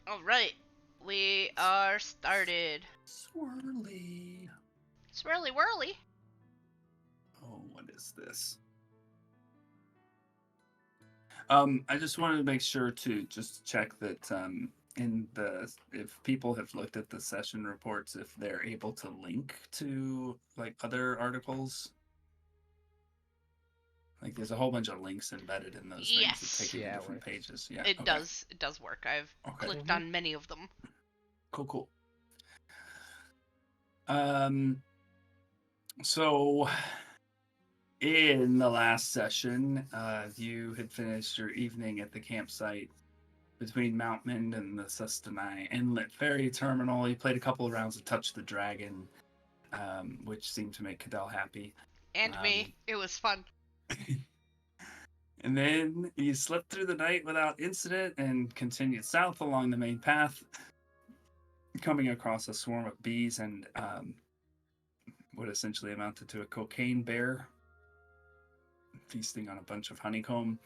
All right, we are started. Swirly. Swirly whirly. Oh, what is this? I just wanted to make sure to just check that if people have looked at the session reports, if they're able to link to like other articles. Like there's a whole bunch of links embedded in those things that take Yes, you to Yeah, different works. pages. Yeah. it Okay. does. It does work. I've Okay. clicked on many of them. Cool. So in the last session, you had finished your evening at the campsite between Mount Mind and the Sustenai Inlet Ferry Terminal. You played a couple of rounds of Touch the Dragon, which seemed to make Cadell happy. And me. It was fun. And then you slept through the night without incident and continued south along the main path, coming across a swarm of bees and what essentially amounted to a cocaine bear feasting on a bunch of honeycomb.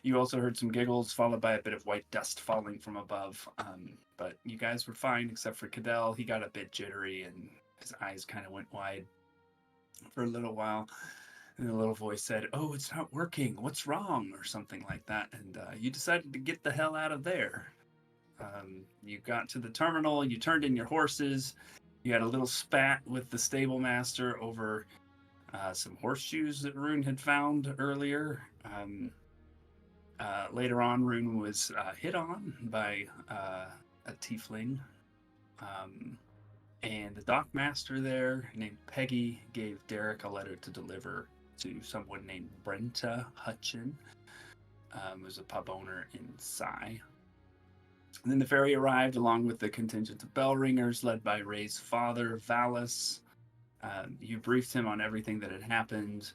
You also heard some giggles, followed by a bit of white dust falling from above. But you guys were fine, except for Cadell. He got a bit jittery, and his eyes kind of went wide for a little while. And the little voice said, "Oh, it's not working. What's wrong?" or something like that. And you decided to get the hell out of there. You got to the terminal. You turned in your horses. You had a little spat with the stable master over some horseshoes that Rune had found earlier. Later on, Rune was hit on by a tiefling. And the dockmaster there, named Peggy, gave Derek a letter to deliver to someone named Brenta Hutchin, who's a pub owner in Sai. And then the ferry arrived along with the contingent of bell ringers led by Ray's father, Valis. You briefed him on everything that had happened,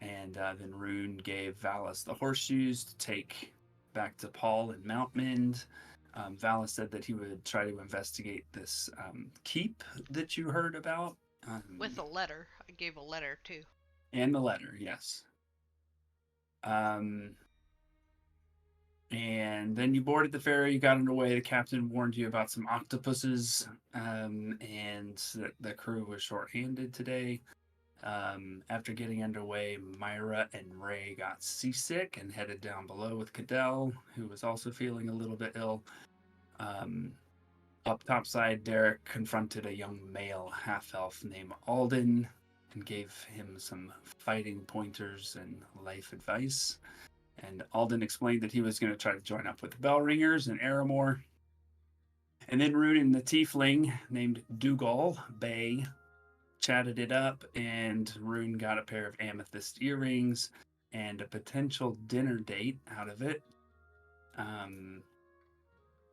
and then Rune gave Valis the horseshoes to take back to Paul and Mount Mind. Valis said that he would try to investigate this keep that you heard about. With a letter. I gave a letter too. And the letter, yes. And then you boarded the ferry, you got underway. The captain warned you about some octopuses, and that the crew was short-handed today. After getting underway, Myra and Ray got seasick and headed down below with Cadell, who was also feeling a little bit ill. Up topside, Derek confronted a young male half-elf named Alden and gave him some fighting pointers and life advice. And Alden explained that he was going to try to join up with the bell ringers and Aramore. And then Rune and the tiefling named Dougal Bay chatted it up, and Rune got a pair of amethyst earrings and a potential dinner date out of it.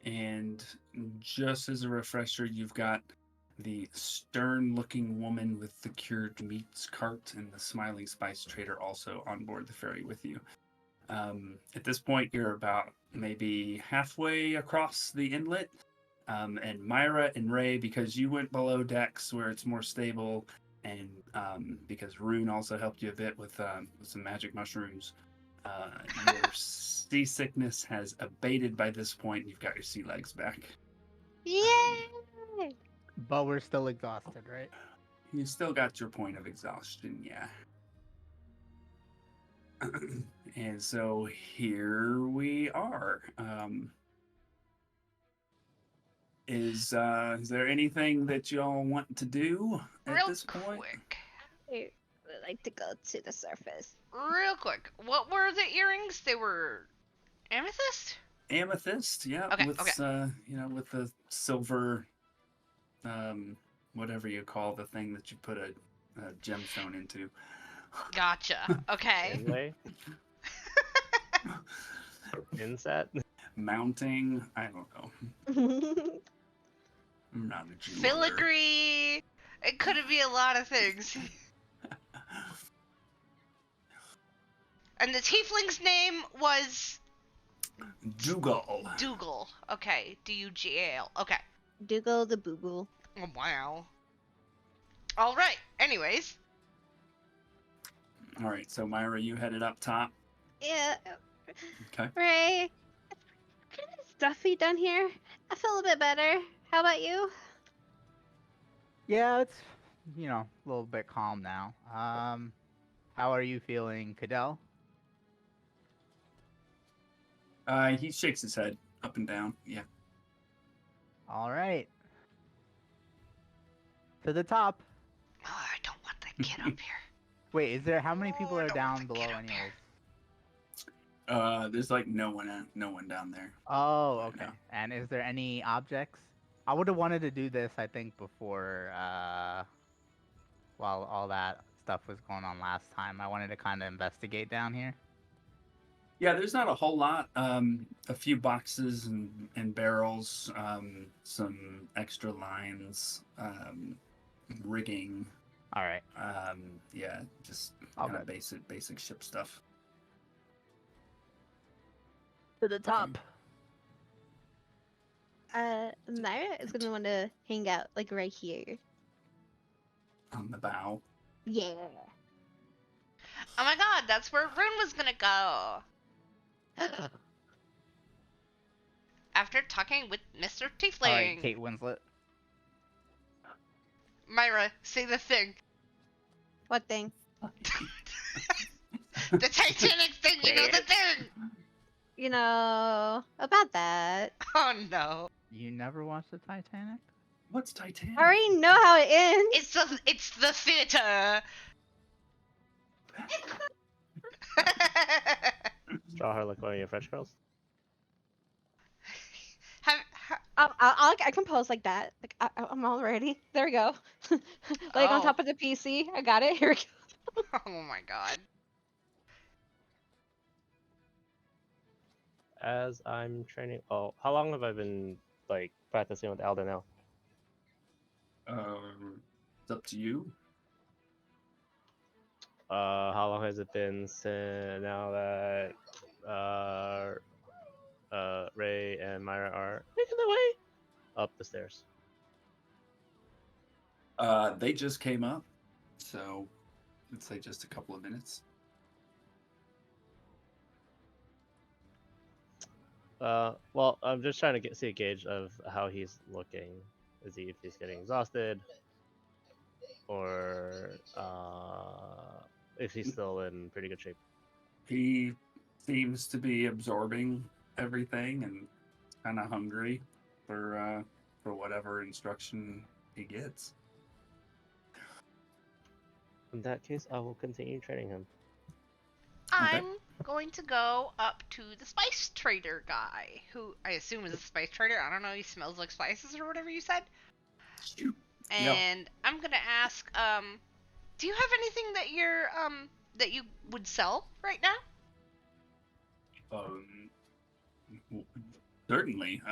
And just as a refresher, you've got the stern-looking woman with the cured meats cart and the smiling spice trader also on board the ferry with you. At this point, you're about maybe halfway across the inlet. And Myra and Ray, because you went below decks where it's more stable, and because Rune also helped you a bit with some magic mushrooms, your seasickness has abated by this point. You've got your sea legs back. Yay! But we're still exhausted, right? You still got your point of exhaustion, yeah. And so here we are. Is there anything that y'all want to do at Real this point? quick. I would like to go to the surface. Real quick. What were the earrings? They were amethyst? Amethyst, yeah, Okay, with okay. with the silver, whatever you call the thing that you put a gemstone into. Gotcha. Okay. Inlay? Inset? Mounting, I don't know. I'm not a jeweler. Filigree. It could be a lot of things. And the tiefling's name was Dougal. Dougal. Okay. D-U-G-A-L. Okay. Dougal the boo-boo. Oh, wow. Alright. Anyways. Alright, so Myra, you headed up top. Yeah. Okay. Ray, what kind of stuffy down here. I feel a bit better. How about you? Yeah, it's a little bit calm now. How are you feeling, Cadell? He shakes his head up and down. Yeah. All right. To the top. Oh, I don't want that kid up here. Wait, how many people Oh, I are don't want down the kid below up here. anyways? There's like no one down there. Oh, right okay. now. And is there any objects? I would have wanted to do this, I think, before while all that stuff was going on last time. I wanted to kind of investigate down here. Yeah, there's not a whole lot. A few boxes and barrels, some extra lines, rigging. All right. Yeah, just All kind of good. basic ship stuff. To the top. Myra is gonna want to hang out like right here. On the bow. Yeah. Oh my god, that's where Rune was gonna go. After talking with Mr. All Tiefling. right, Kate Winslet. Myra, say the thing. What thing? The Titanic thing, you know the thing! You know about that. Oh no. You never watched the Titanic? What's Titanic? I already know how it ends. It's the theater. Draw her like one of your French girls. I can pose like that. Like I'm all ready. There we go. Like on Oh. top of the PC. I got it. Here we go. Oh my god. As I'm training, how long have I been like practicing with Alden now? It's up to you. How long has it been since now that Ray and Myra are making their way up the stairs? They just came up, so I'd say just a couple of minutes. Well, I'm just trying to see a gauge of how he's looking. If he's getting exhausted, or if he's still in pretty good shape. He seems to be absorbing everything and kind of hungry for whatever instruction he gets. In that case, I will continue training him. I'm going to go up to the spice trader guy, who I assume is a spice trader. I don't know, he smells like spices or whatever you said. And I'm gonna ask, do you have anything that that you would sell right now? Certainly.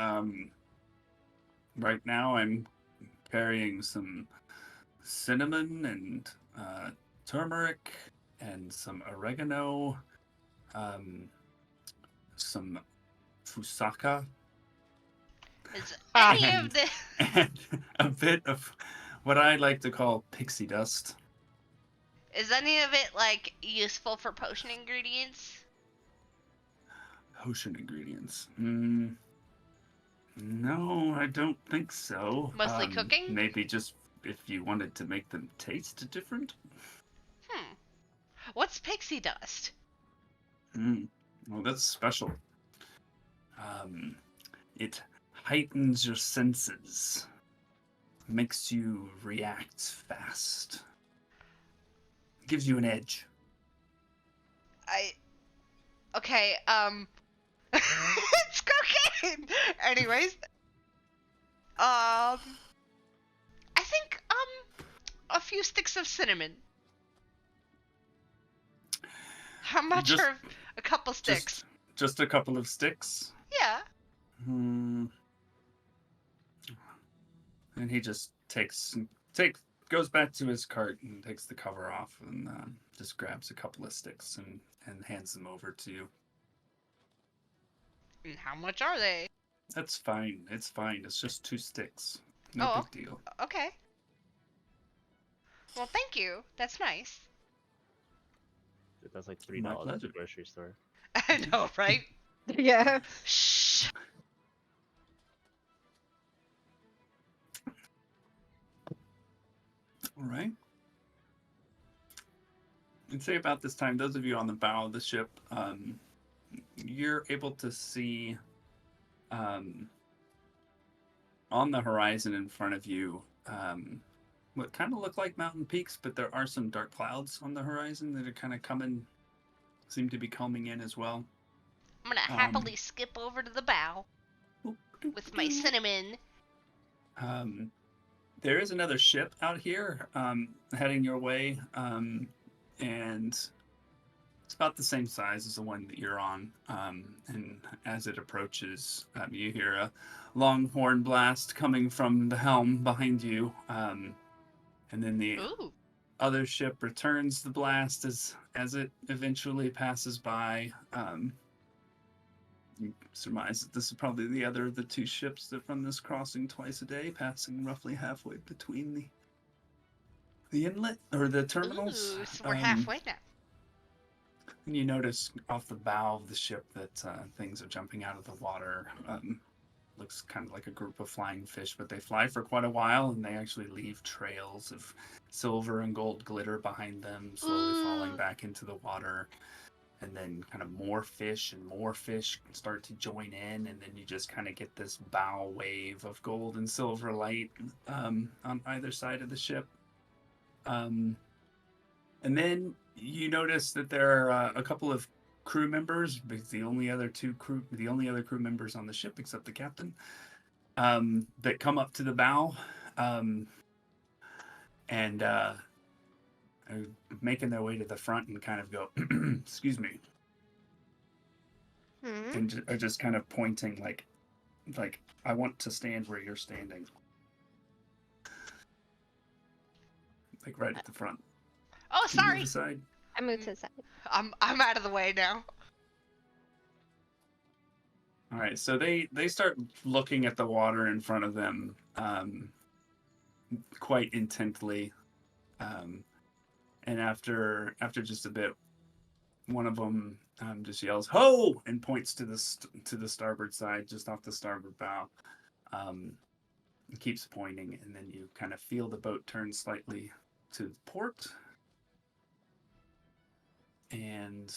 Right now I'm carrying some cinnamon and turmeric and some oregano, some fusaka, Is any of the and a bit of what I like to call pixie dust. is any of it like useful for potion ingredients? Potion ingredients. No, I don't think so. Mostly cooking? Maybe just if you wanted to make them taste different. What's pixie dust? Well, that's special. It heightens your senses, makes you react fast, gives you an edge. Okay, it's cocaine! Anyways, I think, a few sticks of cinnamon. How much Just- are a couple sticks? Just a couple of sticks. Yeah. And he just goes back to his cart and takes the cover off and just grabs a couple of sticks and hands them over to you. And how much are they? That's fine. It's fine. It's just 2 sticks. No Oh. big deal. Okay. Well, thank you. That's nice. Dude, that's like My $3 at the pleasure. grocery store. I know, right? Yeah. Shh. All right. And say about this time, those of you on the bow of the ship, you're able to see on the horizon in front of you what kind of look like mountain peaks, but there are some dark clouds on the horizon that are kind of seem to be coming in as well. I'm gonna happily skip over to the bow with my cinnamon. There is another ship out here heading your way, and it's about the same size as the one that you're on. And as it approaches, you hear a long horn blast coming from the helm behind you, and then the Ooh. other ship returns the blast as it eventually passes by. You surmise that this is probably the other of the two ships that run this crossing twice a day, passing roughly halfway between the inlet or the terminals. Ooh, so we're halfway now. And you notice off the bow of the ship that things are jumping out of the water. Looks kind of like a group of flying fish, but they fly for quite a while, and they actually leave trails of silver and gold glitter behind them, slowly falling back into the water. And then kind of more fish start to join in, and then you just kind of get this bow wave of gold and silver light on either side of the ship. And then you notice that there are a couple of crew members, the only other crew members on the ship except the captain, that come up to the bow, and are making their way to the front and kind of go, excuse me, and are just kind of pointing like I want to stand where you're standing, like right at the front. Oh, Can you sorry. move aside? I moved to the side. I'm out of the way now. All right, so they start looking at the water in front of them quite intently, and after just a bit, one of them just yells "Ho!" and points to the starboard side, just off the starboard bow. And keeps pointing, and then you kind of feel the boat turn slightly to port, and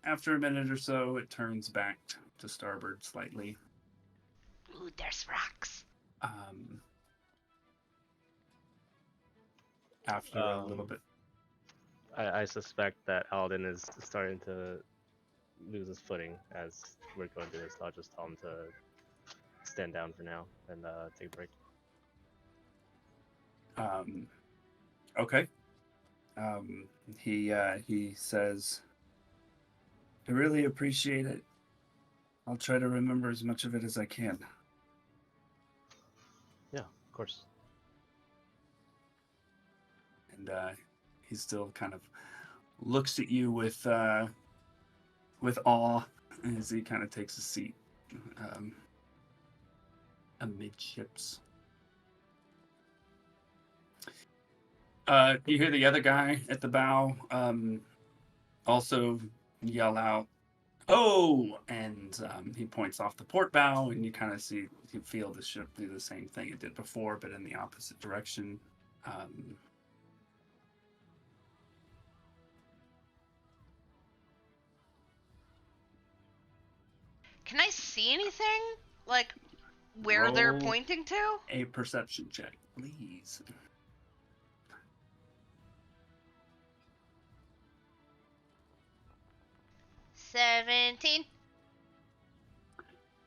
after a minute or so, it turns back to starboard slightly. Ooh, there's rocks. After a little bit. I suspect that Alden is starting to lose his footing as we're going through this. I'll just tell him to stand down for now and take a break. Okay. He says, I really appreciate it. I'll try to remember as much of it as I can. Yeah, of course. And he still kind of looks at you with awe as he kind of takes a seat amidships. You hear the other guy at the bow also yell out, "Oh!" And he points off the port bow, and you kind of feel the ship do the same thing it did before, but in the opposite direction. Can I see anything? Like, where they're Roll pointing to? a perception check, please. $17.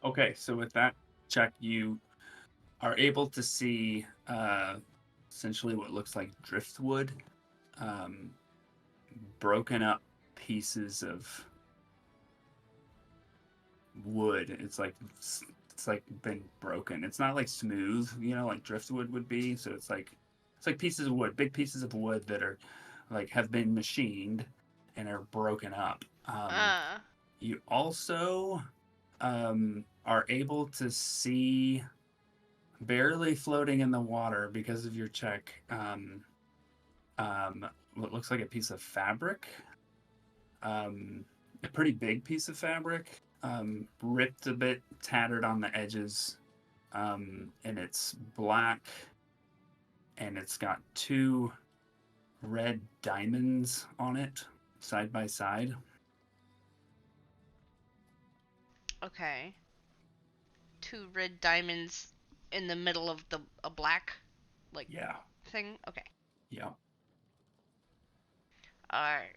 Okay, so with that check, you are able to see essentially what looks like driftwood, broken up pieces of wood. It's like been broken. It's not like smooth, like driftwood would be. So it's like pieces of wood, big pieces of wood that are like have been machined and are broken up. You also are able to see, barely floating in the water because of your check, what looks like a piece of fabric, a pretty big piece of fabric, ripped a bit, tattered on the edges, and it's black and it's got 2 red diamonds on it, side by side. Okay. 2 red diamonds in the middle of a black Yeah, thing. Okay. yeah. Alright.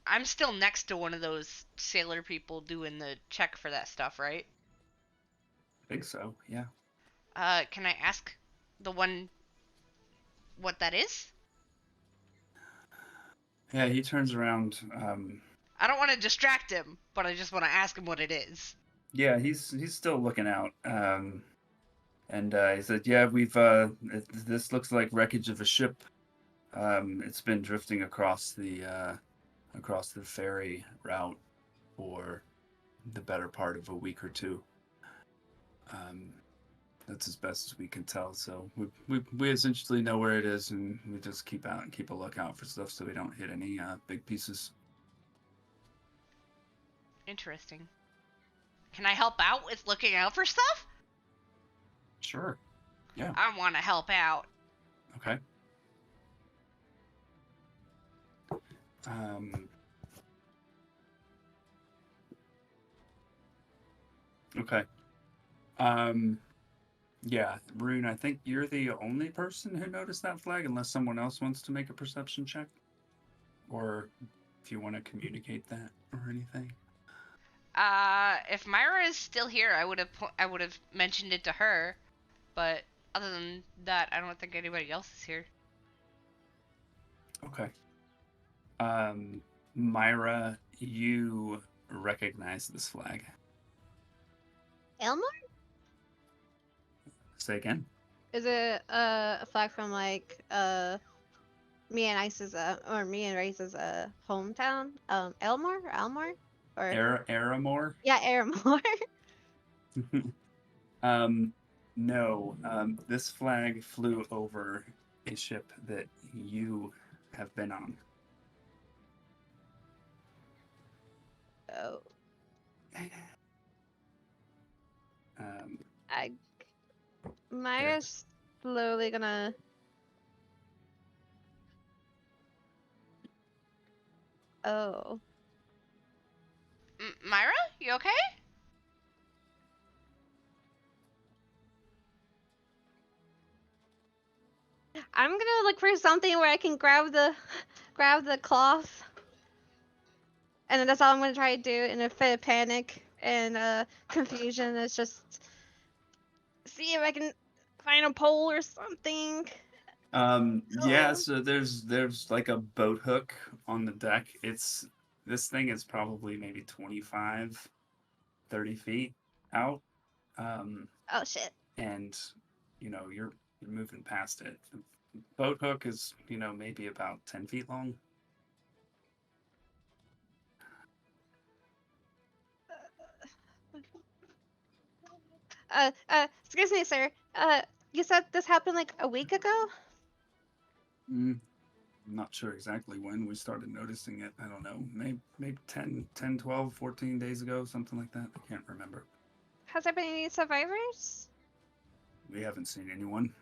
I'm still next to one of those sailor people doing the check for that stuff, right? I think so. Yeah. Can I ask the one what that is? Yeah. He turns around. I don't want to distract him, but I just want to ask him what it is. Yeah, he's still looking out. And he said, "Yeah, we've this looks like wreckage of a ship. It's been drifting across the ferry route for the better part of a week or two. Um, that's as best as we can tell. So we essentially know where it is, and we just keep a lookout for stuff so we don't hit any big pieces." Interesting. Can I help out with looking out for stuff? Sure. Yeah. I want to help out. Okay. Um, okay. Yeah, Rune, I think you're the only person who noticed that flag, unless someone else wants to make a perception check. Or if you want to communicate that or anything. If Myra is still here, I would have mentioned it to her, but other than that, I don't think anybody else is here. Okay. Myra, you recognize this flag. Elmer? Say again. Is it a flag from like me and Ice's or me and Race's hometown? Elmore? Almore? Or Aramore? yeah, Aramore. No. This flag flew over a ship that you have been on. Oh, Um, Maya's slowly gonna. Oh. Myra, you okay? I'm gonna look for something where I can grab the cloth. And then that's all I'm gonna try to do in a fit of panic and confusion. Is just see if I can find a pole or something. yeah, so there's like a boat hook on the deck. This thing is probably maybe 25, 30 feet out. Oh shit. And you're moving past it. The boat hook is, maybe about 10 feet long. Excuse me, sir. You said this happened like a week ago? I'm not sure exactly when we started noticing it. I don't know. Maybe 10, 12, 14 days ago, something like that. I can't remember. Has there been any survivors? We haven't seen anyone.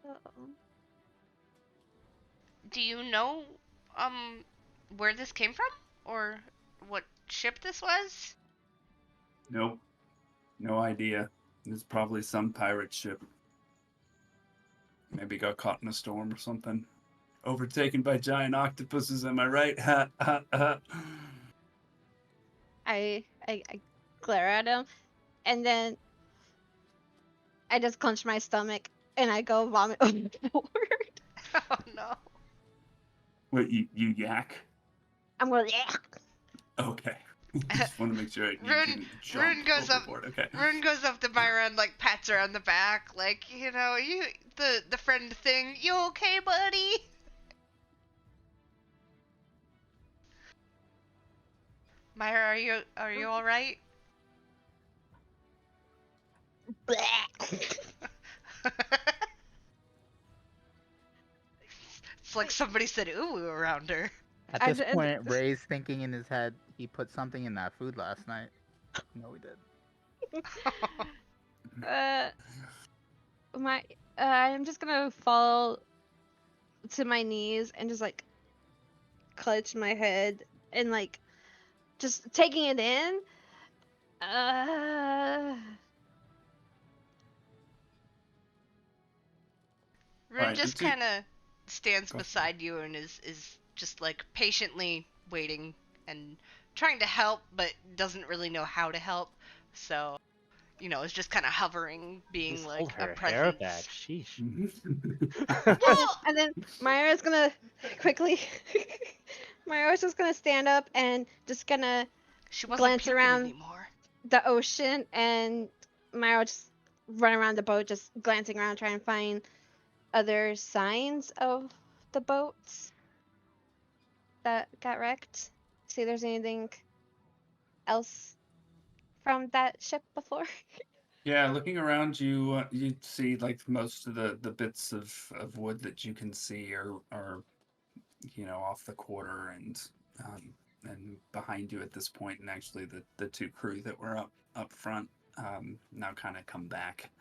Uh-oh. Do you know where this came from or what ship this was? Nope. No idea. It's probably some pirate ship. Maybe got caught in a storm or something. Overtaken by giant octopuses, am I right? Ha ha ha. I glare at him, and then I just clench my stomach and I go vomit overboard. Oh no. Wait, you yak? I'm going, yeah. Okay. Just want to make sure you Rune- didn't jump Rune goes up- overboard. Okay. Rune goes up to Myra and like pats her on the back, like, you the friend thing. You okay, buddy? Myra, are you all right? It's like somebody said ooh around her. At I this d- point, Ray's thinking in his head, he put something in that food last night. No, he did. uh, my I'm just gonna fall to my knees and just like clutch my head and like just taking it in. Rune Alright, just kind of stands Go. beside you and is just like patiently waiting and trying to help, but doesn't really know how to help. So, is just kind of hovering, being Just like hold a her hair presence. back. Sheesh. Well, And then Myra's gonna quickly. Myra's just gonna stand up and just gonna she wasn't glance puking around anymore. the ocean, and Myra just run around the boat, just glancing around, trying to find other signs of the boats that got wrecked. See if there's anything else from that ship before. Yeah, looking around you, you see like most of the bits of wood that you can see are off the quarter and behind you at this point, and actually the two crew that were up front now kind of come back.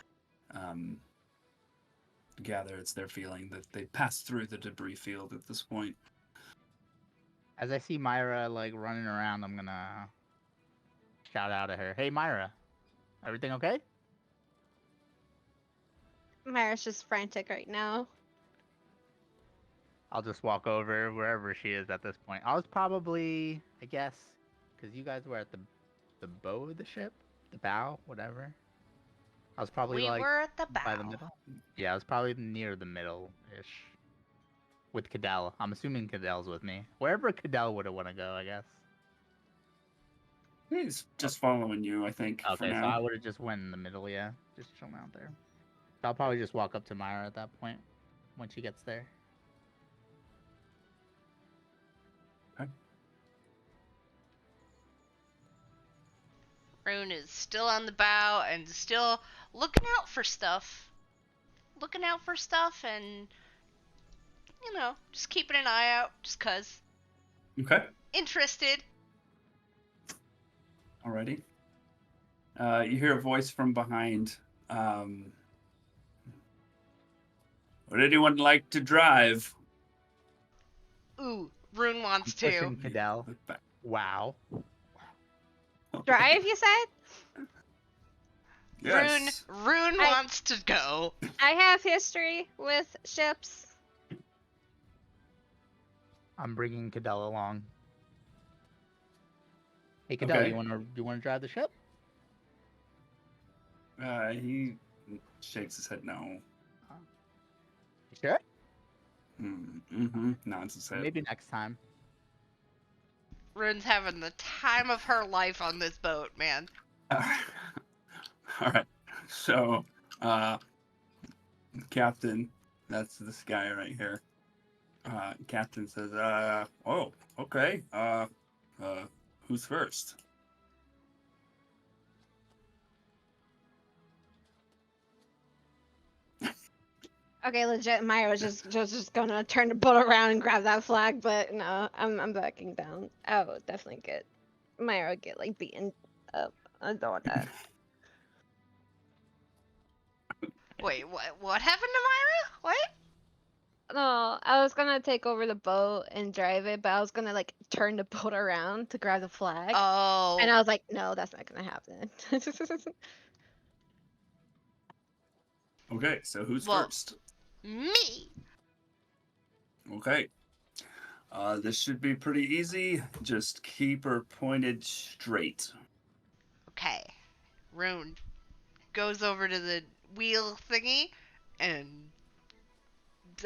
Gather it's their feeling that they passed through the debris field at this point. As I see Myra like running around, I'm gonna shout out at her. Hey Myra, everything okay? Myra's just frantic right now. I'll just walk over wherever she is at this point. I was probably, I guess, because you guys were at the bow of the ship, the bow, whatever. I was probably We like were at the by the bow. middle. Yeah, I was probably near the middle-ish. With Cadell. I'm assuming Cadell's with me. Wherever Cadell would have want to go, I guess. He's just following you, I think, for Okay, so now. I would have just went in the middle, yeah. Just chilling out there. So I'll probably just walk up to Myra at that point when she gets there. Okay. Rune is still on the bow and still looking out for stuff. Looking out for stuff and, just keeping an eye out just 'cause. Okay. Interested. Alrighty. You hear a voice from behind. Would anyone like to drive? Ooh, Rune wants to. Pushing Cadell. Look back. Wow. Drive, you said? Yes. Rune wants to go. I have history with ships. I'm bringing Cadell along. Hey Cadell, Okay. you wanna drive the ship? He shakes his head no. You sure? Mm-hmm. Nods his head. Maybe next time. Rune's having the time of her life on this boat, man. All right. So, Captain, that's this guy right here. Captain says, oh, okay. Who's first? Okay, legit. Myra was just gonna turn the boat around and grab that flag, but no, I'm backing down. I would definitely get Myra get like beaten up. I don't want that. Wait, what happened to Myra? What? No, I was gonna take over the boat and drive it, but I was gonna like turn the boat around to grab the flag, Oh. and I was like, no, that's not gonna happen. Okay, so who's Well- first? Me. Okay. This should be pretty easy. Just keep her pointed straight. Okay. Rune goes over to the wheel thingy and,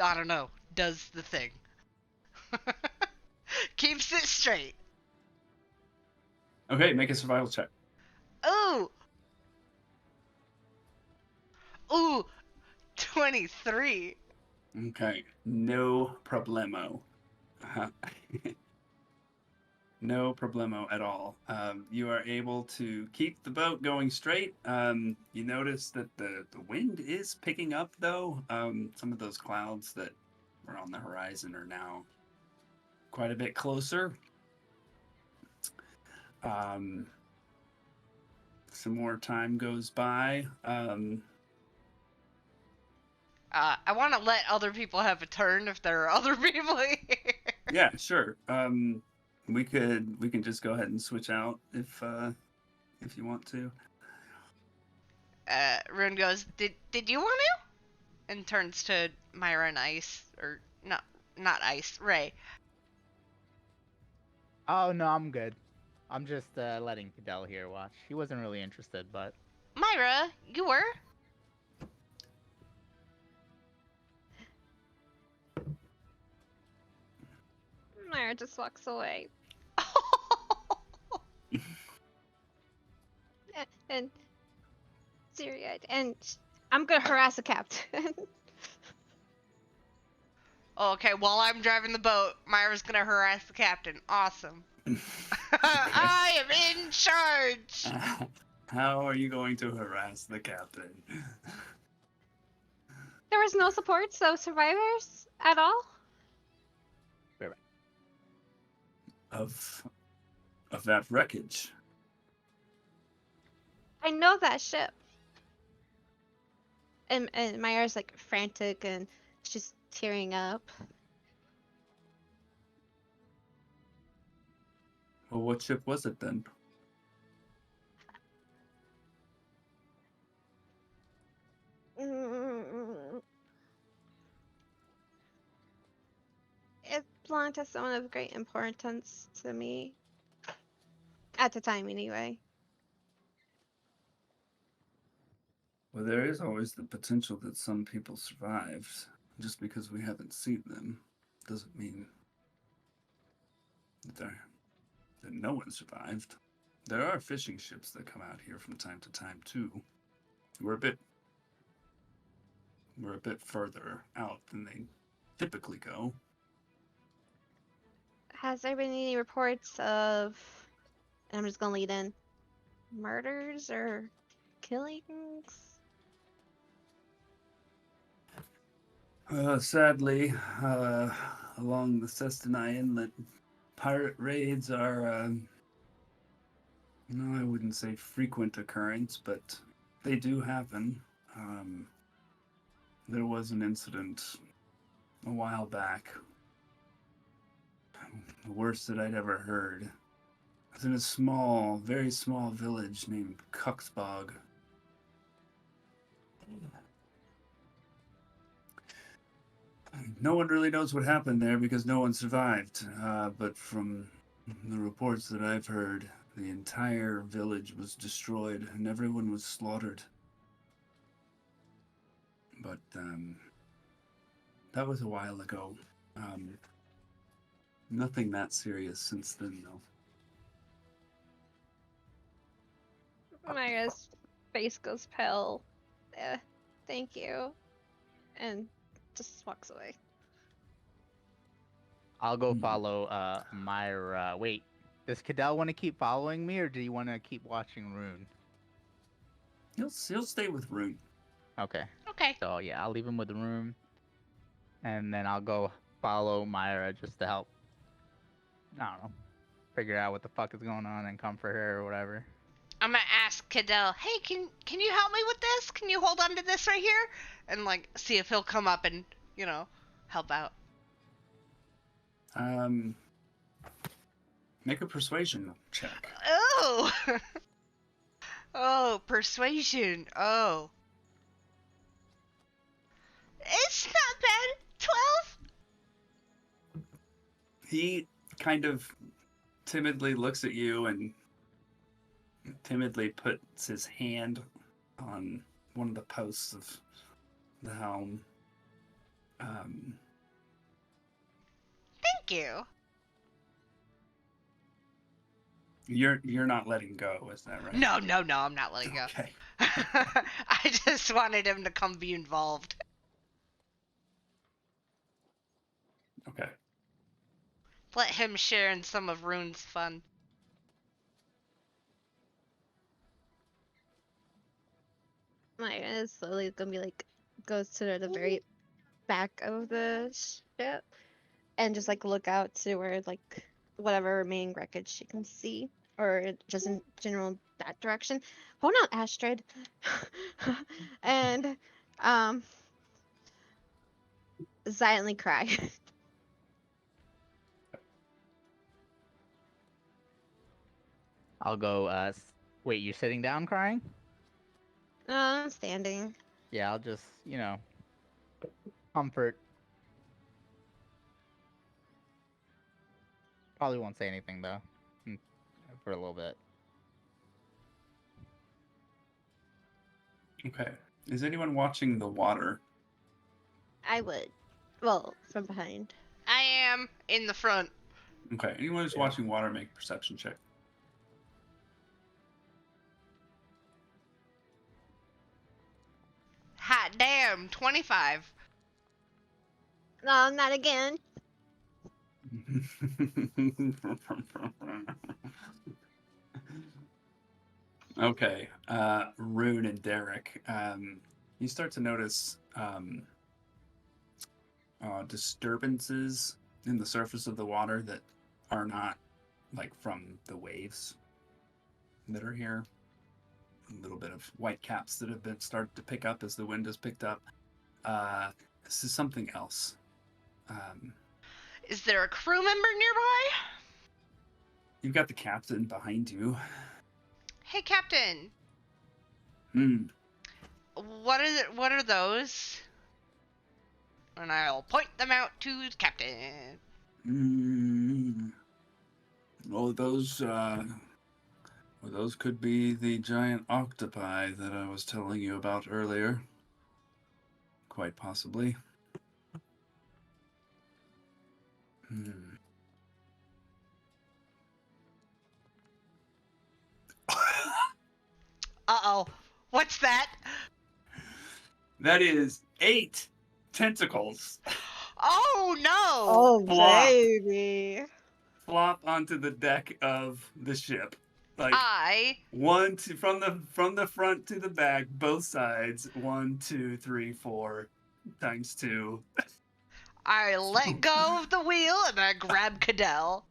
I don't know, does the thing. Keeps it straight. Okay, make a survival check. Ooh. Ooh. 23. Okay, no problemo. No problemo at all. You are able to keep the boat going straight. You notice that the wind is picking up, though. Some of those clouds that were on the horizon are now quite a bit closer. Some more time goes by. I want to let other people have a turn if there are other people here. Yeah, sure. We can just go ahead and switch out if you want to. Rune goes, did you want to? And turns to Myra and Ice, or not Ice, Ray. Oh no, I'm good. I'm just letting Cadell here watch. He wasn't really interested, but Myra, you were? Myra just walks away. And Syria, and I'm gonna harass the captain. Okay, while I'm driving the boat, Myra's gonna harass the captain. Awesome. I am in charge! How are you going to harass the captain? There was no support, so survivors at all. Of that wreckage. I know that ship. And Myra's like frantic and she's tearing up. Well, what ship was it then? It belonged to someone of great importance to me. At the time, anyway. Well, there is always the potential that some people survived. Just because we haven't seen them doesn't mean that no one survived. There are fishing ships that come out here from time to time too. We're a bit further out than they typically go. Has there been any reports of, and I'm just gonna lead in, murders or killings? Sadly, along the Sestonai Inlet, pirate raids are, no, I wouldn't say frequent occurrence, but they do happen. There was an incident a while back, the worst that I'd ever heard. It was in a small, very small village named Cuxbog. No one really knows what happened there because no one survived. But from the reports that I've heard, the entire village was destroyed and everyone was slaughtered. But that was a while ago. Nothing that serious since then, though. Myra's face goes pale. Thank you. And just walks away. I'll go follow Myra. Wait, does Cadell want to keep following me, or do you want to keep watching Rune? He'll stay with Rune. Okay. Okay. So yeah, I'll leave him with Rune, and then I'll go follow Myra just to help. I don't know, figure out what the fuck is going on and comfort her or whatever. I'm gonna ask Cadell, hey, can you help me with this? Can you hold on to this right here? And like see if he'll come up and, help out. Make a persuasion check. Oh! Oh, persuasion. Oh. It's not bad. 12? He kind of timidly looks at you and timidly puts his hand on one of the posts of the helm. Thank you. You're not letting go, is that right? No, I'm not letting go. Okay. I just wanted him to come be involved. Okay. Let him share in some of Rune's fun. Myra is slowly gonna be like, goes to the very back of the ship and just like look out to where like whatever remaining wreckage she can see, or just in general that direction. Hold on, Astrid. And silently cry. I'll go. Wait, you're sitting down crying? I'm standing. Yeah, I'll just, comfort. Probably won't say anything though, for a little bit. Okay. Is anyone watching the water? I would. Well, from behind. I am in the front. Okay. Anyone who's watching water, make a perception check. Hot damn, 25. No, not again. Okay. Rune and Derek. You start to notice disturbances in the surface of the water that are not like from the waves that are here. A little bit of white caps that have been started to pick up as the wind has picked up. This is something else. Is there a crew member nearby? You've got the captain behind you. Hey, Captain. Hmm. What are those? And I'll point them out to the Captain. Oh, those could be the giant octopi that I was telling you about earlier. Quite possibly. Uh-oh. What's that? That is 8 tentacles Oh, no! Oh, Flop. baby. flop onto the deck of the ship. Like I from the front to the back, both sides. 1, 2, 3, 4 times 2. let go of the wheel and I grab Cadell.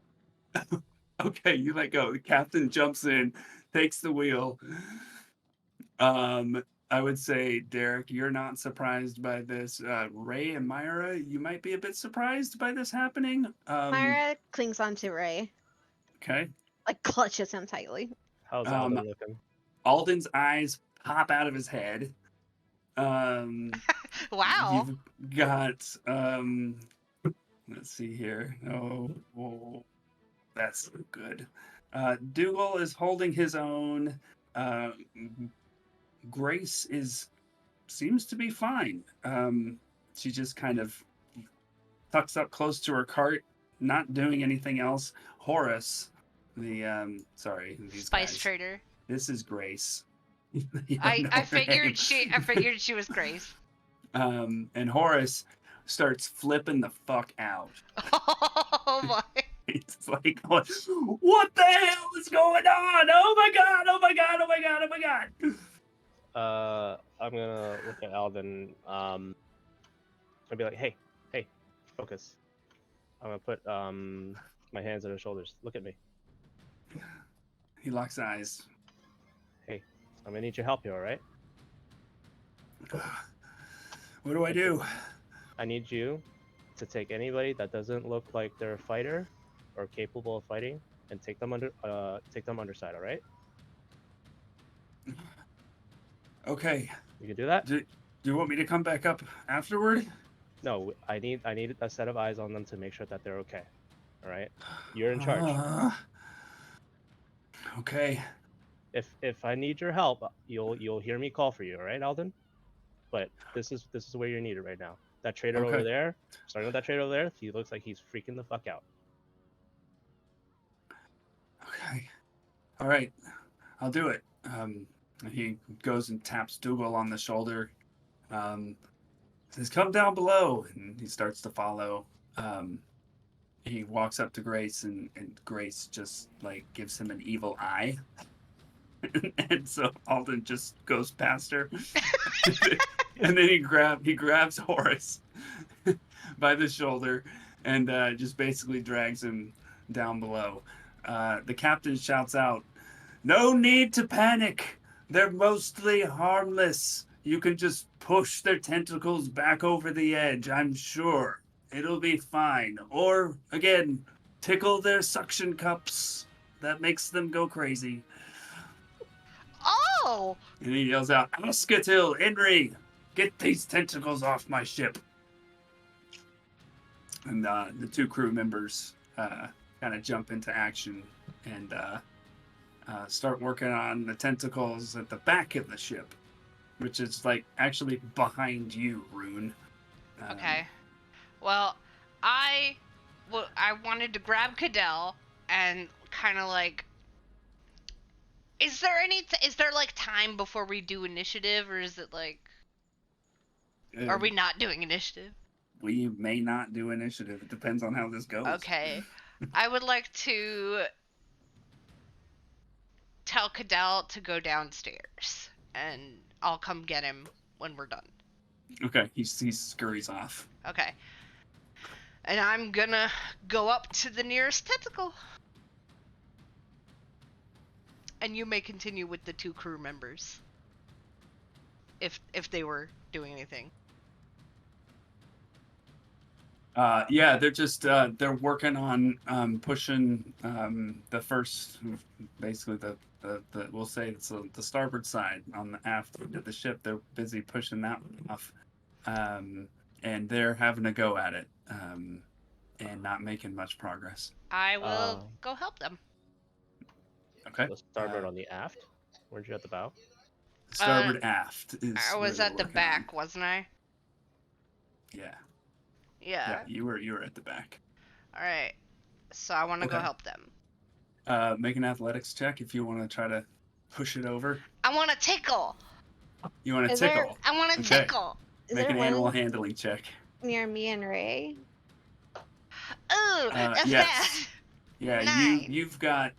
Okay, you let go. The captain jumps in, takes the wheel. I would say, Derek, you're not surprised by this. Ray and Myra, you might be a bit surprised by this happening. Myra clings onto Ray, Okay. like clutches him tightly. How's Alden looking? Alden's eyes pop out of his head. Wow. You've got let's see here. Oh, that's good. Dougal is holding his own. Grace seems to be fine. She just kind of tucks up close to her cart, not doing anything else. Horace, these Spice guys. trader. This is Grace. I figured she was Grace. And Horace starts flipping the fuck out. Oh my. It's like, what the hell is going on? Oh my god, oh my god, oh my god, oh my god. I'm gonna look at Alden. I'll be like, hey, focus. I'm gonna put my hands on his shoulders. Look at me. He locks eyes. Hey, I'm gonna need your help here, all right? What do I do? I need you to take anybody that doesn't look like they're a fighter or capable of fighting and take them underside, all right? Okay. You can do that? Do you want me to come back up afterward? No, I need a set of eyes on them to make sure that they're okay. All right? You're in charge. Okay. If I need your help, you'll hear me call for you, all right, Alden? But this is where you're needed right now. That trader over there, starting with that trader over there, he looks like he's freaking the fuck out. Okay. All right. I'll do it. He goes and taps Dougal on the shoulder. Says, "Come down below," and he starts to follow. He walks up to Grace, and Grace just like gives him an evil eye. And so Alden just goes past her. And then he grabs Horace by the shoulder and just basically drags him down below. The captain shouts out, "No need to panic. They're mostly harmless. You can just push their tentacles back over the edge, I'm sure." It'll be fine. Or, again, tickle their suction cups. That makes them go crazy. Oh! And he yells out, Asketil, Henry, get these tentacles off my ship. And the two crew members kind of jump into action and start working on the tentacles at the back of the ship, which is like actually behind you, Rune. Okay. Well, I wanted to grab Cadell and kind of like. Is there like time before we do initiative, or is it like? Are we not doing initiative? We may not do initiative. It depends on how this goes. Okay. I would like to tell Cadell to go downstairs, and I'll come get him when we're done. Okay, he scurries off. Okay. And I'm gonna go up to the nearest tentacle. And you may continue with the two crew members. If they were doing anything. Yeah, they're just they're working on pushing the first, basically the we'll say it's the starboard side on the aft of the ship. They're busy pushing that one off, and they're having a go at it, and not making much progress. I will go help them. Okay. The starboard on the aft? Weren't you at the bow? Starboard aft is. I was where at the they're working back, on. wasn't I? Yeah. Yeah. Yeah, you were at the back. All right. So I want to go Okay. help them. Make an athletics check if you want to try to push it over. I want to tickle. You want to Is there- tickle. I want to Okay. tickle. Is Make there an animal one handling check. near me and Ray? Ooh, that's yes. Yeah, Nice. you've got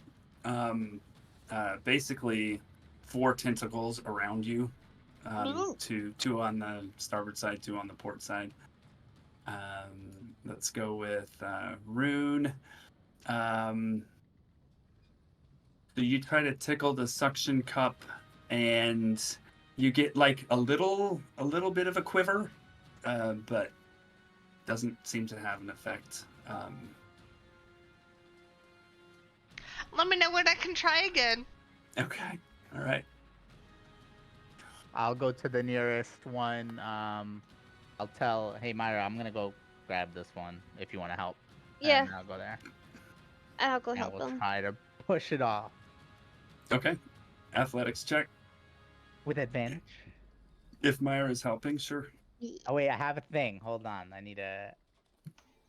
basically 4 tentacles around you. Ooh. Two on the starboard side, 2 on the port side. Let's go with Rune. So you try to tickle the suction cup, and you get like a little bit of a quiver, but doesn't seem to have an effect. Let me know when I can try again. Okay, all right. I'll go to the nearest one. I'll tell, hey Myra, I'm gonna go grab this one if you want to help. Yeah, And I'll go there. I'll go And help we'll them. try to push it off Okay, athletics check. with advantage. If Myra is helping, sure. Oh wait, I have a thing. Hold on, I need to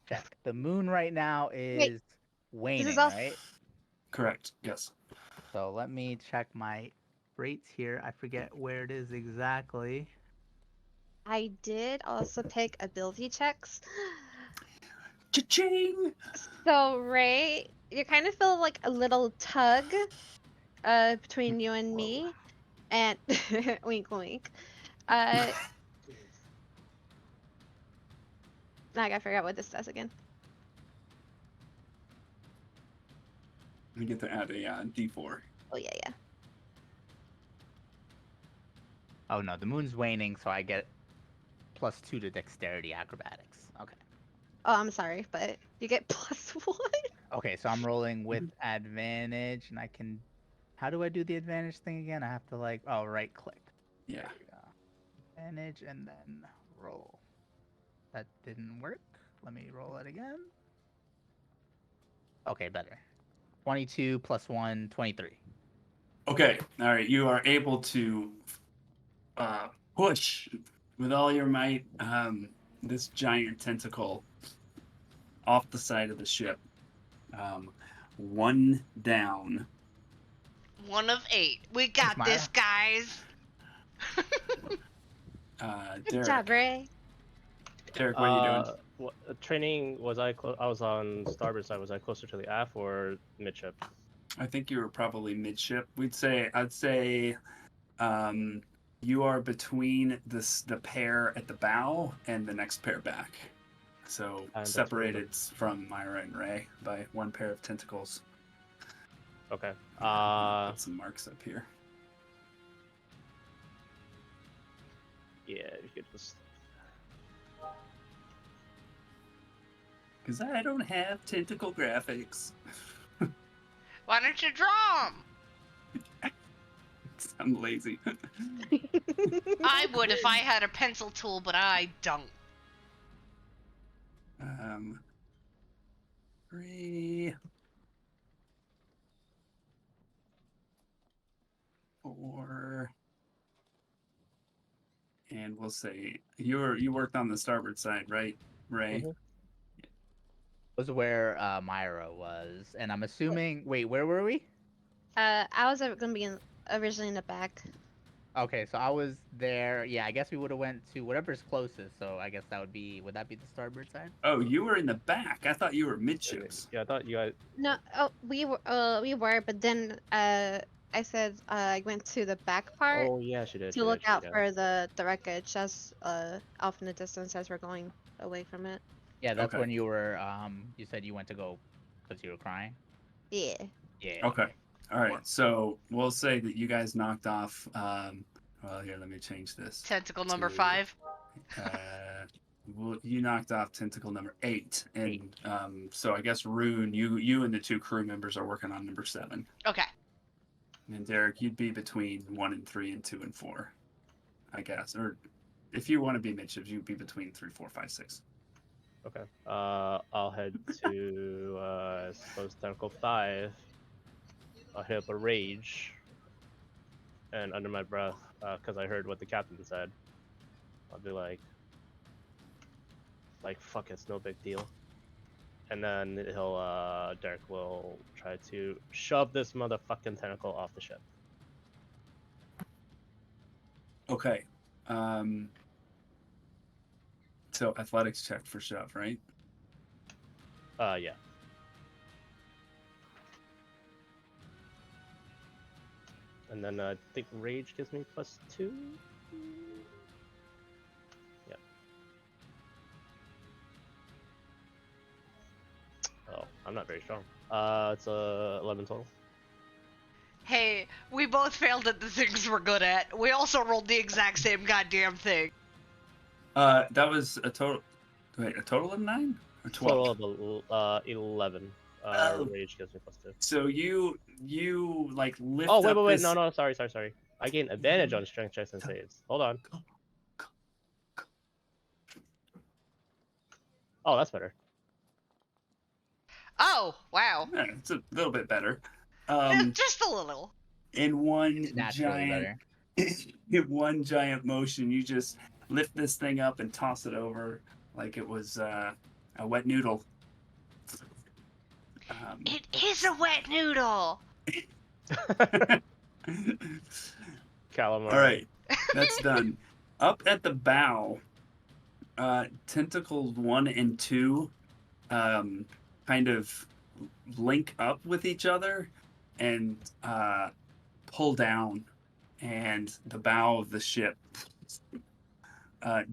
check. The moon right now is waning, off- right? Correct. Yes. So let me check my rates here. I forget where it is exactly. I did also pick ability checks. Cha-ching! So Ray, you kind of feel like a little tug between you and me, and wink wink. Now I gotta figure out what this does again. We get to add a D4. Oh yeah, yeah. Oh no, the moon's waning, so I get +2 to dexterity acrobatics. Okay. Oh, I'm sorry, but you get +1. Okay, so I'm rolling with advantage, and I can. How do I do the advantage thing again? I have to like, right click. Yeah. There you go. Advantage and then roll. That didn't work. Let me roll it again. Okay, better. 22 + 1, 23. Okay. All right. You are able to push with all your might this giant tentacle off the side of the ship. 1 down. 1 of 8. We got Myra. this, guys. Good job, Derek. Ray. Derek, what are you doing? Training, was I was on starboard side. Was I closer to the aft or midship? I think you were probably midship. I'd say you are between the pair at the bow and the next pair back. So And that's separated from Myra and Ray by 1 pair of tentacles. Okay. Put some marks up here. Yeah, you could just. Because I don't have tentacle graphics. Why don't you draw them? I'm lazy. I would if I had a pencil tool, but I don't. 3, 4, and we'll say you worked on the starboard side, right, Ray? Mhm. Was where Myra was, and I'm assuming. Wait, where were we? I was gonna be originally in the back. Okay, so I was there. Yeah, I guess we would have went to whatever's closest. So I guess that would be. Would that be the starboard side? Oh, you were in the back. I thought you were midships. Yeah, I thought you guys. No, oh, we were, but then I said I went to the back part Oh yeah, she did. to She look did. She out did. for the wreckage as off in the distance as we're going away from it. Yeah, that's Okay. when you were. You said you went to go because you were crying. Yeah. Yeah. Okay. All right. So we'll say that you guys knocked off. Well, here, let me change this. Tentacle number to, 5. You knocked off tentacle number 8, and 8. So I guess Rune, you and the 2 crew members are working on number 7. Okay. And Derek, you'd be between 1 and 3 and 2 and 4, I guess. Or if you want to be midships, you'd be between 3, 4, 5, 6. Okay. I'll head to suppose tentacle 5. I'll hit up a rage, and under my breath, because I heard what the captain said, I'll be like, fuck, it's no big deal. And then Derek will try to shove this motherfucking tentacle off the ship. Okay. So athletics check for shove, right? Yeah. And then I think rage gives me +2. Yep. Oh, I'm not very strong. It's 11 total. Hey, we both failed at the things we're good at. We also rolled the exact same goddamn thing. That was a total. Wait, a total of 9 or 12? Total of 11. Oh. Rage gives me +2. So you like lift Oh, wait, up wait, this... no, sorry. I gain advantage on strength checks and saves. Hold on. Oh, that's better. Oh, wow. Yeah, it's a little bit better. Just a little. In one Naturally giant, better. in one giant motion, you just lift this thing up and toss it over like it was a wet noodle. It is a wet noodle. Calamari. All right, that's done. Up at the bow, tentacles 1 and 2 kind of link up with each other and pull down, and the bow of the ship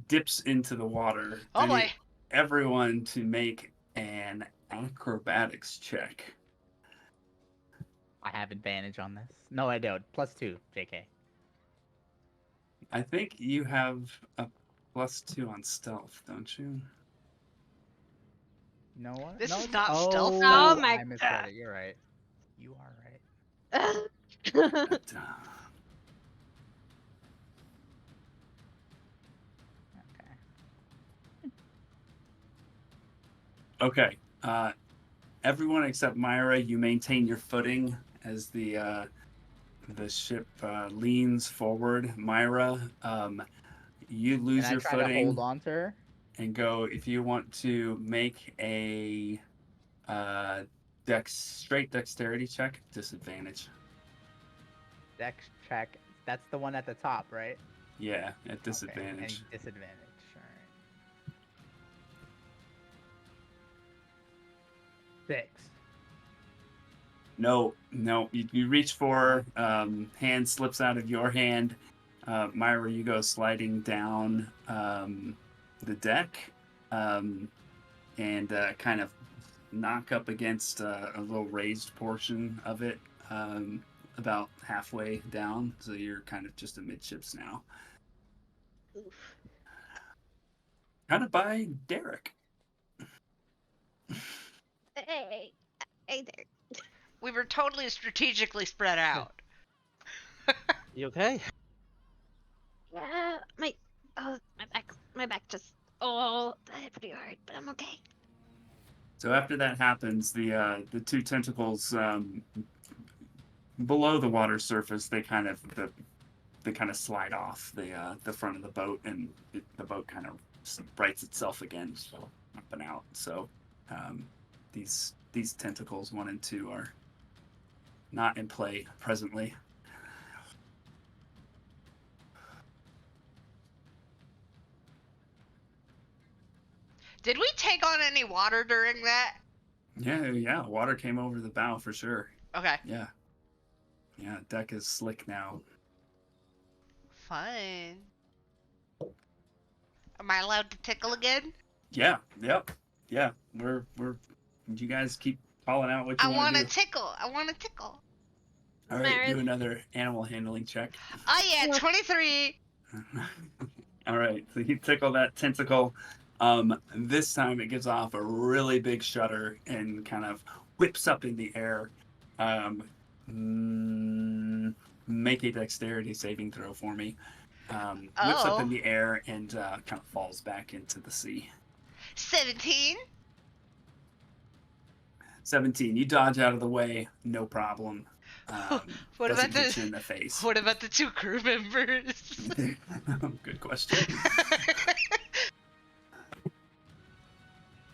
dips into the water. Oh I need boy. everyone to make an acrobatics check. I have advantage on this. No, I don't. +2, JK. I think you have a +2 on stealth, don't you? You know what? This No, is it's- not stealth. Oh my I misread it. You're right. You are right. But, Okay. okay. Everyone except Myra, you maintain your footing as the ship leans forward. Myra, you lose And I your try to footing hold on to her. and go. If you want to make a straight dexterity check, disadvantage. Dex check. That's the one at the top, right? Yeah, at Okay, disadvantage. and disadvantage. All right. 6. No. You reach for her, hand slips out of your hand. Myra, you go sliding down the deck and kind of knock up against a little raised portion of it about halfway down. So you're kind of just amidships now. Oof. Kind of by Derek. Hey, hey there. We were totally strategically spread out. You okay? Yeah, my back just that hit pretty hard, but I'm okay. So after that happens, the two tentacles below the water surface, they kind of slide off the front of the boat, and the boat kind of rights itself again, so up and out. So these tentacles 1 and 2 are not in play presently. Did we take on any water during that? Yeah, water came over the bow for sure. Okay. Yeah, deck is slick now. Fun. Am I allowed to tickle again? Yeah, yep, yeah. We're. You guys keep calling out what you I want to want do. to tickle. I want to tickle. All right, do another animal handling check. Oh yeah, 23. All right, so you tickle that tentacle. This time it gives off a really big shudder and kind of whips up in the air. Make a dexterity saving throw for me. Whips up in the air and kind of falls back into the sea. 17. 17. You dodge out of the way, no problem. What doesn't about hit the you in the face? What about the 2 crew members? Good question.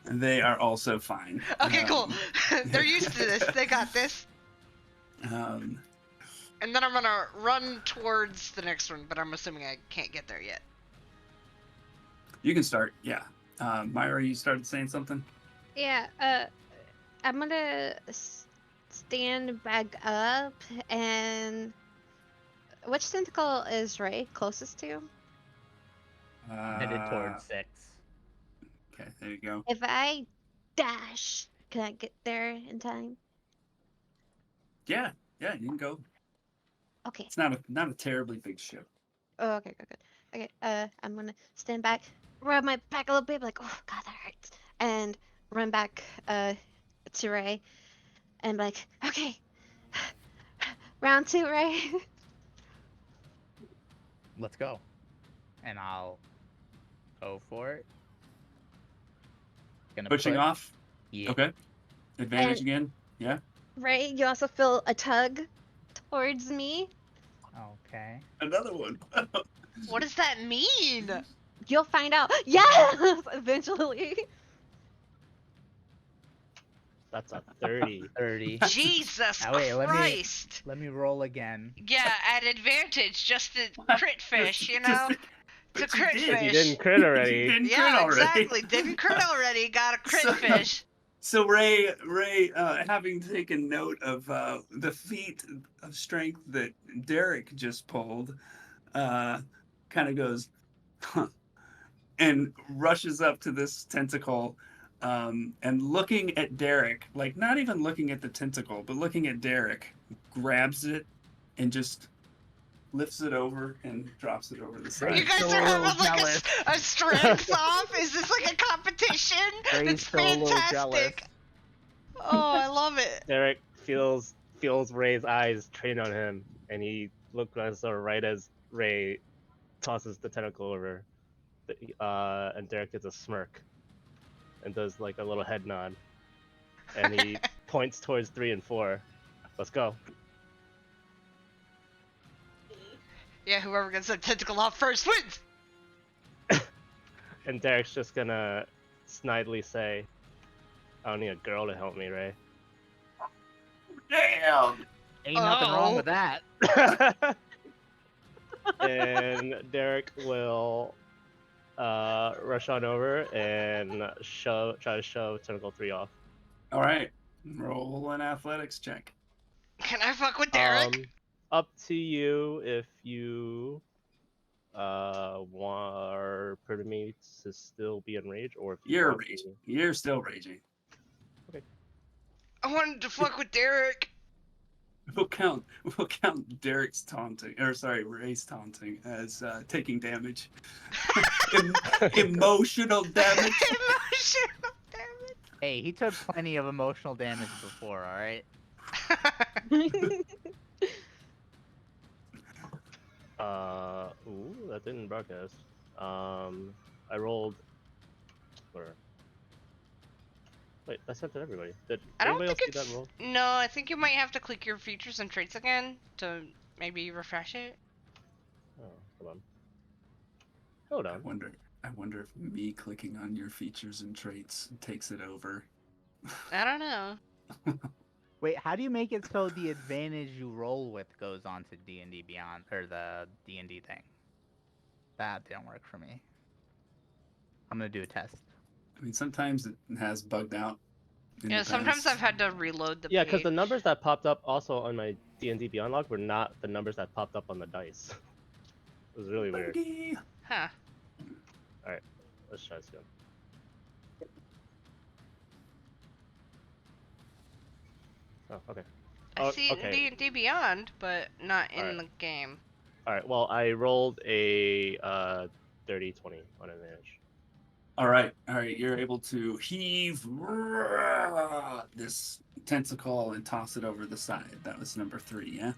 They are also fine. Okay, cool. They're used to this. They got this. Um, And then I'm gonna run towards the next one, but I'm assuming I can't get there yet. you can start, yeah. Myra, you started saying something? Yeah, I'm gonna stand back up and which tentacle is Ray closest to? Headed towards 6. Okay, there you go. If I dash, can I get there in time? Yeah, you can go. Okay. It's not a terribly big ship. Oh, okay, good. Okay, I'm gonna stand back, rub my back a little bit, like, oh god, that hurts, and run back to Ray, and be like, okay, round 2, Ray. Let's go. And I'll go for it. Gonna Pushing push. off? Yeah. Okay. Advantage And- again? Yeah? Ray, you also feel a tug towards me. Okay. Another one. What does that mean? You'll find out. Yes, eventually. That's a 30. 30. Jesus Now, wait, Christ! Let me roll again. Yeah, at advantage, just to crit fish, you know? But To you crit did. fish. You didn't crit You already. didn't crit Yeah, already. exactly. Didn't crit already. Got a crit So- fish. So Ray, having taken note of the feat of strength that Derek just pulled, kind of goes, huh, and rushes up to this tentacle, and looking at Derek, like not even looking at the tentacle, but looking at Derek, grabs it and just lifts it over and drops it over the side. You guys so are having like jealous. a strength off? Is this like a competition? Ray's It's so a little jealous. fantastic. Oh, I love it. Derek feels Ray's eyes train on him, and he looks sort of right as Ray tosses the tentacle over, and Derek gets a smirk, and does like a little head nod, and he points towards 3 and 4. Let's go. Yeah, whoever gets that tentacle off first wins. And Derek's just gonna snidely say, "I don't need a girl to help me, Ray." Damn! Ain't nothing wrong Oh. with that. And Derek will rush on over and try to shove tentacle 3 off. All right, roll an athletics check. Can I fuck with Derek? Up to you if you are permitting me to still be enraged, or if you You're want raging. to- You're still raging. I wanted to fuck with Derek. We'll count Derek's taunting, or sorry, Ray's taunting as taking damage. Emotional damage. Emotional damage. Hey, he took plenty of emotional damage before, alright? Ooh, that didn't broadcast. I rolled. Where? Wait, I sent it to everybody. Did I don't anybody else think see that it's. roll? No, I think you might have to click your features and traits again to maybe refresh it. Oh, hold on. Hold I on. wonder. I wonder if me clicking on your features and traits takes it over. I don't know. Wait, how do you make it so the advantage you roll with goes on to D&D Beyond, or the D&D thing? That didn't work for me. I'm gonna do a test. I mean, sometimes it has bugged out. In Yeah, the sometimes past. I've had to reload the Yeah, page. because the numbers that popped up also on my D&D Beyond log were not the numbers that popped up on the dice. It was really weird. Buggy. Huh. Alright, let's try this again. Oh, okay. I Oh, see it in okay. D&D Beyond, but not in Alright. the game. Alright, well, I rolled a dirty 20 on advantage. All right. You're able to heave this tentacle and toss it over the side. That was number 3, yeah?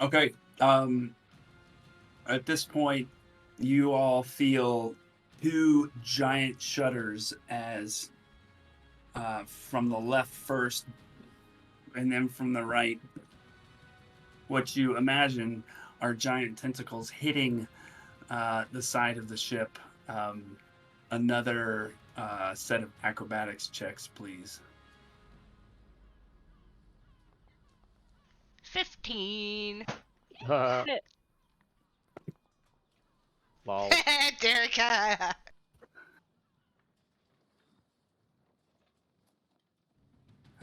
Okay. At this point, you all feel 2 giant shudders as from the left first and then from the right, what you imagine are giant tentacles hitting the side of the ship. Another set of acrobatics checks, please. 15. Lol. Derek.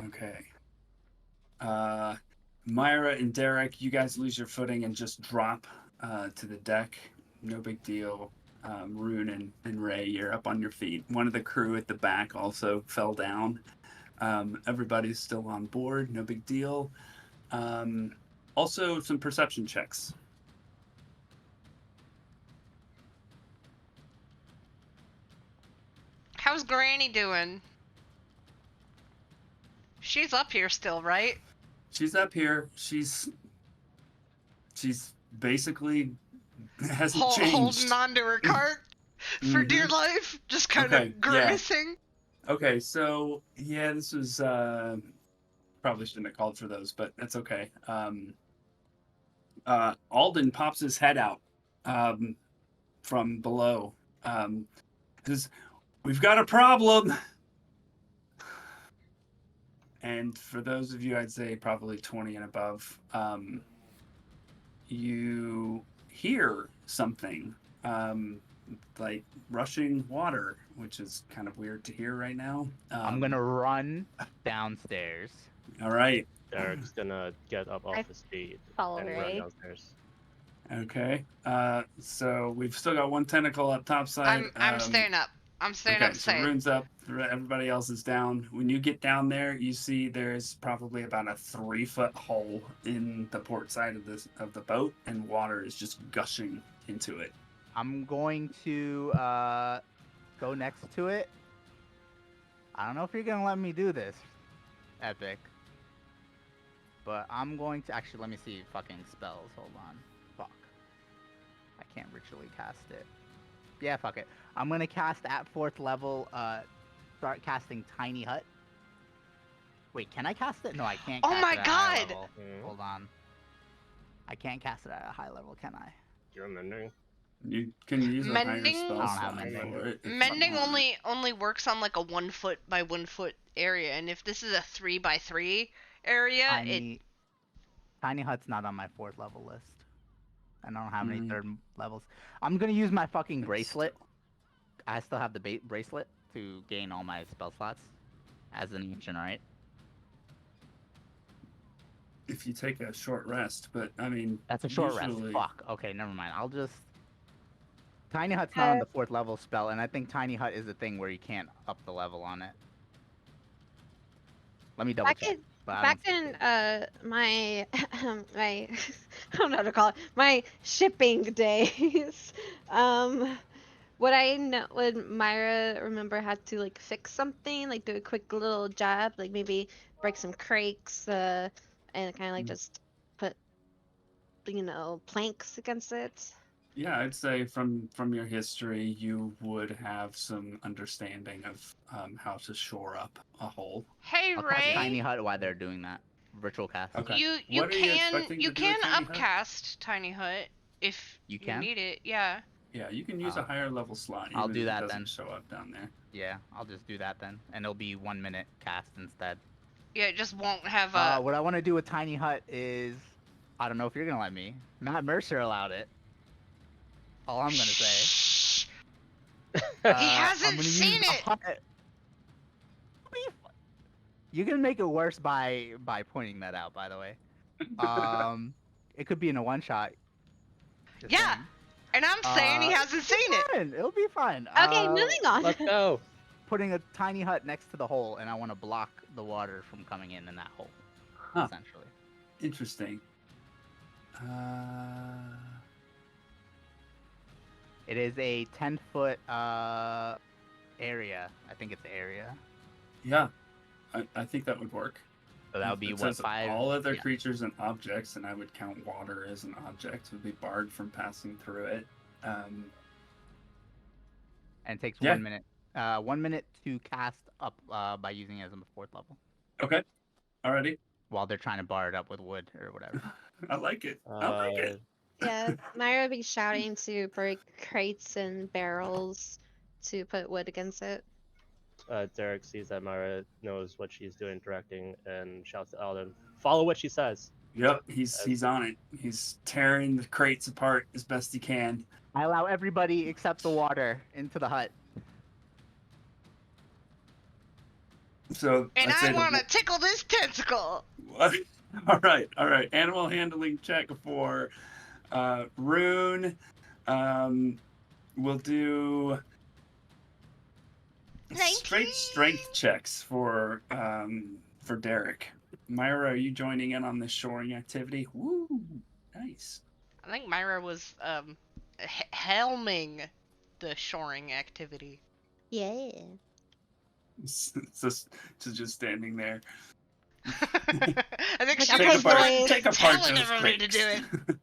Okay. Myra and Derek, you guys lose your footing and just drop to the deck. No big deal. Rune and Ray, you're up on your feet. One of the crew at the back also fell down. Everybody's still on board. No big deal. Also, some perception checks. How's Granny doing? She's up here still, right? She's up here. She's basically hasn't changed. Holding on to her cart for dear life, just kind Okay, of grimacing. Okay, so yeah, this was probably shouldn't have called for those, but that's okay. Alden pops his head out from below. Says, "We've got a problem." And for those of you, I'd say probably 20 and above, you hear something like rushing water, which is kind of weird to hear right now. I'm gonna run downstairs. All right. Derek's gonna get up off his feet follow and run Ray. downstairs. Okay. So we've still got one tentacle up top side. I'm staying up. I'm staying Okay, up so safe. Rune's up. Everybody else is down. When you get down there, you see there's probably about a 3-foot hole in the port side of the boat, and water is just gushing into it. I'm going to go next to it. I don't know if you're gonna let me do this, Epic. But I'm going to actually let me see fucking spells. Hold on. Fuck. I can't ritually cast it. Yeah, fuck it. I'm gonna cast at 4th level. Start casting Tiny Hut. Wait, can I cast it? No, I can't. Oh Cast my it at a high God! level. Hold on. I can't cast it at a high level, can I? You're mending? You can use a higher Mending? spell I don't have slot mending. for it. if you Mending want. only works on like a 1 foot by 1 foot area, and if this is a 3 by 3 area, Tiny Hut's not on my 4th level list. I don't have any 3rd levels. I'm gonna use my fucking bracelet. I still have the bracelet to gain all my spell slots as an ancient, right? If you take a short rest, but I mean, That's a short usually... rest. Fuck. Okay, never mind. I'll just. Tiny Hut's not on the 4th level spell, and I think Tiny Hut is a thing where you can't up the level on it. Let me double check. Back in my my I don't know how to call it, my shipping days, Would I know? Would Myra remember how to like fix something, like do a quick little job, like maybe break some crates, and kind of like Mm. just put, planks against it? Yeah, I'd say from your history, you would have some understanding of how to shore up a hole. Hey I'll cast Tiny Ray, Hut while they're doing that. Virtual cast. Okay. you What are you can expecting you to do with can Tiny Hut? upcast Tiny Hut if You you can? need it. Yeah. Yeah, you can use a higher level slot. I'll Even do if that it doesn't then. show up down there. Yeah, I'll just do that then, and it'll be 1 minute cast instead. Yeah, it just won't have a. What I want to do with Tiny Hut is, I don't know if you're gonna let me. Matt Mercer allowed it. All I'm gonna say. He I'm hasn't gonna seen use the it. hut. You can make it worse by pointing that out. By the way, it could be in a one shot. Yeah, and I'm saying he hasn't seen it. It'll be fine. Okay, moving on. Let's go. Putting a tiny hut next to the hole, and I want to block the water from coming in that hole. Huh. Essentially. Interesting. It is a 10-foot area. I think it's area. Yeah, I think that would work. So that would be It what, says 5? all other Yeah. creatures and objects, and I would count water as an object. Would be barred from passing through it. And it takes Yeah. 1 minute. 1 minute to cast up by using it as a 4th level. Okay. Alrighty. While they're trying to bar it up with wood or whatever. I like it. I like it. Yeah, Myra would be shouting to break crates and barrels to put wood against it. Derek sees that Mara knows what she's doing, directing, and shouts to Alden, "Follow what she says." Yep, he's on it. He's tearing the crates apart as best he can. I allow everybody except the water into the hut. So And I'd say I the- want to tickle this tentacle. What? All right. Animal handling check for Rune. We'll do straight 19. strength checks for Derek. Myra, are you joining in on this shoring activity? Woo, nice. I think Myra was helming the shoring activity. Yeah. Just standing there. I think Like, she okay, was like boys. take apart telling those everybody to crates. do it.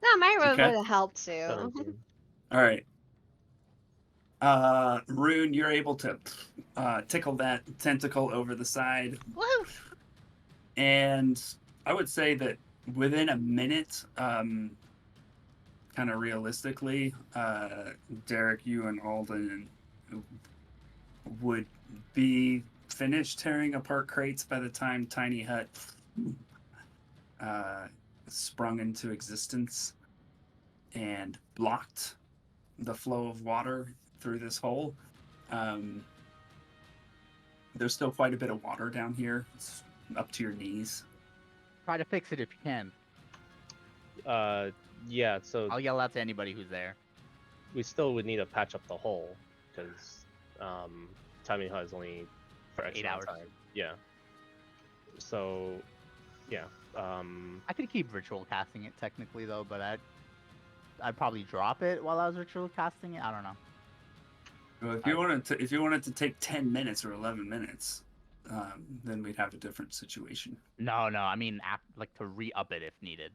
No, Myra Okay. would have helped too. 17. All right. Rune, you're able to tickle that tentacle over the side, Woo! and I would say that within a minute, kind of realistically, Derek, you and Alden would be finished tearing apart crates by the time Tiny Hut sprung into existence and blocked the flow of water through this hole. There's still quite a bit of water down here. It's up to your knees. Try to fix it if you can. Yeah, so I'll yell out to anybody who's there. we still would need to patch up the hole because Tiny Hut is only for X 8 amount of hours. time. Yeah. So, yeah. I could keep ritual casting it technically though, but I'd probably drop it while I was ritual casting it. I don't know. Well, if you wanted to take 10 minutes or 11 minutes, then we'd have a different situation. No, I mean like to re-up it if needed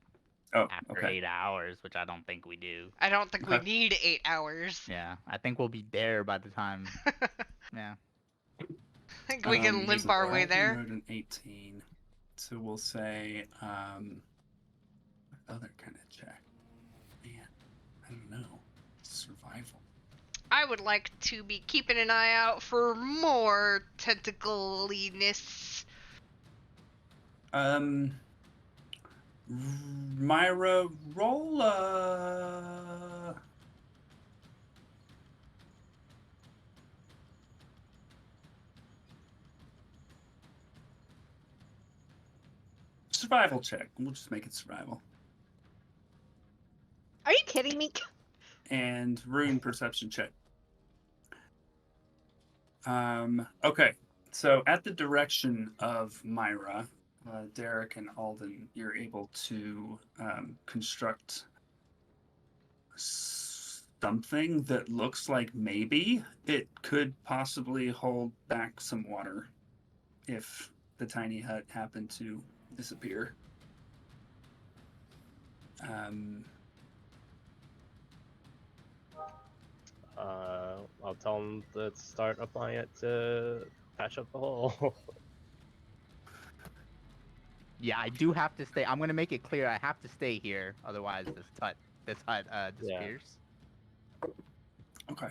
Oh, after okay. 8 hours, which I don't think we do. I don't think we Okay. need 8 hours. Yeah, I think we'll be there by the time. Yeah. I think we can He's limp a our way 12, there. wrote an 18. So we'll say, other kind of check. Man, I don't know. Survival. I would like to be keeping an eye out for more tentacliness. Myra, roll survival check. We'll just make it survival. Are you kidding me? And rune perception check. Okay, so at the direction of Myra, Derek and Alden, you're able to construct something that looks like maybe it could possibly hold back some water if the tiny hut happened to disappear. I'll tell him to start applying it to patch up the hole. Yeah, I do have to stay. I'm gonna make it clear I have to stay here, otherwise this hut Yeah. disappears. Okay.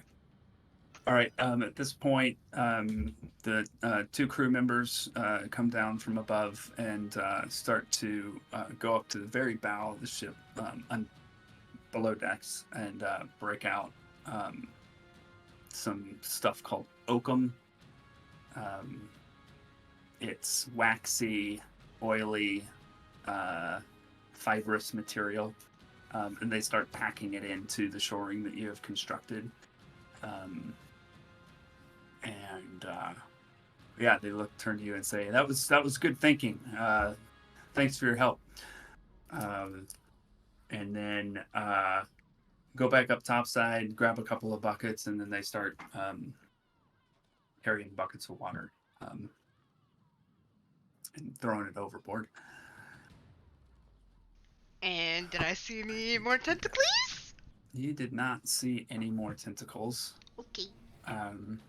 All right. At this point, the two crew members come down from above and start to go up to the very bow of the ship, below decks, and break out some stuff called oakum. It's waxy, oily, fibrous material, and they start packing it into the shoring that you have constructed. Yeah, they turn to you and say, "That was good thinking. Thanks for your help." And then go back up topside, grab a couple of buckets, and then they start carrying buckets of water and throwing it overboard. And did I see any more tentacles? You did not see any more tentacles. Okay. And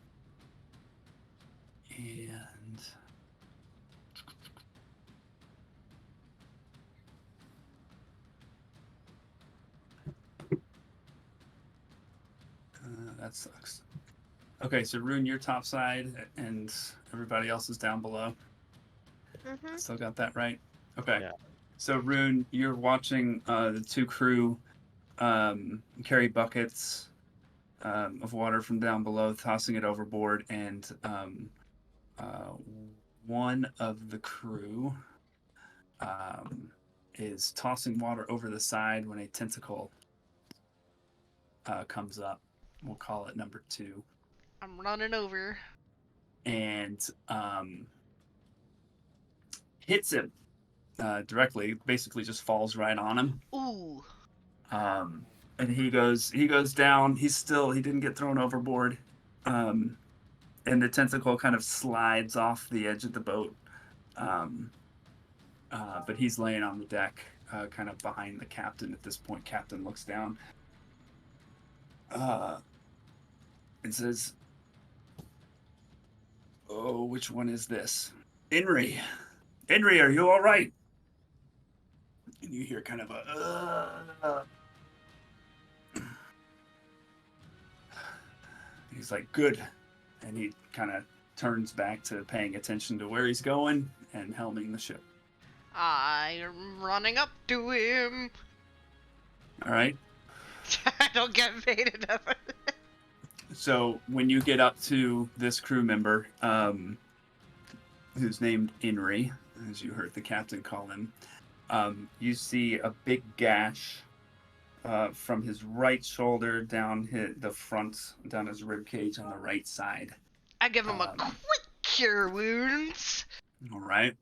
that sucks. Okay, so Rune, you're topside, and everybody else is down below. Mhm. Still got that right? Okay. Yeah. So Rune, you're watching the two crew carry buckets of water from down below, tossing it overboard, and one of the crew is tossing water over the side when a tentacle comes up. We'll call it number 2. I'm running over. And hits him directly. Basically, just falls right on him. Ooh. And he goes down. He didn't get thrown overboard. And the tentacle kind of slides off the edge of the boat. But he's laying on the deck, kind of behind the captain at this point. Captain looks down and says, "Oh, which one is this? Inri, are you all right?" And you hear kind of a. He's like, "Good," and he kind of turns back to paying attention to where he's going and helming the ship. I'm running up to him. All right. I don't get paid enough. So when you get up to this crew member, who's named Inri, as you heard the captain call him, you see a big gash from his right shoulder down the front, down his rib cage on the right side. I give him a quick cure wounds All right.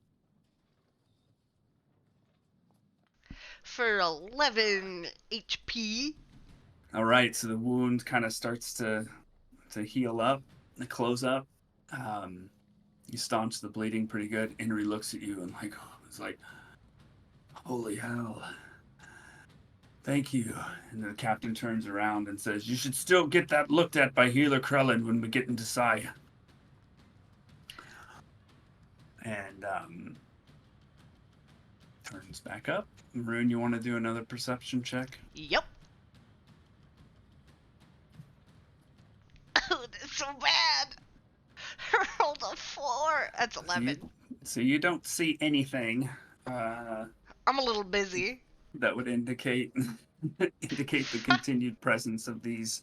for 11 HP. All right. So the wound kind of starts to heal up, close up. You staunch the bleeding pretty good. Inri looks at you and is like, "Holy hell. Thank you." And the captain turns around and says, "You should still get that looked at by Healer Krellin when we get into Sai." And turns back up. Rune, you want to do another perception check? Yep. Oh, that's so bad. I rolled a 4. That's 11. So you don't see anything I'm a little busy. that would indicate the continued presence of these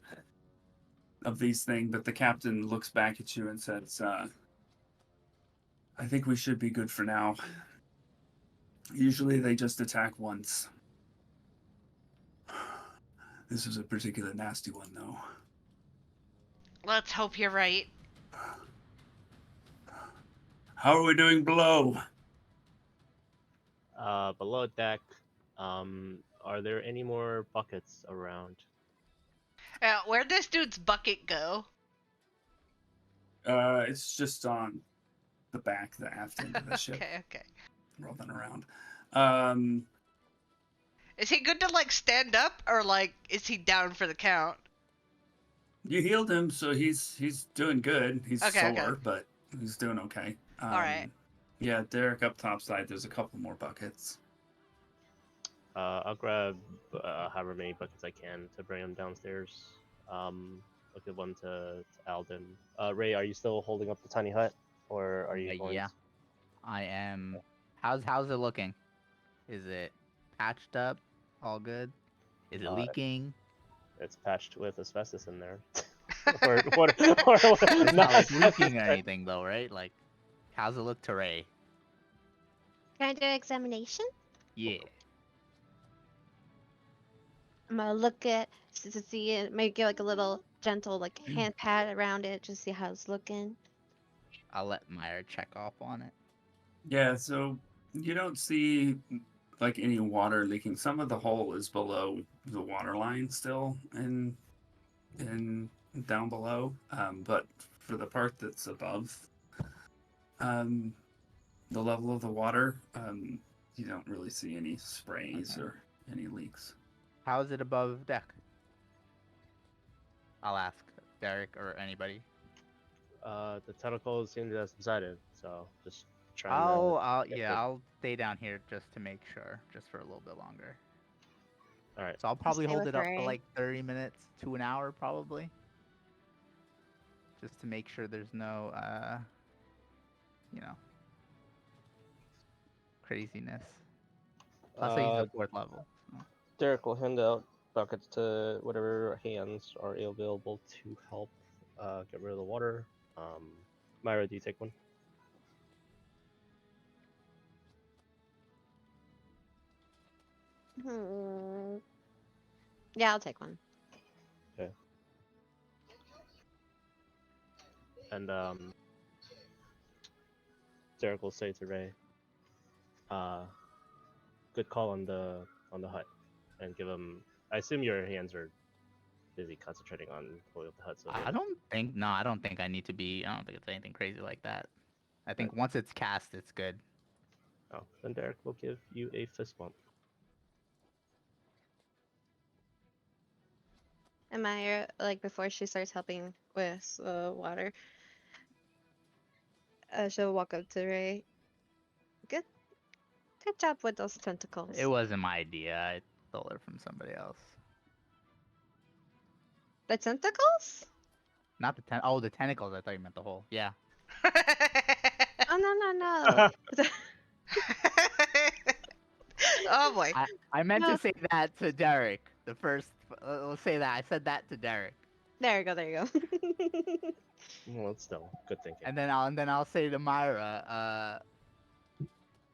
things, but the captain looks back at you and says, "I think we should be good for now. Usually they just attack once. This is a particularly nasty one, though." Let's hope you're right. "How are we doing below?" Below deck, are there any more buckets around? Where'd this dude's bucket go? It's just on the back, the aft end of the ship, Okay. rolling around. Is he good to like stand up, or like is he down for the count? You healed him, so he's doing good. He's Okay, okay. sore, but he's doing okay. All right. Yeah, Derek up top side. There's a couple more buckets. I'll grab however many buckets I can to bring him downstairs. I'll give one to Alden. Ray, are you still holding up the tiny hut, or are you going? Yeah, I am. How's it looking? Is it patched up? All good? Is it leaking? It's patched with asbestos in there. or what? It's not like Not leaking or anything though, right? Like, how's it look to Ray? Can I do an examination? Yeah. I'm gonna look at to see it, maybe give like a little gentle like hand pat around it, just see how it's looking. I'll let Myra check off on it. Yeah, so you don't see like any water leaking. Some of the hole is below the water line still, and down below. But for the part that's above the level of the water, you don't really see any sprays or any leaks. How is it above deck? I'll ask Derek or anybody. The tentacles seem to have subsided, so just trying I'll stay down here just to make sure, just for a little bit longer. All right. So I'll probably stay hold with it up for Ray. like 30 minutes to an hour, probably. Just to make sure there's no, craziness. Plus, I use the 4th level. So. Derek will hand out buckets to whatever hands are available to help get rid of the water. Myra, do you take one? Yeah, I'll take one. And Derek will say to Ray, "Good call on the hut," and give him. I assume your hands are busy concentrating on pulling up the hut. So I don't think I need to be. I don't think it's anything crazy like that. I think once it's cast, it's good. Oh, then Derek will give you a fist bump. Am I like before she starts helping with water? She'll walk up to Ray. Good job with those tentacles. It wasn't my idea. I stole it from somebody else. The tentacles? Not the the tentacles. I thought you meant the hole. Yeah. Oh no. Oh boy. I meant No. to say that to Derek. The first. Let's say that I said that to Derek, There you go. Well, it's still good thinking. and then I'll say to Myra,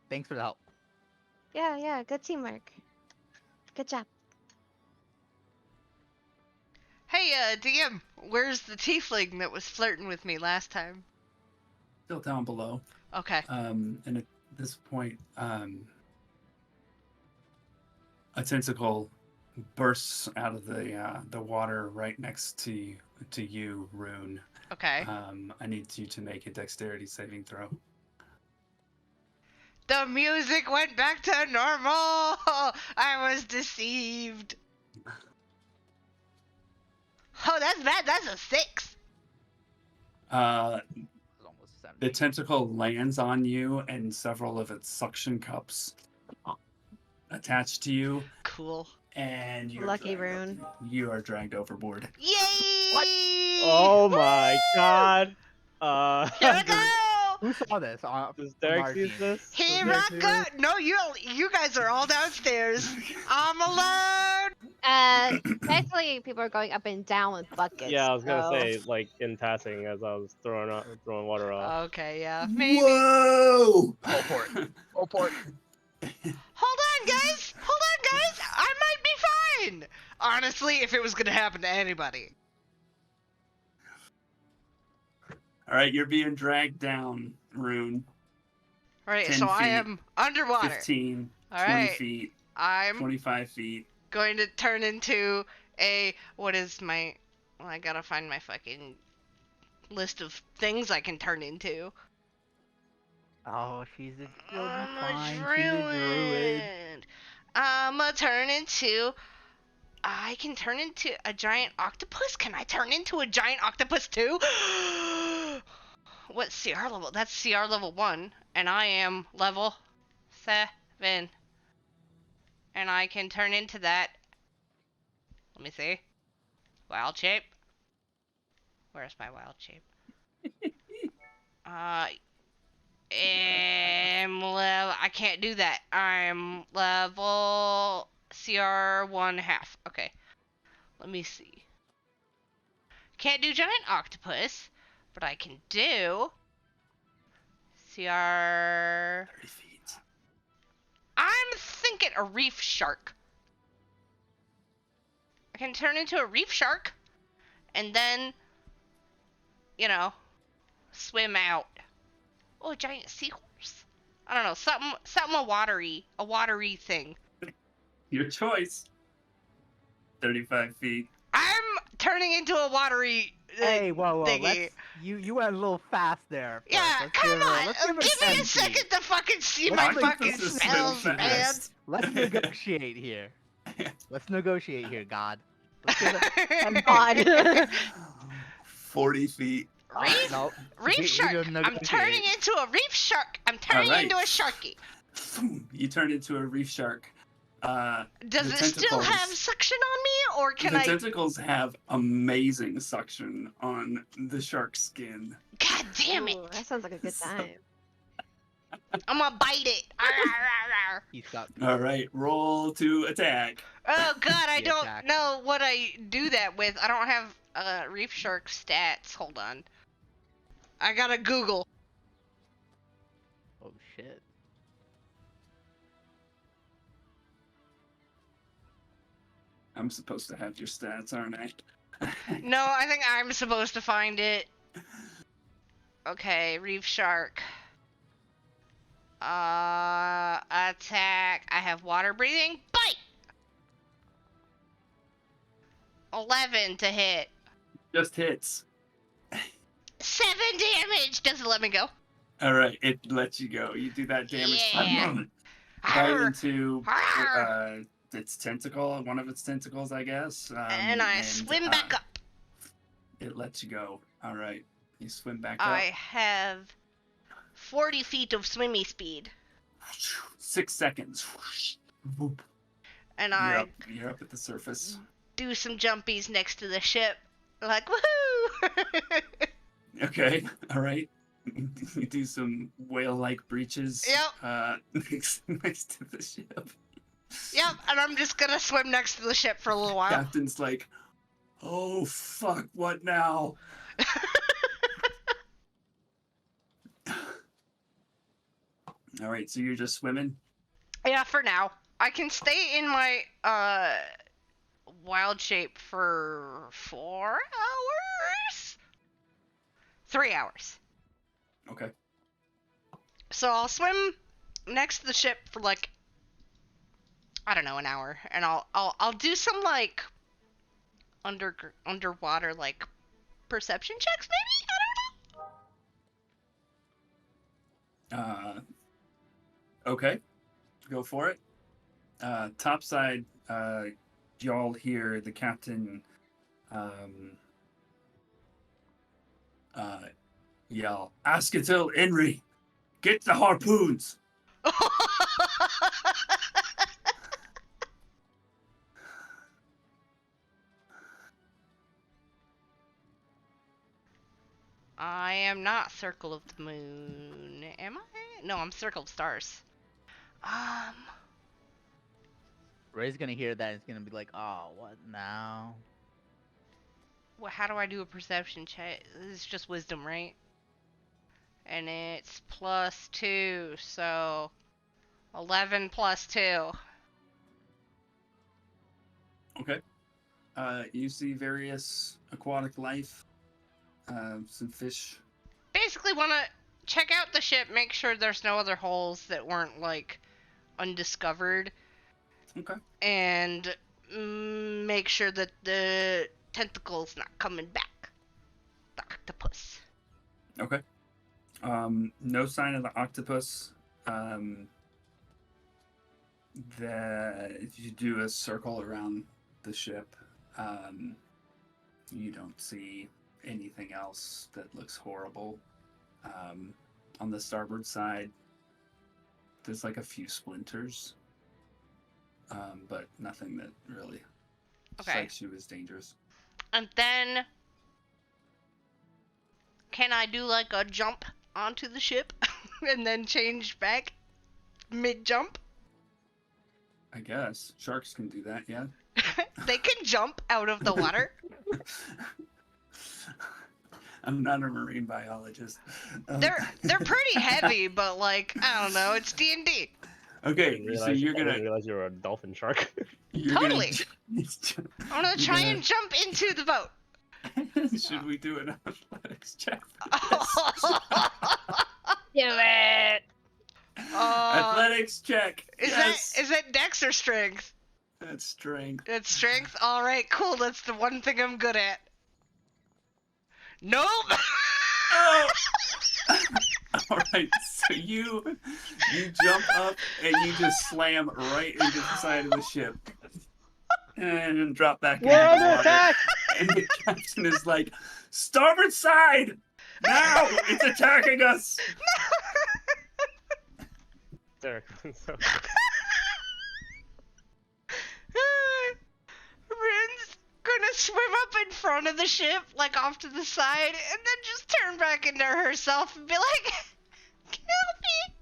thanks for the help. Yeah, good teamwork. Good job. Hey, DM, where's the tiefling that was flirting with me last time? Still down below. Okay. And at this point, a tentacle bursts out of the water right next to you, Rune. Okay. I need you to make a dexterity saving throw. The music went back to normal! I was deceived. Oh, that's bad. That's a 6. It's almost 70. The tentacle lands on you, and several of its suction cups attach to you, Cool. and you're Lucky Rune. You are dragged overboard. Yay! What? Oh my god! Here I go! Who saw this? Does From Derek our see team? this? Here Does I Derek see go! this? No, you guys are all downstairs. I'm alone. Basically, people are going up and down with buckets. Yeah, I was gonna so- say, like in passing, as I was throwing water off. Okay, yeah, maybe. Whoa! Go for it. Go for it. Hold on, guys. Hold on, guys. I might be fine. Honestly, if it was gonna happen to anybody. All right, you're being dragged down, Rune. All right, 10 so I feet, am underwater. 15, All 20 right. feet, I'm 25 feet. going to turn into What is my... Well, I gotta find my fucking list of things I can turn into. Oh, you'll be I'm fine. a She's a druid. druid. I'ma turn into... I can turn into a giant octopus? Can I turn into a giant octopus too? What CR level? That's CR level 1. And I am level 7. And I can turn into that. Let me see. Wild shape. Where's my wild shape? I can't do that. I'm level CR 1/2. Okay. Let me see. Can't do giant octopus, but I can do CR... 30 feet. I'm thinking a reef shark. I can turn into a reef shark and then, you know, swim out. Oh, a giant seahorse. I don't know, something a watery thing. Your choice. 35 feet. I'm turning into a watery Hey, whoa, thingy. You went a little fast there. First. Yeah, Let's come give her- on. let's give her Give me 10 a feet. second to fucking see Let's my make fucking this a spells, swim man. fast. Let's negotiate here. Let's negotiate here, God. Let's give it 10 God. 40 feet. Reef? No, Reef shark. I'm turning into a reef shark. I'm turning Alright. into a sharky. You turn into a reef shark. Does The it still have tentacles- suction on me, or can the I? tentacles have amazing suction on the shark's skin. God damn it! Ooh, that sounds like a good time. I'm gonna bite it. Arr, arr, arr. He's got. All right, roll to attack. Oh God, I The don't attack. know what I do that with. I don't have reef shark stats. Hold on. I gotta Google. Oh shit. I'm supposed to have your stats, aren't I? No, I think I'm supposed to find it. Okay, reef shark. Attack. I have water breathing. Bite. 11 to hit. Just hits. 7 damage. Doesn't let me go. All right, it lets you go. You do that damage. Yeah. Right Arr, into arr. its tentacle, one of its tentacles, I guess. And I swim back up. It lets you go. All right, you swim back I up. have 40 feet of swimmy speed. 6 seconds. Boop. And You're I up. You're up at the surface. do some jumpies next to the ship. Like, woohoo! Okay. All right. You do some whale-like breaches. Yep. Next to the ship. Yep, and I'm just gonna swim next to the ship for a little while. Captain's like, "Oh fuck, what now?" All right, so you're just swimming. Yeah, for now. I can stay in my wild shape for 4 hours? 3 hours. Okay. So I'll swim next to the ship for like, I don't know, an hour, and I'll do some like underwater like perception checks maybe? I don't know. Okay. Go for it. Topside, y'all hear the captain yell, "Asketil Enri, get the harpoons!" I am not Circle of the Moon, am I? No, I'm Circle of Stars. Ray's gonna hear that and he's gonna be like, "Oh, what now?" Well, how do I do a perception check? It's just wisdom, right? And it's +2, so 11 + 2. Okay. You see various aquatic life, some fish. Basically, want to check out the ship, make sure there's no other holes that weren't like undiscovered, Okay. and make sure that the tentacle's not coming back. The octopus. Okay. No sign of the octopus. You do a circle around the ship. You don't see anything else that looks horrible. On the starboard side, there's like a few splinters, but nothing that really strikes you as dangerous. And then, can I do like a jump onto the ship and then change back mid-jump? I guess sharks can do that, yeah. They can jump out of the water. I'm not a marine biologist. They're pretty heavy, but like, I don't know, it's D&D. Okay, so you're I didn't gonna realize you were a dolphin shark. Totally. Gonna, I'm gonna try and jump into the boat. should we do an athletics check? Do it. Athletics check. Is that dex or strength? That's strength. It's strength? Alright, cool, that's the one thing I'm good at. Nope! Oh! Alright, so you jump up and you just slam right into the side of the ship. And drop back into We're the under water. attack! And the captain is like, starboard side! Now! It's attacking us! Derek, so Rin's gonna swim up in front of the ship, like off to the side, and then just turn back into herself and be like, help me!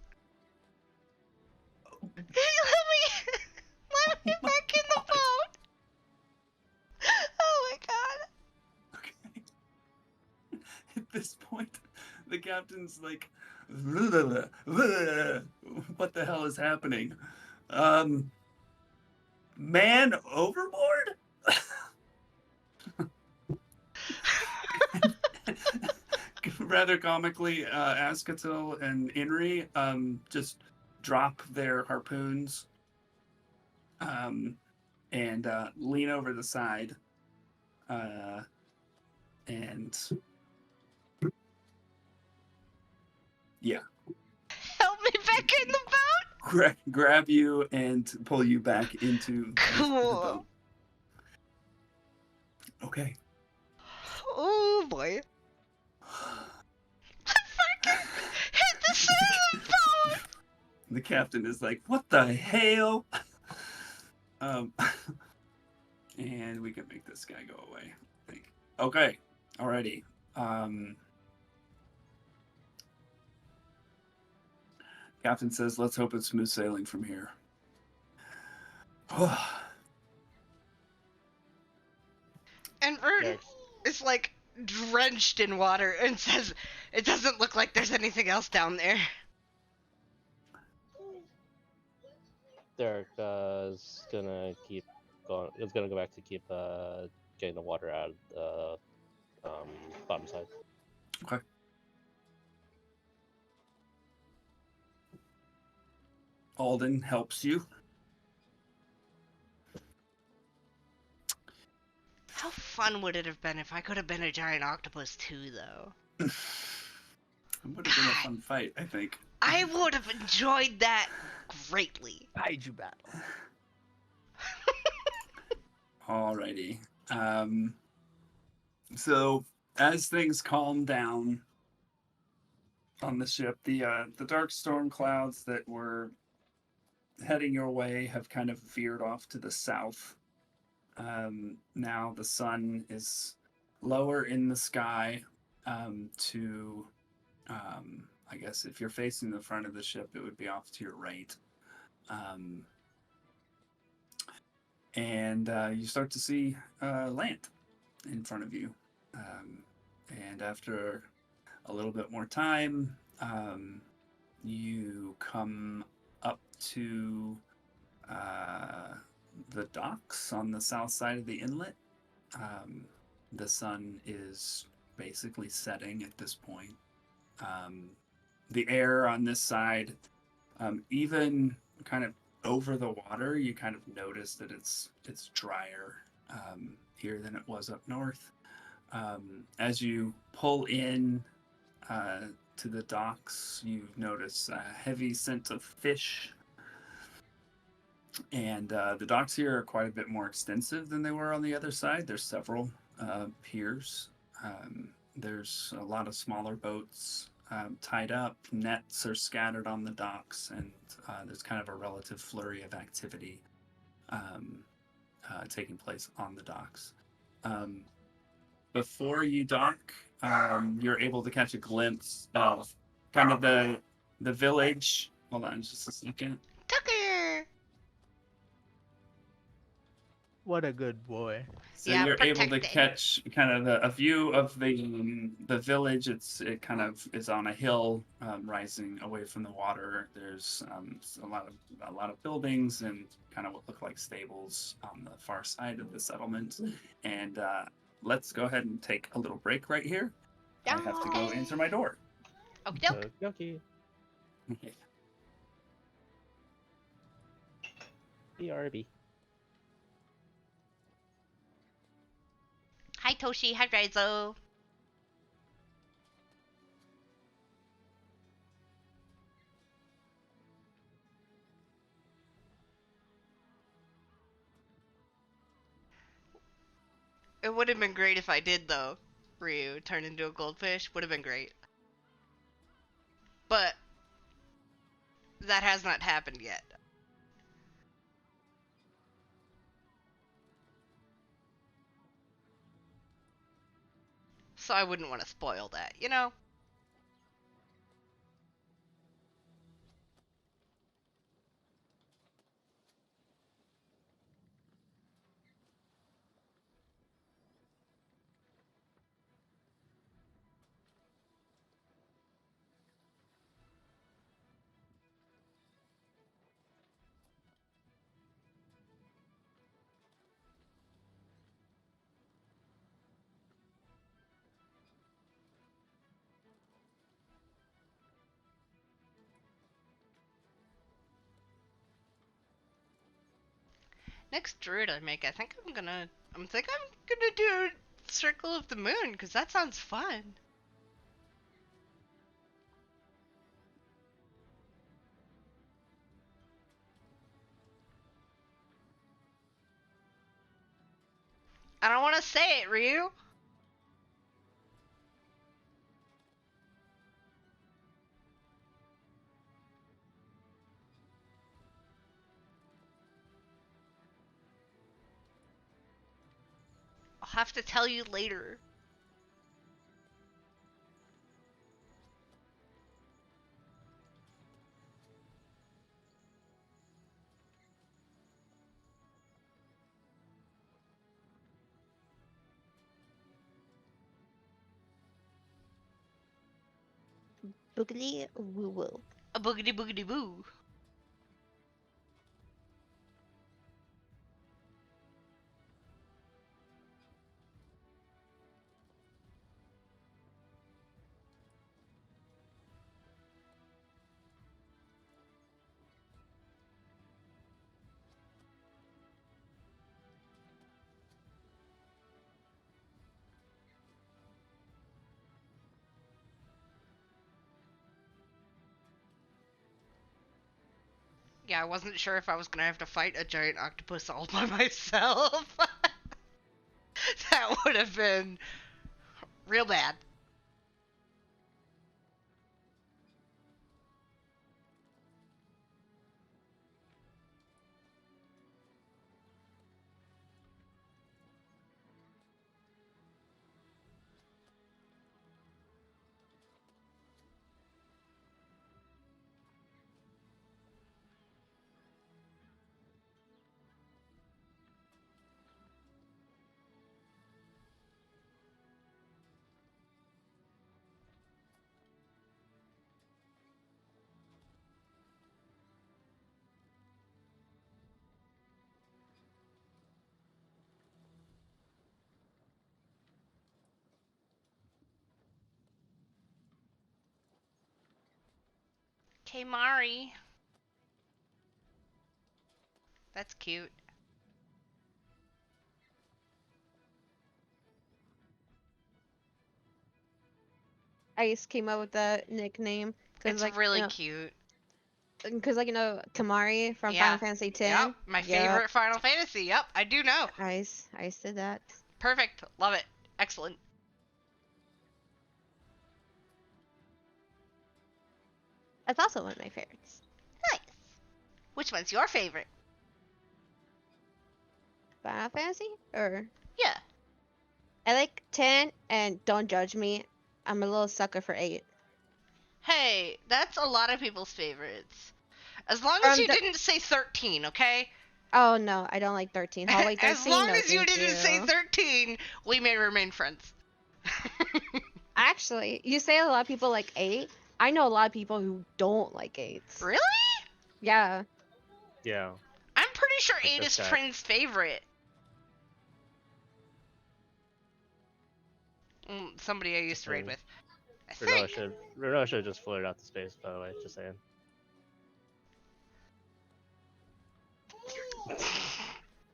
Let me back in the boat! Oh my god. Okay. At this point, the captain's like, what the hell is happening? Man overboard? Rather comically, Ascatil and Inri just drop their harpoons and lean over the side and yeah, Help me back in the boat! grab you and pull you back into the Cool. boat. Okay. Oh boy. Fucking hit the side of the boat! The captain is like, what the hell? And we can make this guy go away, I think. Okay, alrighty. Captain says, let's hope it's smooth sailing from here. And Vern Derek, is like drenched in water and says, it doesn't look like there's anything else down there. Derek is gonna keep going. Is gonna go back to keep getting the water out of the bottom side. Okay. Alden helps you. How fun would it have been if I could have been a giant octopus too, though? It would have been a fun fight, I think. I would have enjoyed that greatly. Kaiju battle. Alrighty. So as things calm down on the ship, the dark storm clouds that were heading your way have kind of veered off to the south. Now the sun is lower in the sky. I guess if you're facing the front of the ship, it would be off to your right. And you start to see land in front of you. And after a little bit more time, you come up to the docks on the south side of the inlet. The sun is basically setting at this point. The air on this side, even kind of over the water, you kind of notice that it's drier here than it was up north. As you pull in to the docks, you notice a heavy scent of fish. And the docks here are quite a bit more extensive than they were on the other side. There's several piers. There's a lot of smaller boats tied up. Nets are scattered on the docks, and there's kind of a relative flurry of activity taking place on the docks. Before you dock, you're able to catch a glimpse of kind of the village. Hold on just a second. Tucker. What a good boy. So Yeah, you're able to protected. catch kind of a view of the village. It kind of is on a hill rising away from the water. There's a lot of buildings and kind of what look like stables on the far side of the settlement. And let's go ahead and take a little break right here. I have to go answer my door. Okie doke. Okay. Okay. BRB. Hi, Toshi. Hi, Raizo. It would have been great if I did, though. Ryu turn into a goldfish would have been great. But that has not happened yet. So I wouldn't want to spoil that, you know? Next druid I make, I think I'm gonna do Circle of the Moon, because that sounds fun. I don't want to say it, Ryu. I'll have to tell you later. Boogly woo woo. A boogity boogity boo. Yeah, I wasn't sure if I was gonna have to fight a giant octopus all by myself. That would have been real bad. Okay, Mari. That's cute. Ice came up with that nickname because It's like really cute. because like Kamari from Yeah. Final Fantasy X. Yep, my favorite Final Fantasy. Yep, I do know. Ice did that. Perfect. Love it. Excellent. That's also one of my favorites. Nice. Which one's your favorite? Final Fantasy or Yeah. I like 10 and don't judge me. I'm a little sucker for 8. Hey, that's a lot of people's favorites. As long as From you the- didn't say 13, okay? Oh no, I don't like 13. Hallway 13. As long no, as you thank didn't say 13, we may remain friends. Actually, you say a lot of people like 8. I know a lot of people who don't like 8s. Really? Yeah. Yeah. I'm pretty sure Like 8 this is guy. Trin's favorite. Somebody I used to raid with. I Renault think. should have just floated out to space, by the way, just saying.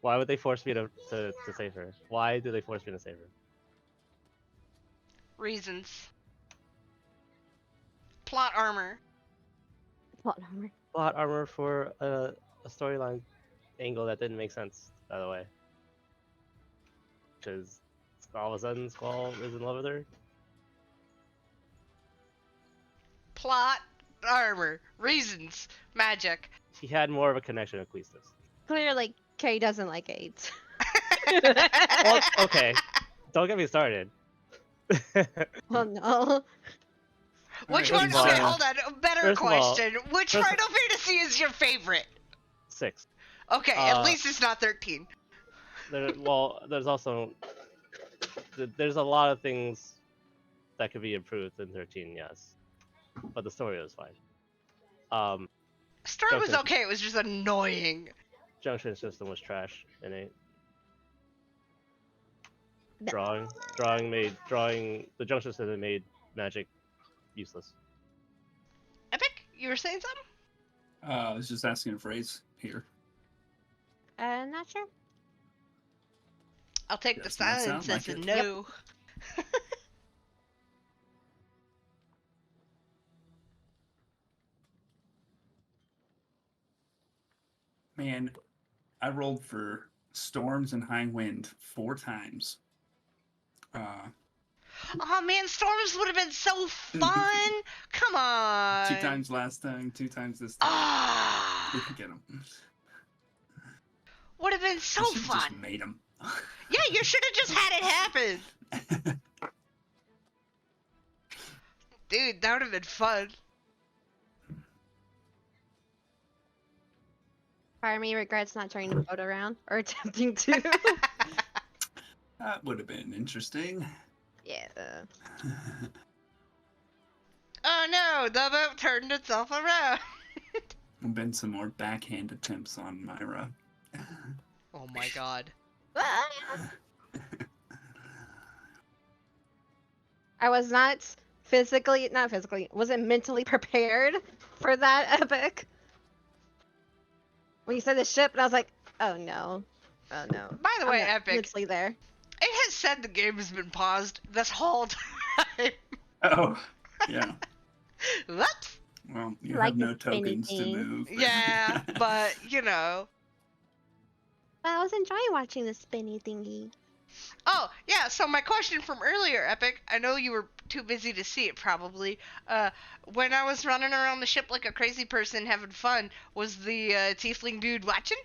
Why would they force me to save her? Why do they force me to save her? Reasons. Plot armor. Plot armor. Plot armor for a storyline angle that didn't make sense, by the way. Because all of a sudden Squall is in love with her. Plot armor. Reasons. Magic. He had more of a connection with Quistis. Clearly, Kay doesn't like 8s. Well, okay, don't get me started. Oh no. Which Alright, one? first of Okay, all- hold on. A better first of all- question. Which first- Final Fantasy is your favorite? 6. Okay, at Uh, least it's not 13. There's also there's a lot of things that could be improved in 13, yes, but the story was fine. Story was okay. okay, it was just annoying. Junction system was trash in 8. No. Drawing the junction system made magic useless. Epic, you were saying something? I was just asking a phrase here. Not sure. I'll take the Does not silence sound as like a it. no. Man, I rolled for storms and high wind 4 times. Oh man, storms would have been so fun. Come on. 2 times last time, 2 times this time. We Ah, can get them. would have been so Just fun. made them. Yeah, you should have just had it happen. Dude, that would have been fun. Part of me regrets not turning the boat around or attempting to. That would have been interesting. Yeah. Oh no, the boat turned itself around. Been some more backhand attempts on Myra. Oh my god. I was not wasn't mentally prepared for that epic. When you said the ship, and I was like, oh no. Oh no. By the I'm way, not Epic, mentally there. it has said the game has been paused this whole time. Oh, yeah. Whoops. Well, you Like have no the spinny tokens to thing. move. Yeah, but you know. But I was enjoying watching the spinny thingy. Oh, yeah, so my question from earlier, Epic, I know you were too busy to see it probably. When I was running around the ship like a crazy person having fun, was the tiefling dude watching?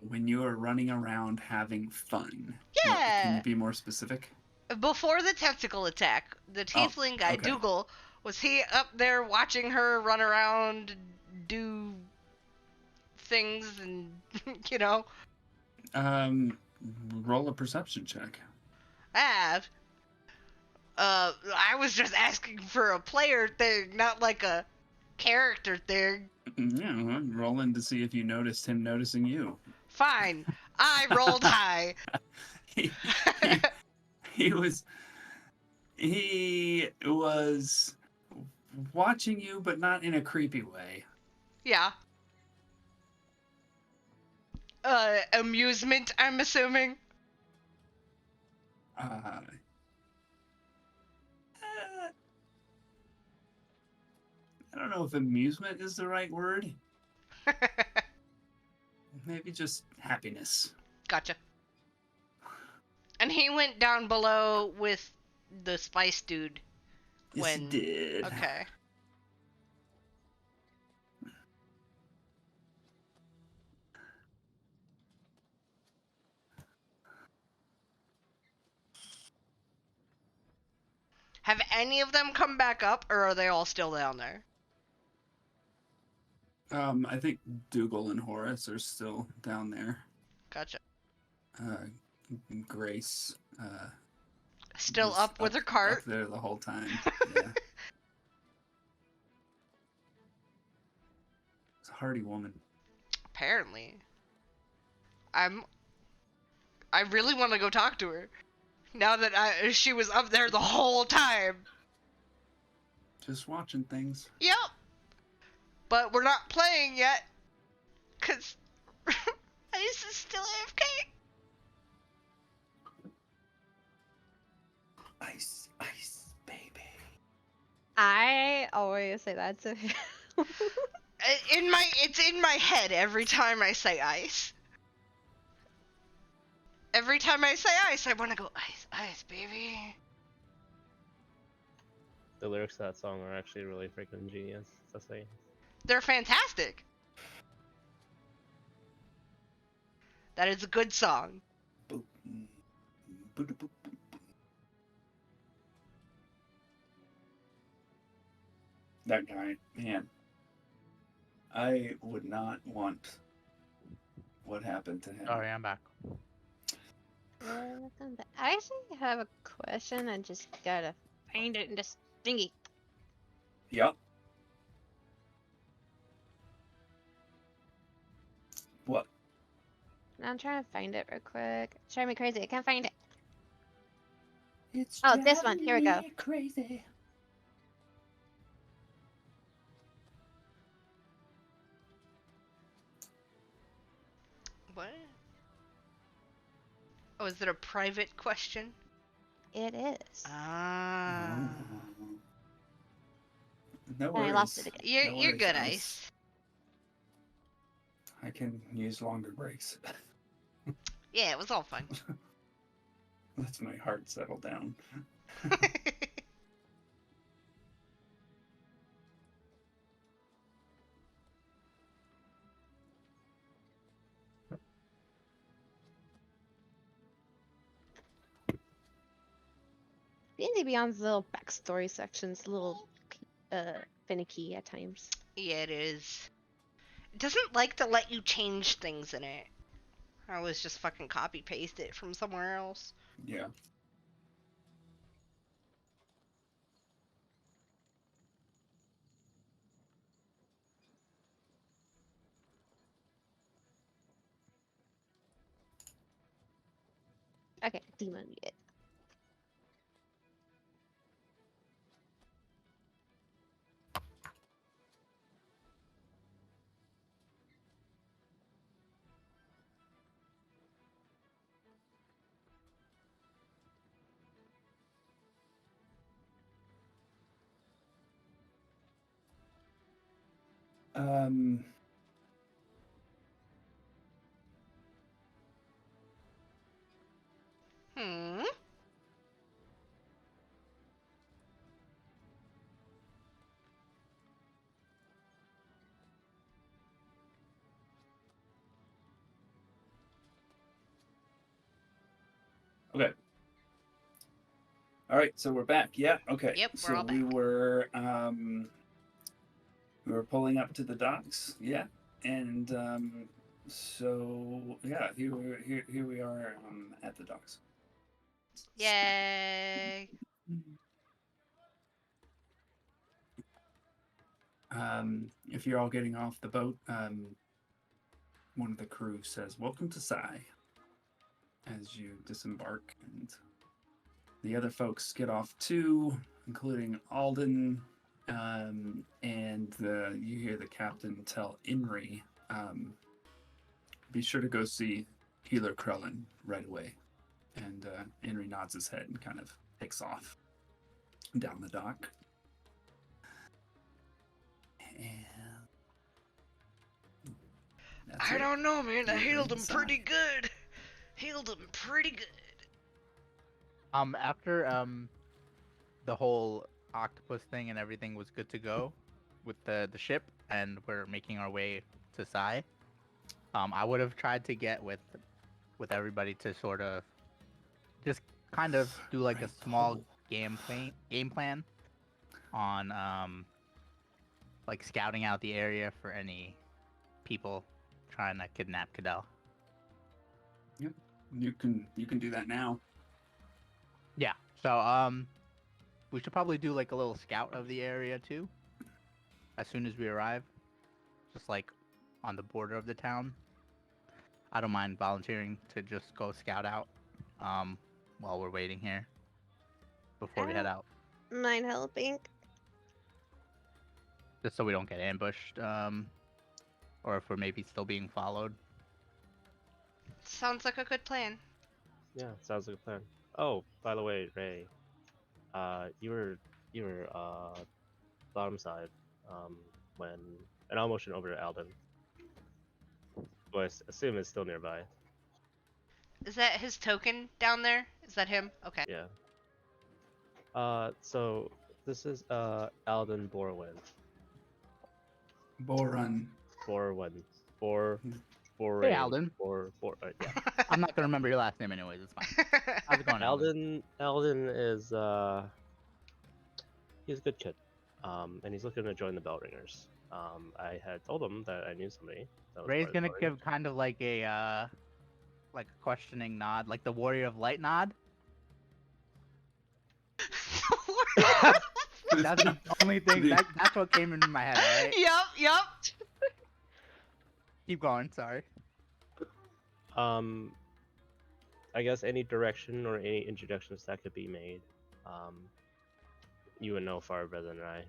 When you are running around having fun. Yeah. Can you be more specific? Before the tentacle attack, the tiefling guy, okay. Dougal, was he up there watching her run around, do things, and, you know? Roll a perception check. I was just asking for a player thing, not like a character thing. Yeah, well, rolling to see if you noticed him noticing you. Fine. I rolled high. he, he was watching you, but not in a creepy way. Yeah. amusement, I'm assuming. Uh, I don't know if amusement is the right word. Maybe just happiness. Gotcha. And he went down below with the spice dude. Yes, he did. Okay. Have any of them come back up, or are they all still down there? I think Dougal and Horace are still down there. Gotcha. Grace. Still was up with her cart. Up there the whole time. Yeah. It's a hardy woman. Apparently. I really want to go talk to her. Now that she was up there the whole time. Just watching things. Yep. But we're not playing yet. Cause Ice is still AFK. Ice, ice, baby. I always say that to him. It's in my head every time I say ice. Every time I say ice, I want to go ice, ice, baby. The lyrics to that song are actually really freaking genius. To say. They're fantastic. That is a good song. Boop. Boop, boop, boop. That guy, man. I would not want what happened to him. Sorry, I'm back. Welcome back. I actually have a question. I just gotta find it in this thingy. Yep. What? I'm trying to find it real quick. It's driving me crazy. I can't find it. It's Oh, this one. Here we go. driving me crazy. What? Oh, is it a private question? It is. Ah. No And worries. I lost it again. You're No worries, good, Ice. I can use longer breaks. Yeah, it was all fun. Lets my heart settle down. D&D Beyond's little backstory section's a little finicky at times. Yeah, it is. It doesn't like to let you change things in it. I always just fucking copy paste it from somewhere else. Yeah. Okay, demon it. Um. Hmm. Okay. All right, so we're back. Yeah. Okay. Yep, we're so all we back. were pulling up to the docks. Yeah. And so yeah, here we are at the docks. Yay. If you're all getting off the boat, one of the crew says, "Welcome to Sai," as you disembark, and the other folks get off too, including Alden, and you hear the captain tell Inri, be sure to go see Healer Krellin right away. And Henry nods his head and kind of takes off down the dock. And that's I it. don't know, man. I You're healed him inside. pretty good. Healed him pretty good. After the whole octopus thing and everything was good to go with the ship, and we're making our way to Sai. I would have tried to get with everybody to sort of just kind of do like a Right, small pull. game plan on like scouting out the area for any people trying to kidnap Cadell. You can do that now. Yeah. So we should probably do like a little scout of the area too. As soon as we arrive, just like on the border of the town. I don't mind volunteering to just go scout out while we're waiting here before we head out. Mind helping? Just so we don't get ambushed, or if we're maybe still being followed. Sounds like a good plan. Yeah, sounds like a plan. Oh, by the way, Ray, you were bottom side when, and I'll motion over to Alden. Well, I assume it's still nearby. Is that his token down there? Is that him? Okay. Yeah. So this is Alden Borwin. Boron. Borwin. Bor. Hey, Alden. Yeah. I'm not gonna remember your last name anyways. It's fine. How's it going, Alden? Alden is he's a good kid. And he's looking to join the Bellringers. I had told him that I knew somebody. That was Ray's part of the gonna give kind of like a questioning nod, like the Warrior of Light nod. That's the only thing. That's what came into my head. Right? Yup. Keep going. Sorry. I guess any direction or any introductions that could be made. You would know far better than I.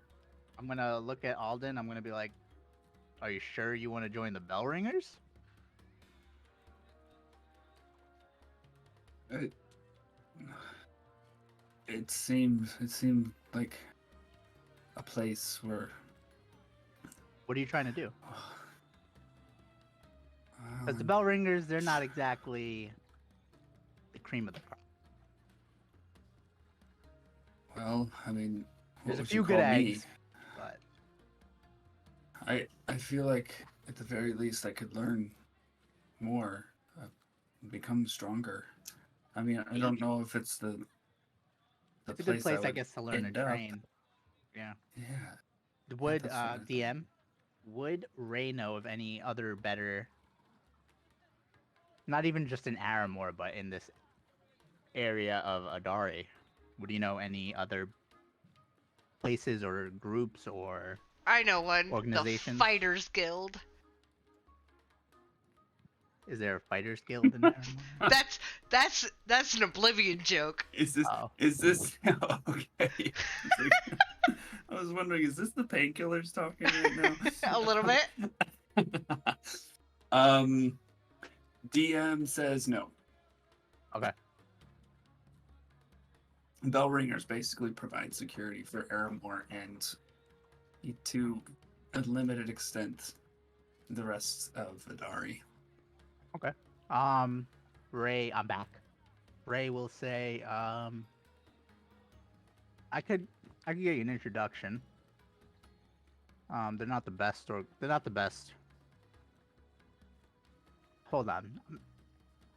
I'm gonna look at Alden. I'm gonna be like, "Are you sure you want to join the Bellringers?" It seemed like a place where. What are you trying to do? Because the Um, Bellringers, they're not exactly the cream of the crop. Well, I mean, what There's a would few you good call me? eggs, but I feel like at the very least I could learn more, become stronger. I mean, I don't know if it's the it's a good place, I would guess, to learn end and up. train. Yeah. Yeah. Would that's what I thought. DM? Would Ray know of any other better? Not even just in Aramore, but in this area of Adari. Would you know any other places or groups or I know one. The organizations? Fighters Guild. Is there a fighters guild in Aramore? That's an Oblivion joke. Is this Oh. okay? It's like- I was wondering, is this the painkillers talking right now? A little bit. DM says no. Okay. Bellringers basically provide security for Aramore and, to a limited extent, the rest of Adari. Ray, I'm back. Ray will say, I could get you an introduction. They're not the best. Hold on.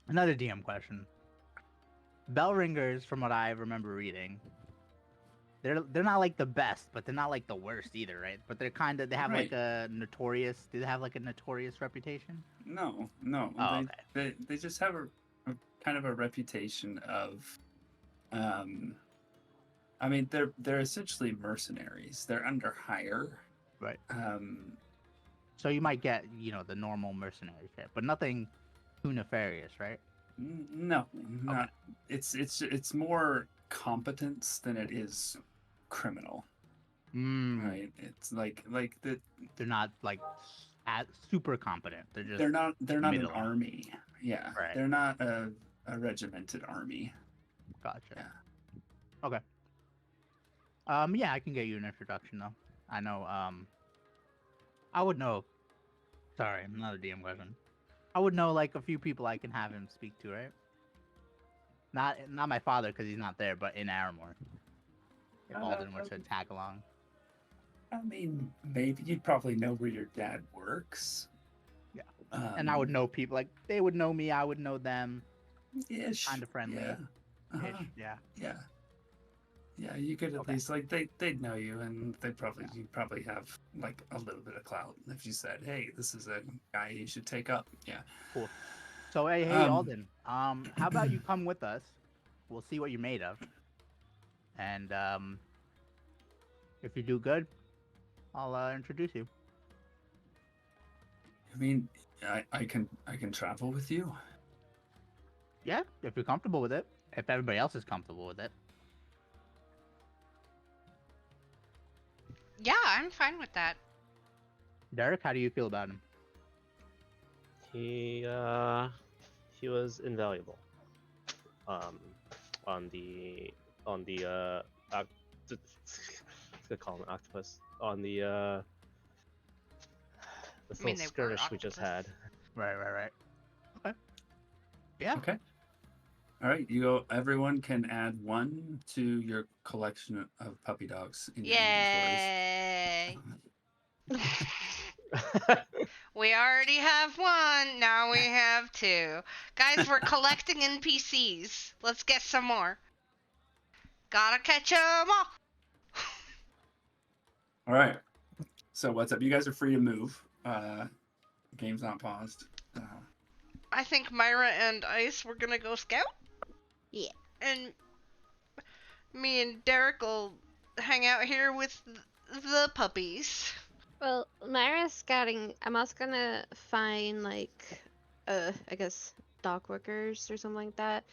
Another DM question. Bellringers, from what I remember reading, they're not like the best, but they're not like the worst either, right? But they have like Right. a notorious. Do they have like a notorious reputation? No. Oh, They just have a kind of a reputation of, I mean, they're essentially mercenaries. They're under hire. Right. So you might get, the normal mercenary shit, but nothing too nefarious, right? No, not. It's more competence than it is criminal. Mm, Right. It's like the They're not like super competent. They're just they're not an middle. army. Yeah, Right. they're not a regimented army. Gotcha. Yeah. Okay. Yeah, I can get you an introduction though. I know. I would know. Sorry, another DM question. I would know like a few people I can have him speak to, right? Not my father because he's not there, but in Aramore. If Alden were to tag along. I mean, maybe you'd probably know where your dad works. Yeah. And I would know people like they would know me. I would know them. Ish. Kind of friendly. Yeah. Uh-huh. Yeah. Yeah. Yeah, you could at Okay. least like they'd know you, and you'd probably have like a little bit of clout if you said, "Hey, this is a guy you should take up." Yeah. Cool. So hey, Alden. How about you come with us? We'll see what you're made of. And if you do good, I'll introduce you. I mean, I can travel with you. Yeah, if you're comfortable with it. If everybody else is comfortable with it. Yeah, I'm fine with that. Derek, how do you feel about him? He was invaluable. On the let's call him octopus. On the this mean little they were skirmish we just had. Right. Okay. Yeah. Okay. All right, you go. Everyone can add 1 to your collection of puppy dogs in your Yay! inventories. We already have 1. Now we have 2. Guys, we're collecting NPCs. Let's get some more. Gotta catch 'em all. All right. So what's up? You guys are free to move. The game's not paused. I think Myra and Ice were gonna go scout. Yeah. And me and Derek will hang out here with the puppies. Well, Myra's scouting. I'm also gonna find like, I guess dog workers or something like that.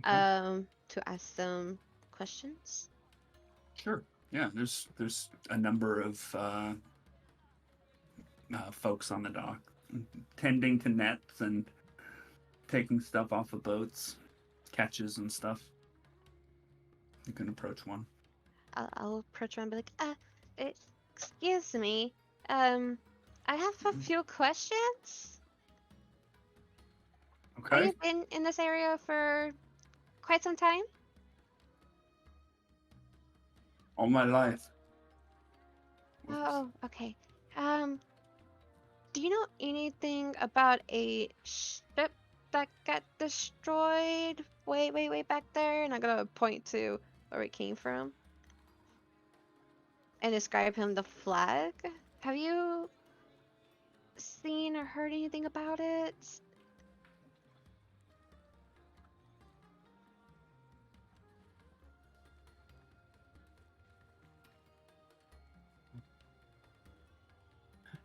Okay. To ask them questions. Sure. Yeah. There's a number of folks on the dock tending to nets and taking stuff off of boats, catches and stuff. You can approach one. I'll approach her and be like, excuse me. I have a few questions. Have Okay. you been in this area for quite some time? All my life. Oh, okay. Do you know anything about a ship that got destroyed way back there? And I'm gonna point to where it came from and describe him the flag. Have you seen or heard anything about it?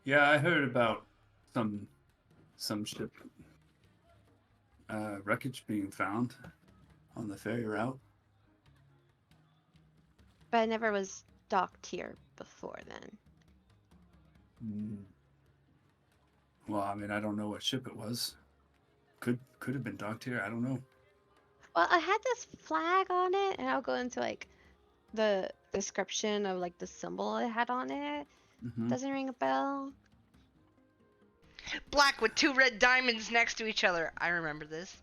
Yeah, I heard about some ship wreckage being found on the ferry route. But it never was docked here before then. Well, I mean, I don't know what ship it was. Could have been docked here. I don't know. Well, I had this flag on it, and I'll go into like the description of like the symbol it had on it. Mm-hmm. Doesn't ring a bell. Black with 2 red diamonds next to each other. I remember this.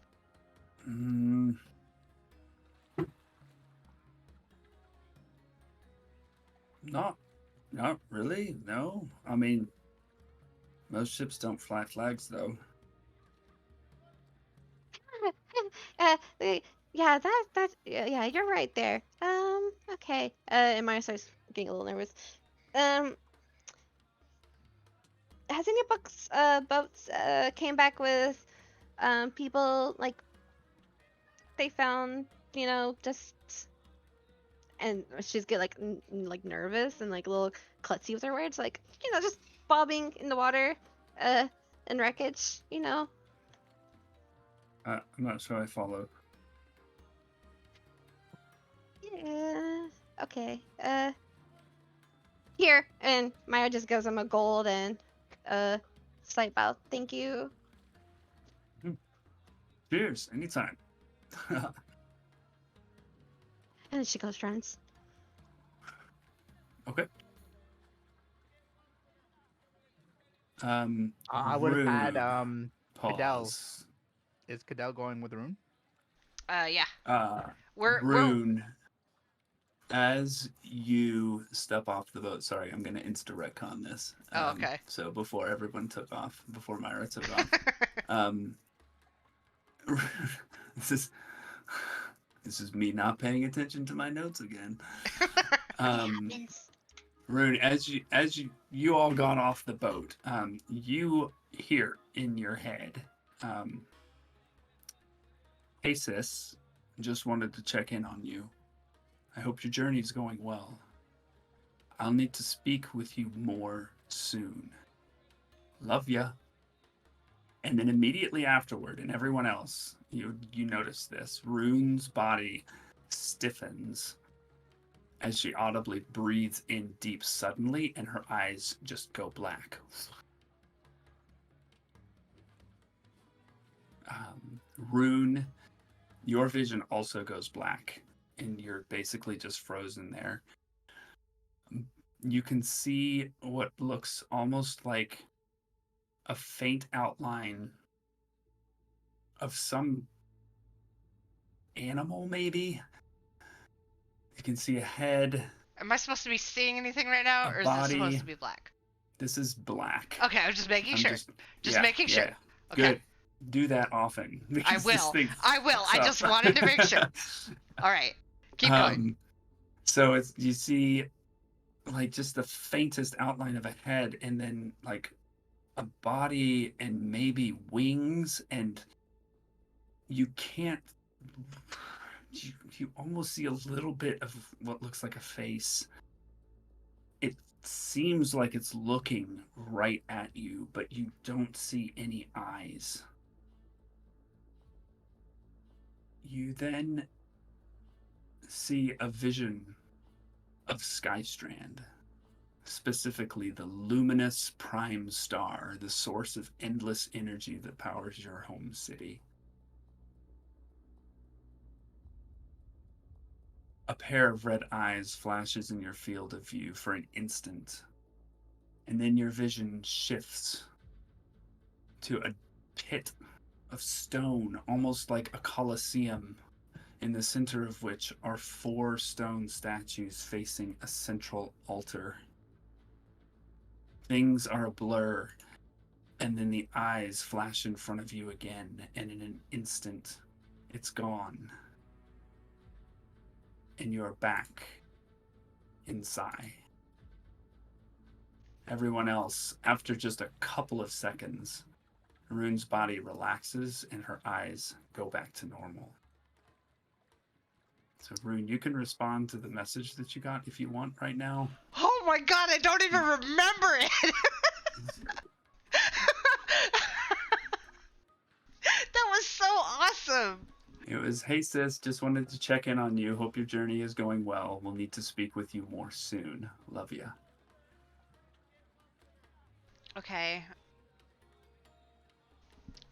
Not really. No. I mean, most ships don't fly flags, though. Yeah, yeah, you're right there. Okay. And Maya starts getting a little nervous. Has any boats came back with people like they found, just, and she's get like like nervous and like a little klutzy with her words, like, just bobbing in the water, in wreckage, I'm not sure I follow. Yeah. Okay. Here, and Maya just gives him a gold and Slight bow. Thank you. Cheers, anytime. And she goes friends. Okay. I would have had Rune, Cadell. pause. Is Cadell going with Rune? Yeah. Uh, We're Rune, as you step off the boat, sorry, I'm going to insta-retcon this. Oh, okay. So before everyone took off, before Myra took off, this is me not paying attention to my notes again. Rune, as you all got off the boat, you hear in your head, "Hey sis, just wanted to check in on you. I hope your journey's going well. I'll need to speak with you more soon. Love ya." And then immediately afterward, and everyone else, you notice this. Rune's body stiffens as she audibly breathes in deep suddenly, and her eyes just go black. Rune, your vision also goes black, and you're basically just frozen there. You can see what looks almost like a faint outline of some animal, maybe. You can see a head. Am I supposed to be seeing anything right now, A or is this supposed body. to be black? This is black. Okay, I was just making I'm sure. Just making sure. Okay. Good. Do that often. I because this will. thing I will. I fucks just up. wanted to make sure. All right. Keep going. So it's, you see like just the faintest outline of a head, and then like a body and maybe wings, and you can't you almost see a little bit of what looks like a face. It seems like it's looking right at you, but you don't see any eyes. You then see a vision of Skystrand, specifically the luminous prime star, the source of endless energy that powers your home city. A pair of red eyes flashes in your field of view for an instant, and then your vision shifts to a pit of stone, almost like a coliseum, in the center of which are 4 stone statues facing a central altar. Things are a blur, and then the eyes flash in front of you again, and in an instant, it's gone. And you're back inside. Everyone else, after just a couple of seconds, Rune's body relaxes and her eyes go back to normal. So Rune, you can respond to the message that you got if you want right now. Oh my god, I don't even remember it. That was so awesome. It was, "Hey sis, just wanted to check in on you. Hope your journey is going well. We'll need to speak with you more soon. Love ya." Okay.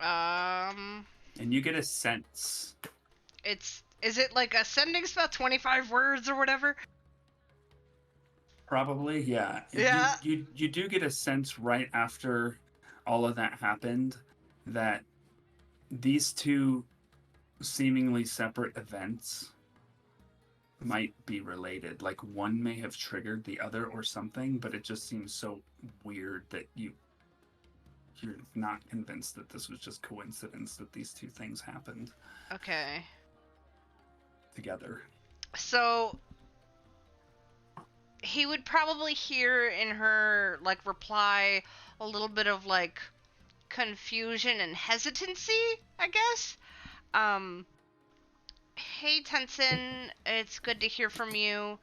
And you get a sense. Is it like a sending spell, 25 words or whatever? Probably, yeah. Yeah. You do get a sense right after all of that happened that these two seemingly separate events might be related. Like one may have triggered the other or something, but it just seems so weird that you're not convinced that this was just coincidence that these two things happened Okay. together. So he would probably hear in her like reply a little bit of like confusion and hesitancy, I guess. Hey Tenson, it's good to hear from you.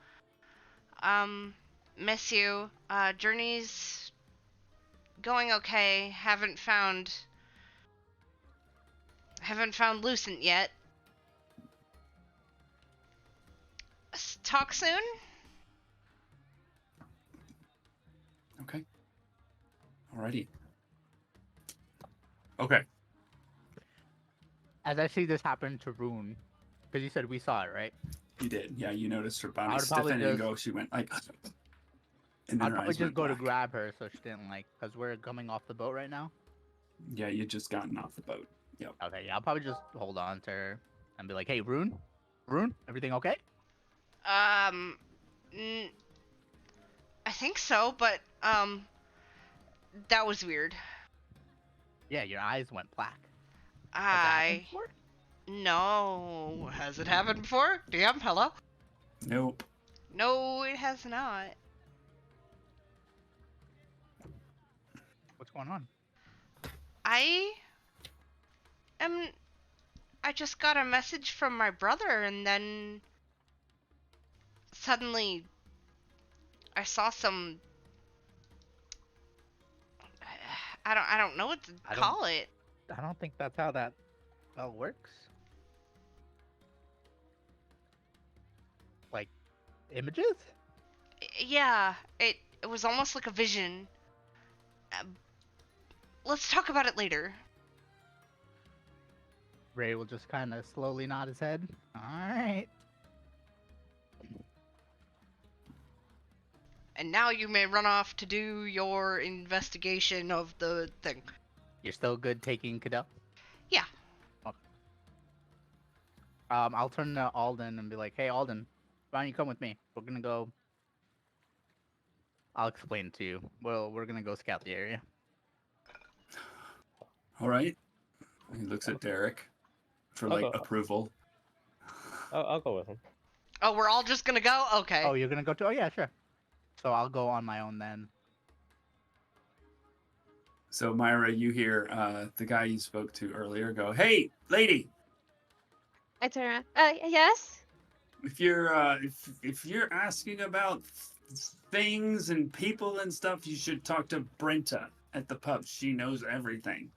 Miss you. Journey's going okay. Haven't found Lucent yet. Talk soon? Okay. Alrighty. Okay. As I see this happen to Rune, because you said we saw it, right? You did. Yeah, you noticed her body I would probably stiffen and just- go. She went like, and then I'd her probably eyes just went go to black. grab her so she didn't like, because we're coming off the boat right now. Yeah, you just gotten off the boat. Yep. Okay, yeah, I'll probably just hold on to her and be like, "Hey, Rune, everything okay?" Um, mm, I think so, but that was weird. Yeah, your eyes went black. Has that happened before? No. Has it happened before? DM, hello? Nope. No, it has not. What's going on? I am. I just got a message from my brother, and then suddenly I saw some. I don't know what to I don't- call it. I don't think that's how that spell works. Like images? Yeah, it was almost like a vision. Let's talk about it later. Ray will just kind of slowly nod his head. All right. And now you may run off to do your investigation of the thing. You're still good taking Cadell? Yeah. Okay. I'll turn to Alden and be like, "Hey, Alden, why don't you come with me? We're gonna go." I'll explain to you. Well, we're gonna go scout the area. All right. He looks at Derek for like Okay. approval. I'll go with him. Oh, we're all just gonna go? Okay. Oh, you're gonna go to? Oh, yeah, sure. So I'll go on my own then. So Myra, you hear the guy you spoke to earlier go, "Hey, lady, I turn around. Yes? if you're if you're asking about things and people and stuff, you should talk to Brenta at the pub. She knows everything.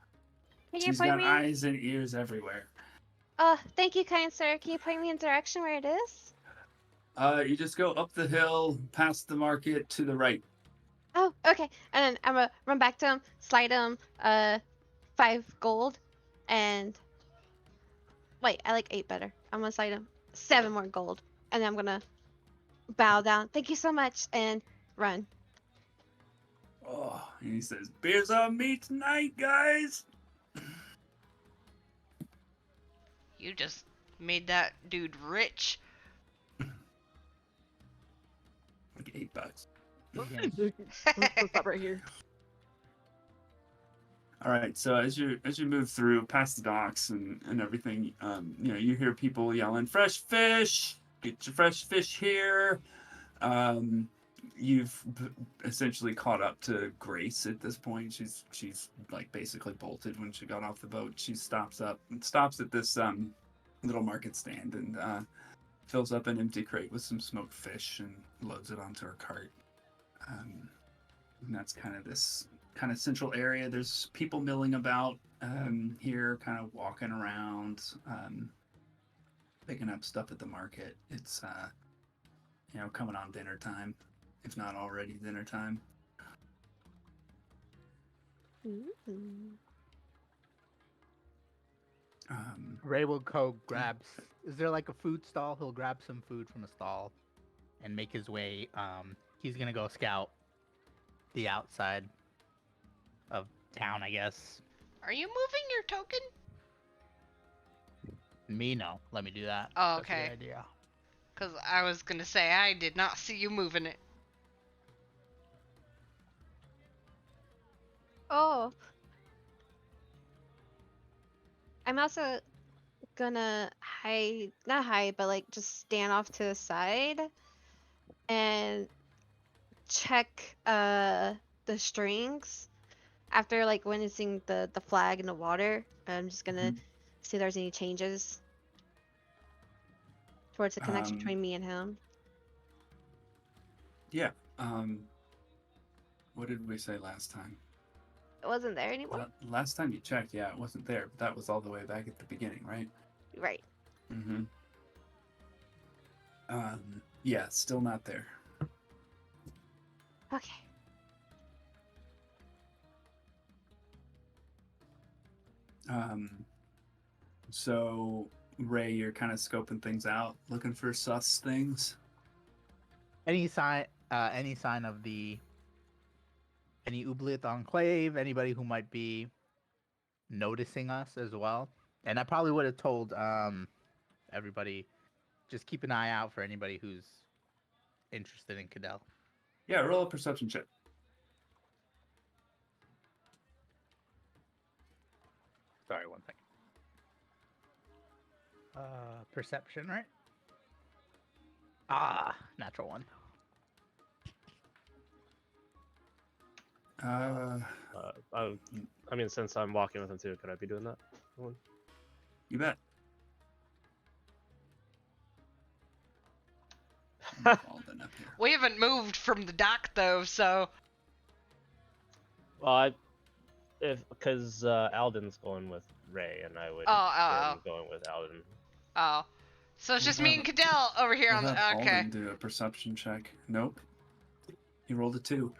Can you She's point got me? eyes and ears everywhere." Thank you, kind sir. Can you point me in the direction where it is? You just go up the hill, past the market to the right. Oh, okay. And then I'm gonna run back to him, slide him 5 gold, and wait, I like 8 better. I'm gonna slide him 7 more gold, and then I'm gonna bow down. Thank you so much, and run. Oh, and he says, "Beers on me tonight, guys." You just made that dude rich. Like $8. Let's stop right here. All right. So as you move through past the docks and everything, you hear people yelling, "Fresh fish! Get your fresh fish here!" You've essentially caught up to Grace at this point. She's like basically bolted when she got off the boat. She stops at this little market stand and fills up an empty crate with some smoked fish and loads it onto her cart. And that's kind of this kind of central area. There's people milling about here, kind of walking around, picking up stuff at the market. It's coming on dinner time, if not already dinner time. Ray will go grab. Is there like a food stall? He'll grab some food from a stall, and make his way. He's gonna go scout the outside of town, I guess. Are you moving your token? Me, no. Let me do that. Oh, That's a okay. good idea. Because I was gonna say, I did not see you moving it. Oh. I'm also gonna not hide, but like just stand off to the side and check the strings after like witnessing the flag in the water. I'm just gonna see if there's any changes towards the connection between me and him. Yeah. What did we say last time? It wasn't there anymore. Last time you checked, yeah, it wasn't there. But that was all the way back at the beginning, right? Right. Mm-hmm. Yeah, still not there. Okay. So Ray, you're kind of scoping things out, looking for sus things. Any sign of any Oubliette Enclave, anybody who might be noticing us as well. And I probably would have told everybody, just keep an eye out for anybody who's interested in Cadell. Yeah, roll a perception check. Sorry, one second. Perception, right? Natural one. I mean, since I'm walking with him too, could I be doing that? You bet. Alden up here. We haven't moved from the dock though, so Well, because Alden's going with Ray, and I would going with Alden. oh, so it's just We'll me and Cadell over here on We'll the. have Okay. Alden do a perception check. Nope. He rolled a 2.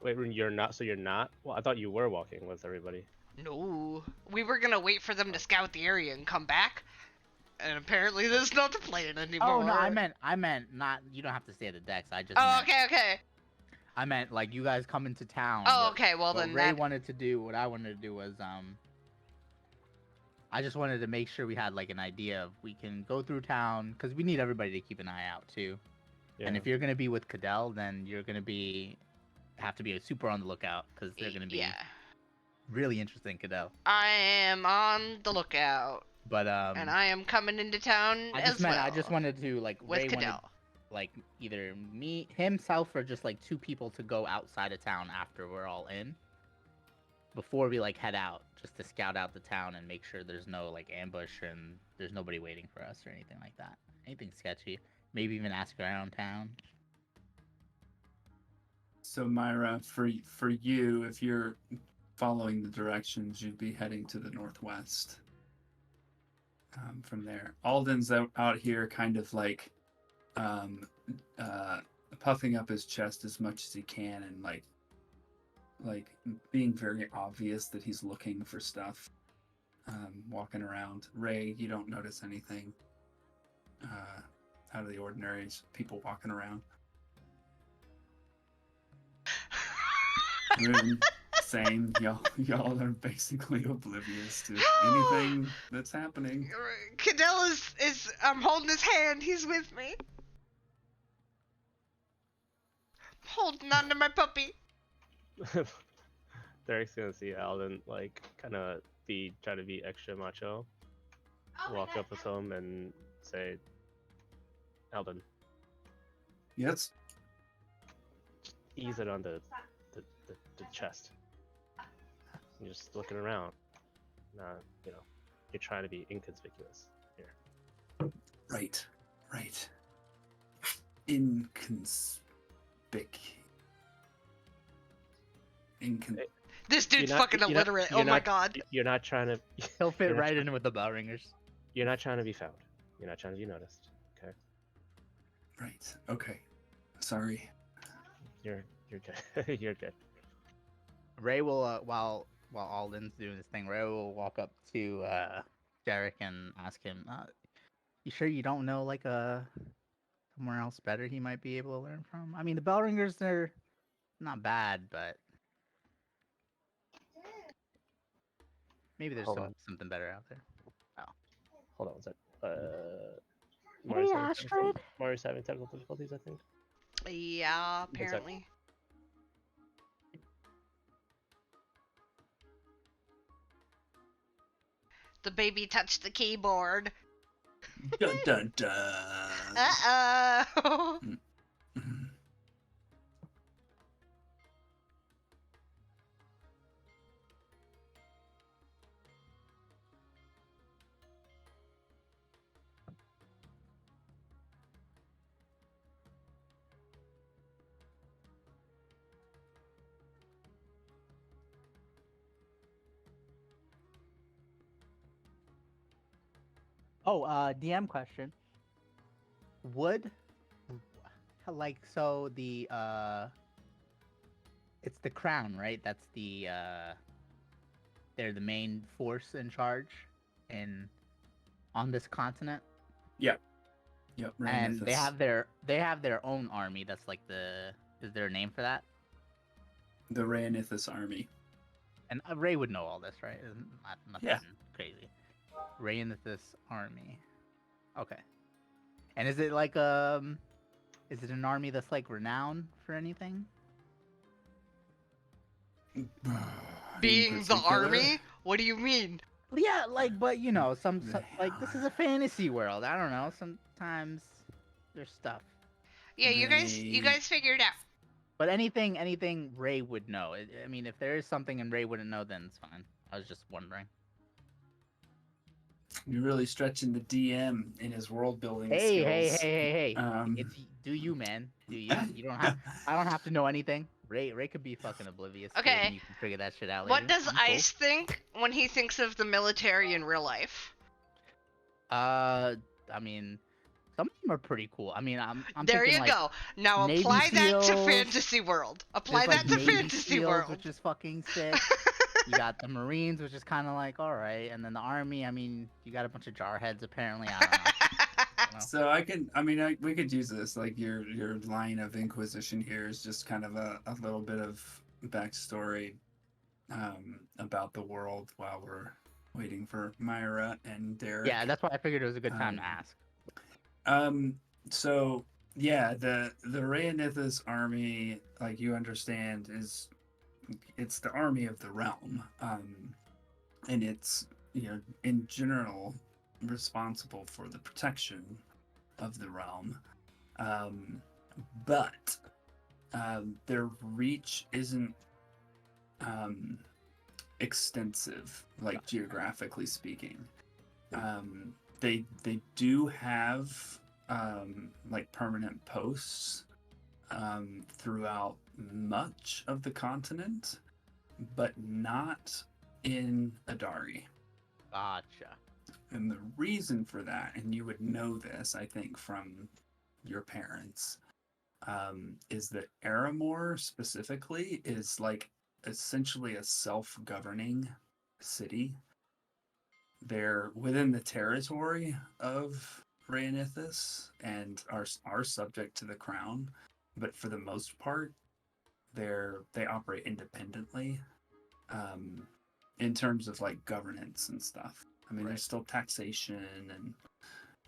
Wait, you're not. So you're not. Well, I thought you were walking with everybody. No, we were gonna wait for them to scout the area and come back, and apparently that's not the plan anymore. Oh no, I meant not. You don't have to stay at the decks. I just. Oh, meant, okay. I meant like you guys come into town. Oh, what- okay. Well what then, Ray that... wanted to do. What I wanted to do was I just wanted to make sure we had like an idea of we can go through town because we need everybody to keep an eye out too. Yeah. And if you're gonna be with Cadell, then you're gonna have to be super on the lookout because they're gonna be really interested in Cadell. I am on the lookout, But and I am coming into town I as just meant well. I just wanted to like with Ray wanted Cadell. like either me himself or just like 2 people to go outside of town after we're all in before we like head out just to scout out the town and make sure there's no like ambush and there's nobody waiting for us or anything like that. Anything sketchy. Maybe even ask around town. So Myra, for you, if you're following the directions, you'd be heading to the northwest. From there, Alden's out here, kind of like puffing up his chest as much as he can, and like being very obvious that he's looking for stuff. Walking around. Ray, you don't notice anything out of the ordinary. It's people walking around. Rune, same. Y'all are basically oblivious to anything that's happening. Cadell is I'm holding his hand. He's with me. Holding on to my puppy. Derek's gonna see Alden like kind of try to be extra macho. Walk up with him and say, Alden, Yes. ease it on the chest. You're just looking around. You're trying to be inconspicuous here. Right. Inconspic. This dude's You're not- fucking you're not- illiterate. you're Oh my not- god. You're not trying to. He'll fit You're not right trying- in with the bell ringers. You're not trying to be found. You're not trying to be noticed. Okay. Right. Okay. Sorry. You're good. You're good. Ray will while Alden's doing this thing, Ray will walk up to Derek and ask him, "You sure you don't know like somewhere else better he might be able to learn from? I mean, the bell ringers they're not bad, but maybe there's Hold on. something better out there." Hold on one sec. Hey, Astrid. Mario's having technical difficulties, I think. Yeah, sec. apparently. The baby touched the keyboard. Dun dun dun. Uh-oh. Oh, DM question. Would like so the it's the crown, right? That's the they're the main force in charge on this continent. Yep. And they Rayanithus. have their own army. That's like is there a name for that? The Rayanithus army. And Ray would know all this, right? Nothing Yeah. crazy. Rayanithus army. Okay. And is it like is it an army that's like renowned for anything? Being the army? What do you mean? Yeah, like, but you know, like this is a fantasy world. I don't know. Sometimes there's stuff. Yeah, you guys figure it out. But anything Ray would know. I mean, if there is something and Ray wouldn't know, then it's fine. I was just wondering. You're really stretching the DM in his world building Hey, skills. It's do you, man? Do you? You don't have. I don't have to know anything. Ray could be fucking oblivious. Too, Okay. and you can figure that shit out later. What does I'm cool. Ice think when he thinks of the military in real life? I mean, some of them are pretty cool. I mean, I'm There thinking, you like, go. Now Navy apply that to SEALs. fantasy world. Apply There's, that like, to Navy fantasy SEALs, world. which is fucking sick. You got the Marines, which is kind of like all right, and then the Army. I mean, you got a bunch of jarheads apparently. I don't know. So we could use this. Like your line of Inquisition here is just kind of a little bit of backstory about the world while we're waiting for Myra and Derek. Yeah, that's why I figured it was a good time to ask. So yeah, the Rayanithus army, like you understand, it's the army of the realm, and it's, you know, in general responsible for the protection of the realm, but their reach isn't extensive, like geographically speaking. They do have like permanent posts throughout much of the continent, but not in Adari. Gotcha. And the reason for that, and you would know this, I think, from your parents, is that Aramor specifically is like essentially a self-governing city. They're within the territory of Rayanithus and are subject to the crown, but for the most part, they operate independently in terms of like governance and stuff. I mean, there's still taxation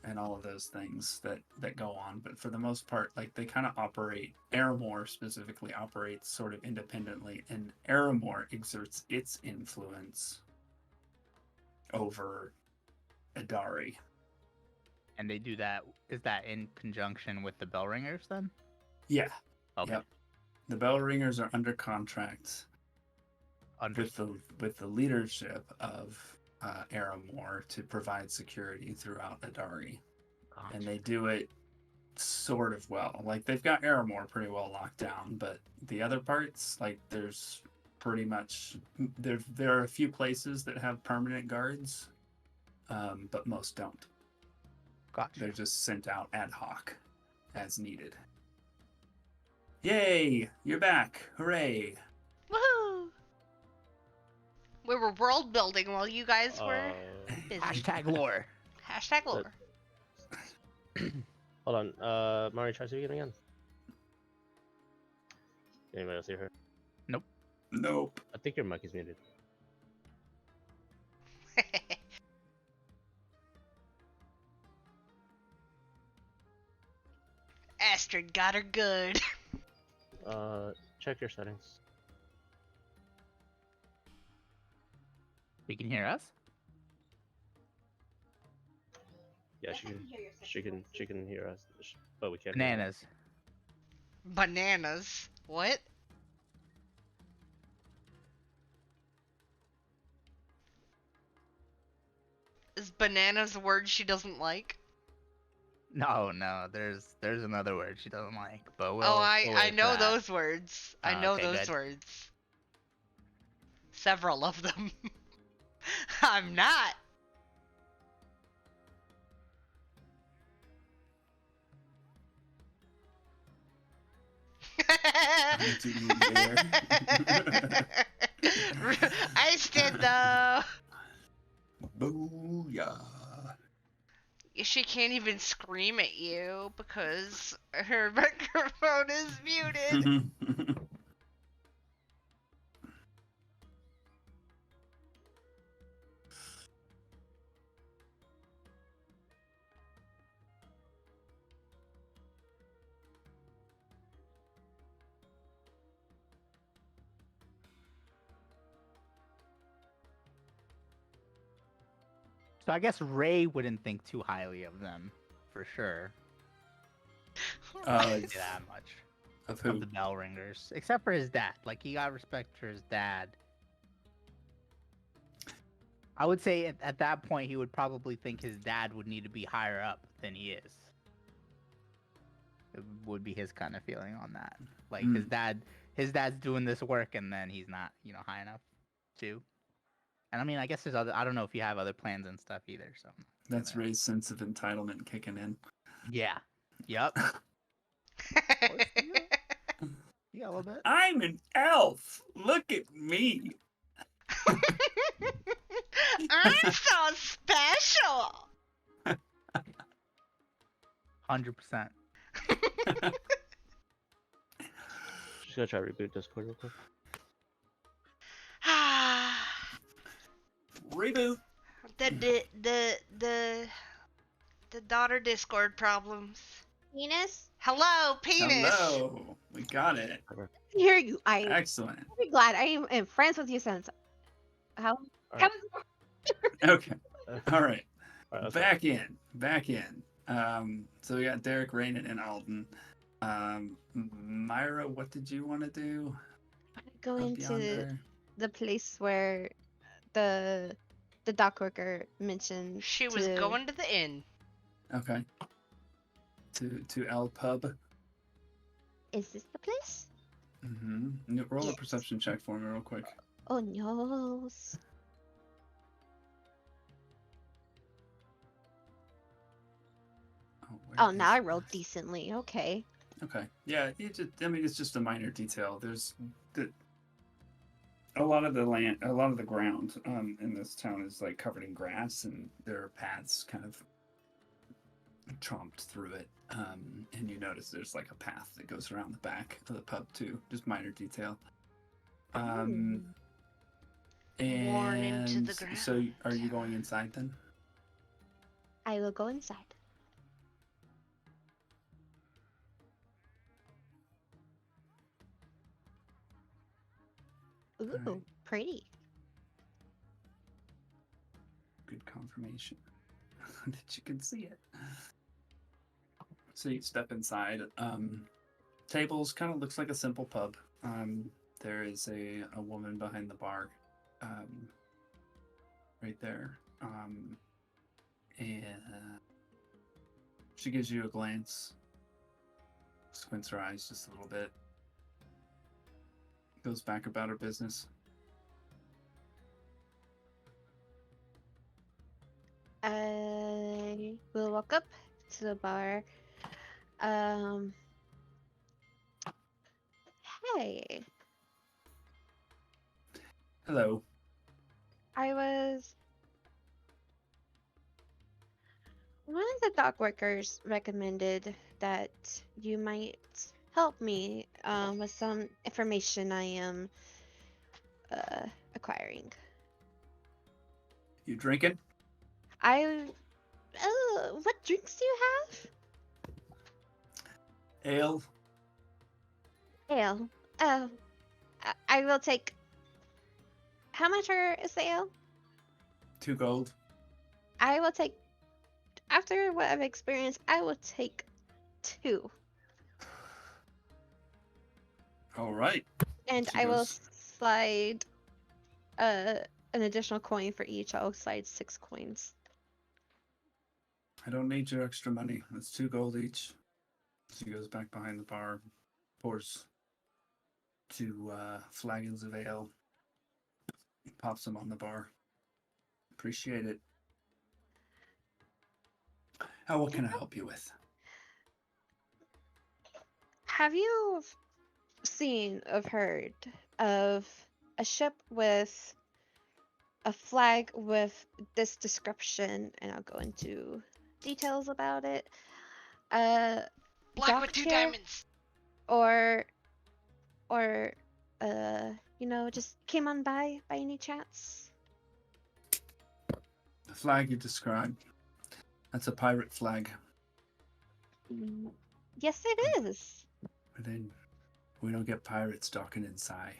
and all of those things that go on, but for the most part, like they kind of operate. Aramor specifically operates sort of independently, and Aramor exerts its influence over Adari. And they do that. Is that in conjunction with the bell ringers then? Yeah. Okay. Yep. The bell ringers are under contract with the leadership of Aramor to provide security throughout Adari. Gotcha. And they do it sort of well. Like they've got Aramor pretty well locked down, but the other parts, like there's pretty much there are a few places that have permanent guards, but most don't. Gotcha. They're just sent out ad hoc as needed. Yay! You're back! Hooray! Woohoo! We were world building while you guys were busy. Hashtag lore. Hashtag lore. Hold on. Mari, try speaking again. Anybody else hear her? Nope. I think your mic is muted. Astrid got her good. Check your settings. You can hear us? Yeah, she can hear us, but we can't. Hear her. Bananas. Bananas. What? Is bananas a word she doesn't like? No, there's another word she doesn't like, but we'll I wait for know that. those words. I know okay, those good. words. Several of them. I'm not. I did though. Booyah. She can't even scream at you because her microphone is muted. So I guess Ray wouldn't think too highly of them, for sure. Of, That much of of who? the bell ringers, except for his dad. Like he got respect for his dad. I would say at that point he would probably think his dad would need to be higher up than he is. It would be his kind of feeling on that. Like his dad's doing this work and then he's not, high enough too. And I mean, I guess there's other. I don't know if you have other plans and stuff either. So That's Ray's sense of entitlement kicking in. yeah, yep. Yeah, a little bit. I'm an elf. Look at me. I'm so special. 100%. Just gonna try to reboot Discord real quick. Reboot. The daughter Discord problems. Penis? Hello, penis. Hello. We got it. Hear you. I'm Excellent. very glad. I am friends with you since. How? Alright. Okay. All right. Alright, let's Back in. So we got Derek, Rainen, and Alden. Myra, what did you want to do? go up beyond into there? the place where the dock worker mentioned. She was to- going to the inn. Okay. To L Pub. Is this the place? Mm-hmm. Roll a Yes. perception check for me real quick. Oh no. Where Oh, now is I rolled this? decently. Okay. Okay. Yeah, it's just a minor detail. There's a lot of the ground in this town is like covered in grass, and there are paths kind of tromped through it. And you notice there's like a path that goes around the back of the pub too. Just minor detail. Ooh. Worn into And the ground. so, are you going inside then? I will go inside. Ooh, Alright. pretty. Good confirmation that you can see it. So you step inside. Tables kind of looks like a simple pub. There is a woman behind the bar, right there. And she gives you a glance, squints her eyes just a little bit, goes back about her business. I will walk up to the bar. Hey, Hello. one of the dock workers recommended that you might help me with some information I am acquiring. You drinking? What drinks do you have? Ale? Ale. Oh, I will take. How much is the ale? 2 gold. I will take. After what I've experienced, I will take 2. All right. And She I will goes- slide an additional coin for each. I'll slide 6 coins. I don't need your extra money. It's 2 gold each. She goes back behind the bar, pours 2 flagons of ale, pops them on the bar. Appreciate it. What can I help you with? Have you seen or heard of a ship with a flag with this description, and I'll go into details about it. Black with Docked 2 here, diamonds. or or just came on by any chance? The flag you described, that's a pirate flag. Yes, it is. But then we don't get pirates docking inside.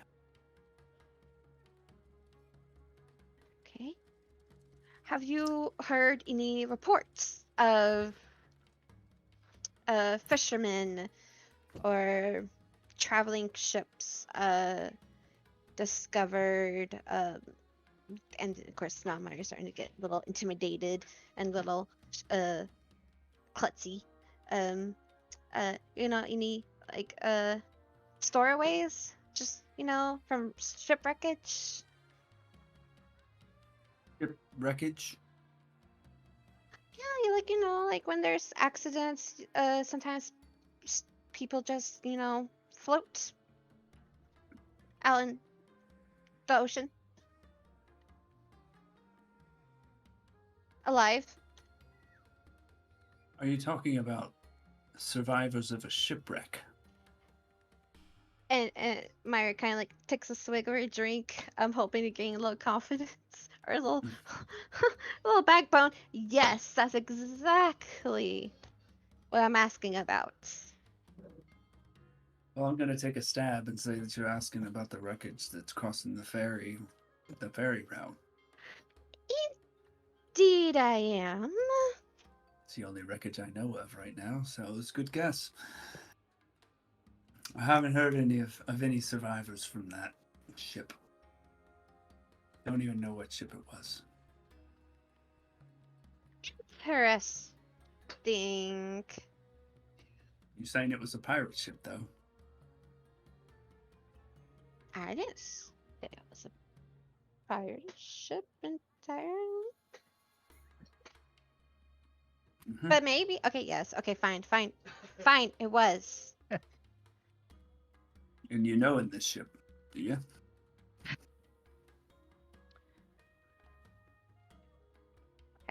Okay. Have you heard any reports of fishermen or traveling ships discovered, and of course now I'm starting to get a little intimidated and a little klutzy. Any like stowaways, just from shipwreckage? Ship wreckage? Yeah, like when there's accidents, sometimes people just float out in the ocean alive. Are you talking about survivors of a shipwreck? And Myra kind of like takes a swig of her drink. I'm hoping to gain a little confidence or a little, a little backbone. Yes, that's exactly what I'm asking about. Well, I'm going to take a stab and say that you're asking about the wreckage that's crossing the ferry route. Indeed, I am. It's the only wreckage I know of right now, so it's a good guess. I haven't heard of any survivors from that ship. Don't even know what ship it was. Interesting. You saying it was a pirate ship, though? I didn't say it was a pirate ship entirely. Mm-hmm. But maybe. Okay, yes. Okay, fine. It was. And you know in this ship, do you?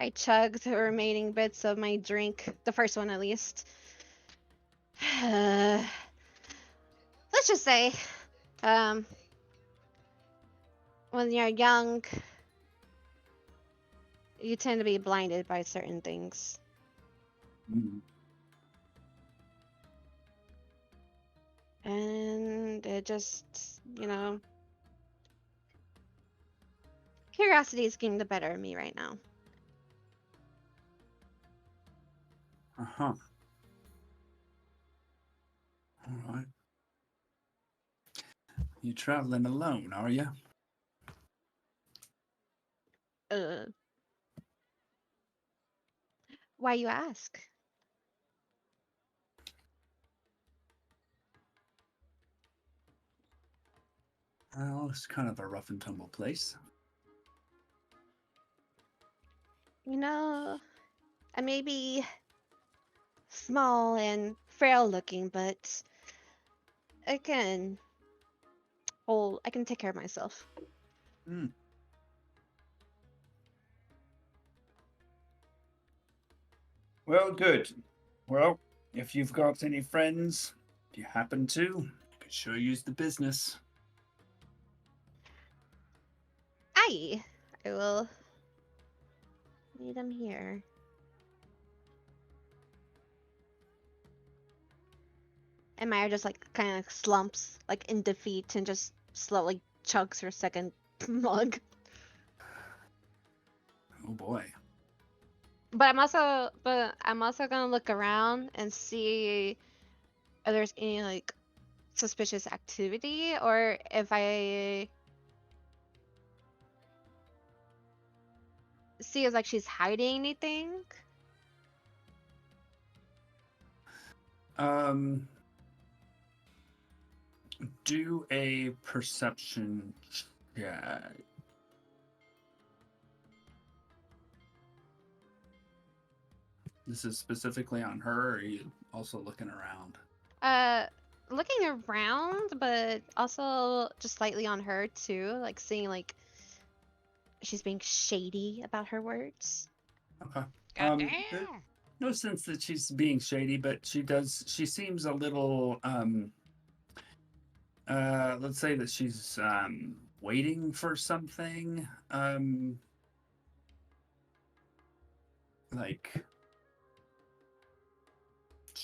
I chugged the remaining bits of my drink, the first one at least. Let's just say, when you're young, you tend to be blinded by certain things. Mm. And it just, curiosity is getting the better of me right now. Uh-huh. All right. You traveling alone, are you? Why you ask? Well, it's kind of a rough and tumble place. I may be small and frail looking, but again, I can take care of myself. Hmm. Well, good. Well, if you've got any friends, if you happen to, you could sure use the business. I will meet him here. And Maya just like kind of slumps like in defeat and just slowly chugs her second mug. Oh boy. But I'm also gonna look around and see if there's any like suspicious activity, or if I see if like she's hiding anything. Do a perception check. This is specifically on her, or are you also looking around? looking around, but also just slightly on her too, like seeing like she's being shady about her words. Okay. God There- damn. no sense that she's being shady, but she seems a little let's say that she's waiting for something. Like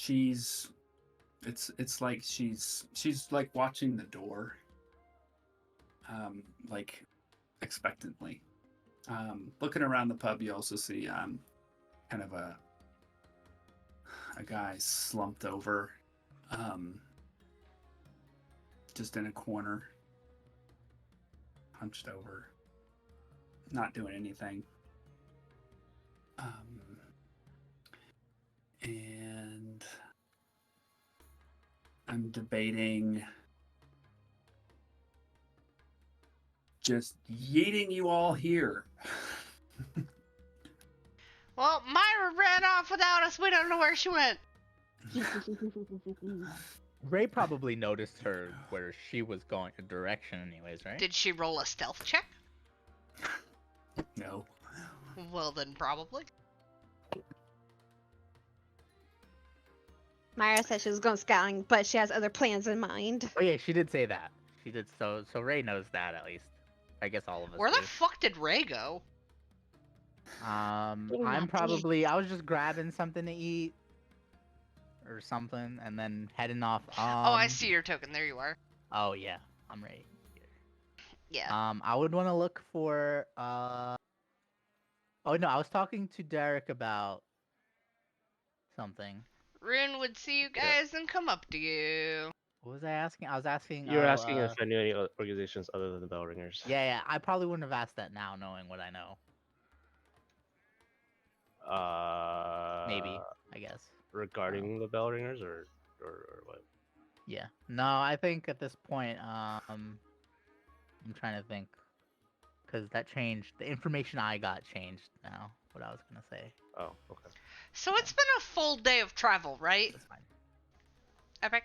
it's like she's like watching the door. Like expectantly. Looking around the pub, you also see kind of a guy slumped over, just in a corner, hunched over, not doing anything. And I'm debating just yeeting you all here. Well, Myra ran off without us. We don't know where she went. Ray probably noticed her where she was going, a direction, anyways, right? Did she roll a stealth check? No. Well, then probably. Myra said she was going scouting, but she has other plans in mind. Oh yeah, she did say that. She did. So Ray knows that at least. I guess all of us. Where the do. fuck did Ray go? I'm not probably. I was just grabbing something to eat or something, and then heading off. Oh, I see your token. There you are. Oh yeah, I'm right here. Yeah. I would want to look for. Oh no, I was talking to Derek about something. Rune would see you guys and come up to you. What was I asking? I was asking. You were asking if I knew any organizations other than the Bell Ringers. Yeah. I probably wouldn't have asked that now, knowing what I know. Maybe, I guess. Regarding the Bell Ringers or what? Yeah. No, I think at this point, I'm trying to think, because that changed. The information I got changed now. What I was gonna say. Oh, okay. So it's been a full day of travel, right? That's fine. Epic.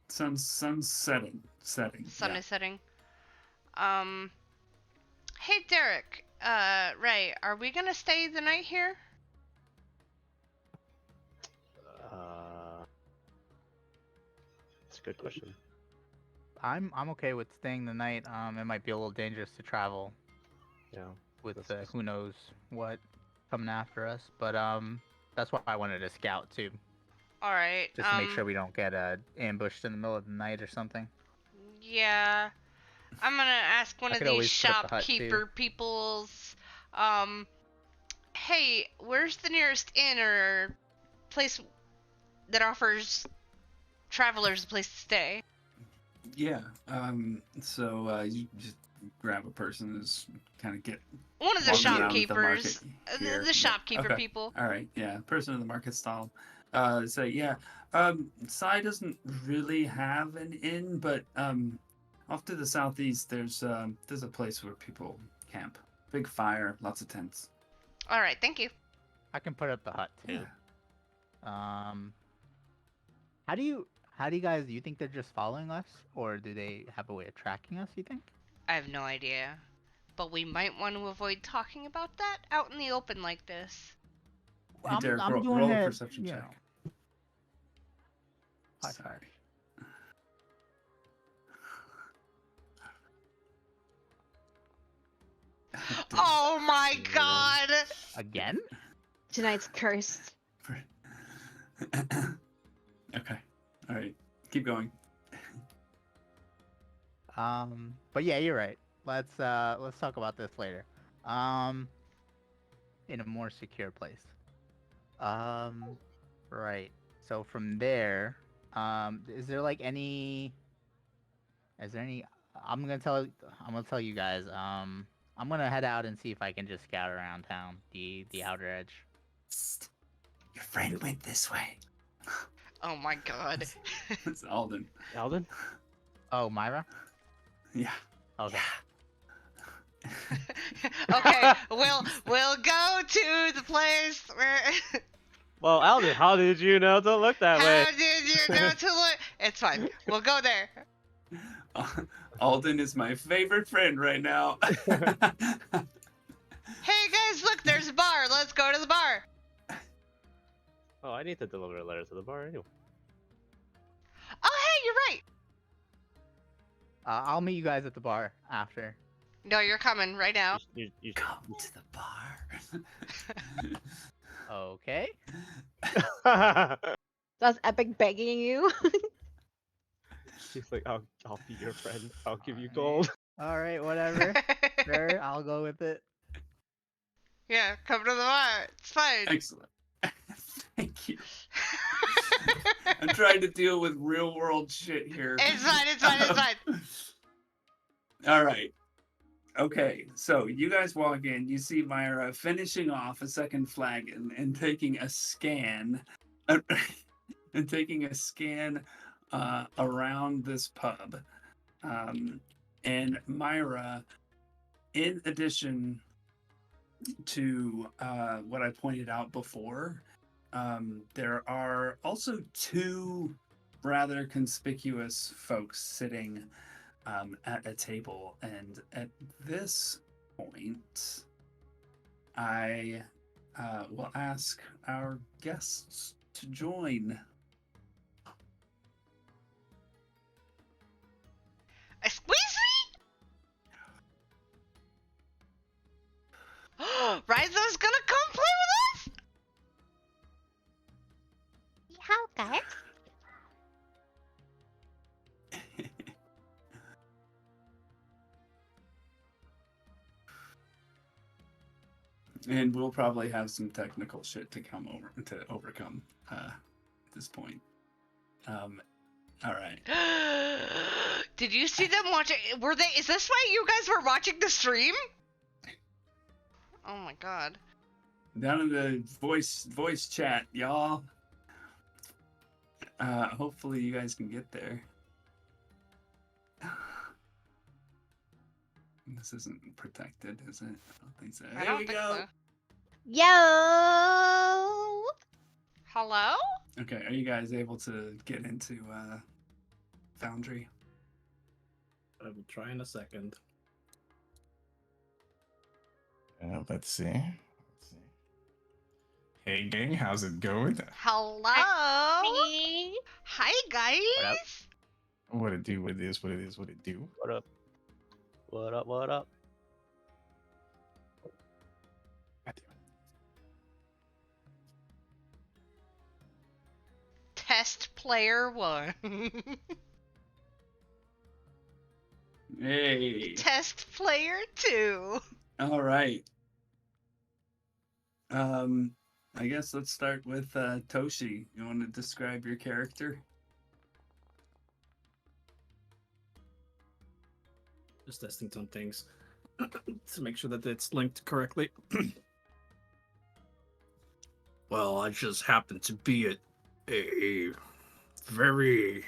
Sun's setting. Sun Yeah. is setting. Hey Derek, Ray, are we gonna stay the night here? That's a good question. I'm okay with staying the night. It might be a little dangerous to travel Yeah. with That's- who knows what coming after us, but that's why I wanted to scout too, All right. just to make sure we don't get ambushed in the middle of the night or something. Yeah. I'm gonna ask one I of could these always put up the hut, too. shopkeeper peoples. Hey, where's the nearest inn or place that offers travelers a place to stay? Yeah. So you just grab a person who's kind of get One of the walking around the shopkeepers. market here. The shopkeeper Okay. people. All right, yeah, person in the market stall. So yeah, Sai doesn't really have an inn, but off to the southeast, there's a place where people camp. Big fire, lots of tents. All right, thank you. I can put up the hut too. Yeah. How do you guys? Do you think they're just following us, or do they have a way of tracking us? You think? I have no idea. But we might want to avoid talking about that out in the open like this. Hey, Derek, I'm doing roll a it, perception you check. know. Sorry. Oh my god! Again? Tonight's cursed. Okay. All right. Keep going. But yeah, you're right. Let's talk about this later. In a more secure place. Right. So from there, is there like any? Is there any? I'm gonna tell you guys. I'm gonna head out and see if I can just scout around town, the outer edge. Your friend went this way. Oh my god. It's Alden. Alden? Oh, Myra. Yeah. Okay. Okay, we'll go to the place where. Well, Alden, how did you know to look that way? How did you know to look? It's fine. We'll go there. Alden is my favorite friend right now. Hey guys, look, there's a bar. Let's go to the bar. Oh, I need to deliver a letter to the bar anyway. Oh, hey, you're right. I'll meet you guys at the bar after. No, you're coming right now. Come to the bar. Okay. That's Epic begging you. She's like, I'll be your friend. I'll give you gold. All right, whatever. Sure, I'll go with it. Yeah, come to the bar. It's fine. Excellent. Thank you. I'm trying to deal with real world shit here. It's fine, it's fine, it's fine. All right. Okay, so you guys walk in, you see Myra finishing off a second flagon and taking a scan around this pub. And Myra, in addition to what I pointed out before, there are also two rather conspicuous folks sitting at a table, and at this point, I will ask our guests to join. A squeeze me? Rizo's gonna come play with us? How, guys? And we'll probably have some technical shit to overcome at this point. All right. Did you see them watching? Is this why you guys were watching the stream? Oh my god. Down in the voice chat, y'all. Hopefully you guys can get there. This isn't protected, is it? I don't think so. I There don't we think go. so. Yo! Hello? Okay, are you guys able to get into Foundry? I will try in a second. Let's see. Hey gang, how's it going? Hello? Hey. Hi, guys. What it do? What it is? What it is? What it do? What up? What up? What up? God damn Test player 1. Hey. Test player 2. All right. I guess let's start with Toshi. You want to describe your character? Just testing some things to make sure that it's linked correctly. Well, I just happen to be a very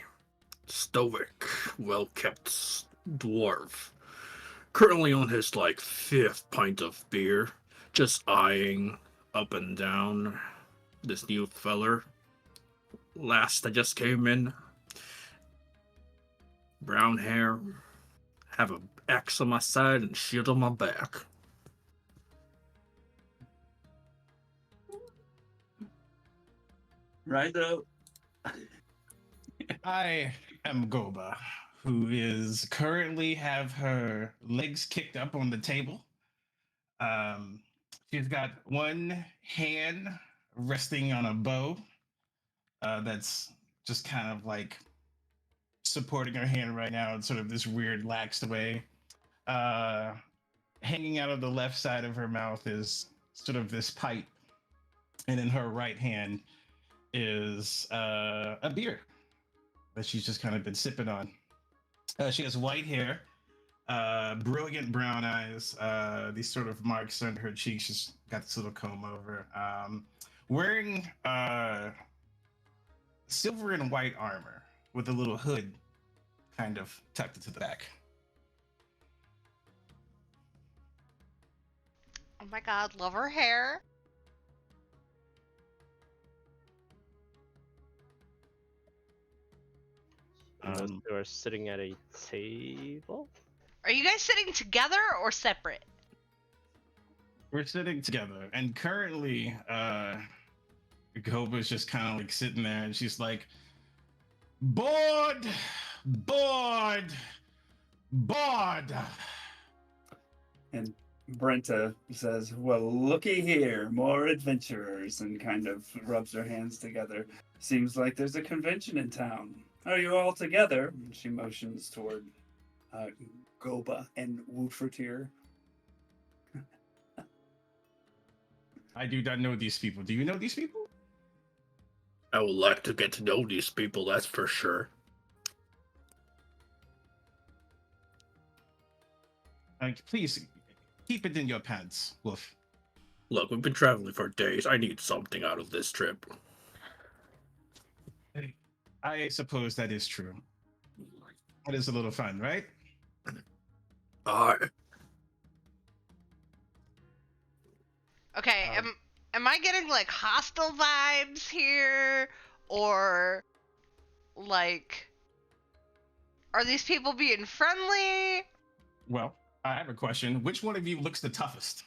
stoic, well-kept dwarf. Currently on his, 5th pint of beer. Just eyeing up and down this new feller. Last that just came in. Brown hair. Have an axe on my side and shield on my back. Right though. I am Goba, who is currently have her legs kicked up on the table. She's got one hand resting on a bow that's just kind of supporting her hand right now in sort of this weird laxed way. Hanging out of the left side of her mouth is sort of this pipe, and in her right hand is a beer that she's just kind of been sipping on. She has white hair, brilliant brown eyes, these sort of marks under her cheeks. She's got this little comb over. Wearing silver and white armor with a little hood kind of tucked into the back. Oh my god, love her hair. And those two are sitting at a table. Are you guys sitting together or separate? We're sitting together, and currently, Goba's just kind of like sitting there, and she's like, bored, bored, bored. And Brenta says, well, looky here, more adventurers, and kind of rubs her hands together. Seems like there's a convention in town. Are you all together? And she motions toward Goba and Woodfordtier. I do not know these people. Do you know these people? I would like to get to know these people, that's for sure. Please, keep it in your pants, Wolf. Look, we've been traveling for days. I need something out of this trip. I suppose that is true. It is a little fun, right? Alright. Okay, am I getting like hostile vibes here, or like are these people being friendly? Well, I have a question. Which one of you looks the toughest?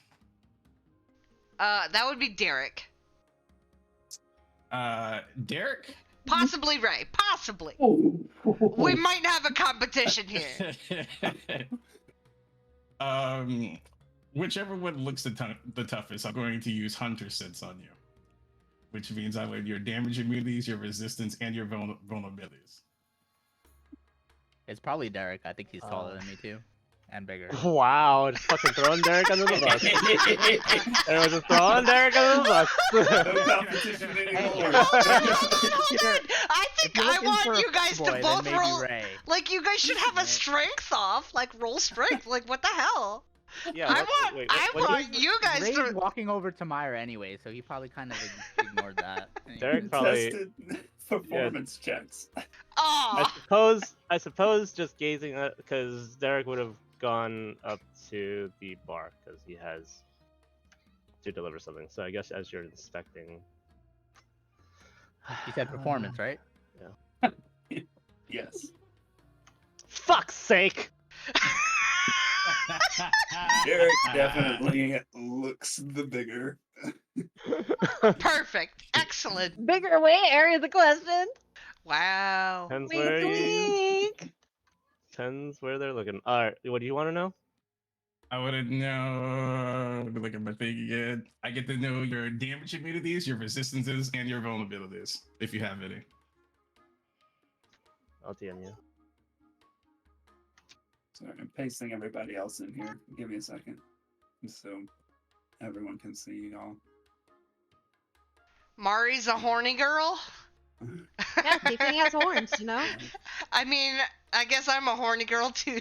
That would be Derek. Derek? Possibly Ray. Possibly. We might have a competition here. Whichever one looks the toughest, I'm going to use Hunter Sense on you, which means I learn your damage immunities, your resistance, and your vulnerabilities. It's probably Derek. I think he's taller than me too, and bigger. Wow, just fucking throwing Derek under the bus. Everyone's just throwing Derek under the bus. No competition anymore. I think I want you guys to both roll. Ray. Like, you guys should have a strength off. Like, roll strength. Like, what the hell? Yeah, I wait, want you guys Ray's to. walking over to Myra anyway, so he probably kind of ignored that. Derek probably. Tested performance checks. Oh, I suppose just gazing at, because Derek would have gone up to the bar because he has to deliver something. So I guess as you're inspecting, He said performance, right? Yes. fuck's sake! Derek definitely looks the bigger. perfect. Excellent. Bigger where is the question? Wow. Depends Wink, where wink. depends where they're looking. All right, what do you want to know? I want to know. Let me look at my thing again. I get to know your damage immunities, your resistances, and your vulnerabilities, if you have any. I'll DM you. Sorry, I'm pasting everybody else in here. Give me a second. So everyone can see y'all. Mari's a horny girl. Yeah, Tiefling has horns, you know? I mean, I guess I'm a horny girl too.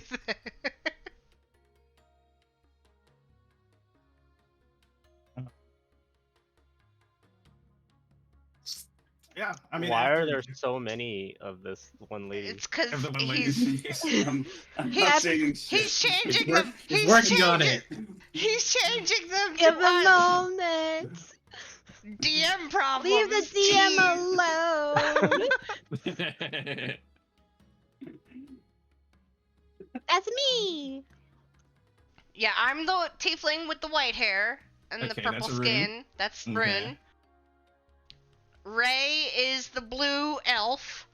Yeah, I mean, Why are after- there so many of this one lady? It's because Of the one he's I'm He's- not saying shit. he's changing He's them. He's working on changing- it. He's changing them Give to a us. moment. DM problems. Leave the DM Jeez. alone. That's me. Yeah, I'm the tiefling with the white hair and the Okay, purple that's a rune. skin. That's Okay. Rune. Ray is the blue elf.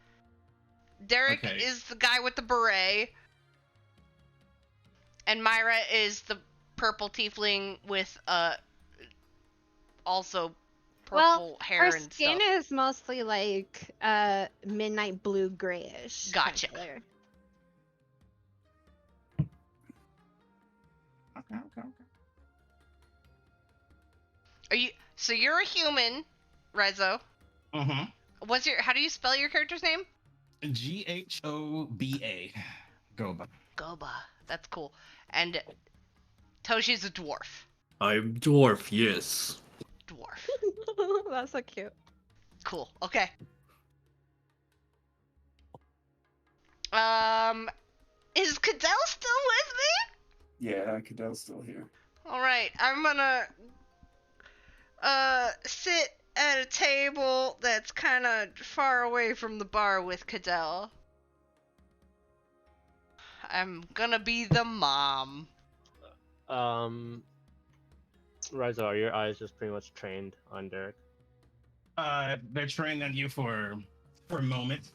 Derek Okay. is the guy with the beret. And Myra is the purple tiefling with also purple Well, hair Her and skin stuff. is mostly like midnight blue grayish. kind of Gotcha. color. Okay. Are you? So you're a human, Rezo. What's your? How do you spell your character's name? Ghoba. Goba. Goba. That's cool. And Toshi's a dwarf. I'm dwarf, yes. Dwarf. That's so cute. Cool. Okay. Is Cadell still with me? Yeah, Cadell's still here. All right. I'm gonna sit at a table that's kind of far away from the bar with Cadell. am gonna be the mom. Rizal, are your eyes just pretty much trained on Derek? They're trained on you for a moment,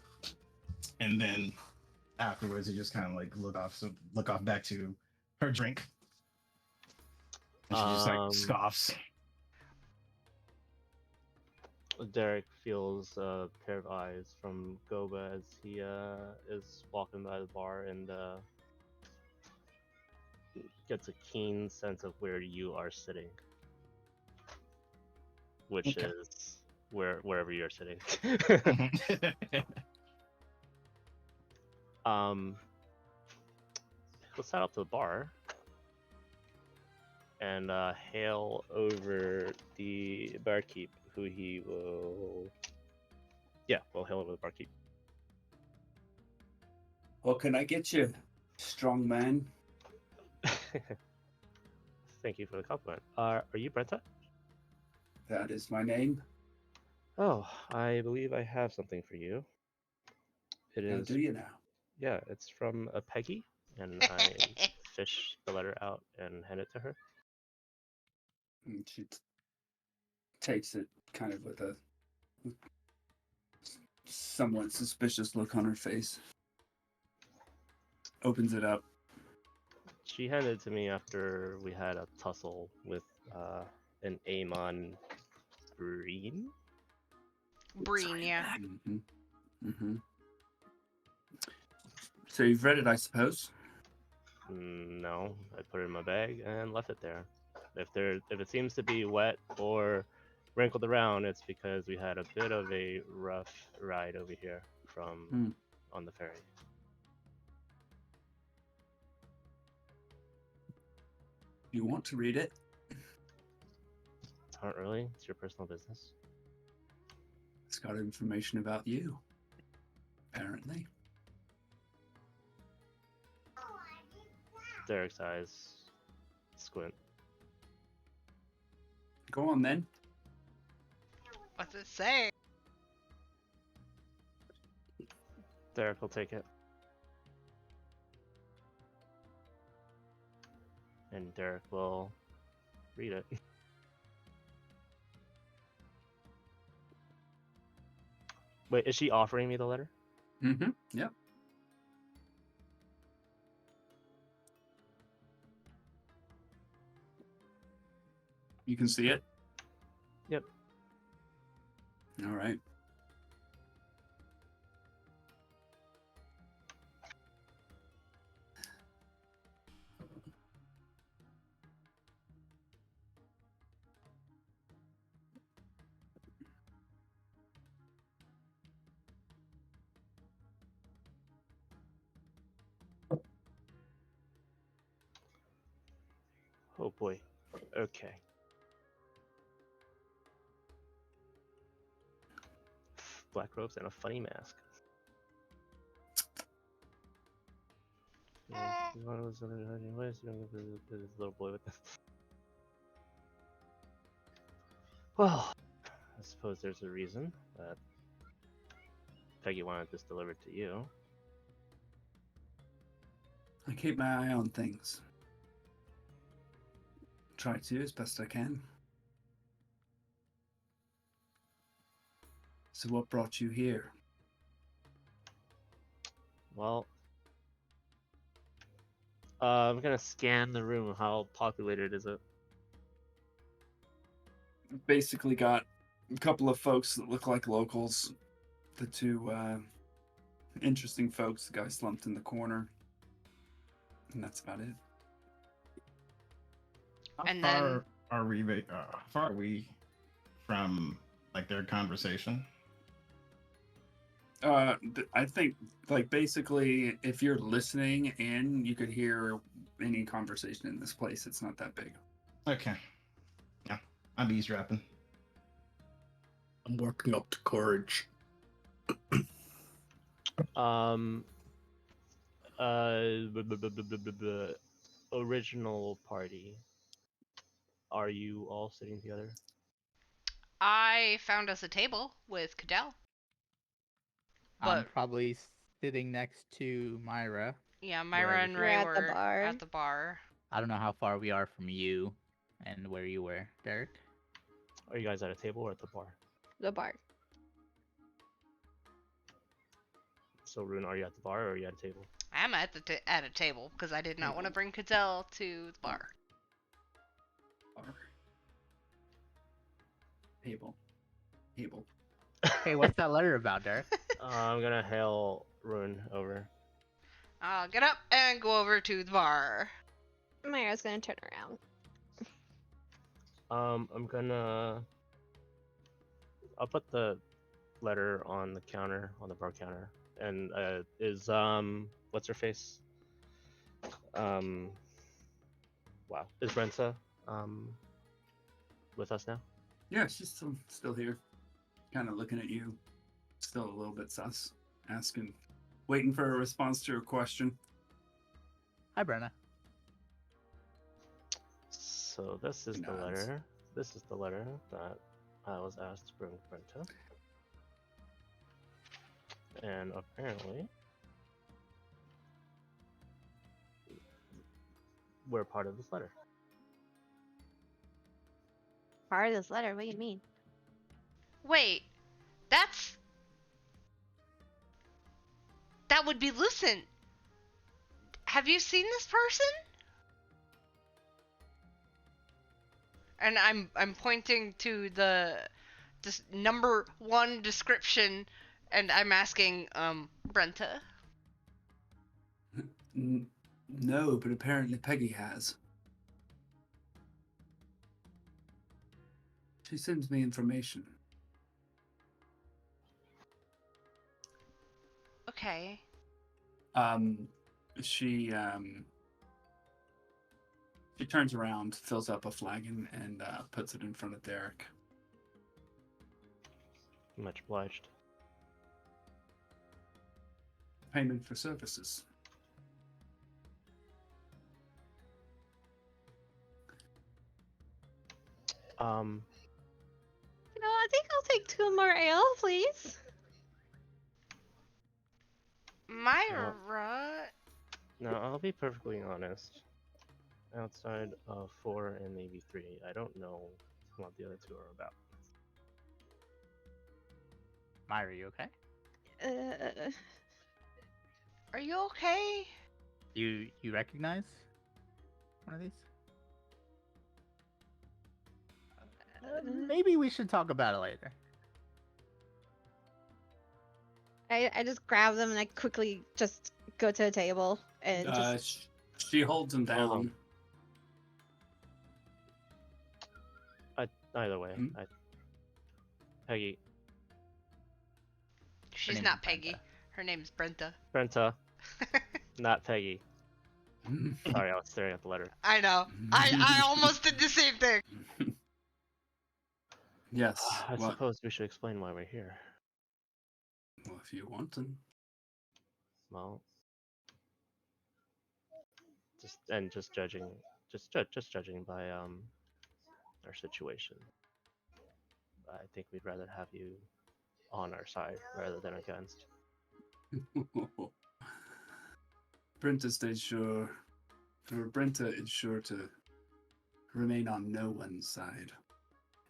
and then afterwards, you just kind of like look off back to her drink, and she just like scoffs. Derek feels a pair of eyes from Goba as he is walking by the bar and gets a keen sense of where you are sitting, which Okay. is wherever you're sitting. He'll set up to the bar and hail over the barkeep, who he will. Yeah, we'll hail over the barkeep. What can I get you, strong man? Thank you for the compliment. Are you Brenta? That is my name. Oh, I believe I have something for you. It How is. do you now? Yeah, it's from a Peggy, and I fish the letter out and hand it to her. And she takes it kind of with a somewhat suspicious look on her face. Opens it up. She handed it to me after we had a tussle with an Amon Breen. Breen, yeah. So you've read it, I suppose. No, I put it in my bag and left it there. If it seems to be wet or wrinkled around, it's because we had a bit of a rough ride over here from on the ferry. You want to read it? Not really. It's your personal business. It's got information about you, apparently. Derek's eyes squint. Go on then. What's it say? Derek will take it. And Derek will read it. Wait, is she offering me the letter? Yep. You can see it? Yep. All right. Oh boy. Okay. Black robes and a funny mask. What was anyways? You don't get this little boy with this. Well, I suppose there's a reason that Peggy wanted this delivered to you. I keep my eye on things. Try to as best I can. So what brought you here? Well, I'm gonna scan the room. How populated is it? Basically got a couple of folks that look like locals. The two interesting folks, the guy slumped in the corner. And that's about it. And How then far are we from like their conversation? I think, like, basically, if you're listening in, you could hear any conversation in this place. It's not that big. Okay. Yeah, I'm eavesdropping. I'm working up to courage. Original party. Are you all sitting together? I found us a table with Cadell. I'm But probably sitting next to Myra. Yeah, Myra Wherever and she- We're Ray at the were bar. at the bar. I don't know how far we are from you and where you were, Derek. Are you guys at a table or at the bar? The bar. So, Rune, are you at the bar or are you at a table? I'm at at a table because I did not want to bring Cattell to the bar. Table. Table. Hey, what's that letter about, Derek? I'm gonna hail Rune over. I'll get up and go over to the bar. Myra's gonna turn around. I'm gonna. I'll put the letter on the counter, on the bar counter, and is what's her face? Wow, is Brenta with us now? Yeah, she's still here. Kind of looking at you. Still a little bit sus. Asking. Waiting for a response to her question. Hi, Brenna. So this is the Nods. letter. This is the letter that I was asked to bring Brenta. And apparently, we're part of this letter. Part of this letter. What do you mean? Wait, that would be Lucent. Have you seen this person? And I'm pointing to the number 1 description, and I'm asking Brenta. No, but apparently Peggy has. She sends me information. Okay. She turns around, fills up a flagon, and puts it in front of Derek. Much obliged. Payment for services. You know, I think I'll take 2 more ale, please. Myra. Now, I'll be perfectly honest. Outside of 4 and maybe 3, I don't know what the other 2 are about. Myra, you okay? Are you okay? You recognize one of these? Maybe we should talk about it later. I just grab them and I quickly just go to the table and just. She holds him Hold on. down. Either way, Hmm? Peggy, She's name's not Peggy. Brenta. Her name's Brenta. Brenta, not Peggy. Sorry, I was staring at the letter. I know. I almost did the same thing. Yes. I Well, suppose we should explain why we're here. if you want to. Well, just judging, just judging by our situation. I think we'd rather have you on our side rather than against. Brenta stays sure. Or Brenta is sure to remain on no one's side.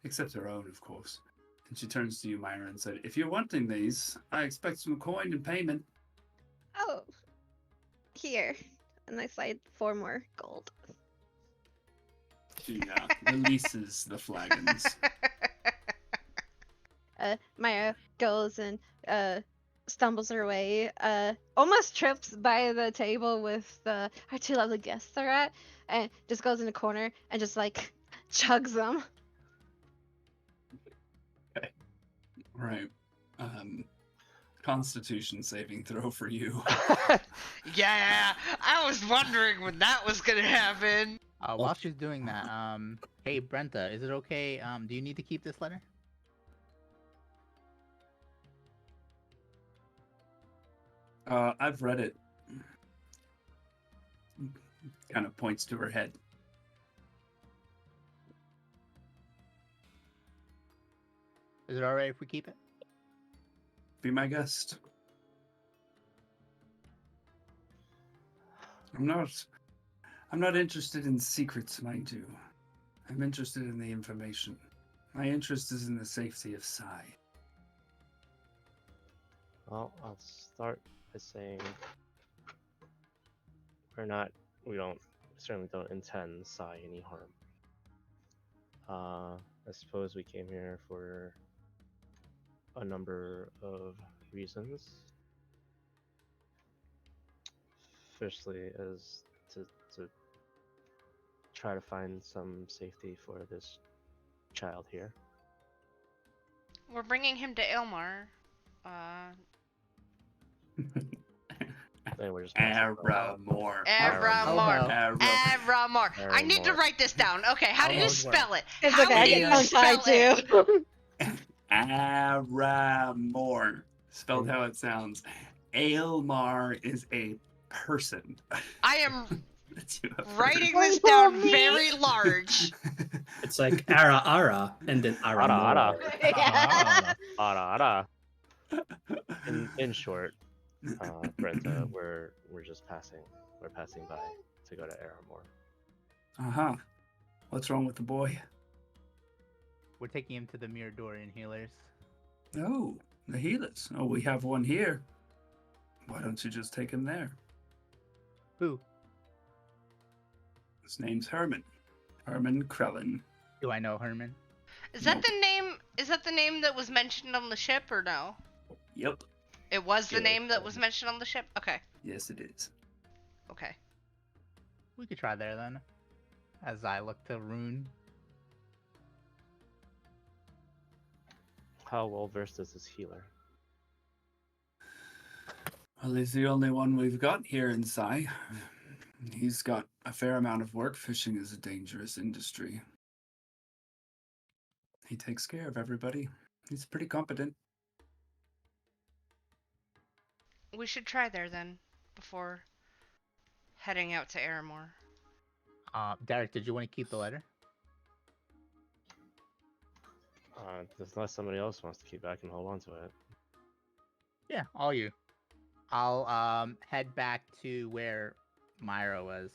Except her own, of course. And she turns to you, Myra, and said, if you're wanting these, I expect some coin in payment. Oh, here. And I slide 4 more gold. She releases the flagons. Myra goes and stumbles her way, almost trips by the table with our 2 lovely guests are at, and just goes in the corner and just like chugs them. Right. Constitution saving throw for you. Yeah, I was wondering when that was gonna happen. While she's doing that, hey Brenta, is it okay? Do you need to keep this letter? I've read it. Kind of points to her head. Is it alright if we keep it? Be my guest. I'm not interested in secrets, mind you. I'm interested in the information. My interest is in the safety of Sai. Well, I'll start by saying we certainly don't intend Sai any harm. I suppose we came here for a number of reasons. Firstly, is to try to find some safety for this child here. We're bringing him to Ilmar. Then we're just passing by. Aramore. Evramore. Elmo. Evramore. I need to Aramore. write this down. Okay, how do you Elmo's spell it? It's How okay, I do get you tongue-tied spell it? too. Aramore. Spelled how it sounds. Aelmar is a person. I am That you have writing heard. this down very large. It's like Ara and then Ara ara. Yeah. Ara ara. In short, Brenta, we're just passing. We're passing by to go to Aramore. Uh-huh. What's wrong with the boy? We're taking him to the Miradorian healers. Oh, the healers. Oh, we have one here. Why don't you just take him there? Who? His name's Herman. Herman Krellin. Do I know Herman? Is that the name? Is that the name that was mentioned on the ship, or no? Yep. It was the Yeah, name that was mentioned on the ship. Okay. Yes, it is. Okay. We could try there then. As I look to Rune. How well versed is this healer? Well, he's the only one we've got here in Sai. He's got a fair amount of work. Fishing is a dangerous industry. He takes care of everybody. He's pretty competent. We should try there then, before heading out to Aramore. Derek, did you want to keep the letter? Unless somebody else wants to keep back and hold on to it. Yeah, all you. I'll head back to where Myra was.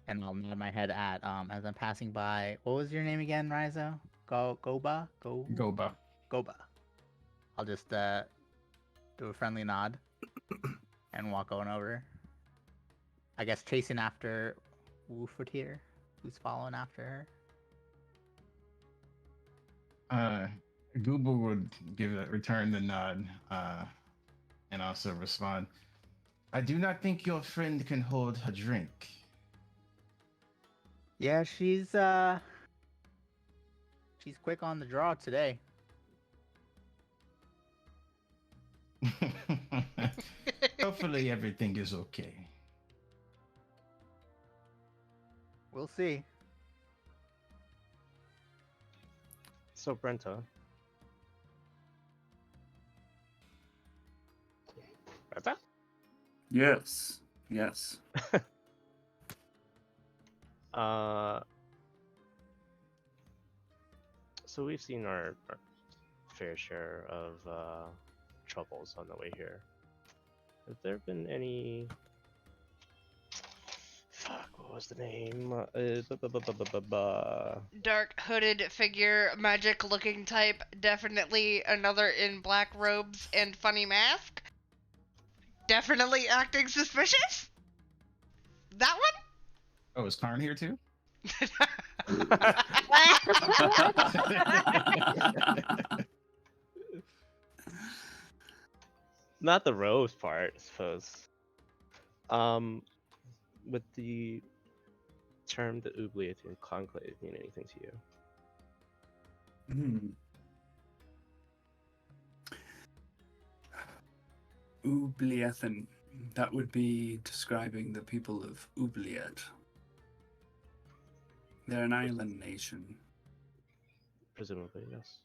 And I'll nod my head at as I'm passing by. What was your name again, Rizo? Goba? Goba. Goba. I'll just do a friendly nod and walk on over. I guess chasing after Woofertier, who's following after her. Google would return the nod, and also respond. I do not think your friend can hold a drink. Yeah, she's quick on the draw today. Hopefully everything is okay. We'll see. So Brenta. Brenta? Yes. Yes. So we've seen our fair share of troubles on the way here. Have there been any? Fuck, what was the name? Dark hooded figure, magic looking type, definitely another in black robes and funny mask. Definitely acting suspicious? That Oh, is Karn here too? one? Not the rose part, I suppose. Would the term the oubliette conclave mean anything to you? Oubliethen. That would be describing the people of Oubliette. They're an island nation. Presumably, yes.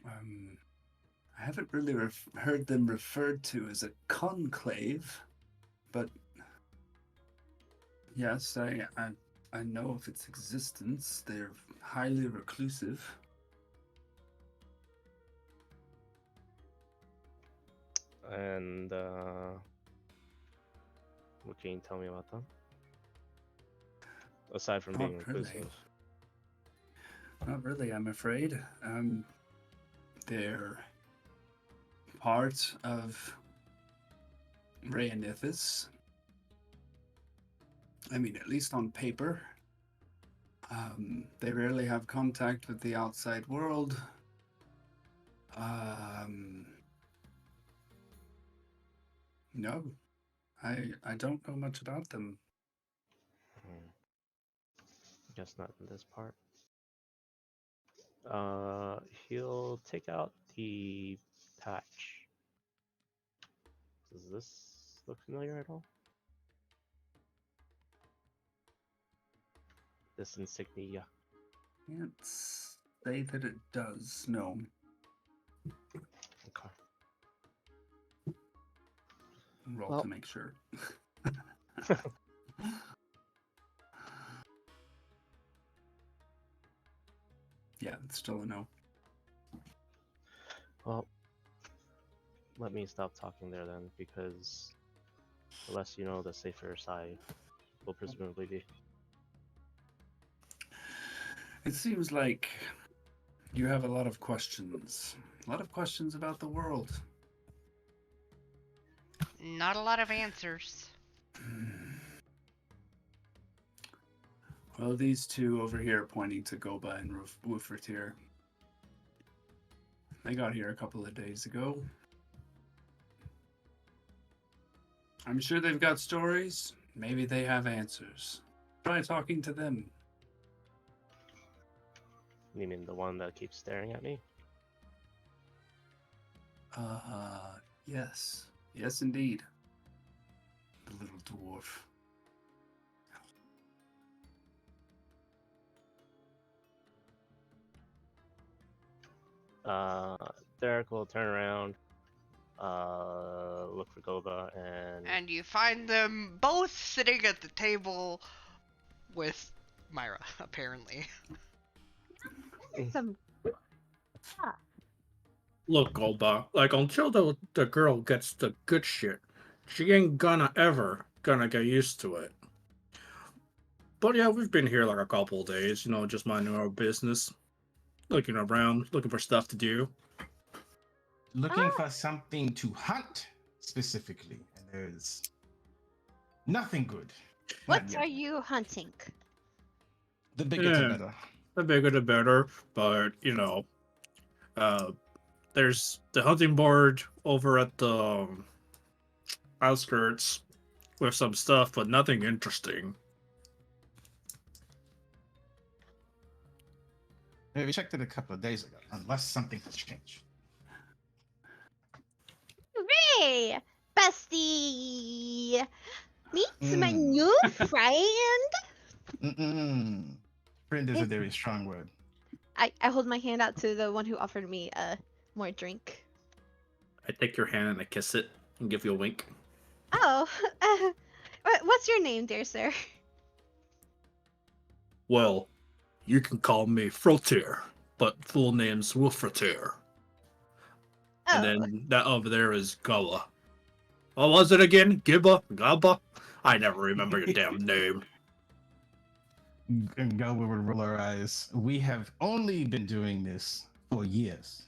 I haven't really heard them referred to as a conclave, but yes, I know of its existence. They're highly reclusive. And what can you tell me about them? Aside from Not being really. inclusive. Not really, I'm afraid. They're part of Rhaenithus. I mean, at least on paper. They rarely have contact with the outside world. No, I don't know much about them. Guess not in this part. He'll take out the patch. Does this look familiar at all? This insignia. Can't say that it does, no. Okay. Roll Well- to make sure. Yeah, it's still a no. Well, let me stop talking there then, because the less you know, the safer side will presumably be. It seems like you have a lot of questions. A lot of questions about the world. Not a lot of answers. Well, these two over here pointing to Goba and Woofertir. They got here a couple of days ago. I'm sure they've got stories. Maybe they have answers. Try talking to them. You mean the one that keeps staring at me? Yes. Yes, indeed. The little dwarf. Derek will turn around, look for Goba, And you find them both sitting at the table with Myra, apparently. Some Look, Golba, like until the girl gets the good shit, she ain't gonna ever gonna get used to it. But yeah, we've been here like a couple of days, just minding our business, looking around, looking for stuff to do. Looking for something to hunt specifically, and there's nothing good. what Not yet. are you hunting? The bigger the Yeah. better. The bigger the better, but there's the hunting board over at the outskirts with some stuff, but nothing interesting. Yeah, we checked it a couple of days ago, unless something has changed. Hey, bestie! Meet my Mm. new friend. Mm-mm. Friend is a very strong word. I hold my hand out to the one who offered me more drink. I take your hand and I kiss it and give you a wink. Oh, what's your name, dear sir? Well, you can call me Frotier, but full name's Wolfratir. Oh, And then that over there is Gullah. What was it again? Gibba? Gabba? I never remember your damn name. And Galba would roll our eyes. We have only been doing this for years.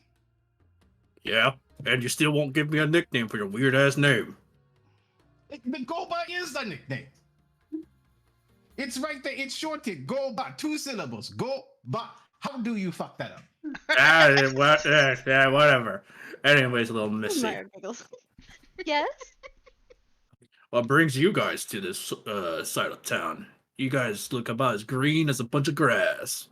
Yeah? And you still won't give me a nickname for your weird ass name. The Goba is the nickname. It's right there. It's shorted. Goba. 2 syllables. Goba. How do you fuck that up? Whatever. Anyways, little missy. Myra giggles. Yes. What brings you guys to this side of town? You guys look about as green as a bunch of grass.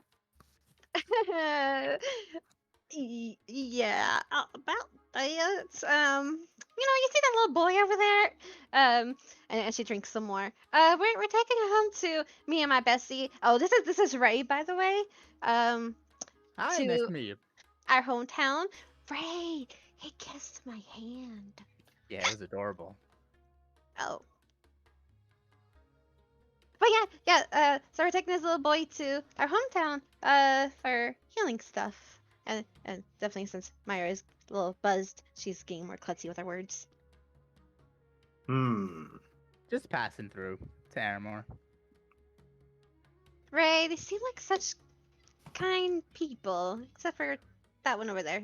Yeah, about that. You see that little boy over there? And she drinks some more. We're taking him home to me and my bestie. Oh, this is Ray, by the way. Hi, nice To to meet you. our hometown. Ray, he kissed my hand. Yeah, it was adorable. Oh. But yeah. So we're taking this little boy to our hometown, for healing stuff. And definitely since Myra is a little buzzed, she's getting more klutzy with her words. Just passing through to Aramore. Ray, they seem like such kind people, except for that one over there.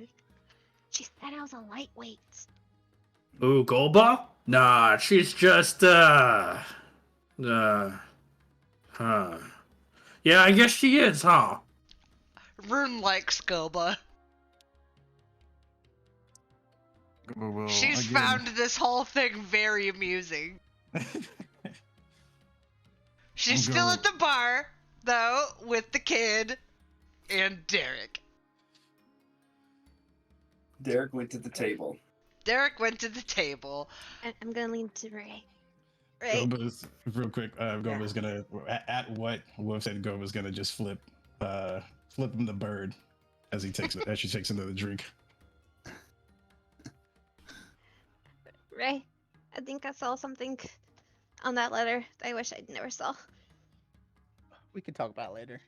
She said I was a lightweight. Ooh, Golba? Nah, she's just, huh. Yeah, I guess she is, huh? Rune likes Goba. Well, She's again- found this whole thing very amusing. She's I'm still going- at the bar, though, with the kid and Derek. Derek went to the table. Derek went to the table. And I'm gonna lean to Ray. Ray, Goba's real quick. Goba's gonna at what Wolf said. Goba's gonna just flip him the bird as she takes another drink. Ray, I think I saw something on that letter that I wish I never saw. We can talk about it later.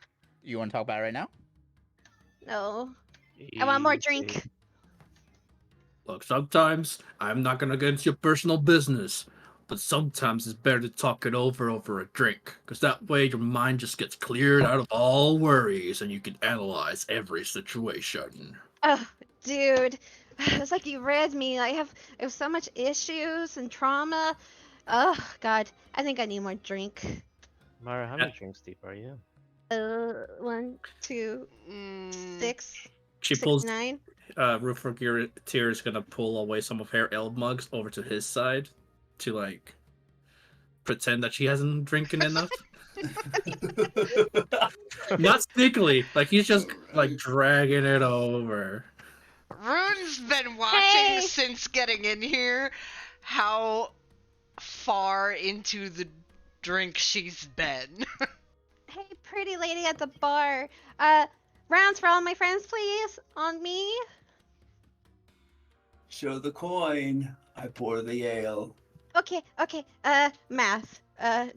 You want to talk about it right now? No, I want more Easy. drink. Look, sometimes I'm not gonna get into your personal business, but sometimes it's better to talk it over a drink, because that way your mind just gets cleared out of all worries and you can analyze every situation. Oh, dude, it's like you read me. I have so much issues and trauma. Oh God, I think I need more drink. Mara, how many drinks deep are you? 1, 2, Mm, 6, She 6, pulls, 9. Ruffer Tear is gonna pull away some of her ale mugs over to his side to, like, pretend that she hasn't drinking enough. Not sneakily, like, he's just, like, dragging it over. Rune's been watching Hey! since getting in here how far into the drink she's been. Hey, pretty lady at the bar. Rounds for all my friends, please. On me. Show the coin. I pour the ale. Okay. Math.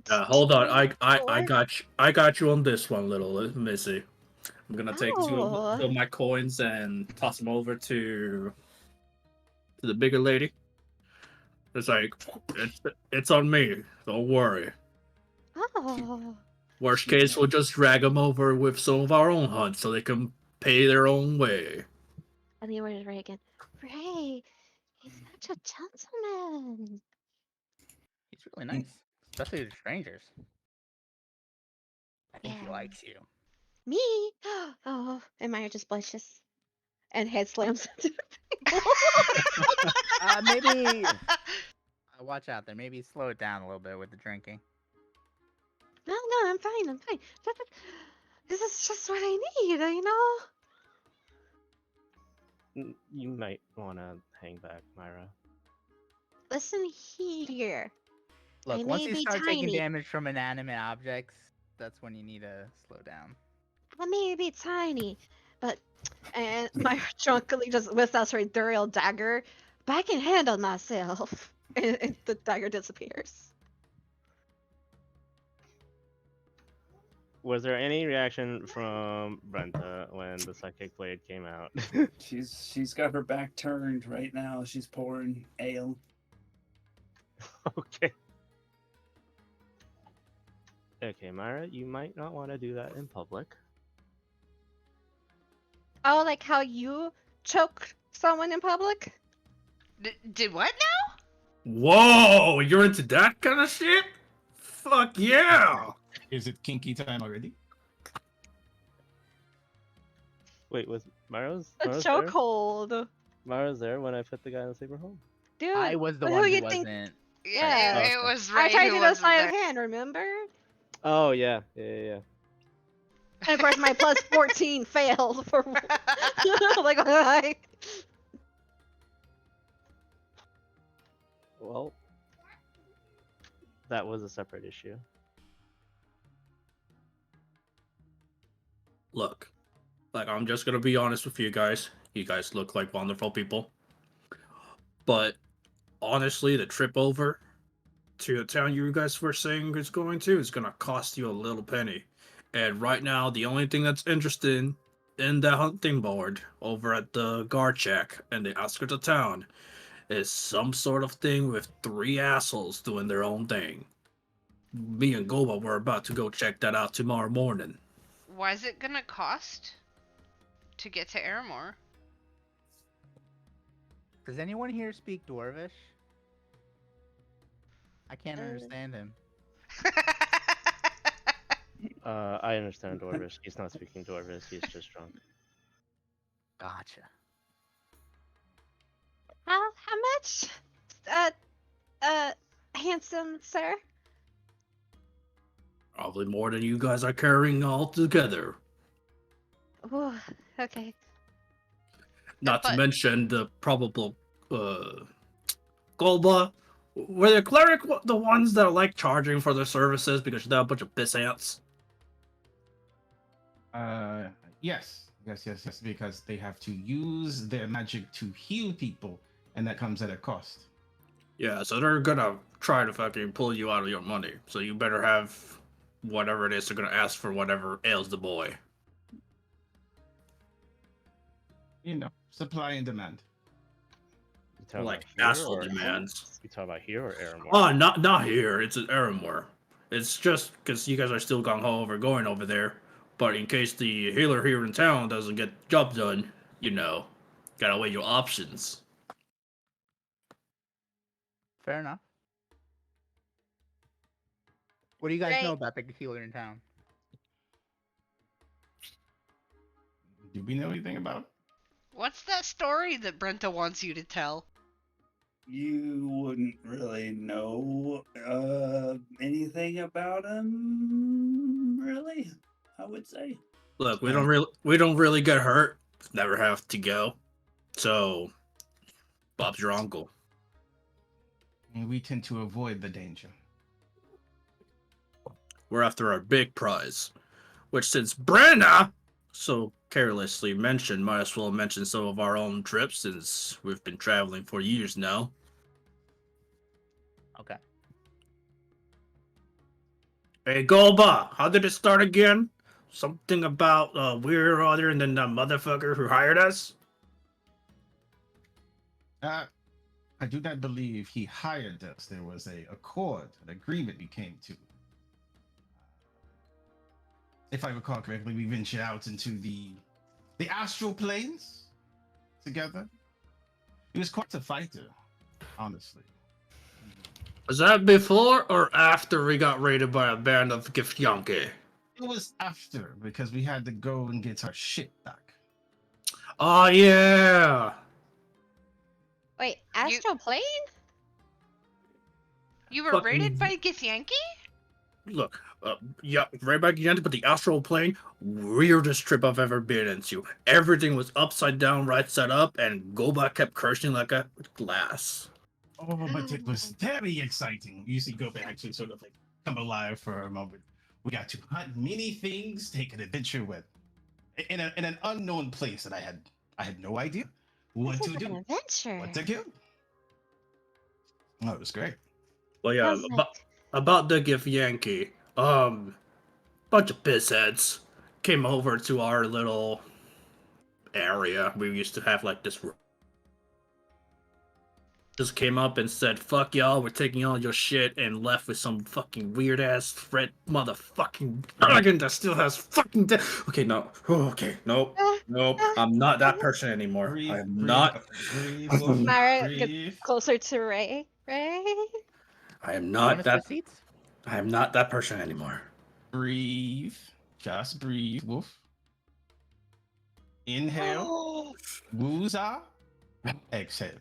Hold on, 2, I 4. got you on this one, little missy. I'm gonna take two Oh. of my coins and toss them over to the bigger lady. It's like, it's on me. Don't worry. Oh. Worst case, we'll just drag them over with some of our own hunts so they can pay their own way. I think where's Ray again? Ray, he's such a gentleman. He's really nice, especially to strangers. I think he Yeah. likes you. Me? Oh, and Maya just blushes and head slams. Maybe watch out there. Maybe slow it down a little bit with the drinking. No, I'm fine. This is just what I need, you know? You might want to hang back, Myra. Listen here. Look, I once may you be start taking tiny. damage from inanimate objects, that's when you need to slow down. I may be tiny, but and Maya drunkenly just whips out her Adriel dagger, but I can handle myself. And the dagger disappears. Was there any reaction from Brenta when the psychic blade came out? She's got her back turned right now. She's pouring ale. Okay. Okay, Myra, you might not want to do that in public. Oh, like how you choked someone in public? Did what now? Whoa, you're into that kind of shit? Fuck yeah! Is it kinky time already? Wait, was Myra's A there? chokehold. Myra's there when I put the guy in the sleeper home? Dude, I was the who one who you think- wasn't. Yeah, Okay. it was I Ray tried who to do the wasn't sleight there. of hand, remember? Oh, yeah. Yeah. And of course, my plus 14 failed for like I. Well, that was a separate issue. Look, like, I'm just gonna be honest with you guys. You guys look like wonderful people. But honestly, the trip over to the town you guys were saying is going to is gonna cost you a little penny. And right now, the only thing that's interesting in the hunting board over at the guard check and the outskirts of town is some sort of thing with 3 assholes doing their own thing. Me and Goba were about to go check that out tomorrow morning. Why is it gonna cost to get to Aramore? Does anyone here speak Dwarvish? I can't Uh, understand him. I understand Dwarvish. He's not speaking Dwarvish. He's just drunk. Gotcha. How much? Handsome sir. Probably more than you guys are carrying all together. Ooh, okay. Not to But- mention the probable Golba. Were the cleric the ones that are like charging for their services because they're a bunch of piss ants? Yes, because they have to use their magic to heal people, and that comes at a cost. Yeah, so they're gonna try to fucking pull you out of your money. So you better have whatever it is they're gonna ask for, whatever ails the boy. You know, supply and demand. You talking Like about here asshole or- demands. You talking about here or Aramore? Oh, not here. It's at Aramore. It's just because you guys are still gung ho over going over there. But in case the healer here in town doesn't get the job done, you know, gotta weigh your options. Fair enough. What do you guys know Right. about the healer in town? Do we know anything about? What's that story that Brenta wants you to tell? You wouldn't really know anything about him, really. I would say. Look, we Yeah. don't really get hurt. Never have to go. So, Bob's your uncle. And we tend to avoid the danger. We're after our big prize, which since Brenna so carelessly mentioned, might as well mention some of our own trips since we've been traveling for years now. Okay. Hey, Golba, how did it start again? Something about we're other than the motherfucker who hired us? I do not believe he hired us. There was an agreement we came to. If I recall correctly, we ventured out into the astral planes together. He was quite a fighter, honestly. Was that before or after we got raided by a band of Githyanki? It was after, because we had to go and get our shit back. Oh, yeah! Wait, astral plane? You were Fucking- raided by Githyanki? Look, yeah, right back again, but the astral plane, weirdest trip I've ever been into. Everything was upside down, right side up, and Goba kept cursing like a glass. Oh, but it was very exciting. You see Goba actually sort of like come alive for a moment. We got to hunt many things, take an adventure with, in an unknown place that I had no idea what This to is an do, adventure. what to kill. Oh, it was great. Well, yeah, Sounds like- about the Githyanki, bunch of pissheads came over to our little area. We used to have like this. Just came up and said, "Fuck y'all, we're taking all your shit," and left with some fucking weird ass red motherfucking dragon that still has fucking. Okay, no. Okay, nope. Nope. I'm not that person anymore. Breathe, I am breathe, not. breathe, Wolf, Mara, breathe. closer to Ray. Ray? I am not Bonus that. receipts? I am not that person anymore. Breathe. Just breathe, Wolf. Inhale. Woozah. Exhale.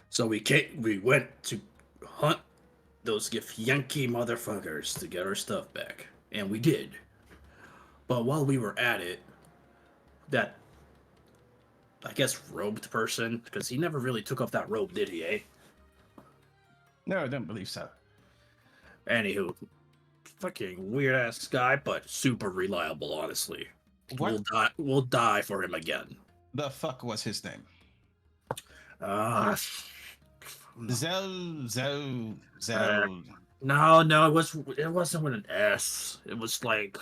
So we went to hunt those Githyanki motherfuckers to get our stuff back. And we did. But while we were at it, that, I guess, robed person, because he never really took off that robe, did he, eh? No, I don't believe so. Anywho, fucking weird-ass guy, but super reliable, honestly. What We'll die for him again. the fuck was his name? Zell. No, it wasn't with an S. It was like,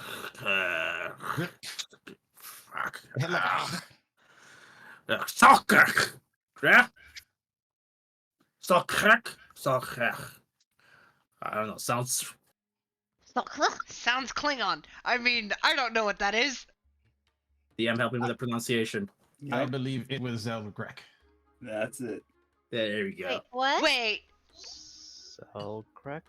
fuck. Soccer. Yeah. Salkrek. I don't know. Sounds. Sounds Klingon. I mean, I don't know what that is. DM helping with the pronunciation. I Yep, believe it was Zelgrek. that's it. There we go. Wait, what? Wait, Selkrek?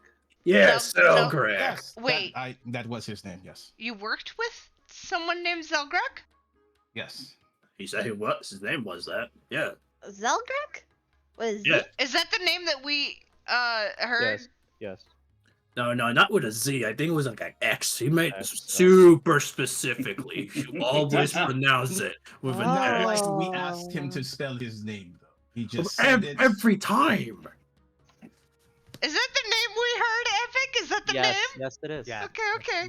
Yes, Zel- Zelgrek. Yes. Wait. That was his name. Yes. you worked with someone named Zelgrek? Yes. He said he was. His name was that. Yeah. Zelgrek? Was Yeah. it? Is that the name that we heard? Yes. No, not with a Z. I think it was like an X. He made X, super specifically. You always pronounce it with an Not X. like we asked him to spell his name though. He just said Ev- it. every time. Is that the name we heard, Epic? Is that the Yes, name? yes, it is. Yeah. Okay, okay.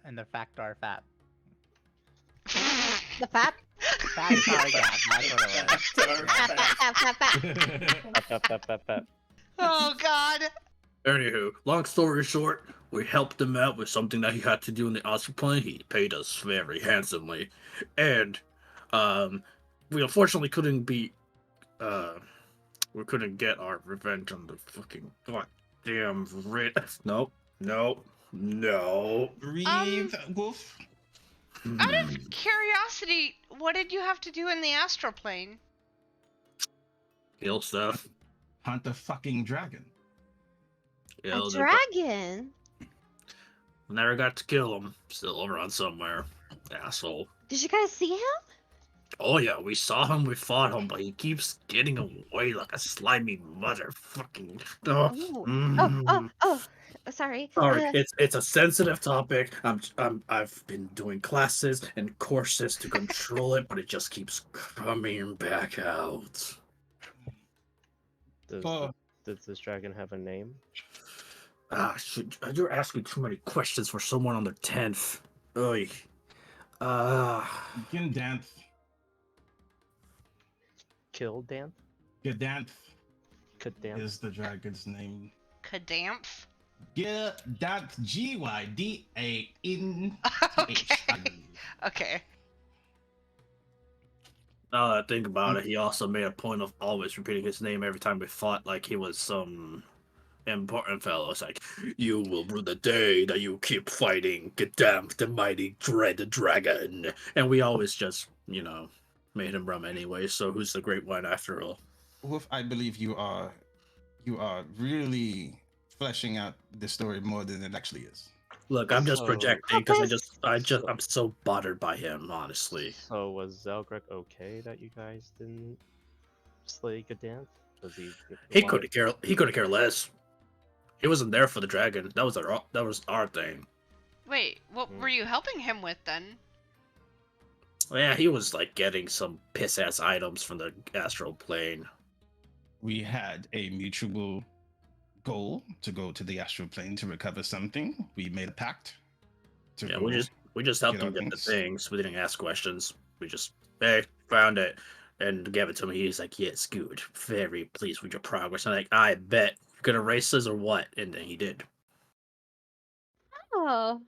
And the fact are fat. The fat? Fat, sorry, yeah, that's what it was. Fat. Pep, pep, pep. Oh God. Anywho, long story short, we helped him out with something that he had to do in the Oscar plane. He paid us very handsomely, and we unfortunately couldn't be we couldn't get our revenge on the fucking goddamn rit. No. Breathe, Wolf. Out of curiosity, what did you have to do in the astral plane? Kill stuff. Hunt a fucking dragon. Kill A the- dragon? Never got to kill him. Still around somewhere. Asshole. Did you guys see him? Oh yeah, we saw him, we fought him, but he keeps getting away like a slimy motherfucking. Oh, Oh, sorry. Sorry, it's a sensitive topic. I've been doing classes and courses to control it, but it just keeps coming back out. Oh. Does this dragon have a name? You're asking too many questions for someone on their 10th. Oy. Gindanth. Kildanth? Gindanth Kadanth? is the dragon's name. Kadamph. Gindanth. Gydain. Okay. Now that I think about it, he also made a point of always repeating his name every time we fought, like he was some important fellow. It's like, you will rue the day that you keep fighting Gadamp, the mighty dread dragon. And we always just, made him rum anyway, so who's the great one after all? Wolf, I believe you are really fleshing out the story more than it actually is. Look, I'm just So- projecting because I'm so bothered by him, honestly. So was Zelgrek okay that you guys didn't slay Kadanth? Does He couldn't care less. He wasn't there for the dragon. That was our thing. Wait, what were you helping him with then? Yeah, he was like getting some piss ass items from the astral plane. We had a mutual goal to go to the astral plane to recover something. We made a pact. Yeah, we just helped get him our get the things. things. We didn't ask questions. We just found it and gave it to him. He's like, yes, good, very pleased with your progress. I'm like, I bet you're gonna race this or what? And then he did. Oh.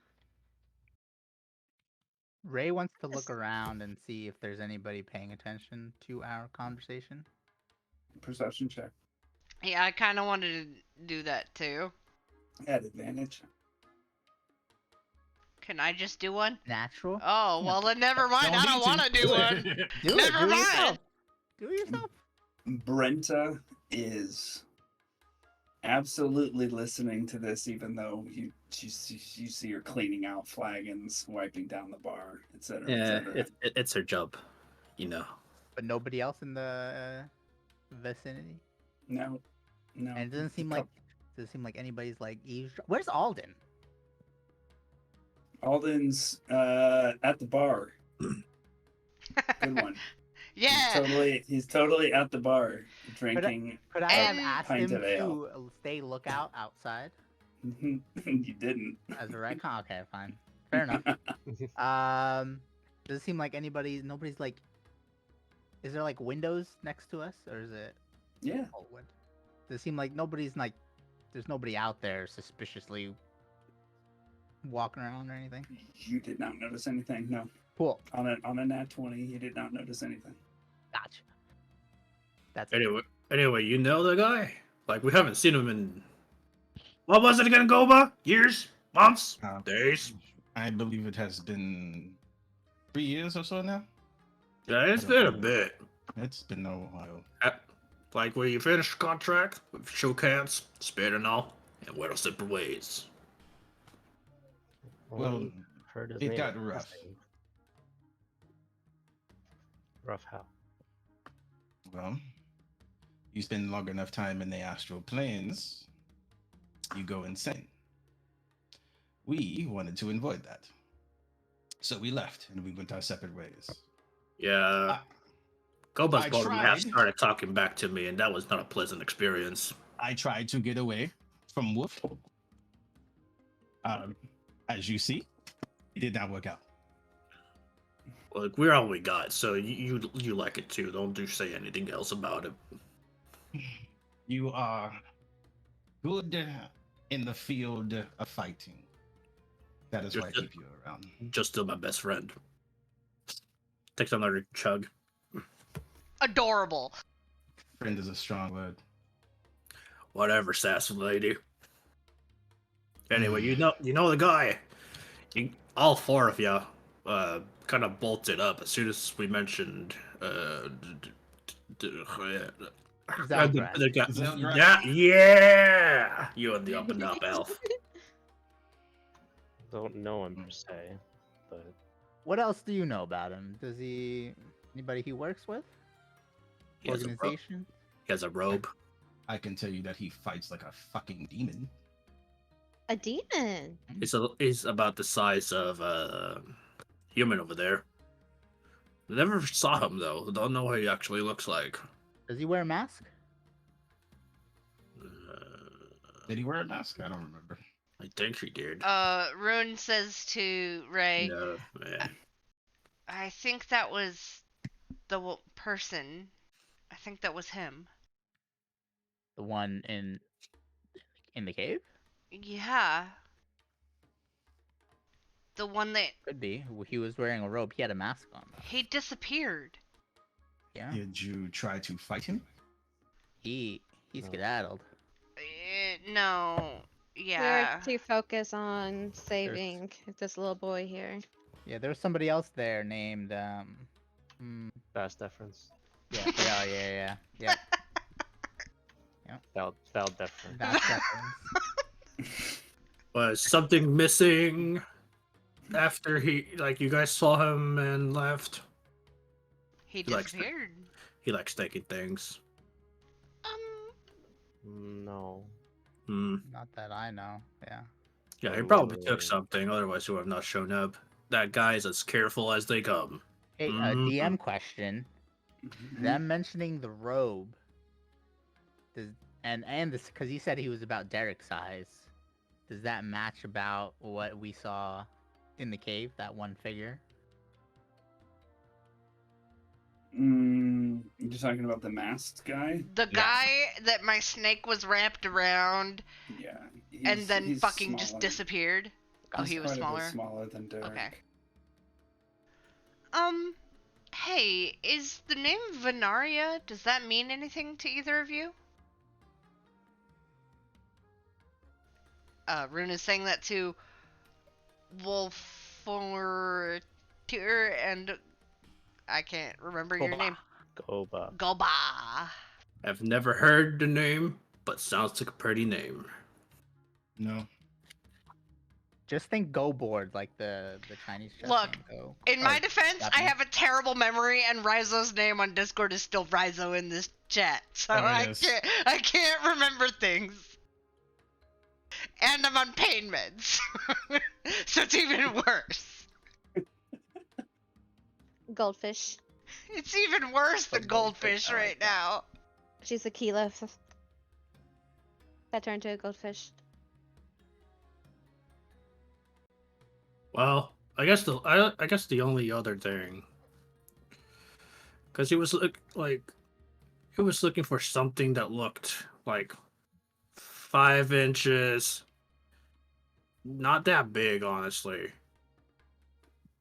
Ray wants to look around and see if there's anybody paying attention to our conversation. Perception check. Yeah, I kind of wanted to do that too. At advantage. Can I just do one? Natural? Oh, well then never mind. I don't want to do one. Do Never do it mind. yourself. Do it yourself. Brenta is absolutely listening to this, even though you see her cleaning out flagons, wiping down the bar, etc. Yeah, it's her job, But nobody else in the vicinity? No. And it doesn't seem like anybody's like eavesdropping. Where's Alden? Alden's at the bar. Good one. Yeah. He's totally at the bar drinking. Could I have And- asked pint him of ale. to stay lookout outside You didn't. as a retcon? Okay, fine. Fair enough. Does it seem like nobody's like, is there like windows next to us, or is it Yeah. all wood? Does it seem like there's nobody out there suspiciously walking around or anything? You did not notice anything. No. Cool. On a nat 20, you did not notice anything. Gotcha. That's it. Anyway, you know the guy? Like, we haven't seen him in... What was it again, Goba? Years? Months? Days? I believe it has been 3 years or so now. Yeah, it's been a bit. It's been a while. Like, when you finish the contract, with shook hands, spit and all, and went our separate ways. Well, heard his it name got was rough. missing. Rough how? Well, you spend long enough time in the astral planes, you go insane. We wanted to avoid that. So we left and we went our separate ways. Yeah. Goba's I bottom half tried. started talking back to me, and that was not a pleasant experience. I tried to get away from Wolf. As you see, it did not work out. Look, we're all we got, so you like it too. Don't say anything else about it. You are good in the field of fighting. That is why I keep you around. Just still my best friend. Takes another chug. Adorable. Friend is a strong word. Whatever, sassy lady. Anyway, you know the guy. All four of you kind of bolted up as soon as we mentioned Zelgrad. the guy. Zelgrad. Yeah, you and the up and up elf. Don't know him per se, but What else do you know about him? Does he anybody he works with? He has a robe. Organization? He has a robe. I can tell you that he fights like a fucking demon. A demon. He's about the size of a human over there. Never saw him though. Don't know what he actually looks like. Does he wear a mask? Did he wear a mask? I don't remember. I think he did. Rune says to Ray, No, man. I think that was the person. I think that was him. The one in the cave? Yeah. The one that Could be. He was wearing a robe. He had a mask on. Though. he disappeared. Yeah. Did you try to fight him? He skedaddled. No. Yeah. We're too focused on saving this little boy here. Yeah, there was somebody else there named fast deference. yeah. Val deference. That's deference. Was something missing after you guys saw him and left? He likes disappeared. He likes taking things. No. Not that I know. Yeah. Yeah, he probably took something, otherwise he would have not shown up. That guy's as careful as they come. Hey, a DM question. Them mentioning the robe. And this because he said he was about Derek's size. Does that match about what we saw in the cave? That one figure. You're talking about the masked guy? The guy that my snake was wrapped around Yeah. and then he's fucking just smaller. disappeared. Oh, He's he was quite a bit smaller. smaller than Derek. Okay. Hey, is the name Venaria, does that mean anything to either of you? Rune is saying that to Wolfortier and I can't remember your name. Goba. Goba. I've never heard the name, but sounds like a pretty name. No. Just think go board like the Chinese chess Look, game Go. In my Or defense, I Japanese. have a terrible memory, and Rizo's name on Discord is still Rizo in this chat, so Yes. I can't remember things. And I'm on pain meds, so it's even worse. Goldfish. It's even worse than goldfish I like right that. now. She's a Keela. That turned to a goldfish. Well, I guess the only other thing, because he was looking for something that looked like 5 inches, not that big, honestly.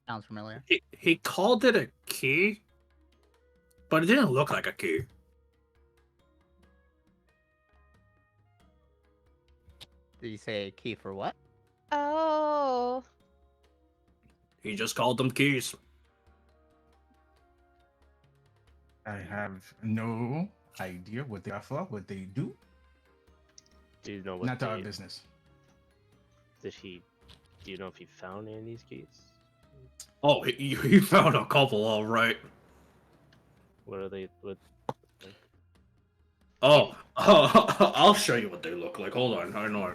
Sounds familiar. He called it a key, but it didn't look like a key. Did you say key for what? Oh. He just called them keys. I have no idea what they offer, what they do. Do you know what Not our business. Do you know if he found any of these keys? Oh, he found a couple, all right. What are they? What? Oh, I'll show you what they look like. Hold on, I know.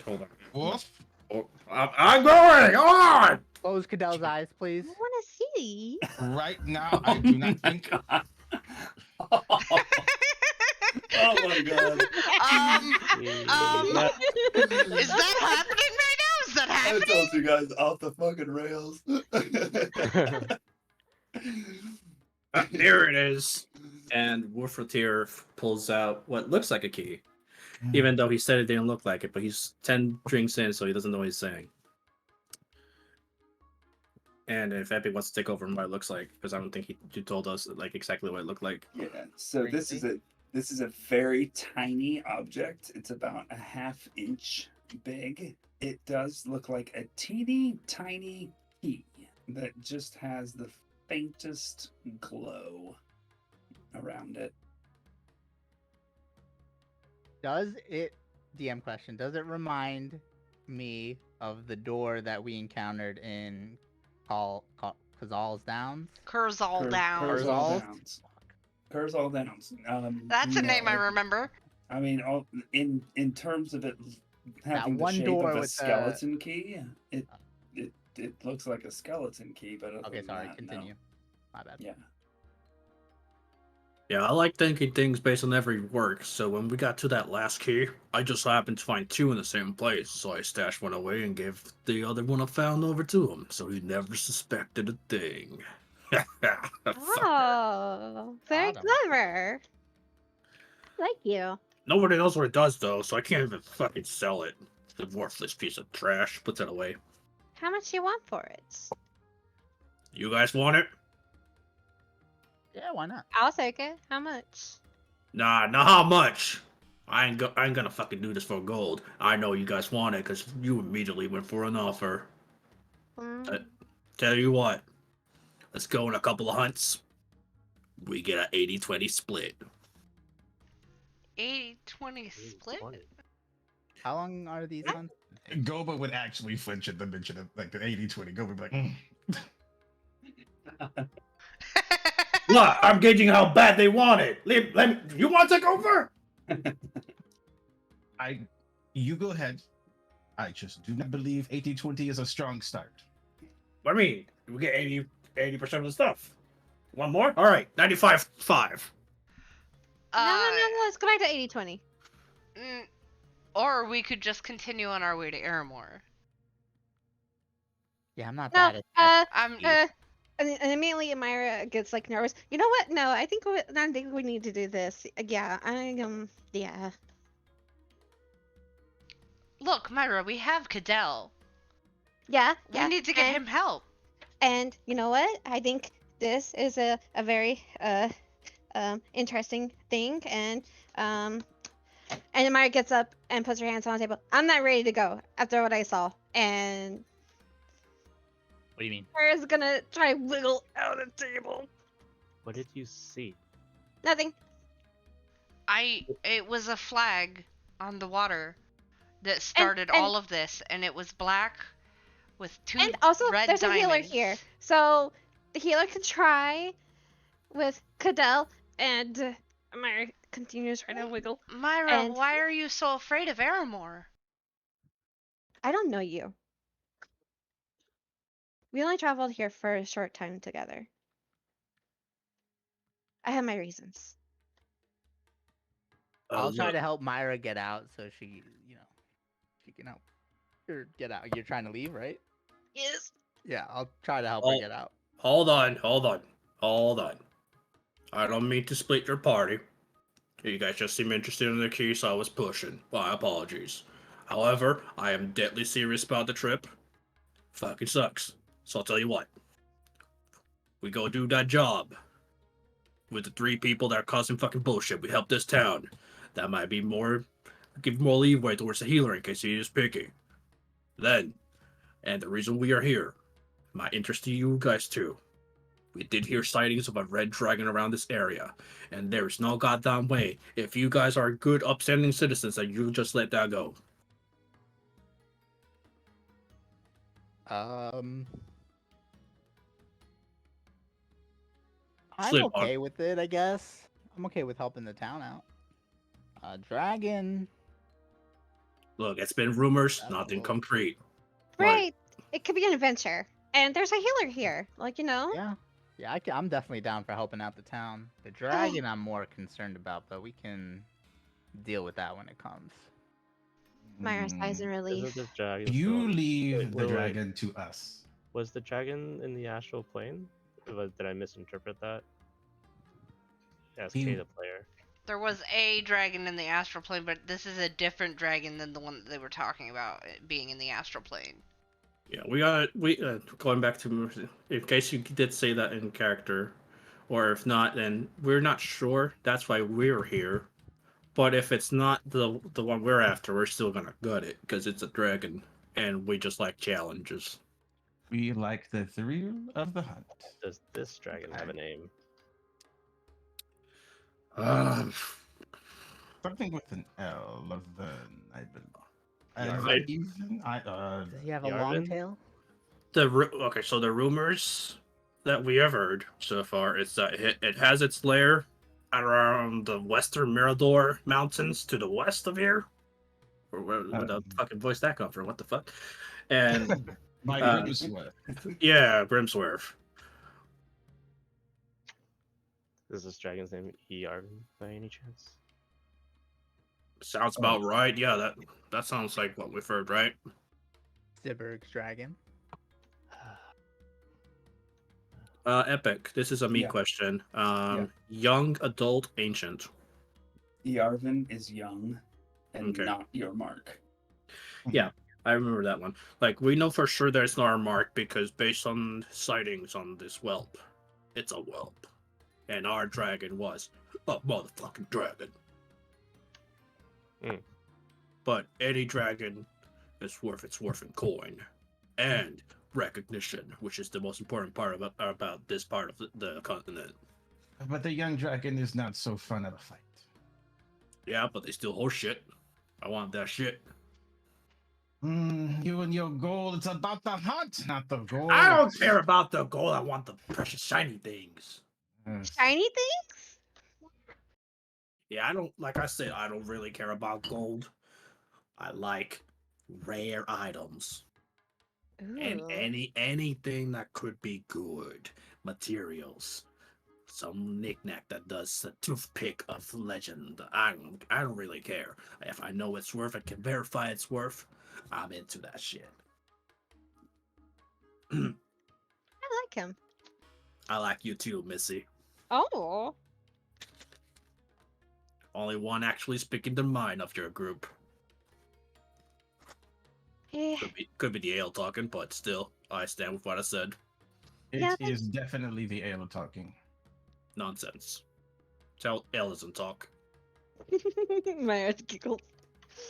Hold on. Wolf? Oh, I'm going. Hold on. Close Cadell's eyes, please. I want to see. Right now, I do not think. Oh my god. Is that happening right now? Is that I happening? told you guys off the fucking rails. Here it is. And Wolfratier pulls out what looks like a key, even though he said it didn't look like it. But he's 10 drinks in, so he doesn't know what he's saying. And if Epic wants to take over what it looks like, because I don't think he told us like exactly what it looked like. Yeah. So this is a very tiny object. It's about a ½ inch big. It does look like a teeny tiny key that just has the faintest glow around it. Does it, DM question, does it remind me of the door that we encountered in Cazal's Downs? Curzall Downs. Curzall? Downs. Curzall Downs. That's a name I no. remember. I mean, in terms of it having the one shape door of a with the- skeleton key, it looks like a skeleton key, but other Okay, than sorry, that, continue. No. My bad. Yeah. Yeah, I like thinking things based on every work, so when we got to that last key, I just happened to find 2 in the same place, so I stashed one away and gave the other one I found over to him, so he never suspected a thing. Oh, very Got 'em. clever. Like you. Nobody knows what it does, though, so I can't even fucking sell it. It's a worthless piece of trash. Puts it away. How much do you want for it? You guys want it? Yeah, why not? I'll take it. How much? Nah, not how much. I ain't gonna fucking do this for gold. I know you guys want it, because you immediately went for an offer. Mm. Tell you what, let's go on a couple of hunts. We get an 80-20 split. 80-20 split? How long are these ones? Goba would actually flinch at the mention of like the 80-20. Goba would be like, Look, I'm gauging how bad they want it. Let me, you want to take over? You go ahead. I just do not believe 80-20 is a strong start. What do you mean? We get 80% of the stuff. One more? All right, 95-5. No, let's go back to 80-20. Or we could just continue on our way to Aramore. Yeah, I'm not No, that. and immediately Amira gets like nervous. You know what? No, I think we need to do this. Yeah, yeah. Look, Myra, we have Cadell. Yeah, We yeah. need to get and- him help. And you know what? I think this is a very interesting thing. And Amira gets up and puts her hands on the table. I'm not ready to go after what I saw. And What do you mean? Amira's gonna try to wiggle out of the table. What did you see? Nothing. It was a flag on the water that started and- all of this, and it was black with 2 And also, red there's diamonds. a healer here. So the healer can try with Cadell, and Amira continues trying to wiggle. Myra, And- why are you so afraid of Aramore? I don't know you. We only traveled here for a short time together. I have my reasons. I'll try to help Myra get out so she can help her get out. You're trying to leave, right? Yes. Yeah, I'll try to help her get out. Hold on. I don't mean to split your party. You guys just seem interested in the key, so I was pushing. My apologies. However, I am deadly serious about the trip. Fucking sucks. So I'll tell you what. We go do that job. With the 3 people that are causing fucking bullshit. We help this town. That might be more give more leeway towards the healer in case he is picky. Then, and the reason we are here, my interest to you guys too. We did hear sightings of a red dragon around this area, and there's no goddamn way, if you guys are good, upstanding citizens, that you just let that go. I'm Slip on. okay with it, I guess. I'm okay with helping the town out. Dragon. Look, it's been rumors, That's nothing cool. concrete. Right. It could be an adventure. And there's a healer here. Like, you know? Yeah. Yeah, I'm definitely down for helping out the town. The dragon I'm more concerned about, but we can deal with that when it comes. Myra sighs in relief. Isn't this dragon You still- leave Wait, the wait, wait. dragon to us. Was the dragon in the astral plane? Did I misinterpret that? As He- K the player. There was a dragon in the astral plane, but this is a different dragon than the one that they were talking about it being in the astral plane. Yeah, we going back to, in case you did say that in character, or if not, then we're not sure. That's why we're here. But if it's not the one we're after, we're still gonna gut it because it's a dragon, and we just like challenges. We like the thrill of the hunt. Does this dragon have a name? Something with an L of the I Yarvin? Does he have a Yarvin? long tail? Okay, so the rumors that we have heard so far is that it has its lair around the western Mirador Mountains to the west of here. Or where the fucking voice that come from? What the fuck? And My Uh, Grimsworth. yeah, Grimsworth. Is this dragon's name Yarvin by any chance? Sounds about right. Yeah, that sounds like what we've heard, right? Sibberg's dragon. Epic. This is a me Yeah. question. Yeah. Young, adult, ancient. Yarvin is young and Okay. not your mark. I remember that one. Like, we know for sure there's not a mark because based on sightings on this whelp, it's a whelp. And our dragon was a motherfucking dragon. Mm. But any dragon is worth its worth in coin. And recognition, which is the most important part about this part of the continent. But the young dragon is not so fun of a fight. Yeah, but they still hold shit. I want that shit. You and your gold, it's about the hunt, not the gold. I don't care about the gold. I want the precious shiny things. Yes. Shiny things? Yeah, I don't, like I said, I don't really care about gold. I like rare items. And Ooh. anything that could be good. Materials. Some knickknack that does a toothpick of legend. I don't really care. If I know it's worth, I can verify it's worth. I'm into that shit. I like him. I like you too, Missy. Oh. Only one actually speaking their mind of your group. Eh, Could be the ale talking, but still, I stand with what I said. It Yeah, is definitely the ale talking. Nonsense. Tell ale doesn't talk. Myra giggles.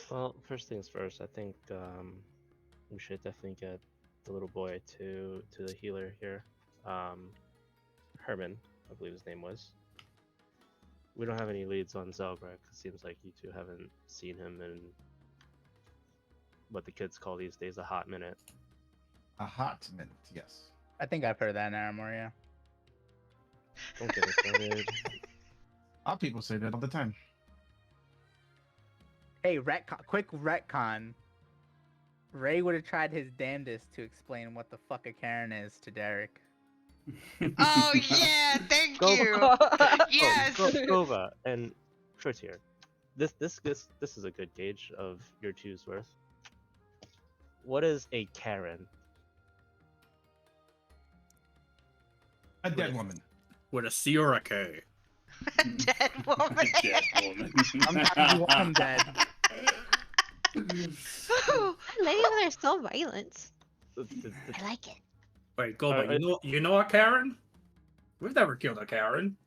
Well, first things first, I think we should definitely get the little boy to the healer here. Herman, I believe his name was. We don't have any leads on Zelgrek. It seems like you two haven't seen him in what the kids call these days a hot minute. A hot minute, yes. I think I've heard that in Aramore, yeah. Don't get me started. Our people say that all the time. Hey, quick retcon. Ray would have tried his damnedest to explain what the fuck a Karen is to Derek. Oh yeah, thank Go- you. Yes. Gova and Fritz here. This is a good gauge of your two's worth. What is a Karen? A dead woman. With a C or a K. Dead woman. Dead woman. Sometimes you want 'em dead. I like when they're so violent. I like it. Wait, go, but you know a Karen? We've never killed a Karen.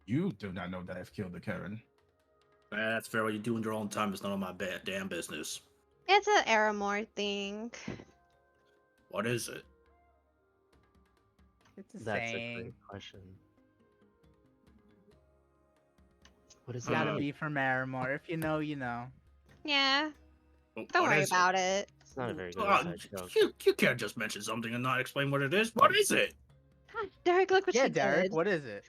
You do not know that I've killed a Karen. That's fair. What you do in your own time is none of my damn business. It's an Aramore thing. What is it? It's a That's a saying. great question. What is It's gotta Hmm. be from Aramore. If you know, you know. Yeah, don't What worry is about it. It's not a very good Uh, inside joke. you can't just mention something and not explain what it is. What is it? Gosh, Derek, look what Yeah, she Derek, did. what is it?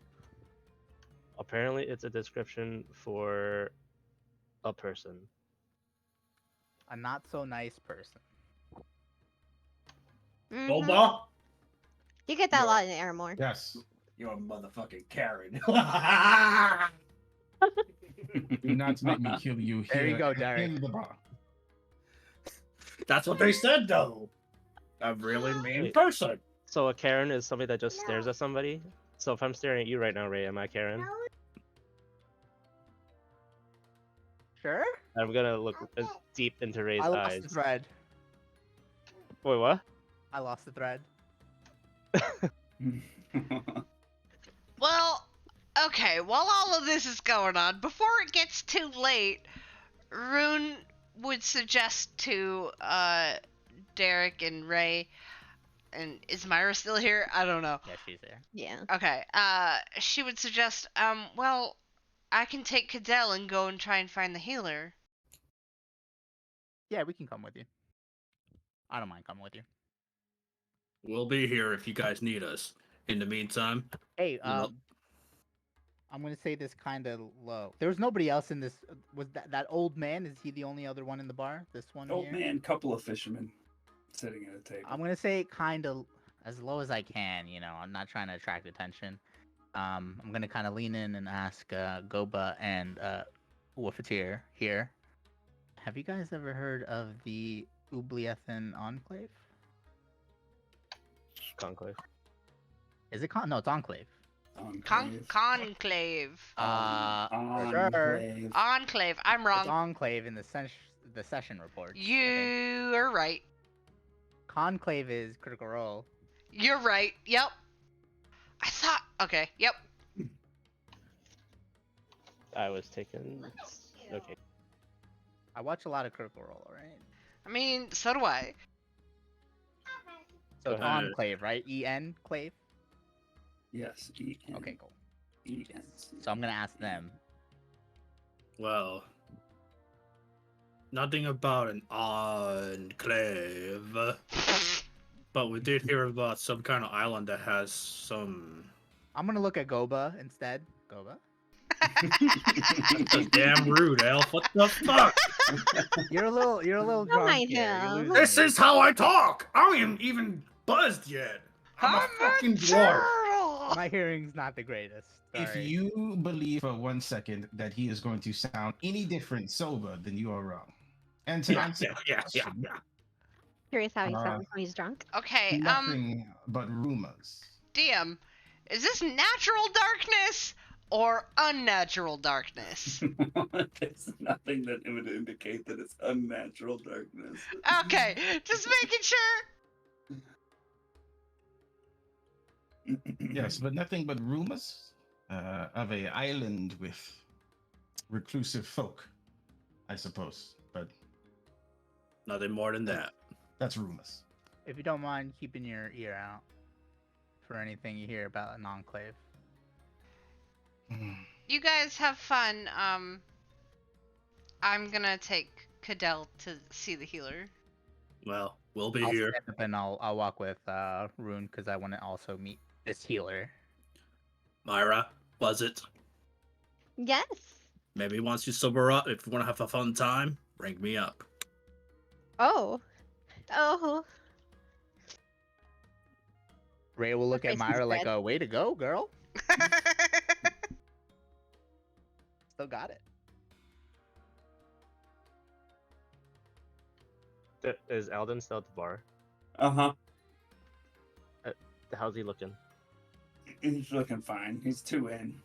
Apparently, it's a description for a person. A not so nice person. Mhm. Boba? You get that a lot in Aramore. Yes. You're a motherfucking Karen. Do not make me kill you There you here go, Derek. in the bar. That's what they said, though. A really mean Wait. person. So a Karen is somebody that just stares at somebody. So if I'm staring at you right now, Ray, am I Karen? Sure? I'm gonna look deep into Ray's I lost eyes. the thread. Wait, what? I lost the thread. Well, okay, while all of this is going on, before it gets too late, Rune would suggest to Derek and Ray, and is Myra still here? I don't know. Yeah, she's there. Yeah. Okay, she would suggest, well, I can take Cadell and go and try and find the healer. Yeah, we can come with you. I don't mind coming with you. We'll be here if you guys need us. In the meantime, Hey, know- I'm gonna say this kind of low. There was nobody else in this. Was that old man? Is he the only other one in the bar? This one Old here. man, couple of fishermen sitting at a table. I'm gonna say kind of as low as I can. You know, I'm not trying to attract attention. I'm gonna kind of lean in and ask Goba and Wolfeteer here. Have you guys ever heard of the Ubliethan Enclave? Conclave. Is it no? It's Enclave. Conclave. Sure. Enclave. I'm It's wrong. Enclave in the session reports. I think. You are right. Conclave is Critical Role. You're right. Yep. I thought. Okay. Yep. I was taken. Okay. I watch a lot of Critical Role, right? I mean, so do I. So it's Go ahead. Enclave, right? EN Clave. Yes. E-N. Okay, cool. E-N-C. So I'm gonna ask them. well, nothing about an enclave. But we did hear about some kind of island that has some. I'm gonna look at Goba instead. Goba. That's damn rude, Elf. What the fuck? You're a little Don't drunk mind here. You're him. losing This me. is how I talk. I ain't even buzzed yet. I'm a fucking dwarf. turtle. My hearing's not the greatest. If Sorry. you believe for 1 second that he is going to sound any different sober, then you are wrong. And to answer the yeah. question, Curious how he Uh, sounds when he's drunk. Okay. nothing but rumors. DM, is this natural darkness or unnatural darkness? There's nothing that would indicate that it's unnatural darkness. Okay, just making sure. Yes, but nothing but rumors of a island with reclusive folk, I suppose. But Nothing more than that. that's rumors. If you don't mind keeping your ear out for anything you hear about an enclave. You guys have fun. I'm gonna take Cadell to see the healer. Well, we'll be I'll here. stand up and I'll walk with Rune because I want to also meet this healer. Myra, was it? Yes. Maybe once you sober up, if you want to have a fun time, ring me up. Oh. Oh. Ray will look at face is Myra like, red. way to go, girl. Still got it. Is Alden still at the bar? Uh-huh. How's he looking? He's looking fine. He's 2 in.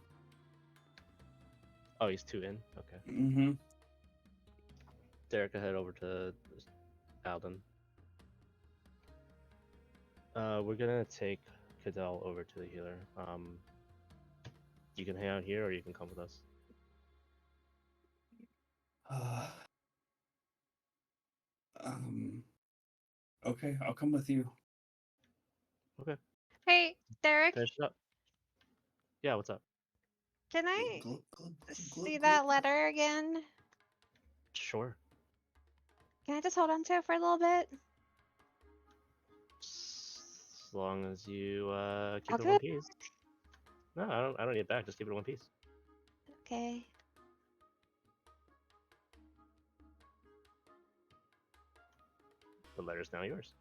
Oh, he's 2 in. Okay. Mm-hmm. Derek, head over to Alden. We're gonna take Cadell over to the healer. You can hang out here, or you can come with us. Uh, um. Okay, I'll come with you. Okay, Hey, Derek, finish it up. Yeah, what's up? can I Glug, glug, glug, glug, see glug. that letter again? Sure. Can I just hold on to it for a little bit? As long as you keep I'll it in give one it piece. No, I don't need it back. Just keep it in one piece. Okay. The letter's now yours.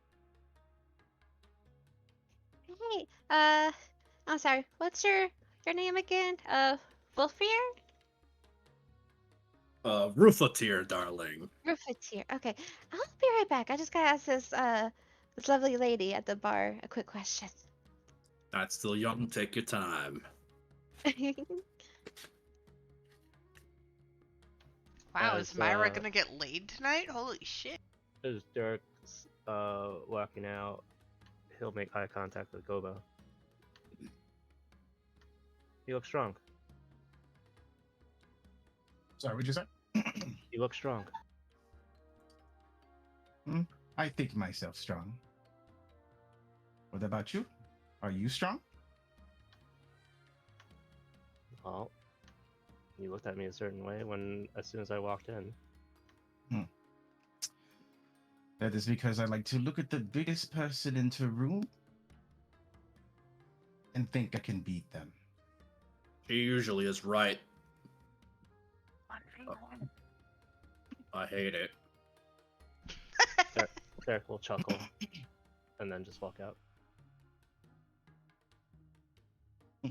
Hey, I'm sorry. What's your name again? Wolfier? Rufatier, darling. Ruffier. Okay, I'll be right back. I just gotta ask this lovely lady at the bar a quick question. Not still young. Take your time. Wow, As is Myra gonna get laid tonight? Holy shit. as Derek's walking out, he'll make eye contact with Goba. You look strong. Sorry, what'd you say? You look strong. I think myself strong. What about you? Are you strong? Well, you looked at me a certain way as soon as I walked in. That is because I like to look at the biggest person in the room and think I can beat them. She usually is right. I hate it. Derek will chuckle and then just walk out.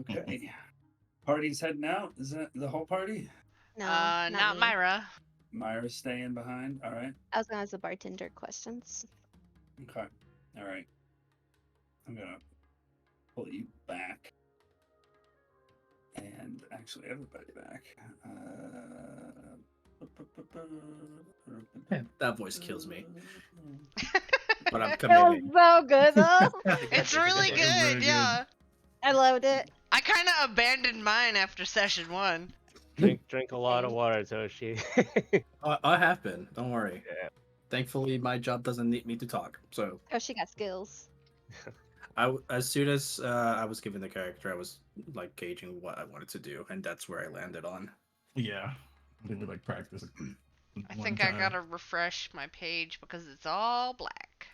Okay. Party's heading out. Is that the whole party? No, Not me. Myra. Myra's staying behind. All right. I was gonna ask the bartender questions. Okay. All right. I'm gonna pull you back, and actually everybody back. That voice kills me. But I'm That committing. was so good though. It's really Really good, good. yeah. I loved it. I kind of abandoned mine after session 1. Drink a lot of water, Toshi. I have been. Don't worry. Yeah. Thankfully, my job doesn't need me to talk. So, Oh, she got skills. as soon as I was given the character, I was like gauging what I wanted to do, and that's where I landed on. Yeah. I think we like practice. I one think I time. gotta refresh my page because it's all black.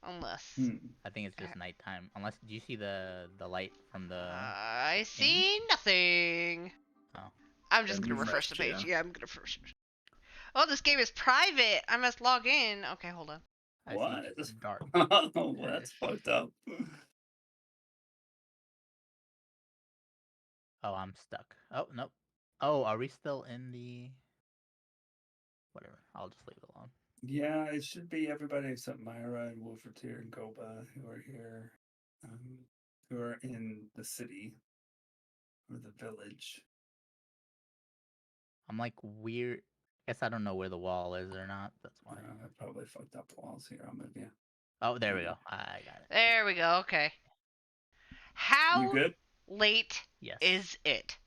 Unless I think it's just nighttime. Unless, do you see the light from the? I see nothing. Oh. I'm just Then gonna refresh the refresh, page. yeah. Yeah, I'm gonna refresh. Oh, this game is private. I must log in. Okay, hold on. I What? see just dark. Oh, that's fucked up. Oh, I'm stuck. Oh, nope. Oh, are we still in the? Whatever. I'll just leave it alone. Yeah, it should be everybody except Myra and Wolfertier and Goba who are here, who are in the city or the village. I'm like weird. Guess I don't know where the wall is or not. That's why. I probably fucked up the walls here. I'm gonna be. Oh, there we go. I got it. There we go. Okay. You How good? late Yes. is it?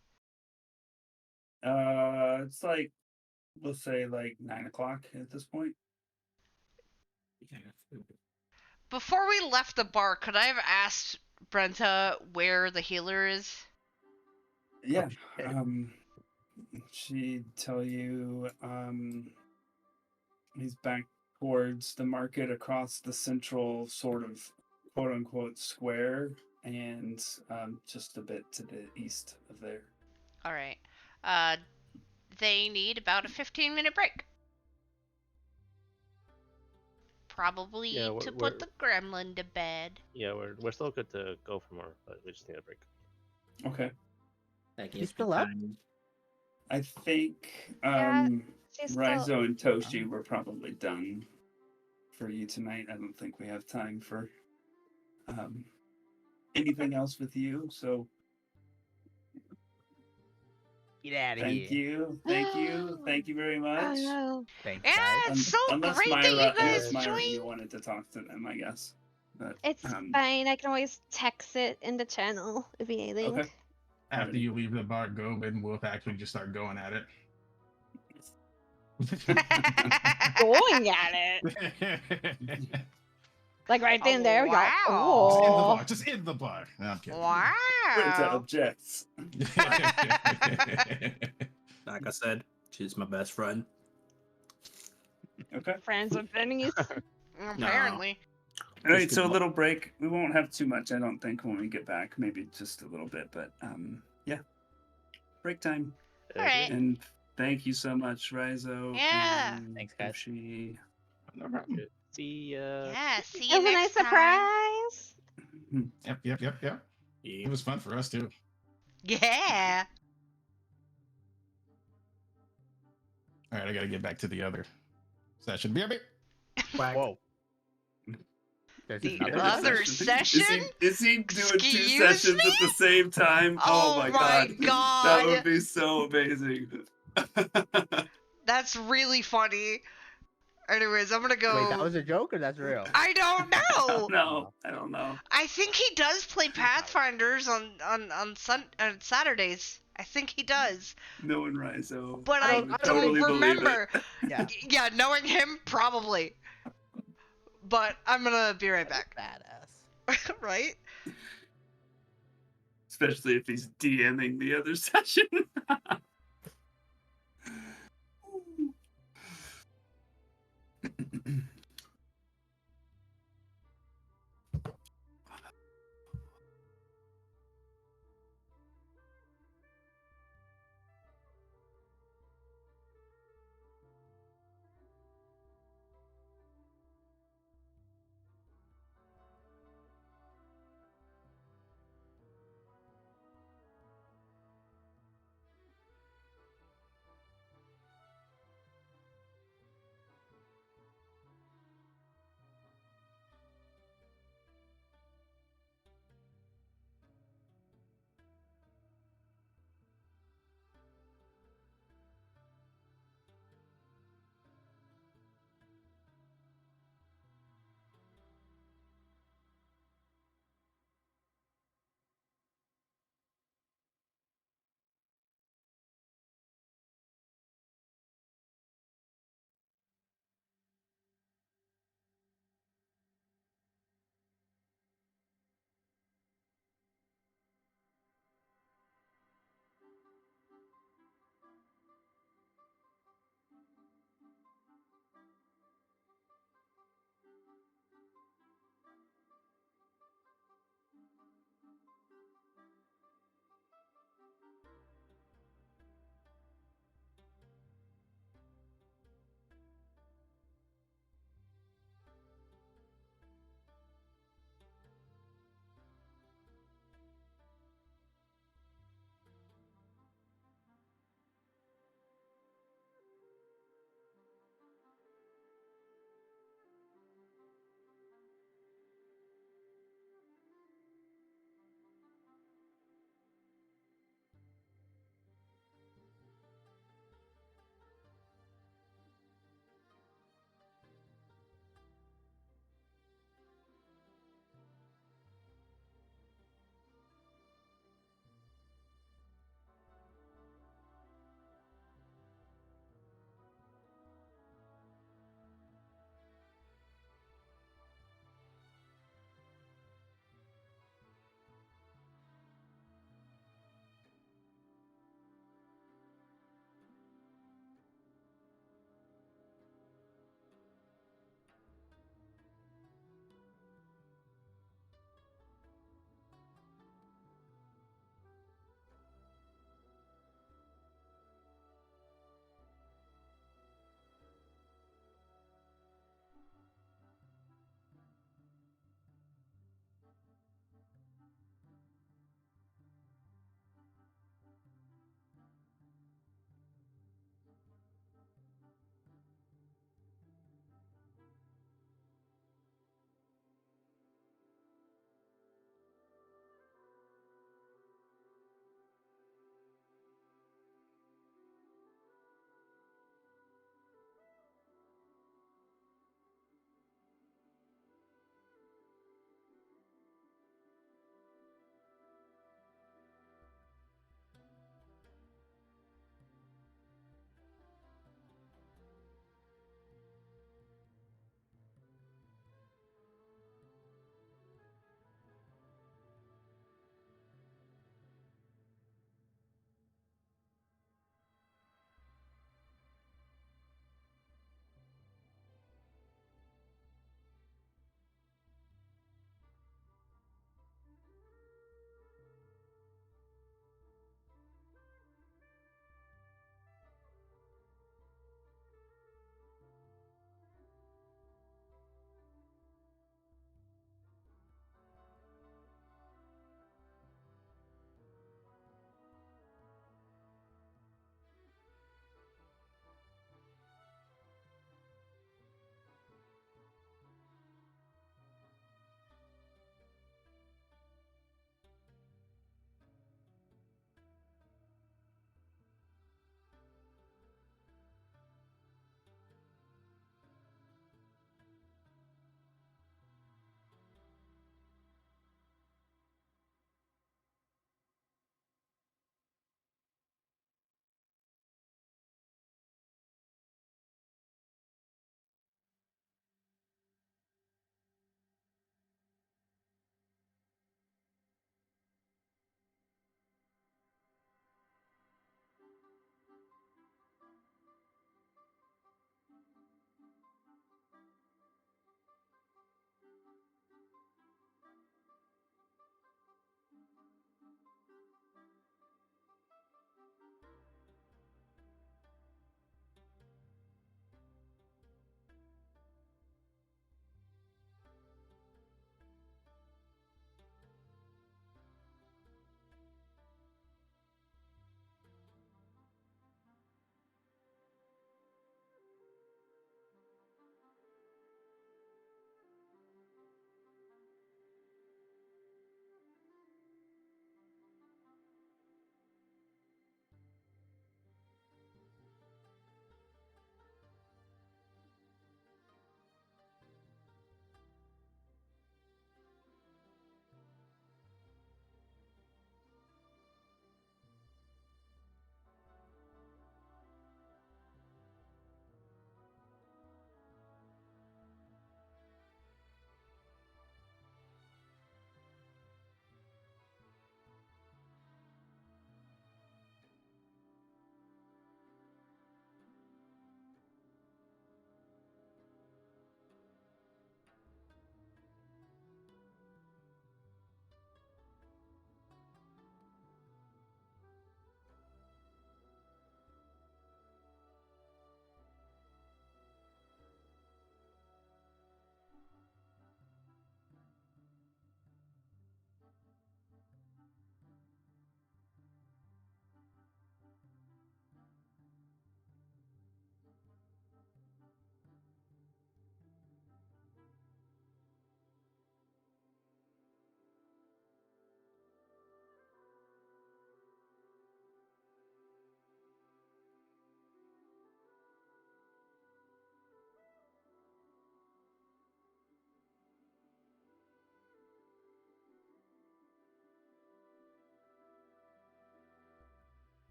It's like we'll say like 9 o'clock at this point. Before we left the bar, could I have asked Brenta where the healer is? Yeah. Okay. She'd tell you he's back towards the market across the central sort of quote unquote square and just a bit to the east of there. All right. They need about a 15-minute break. Probably Yeah, to put the gremlin to bed. Yeah, we're still good to go for more, but we just need a break. Okay. He's still up? I think Yeah, she's still. Raizo and Toshi were probably done for you tonight. I don't think we have time for anything else with you, so Get out of thank here. you very Oh much. no. Thanks, Yeah, guys. it's so Unless great Myra, that you guys unless Myra, you joined. wanted to talk to them, I guess. But, It's fine. I can always text it in the channel if you anything. Okay. After you leave the bar, go and we'll actually just start going at it. Going at it. Like right then there we go. Wow. Just in the bar. No, I'm kidding. Brenda Wow. objects. Like I said, she's my best friend. Okay. Friends with enemies. Apparently. All right, Just so a good little break. We won't have too much, I don't think, when we get back. Maybe just a little bit, but yeah. Break time. All right. And thank you so much, Rizo. Yeah. And Thanks, guys. Yoshi. No problem. See ya. Yeah. See It you was a nice next time. surprise. Yep. It was fun for us too. Yeah. All right, I gotta get back to the other session. BRB. Whoa. There's The another other session? session? Is he doing two Excuse sessions me? at the same time? Oh my That God. would be so amazing. That's really funny. Anyways, I'm gonna go. Wait, that was a joke or that's real? I don't know. No, I don't know. I think he does play Pathfinders on Saturdays. I think he does. Knowing Rizo. But I I don't don't believe it. remember. Yeah. Yeah, knowing him, probably. But I'm gonna be right back. Badass. Right? Especially if he's DMing the other session.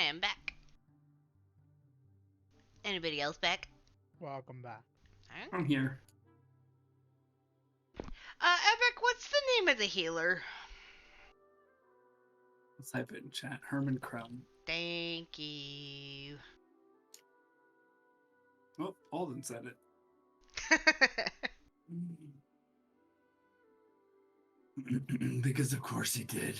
am back. Anybody else back? Welcome back. I'm here. Epic, what's the name of the healer? Let's type it in chat. Herman Crumb. Thank you. Oh, Alden said it. Because of course he did.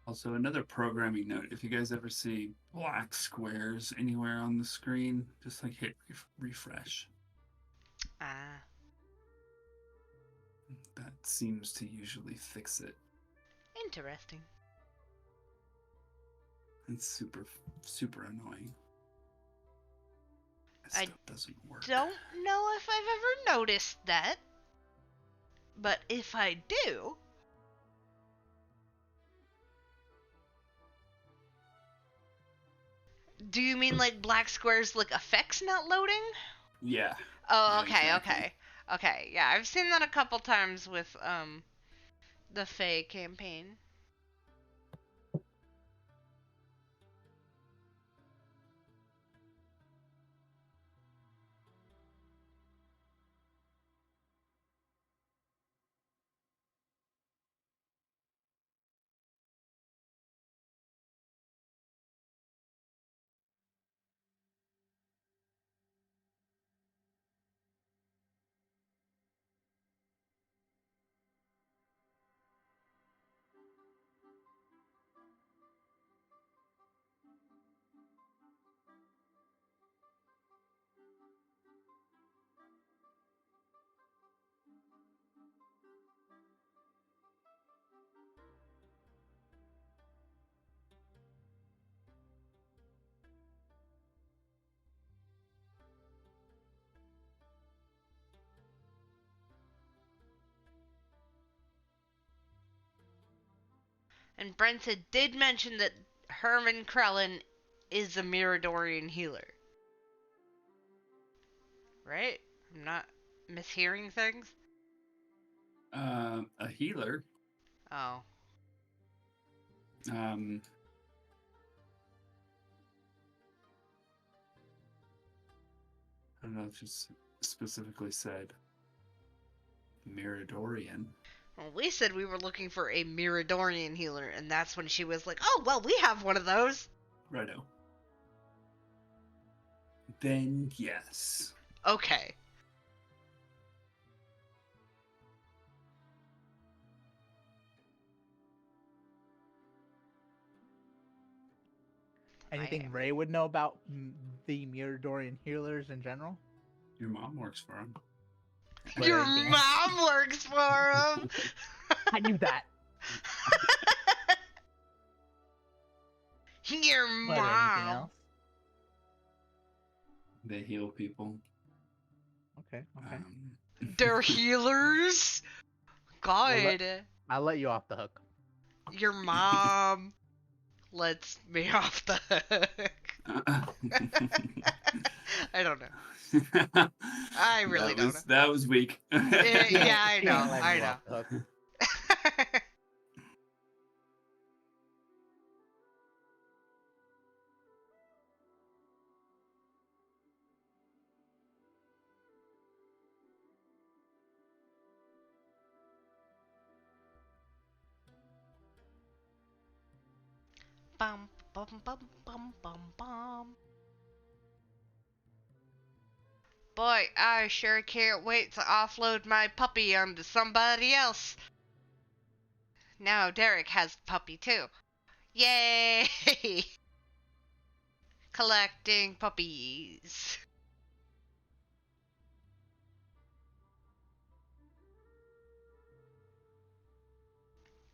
Also, another programming note, if you guys ever see black squares anywhere on the screen, just like hit refresh. Ah, That seems to usually fix it. interesting. It's super, super annoying. It I still doesn't work. Don't know if I've ever noticed that, but if I do, do you mean like black squares like effects not loading? Yeah. Oh, Yeah, okay, exactly. okay. Yeah, I've seen that a couple times with the Fae campaign. And Brenta did mention that Herman Krellin is a Miradorian healer. Right? I'm not mishearing things? A healer. Oh. I don't know if it's specifically said Miradorian. Well, we said we were looking for a Miradorian healer, and that's when she was like, oh, well, we have one of those. Righto. Then yes. Okay. Anything Ray would know about the Miradorian healers in general? Your mom works for him. But Your anything else? mom works for him. I knew that. Your But anything mom. else? They heal people. Okay, okay. They're healers. God. I'll let you off the hook. Your mom lets me off the hook. I don't know. I really don't know. That was weak. Yeah, I know. Can't let I me know. off the hook. Bum bum bum bum bum bum. Boy, I sure can't wait to offload my puppy onto somebody else. Now Derek has a puppy too. Yay! Collecting puppies.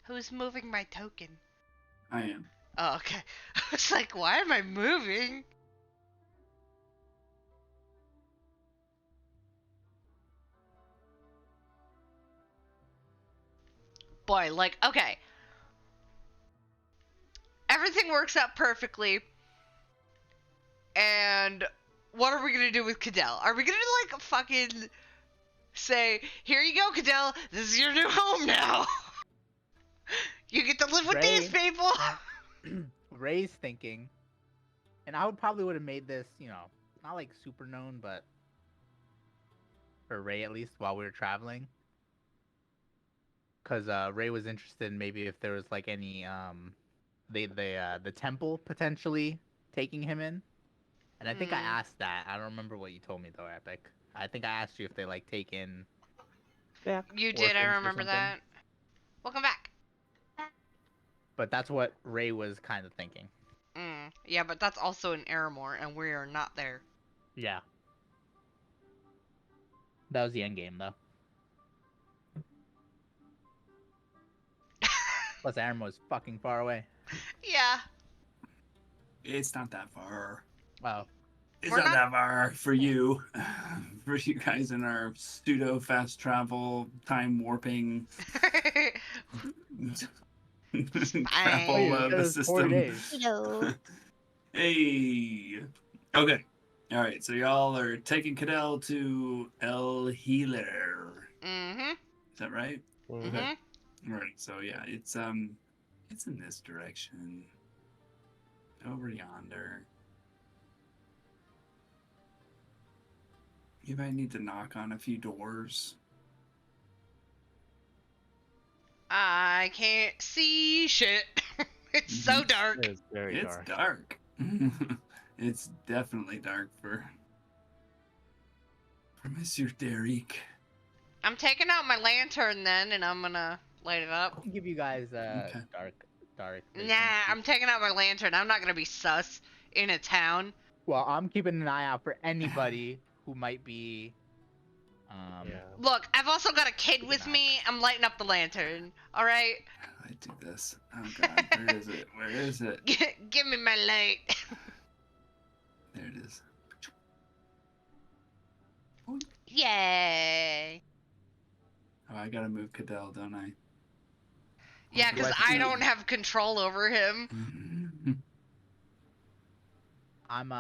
Who's moving my token? I am. Oh, okay. I was like, why am I moving? boy, like, okay. Everything works out perfectly. And what are we gonna do with Cadell? Are we gonna, like, fucking say, here you go, Cadell, this is your new home now. You get to live with these people. Ray's thinking, and I would have made this, not like super known, but for Ray at least while we were traveling, because Ray was interested in maybe if there was like any the temple potentially taking him in, and I think I asked that. I don't remember what you told me though, Epic. I think I asked you if they like take in. Yeah. You did, I orphans or remember something. that. Welcome back. But that's what Ray was kind of thinking. Yeah, but that's also in Aramore, and we are not there. Yeah. That was the end game though. Plus, Aram was fucking far away. Yeah. It's not that far. Wow. It's We're not not- that far for you. For you guys in our pseudo fast travel, time warping travel It the was 4 system. days. Hello. Hey. Okay. All right. So y'all are taking Cadell to El Healer. Mm-hmm. Is that right? Mm-hmm. All right. So yeah, it's in this direction. Over yonder. You might need to knock on a few doors. I can't see shit. It's so dark. It's very It's dark. dark. It's definitely dark for Monsieur Derek. I'm taking out my lantern then, and I'm gonna light it I up. can give you guys Okay. dark. vision. Nah, I'm taking out my lantern. I'm not gonna be sus in a town. Well, I'm keeping an eye out for anybody who might be. Yeah. Look, I've also got a kid Keep with an eye me. I'm lighting up the lantern. All right, I do this. Oh god, where is it? Where is it? give me my light. There it is. Yay! Oh, I gotta move Cadell, don't I? Yeah, because Let's I see. don't have control over him. I'm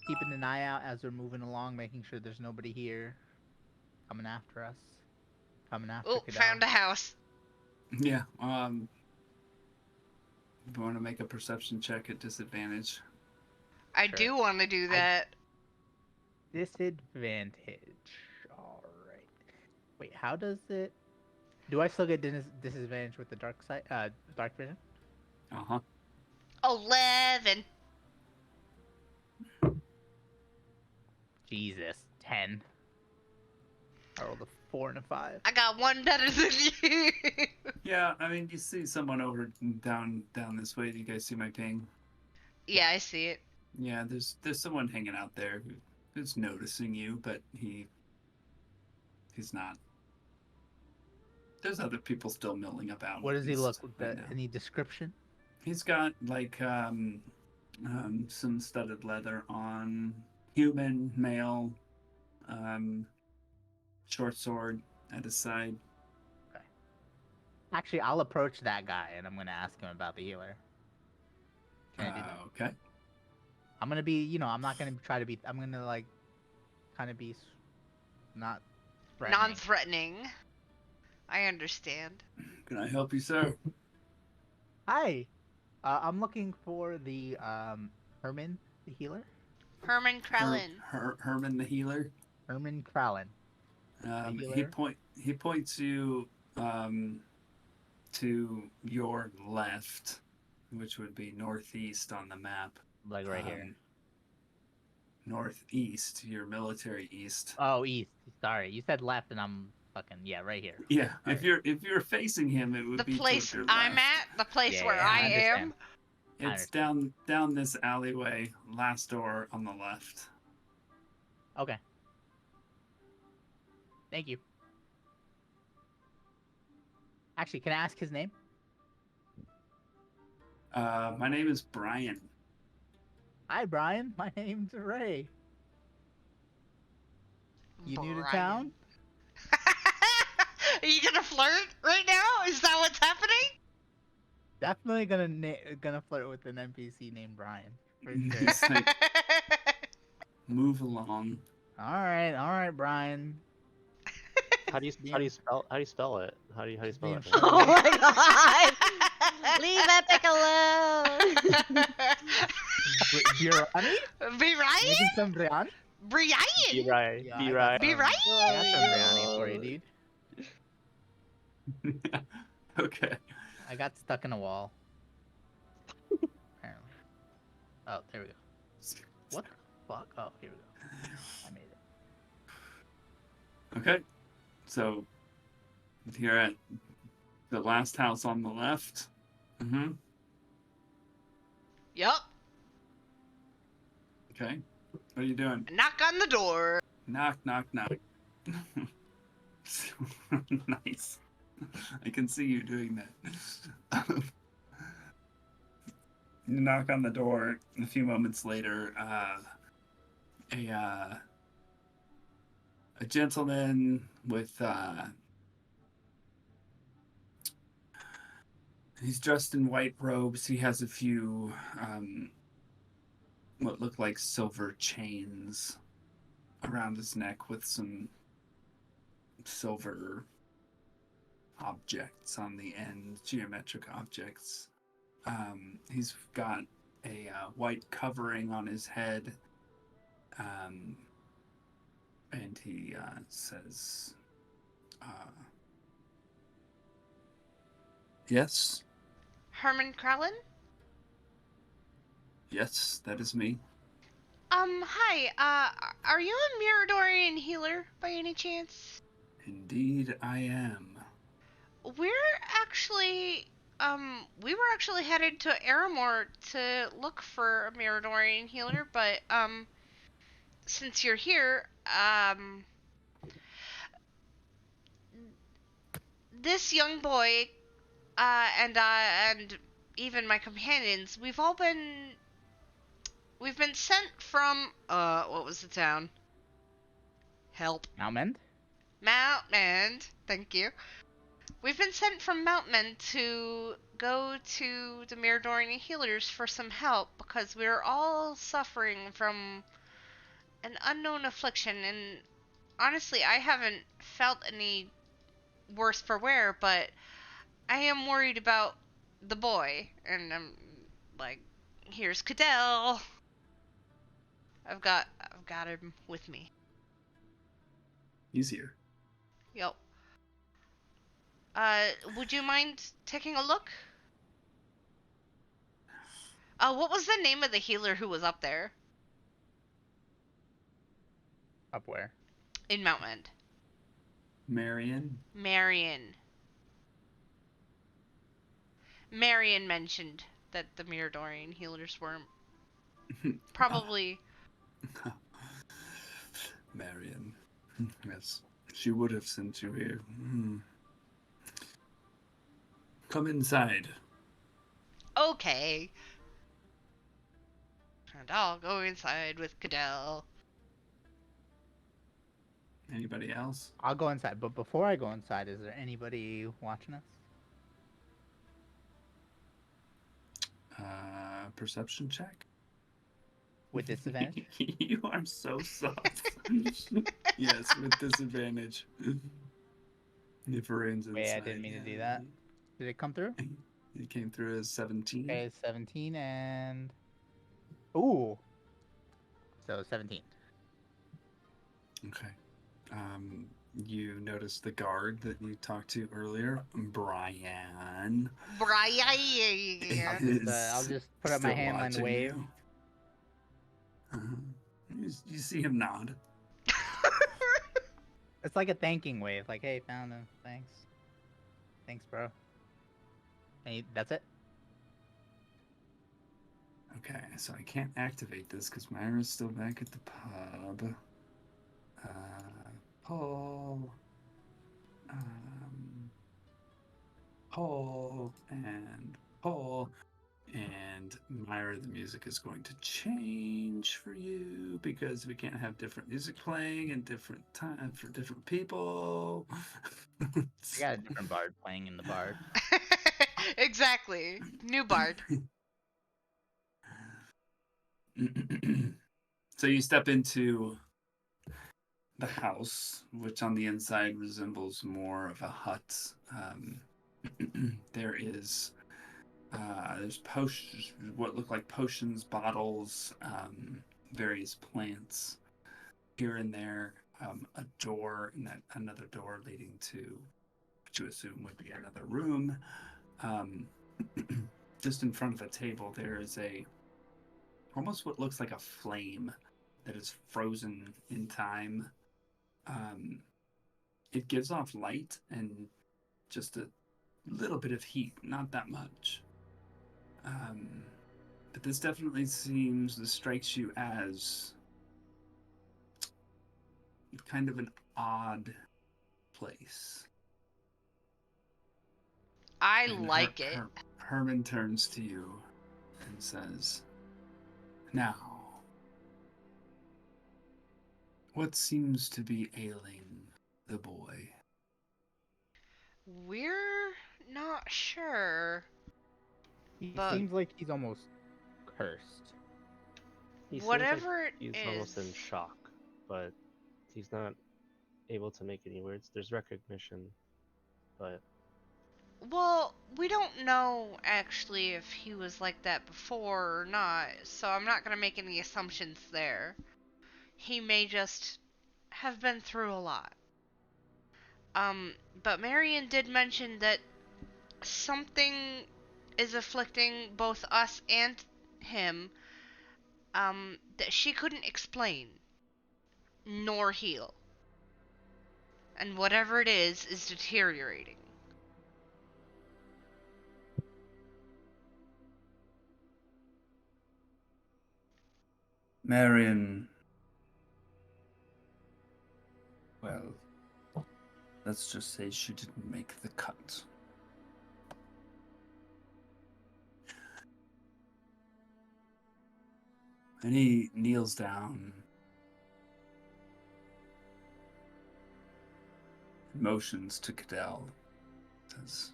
keeping an eye out as we're moving along, making sure there's nobody here coming after us. Coming after Oh, Cadell. found a house. Yeah. If you want to make a perception check at disadvantage. I Sure. do want to do that. Disadvantage. All right. Wait, how does it? Do I still get disadvantage with the dark side? Dark vision. Uh huh. 11. Jesus, 10. I rolled a 4 and a 5. I got one better than you. Yeah, I mean, you see someone over down this way. Do you guys see my ping? Yeah, I see it. Yeah, there's someone hanging out there who's noticing you, but he's not. There's other people still milling about. What does he look? right now. Any description? He's got like some studded leather on, human, male, short sword at his side. Actually, I'll approach that guy and I'm gonna ask him about the healer. Can I do that? Okay. I'm gonna be, I'm not gonna try to be. I'm gonna like, kind of be, not threatening. Non-threatening. I understand. Can I help you, sir? Hi, I'm looking for the Herman, the healer. Herman Krellin. Herman the healer. Herman Krallen. He points you to your left, which would be northeast on the map. Like right here. Northeast, your military east. Oh, east. Sorry, you said left, and I'm fucking right here. Yeah, All if you're facing him, it would The be place towards your I'm left. at, the place Yeah, where yeah, I understand. am. It's down this alleyway, last door on the left. Okay. Thank you. Actually, can I ask his name? My name is Brian. Hi, Brian. My name's Ray. You new to Brian. town? You gonna flirt right now? Is that what's happening? Definitely gonna flirt with an NPC named Brian. For sure. It's like, move along. all right, Brian. How do you spell it? How do you spell Being it? Oh my god! Leave Epic alone! Biryani? Brian? Making some biryani? Brian? Be right. Yeah, Be I got right. Be some- right. I got some biryani for you, dude. Okay. I got stuck in a wall. Apparently. Oh, there we go. What the fuck? Oh, here we go. I made it. Okay. So here at the last house on the left. Mm-hmm. Yup. Okay. What are you doing? Knock on the door. Knock, knock, knock. Nice. I can see you doing that. You knock on the door. A few moments later, a gentleman with he's dressed in white robes. He has a few what look like silver chains around his neck with some silver objects on the end, geometric objects. He's got a white covering on his head, and he says, "Yes, Herman Krellin? yes, that is me." Hi, are you a Miradorian healer by any chance? Indeed, I am. We're actually, we were actually headed to Aramor to look for a Miradorian healer, but, since you're here, this young boy, and even my companions, we've been sent from, what was the town? Help. Mountmend? Mountmend, thank you. We've been sent from Mountmend to go to the Miradorian healers for some help because we're all suffering from an unknown affliction, and honestly, I haven't felt any worse for wear, but I am worried about the boy, and I'm like, here's Cadell. I've got him with me. He's here. Yep. Would you mind taking a look? What was the name of the healer who was up there Up where? in Mountmend? Marion. Marion. Marion mentioned that the Miradorian healers were probably... Marion. Yes, she would have sent you here. Come inside. Okay. And I'll go inside with Cadell. Anybody else? I'll go inside, but before I go inside, is there anybody watching us? Perception check. With disadvantage? You are so soft. Yes, with disadvantage. If it rains inside. Wait, I didn't mean to do that. Did it come through? It came through as 17. Okay, 17 and... Ooh! So 17. Okay. You notice the guard that you talked to earlier, Brian. Brian. I'll just put up my still hand and watching wave. you. You see him nod. It's like a thanking wave. Like, hey, found him. Thanks. Thanks, bro. And that's it? Okay, so I can't activate this because Myra's still back at the pub. Paul. Paul and Paul. And Myra, the music is going to change for you because we can't have different music playing in different time for different people. I got a different bard playing in the bard. Exactly. New bard. So you step into the house, which on the inside resembles more of a hut. There is there's potions, what look like potions, bottles, various plants here and there. A door, and another door leading to what you assume would be another room. Just in front of the table, there is almost what looks like a flame that is frozen in time. It gives off light and just a little bit of heat, not that much. But this strikes you as kind of an odd place. I And like it. Herman turns to you and says, "Now, what seems to be ailing the boy?" We're not sure. He But- seems like he's almost cursed. He seems Whatever like he's it almost in is. shock, but he's not able to make any words. There's recognition, but Well, we don't know actually if he was like that before or not, so I'm not gonna make any assumptions there. He may just have been through a lot. But Marion did mention that something is afflicting both us and him, that she couldn't explain nor heal. And whatever it is deteriorating. Marion, well, let's just say she didn't make the cut. And he kneels down, motions to Cadell, says,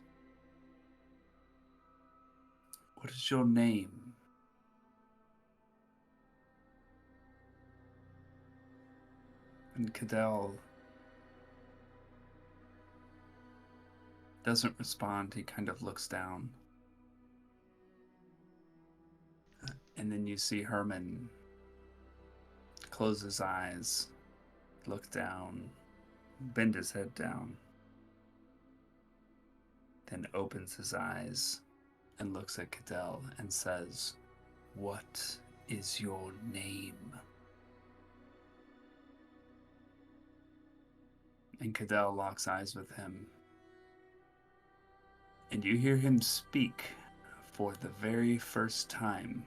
"What is your name?" And Cadell doesn't respond. He kind of looks down. And then you see Herman close his eyes, look down, bend his head down, then opens his eyes and looks at Cadell and says, "What is your name?" And Cadell locks eyes with him. And you hear him speak for the very first time.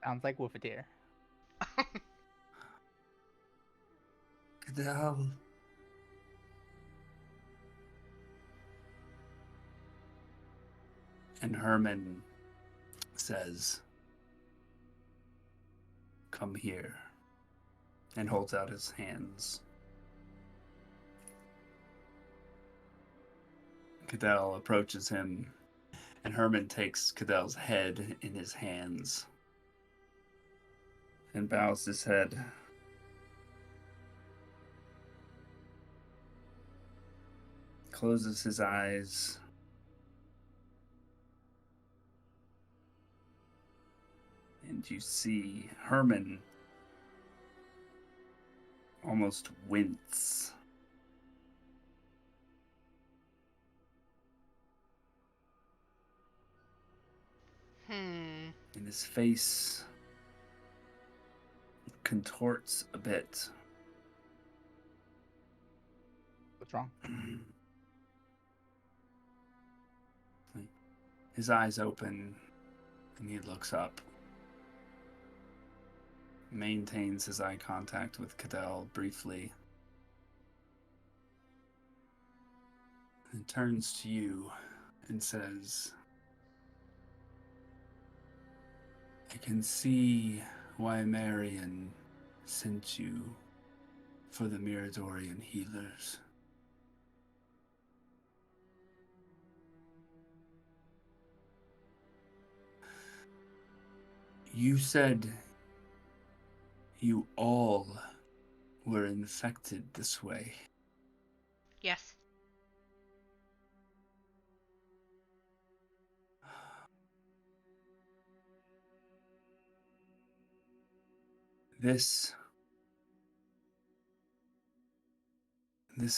Sounds like Wolfeteer. Cadell. And Herman says, "Come here," and holds out his hands. Cadell approaches him, and Herman takes Cadell's head in his hands and bows his head. Closes his eyes. And you see Herman almost wince. And his face contorts a bit. What's wrong? His eyes open and he looks up. Maintains his eye contact with Cadell briefly. And turns to you and says, I can see why Marion sent you for the Miradorian healers. You said you all were infected this way. Yes. This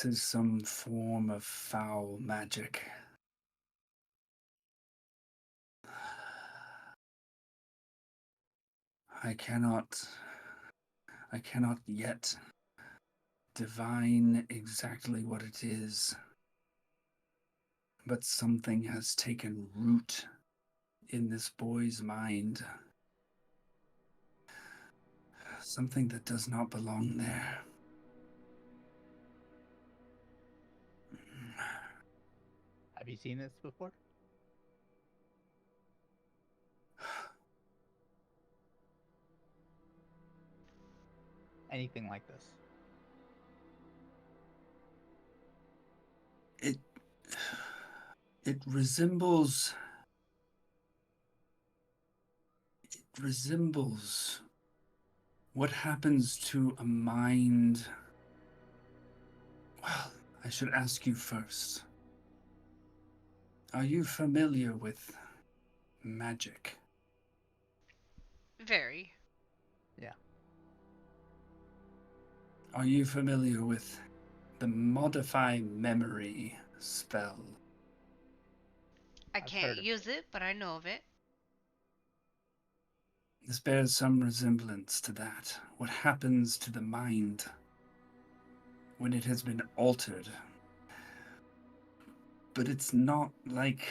is some form of foul magic. I cannot yet divine exactly what it is, but something has taken root in this boy's mind. Something that does not belong there. Have you seen this before? Anything like this? It resembles what happens to a mind. Well, I should ask you first. Are you familiar with magic? Very. Yeah. Are you familiar with the Modify Memory spell? I I've can't heard of use it, but I know of it. This bears some resemblance to that. What happens to the mind when it has been altered? But it's not like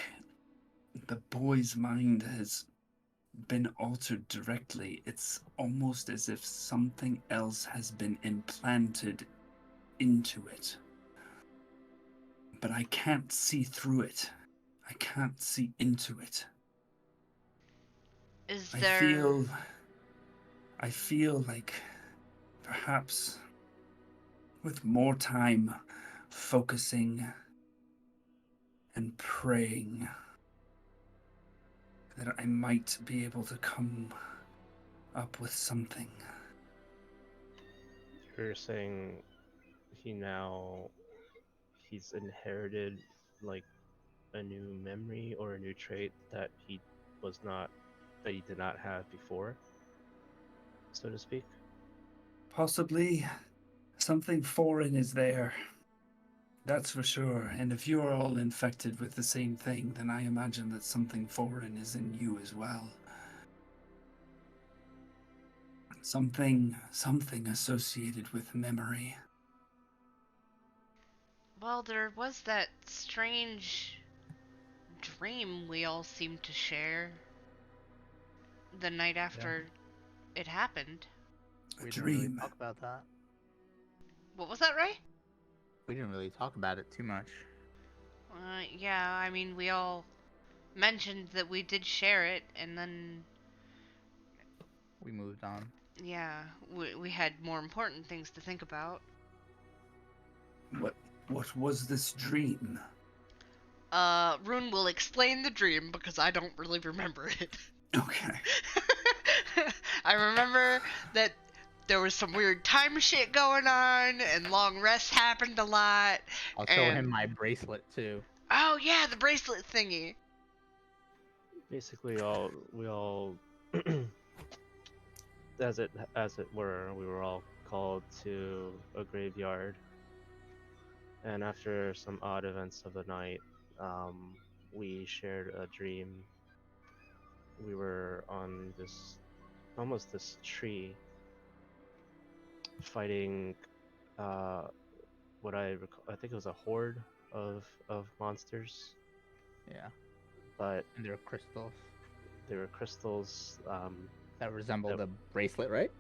the boy's mind has been altered directly. It's almost as if something else has been implanted into it. But I can't see through it. I can't see into it. Is I there... feel like perhaps with more time focusing and praying that I might be able to come up with something. You're saying he's inherited like a new memory or a new trait that he did not have before, so to speak. Possibly something foreign is there. That's for sure. And if you are all infected with the same thing, then I imagine that something foreign is in you as well. Something associated with memory. Well, there was that strange dream we all seemed to share the night after it happened. A We didn't really dream. talk about that. What was that, Ray? We didn't really talk about it too much. Yeah, I mean, we all mentioned that we did share it, and then, We moved on. yeah, we had more important things to think about. What was this dream? Rune will explain the dream because I don't really remember it. Okay. I remember that there was some weird time shit going on, and long rests happened a lot. I'll show him and- my bracelet too. Oh yeah, the bracelet thingy. Basically, we all, as it were, we were all called to a graveyard, and after some odd events of the night, we shared a dream. We were on this tree, fighting, what I think it was a horde of monsters, Yeah. but And they're crystals they were crystals. that resemble Yep. the bracelet, right?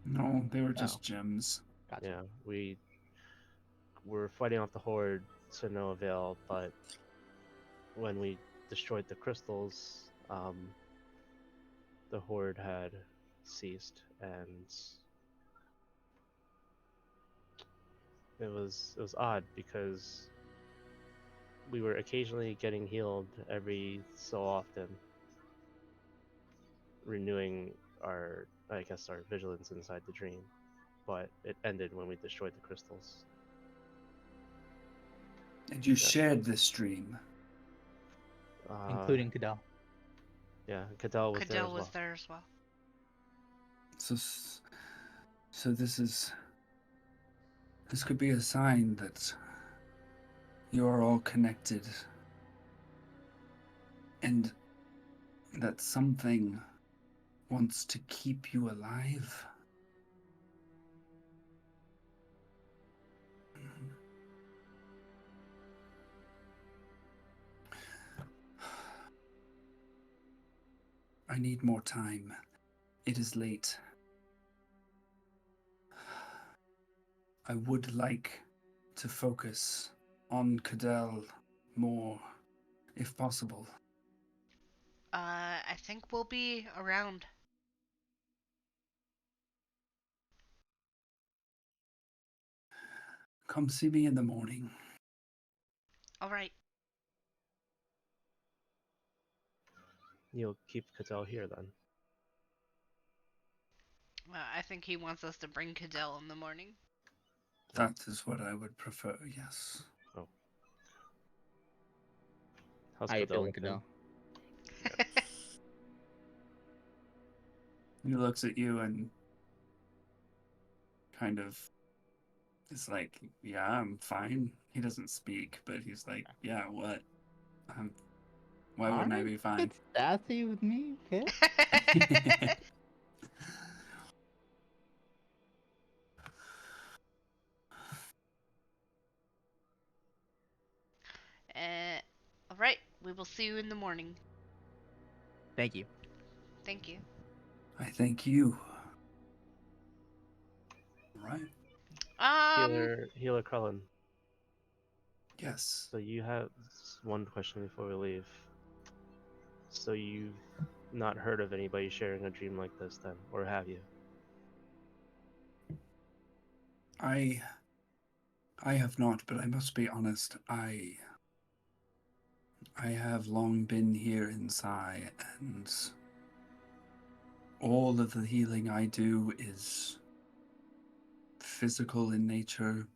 No, they were just gems. Gotcha. Yeah, we were fighting off the horde to no avail, but when we destroyed the crystals, the horde had ceased, and it was odd because we were occasionally getting healed every so often, renewing our vigilance inside the dream, but it ended when we destroyed the crystals. And you Yeah. shared this dream. Including Cadell. Yeah, Cadell was there Cadell as was well. there as well. So this could be a sign that you are all connected, and that something wants to keep you alive. I need more time. It is late. I would like to focus on Cadell more, if possible. I think we'll be around. Come see me in the morning. All right. You'll keep Cadell here then. I think he wants us to bring Cadell in the morning. That is what I would prefer, yes. How's How you Cadell feeling, looking? Cadell? He looks at you and kind of is like, yeah, I'm fine. He doesn't speak, but he's like, yeah, what? Why wouldn't I be fine? It's sassy with me, okay? All right. We will see you in the morning. Thank you. Thank you. I thank you. Right? Healer Cullen. Yes. So you have one question before we leave. So you've not heard of anybody sharing a dream like this then, or have you? I have not, but I must be honest, I have long been here in Psy, and all of the healing I do is physical in nature,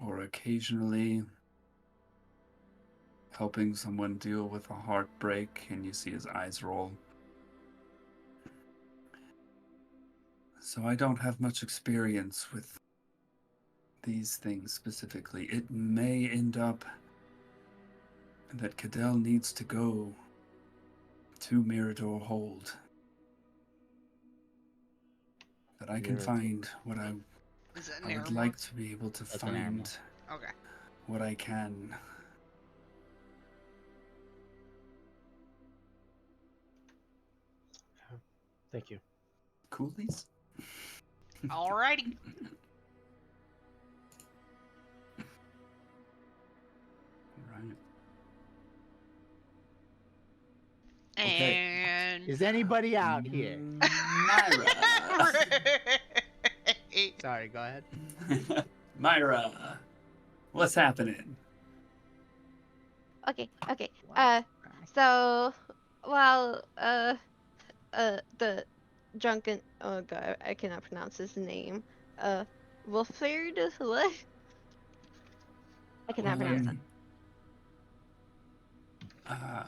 or occasionally helping someone deal with a heartbreak, and you see his eyes roll. So I don't have much experience with these things specifically. It may end up that Cadell needs to go to Mirador Hold. That I can Mirador. find what Is it I an would Aramor? like to be able to That's an find Aramor. Okay. what I can. Thank you. Coolies? Alrighty. Right. Okay. And Is anybody out here? Myra. Sorry, go ahead. Myra. What's happening? Okay, okay. Wow. So, well, the drunken, oh god, I cannot pronounce his name. Wolford? What? I cannot pronounce that.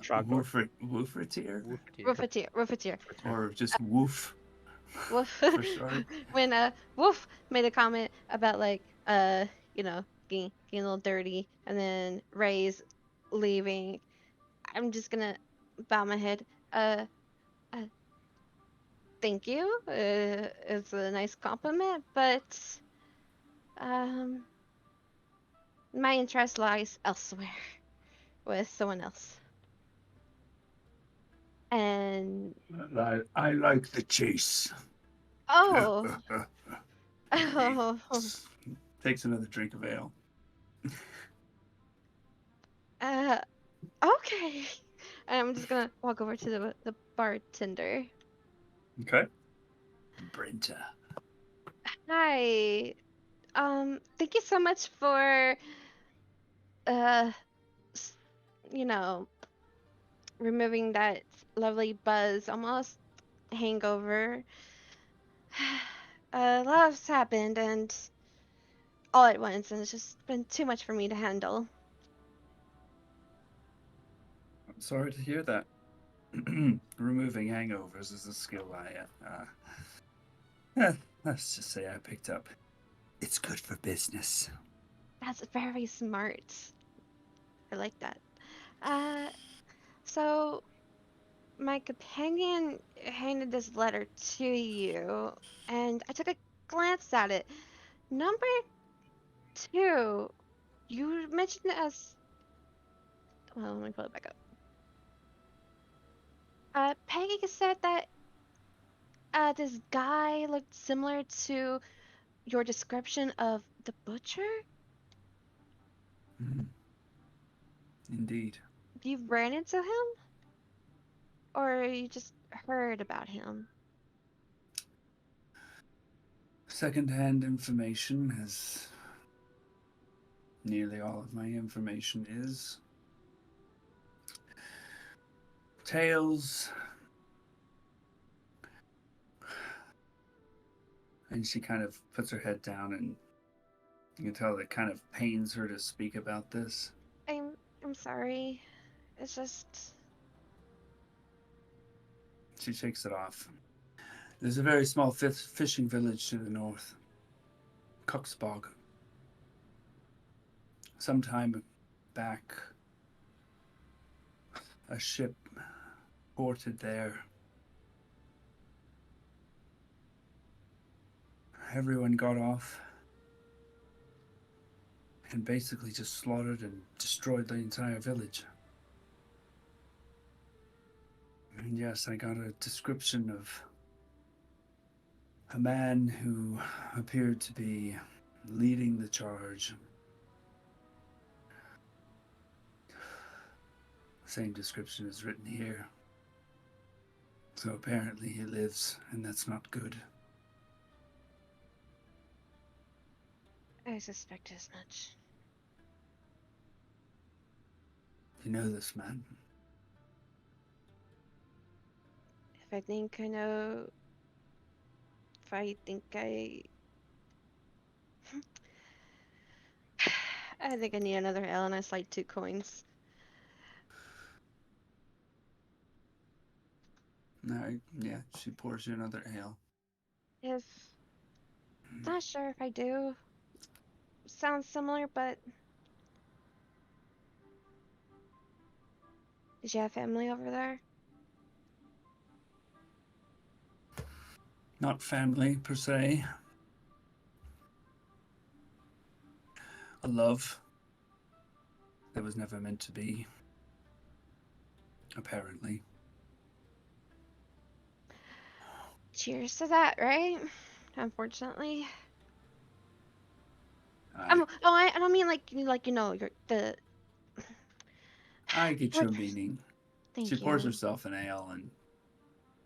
Trogdor? Woofertier? Roofertier. Or just Woof Wolf. for short? When Wolf made a comment about like you know, getting a little dirty, and then Ray's leaving, I'm just gonna bow my head. Thank you. It's a nice compliment, but my interest lies elsewhere with someone else. And I like the chase. oh, oh, Takes another drink of ale. Okay. And I'm just gonna walk over to the bartender. Okay. Brenta. Hi. Thank you so much for uh, s- you know, removing that lovely buzz, almost hangover. A lot has happened, and all at once, and it's just been too much for me to handle. I'm sorry to hear that. Removing hangovers is a skill let's just say I picked up. It's good for business. That's very smart. I like that. Uh, so my companion handed this letter to you, and I took a glance at it. Number two, you mentioned it as. Well, let me pull it back up. Peggy said that this guy looked similar to your description of the butcher. Mm, indeed. You ran into him, or you just heard about him? Second-hand information, as nearly all of my information is. Tales. And she kind of puts her head down, and you can tell it kind of pains her to speak about this. I'm I'm sorry. It's just She shakes it off. There's a very small fishing village to the north, Coxbog. Sometime back, a ship ported there. Everyone got off and basically just slaughtered and destroyed the entire village. And yes, I got a description of a man who appeared to be leading the charge. Same description is written here. So apparently he lives, and that's not good. I suspect as much. You know this man? If I think I know, if I think I think I need another L, and I slide 2 coins. No, yeah, she pours you another ale. If not sure if I do. Sounds similar, but did you have family over there? Not family, per se. A love that was never meant to be. Apparently. Cheers to that, right? Unfortunately. I, I don't mean like you're the. I get What? your meaning. She Thank pours you. herself an ale and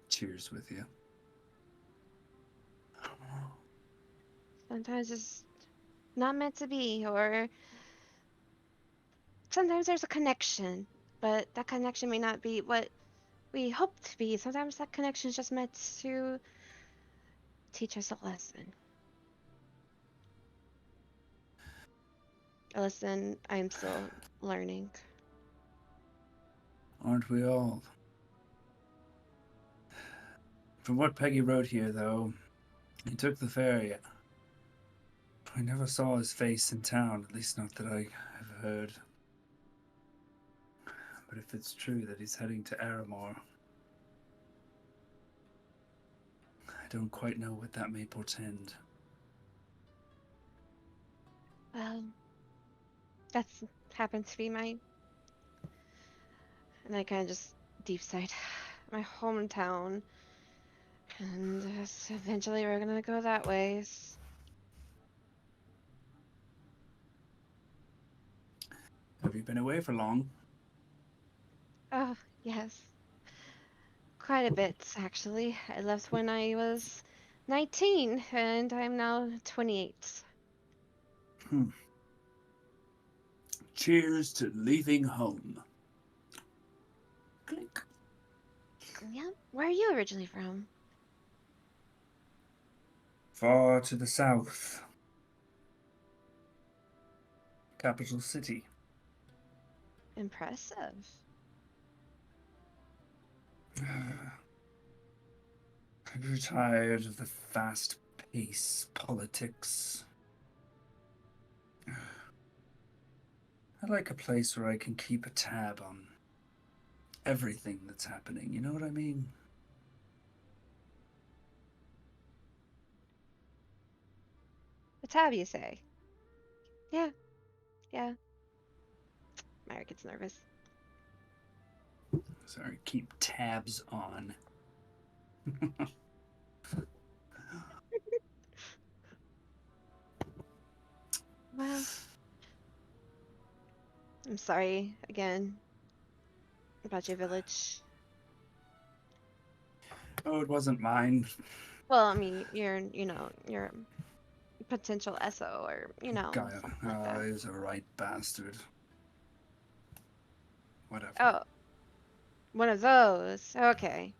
cheers with you. Sometimes it's not meant to be, or sometimes there's a connection, but that connection may not be what we hope to be. Sometimes that connection is just meant to teach us a lesson. A lesson I'm still learning. Aren't we all? From what Peggy wrote here, though, he took the ferry. I never saw his face in town, at least not that I have heard. But if it's true that he's heading to Aramor, I don't quite know what that may portend. Well, that's happened to be my, and I kind of just deep sighed, my hometown. And eventually we're gonna go that ways. Have you been away for long? Yes. Quite a bit, actually. I left when I was 19, and I'm now 28. Hmm. Cheers to leaving home. Clink. Yeah. Where are you originally from? Far to the south. Capital city. Impressive. I grew tired of the fast pace politics. I like a place where I can keep a tab on everything that's happening, you know what I mean? A tab, you say? Yeah. Yeah. Myra gets nervous. Sorry, keep tabs on. Well, I'm sorry again about your village. Oh, it wasn't mine. Well, I mean, you're a potential SO or, Guy, something like that. he's a right bastard. Whatever. Oh, one of those. Okay.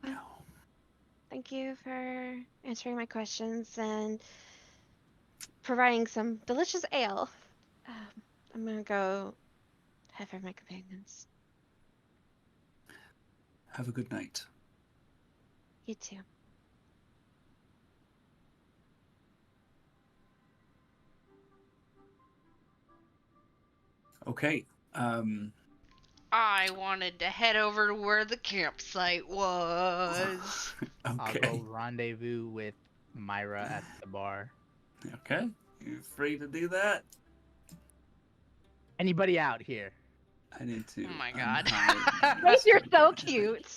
Well, No. thank you for answering my questions and providing some delicious ale. I'm gonna go head for my companions. Have a good night. You too. Okay. I wanted to head over to where the campsite was. I'll Okay. go rendezvous with Myra at the bar. Okay. You're free to do that? Anybody out here? I need to. Oh my God. unhide Wait, you're so this. cute.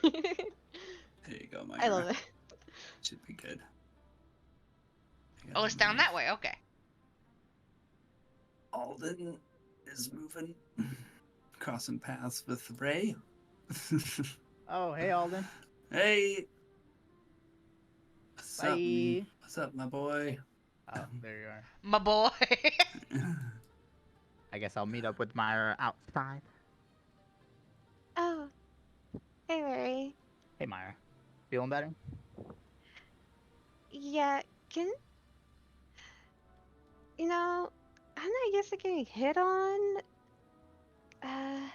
There you go, Myra. I love it. Should be good. Oh, it's down that way. Okay. Alden is moving, crossing paths with Ray. Oh, hey Alden. Hey. What's up? Bye. What's up, my boy? Oh, there you are. My boy. I guess I'll meet up with Myra outside. Oh, hey, Larry. Hey Myra. Feeling better? Yeah, I'm not, I guess, getting hit on. Can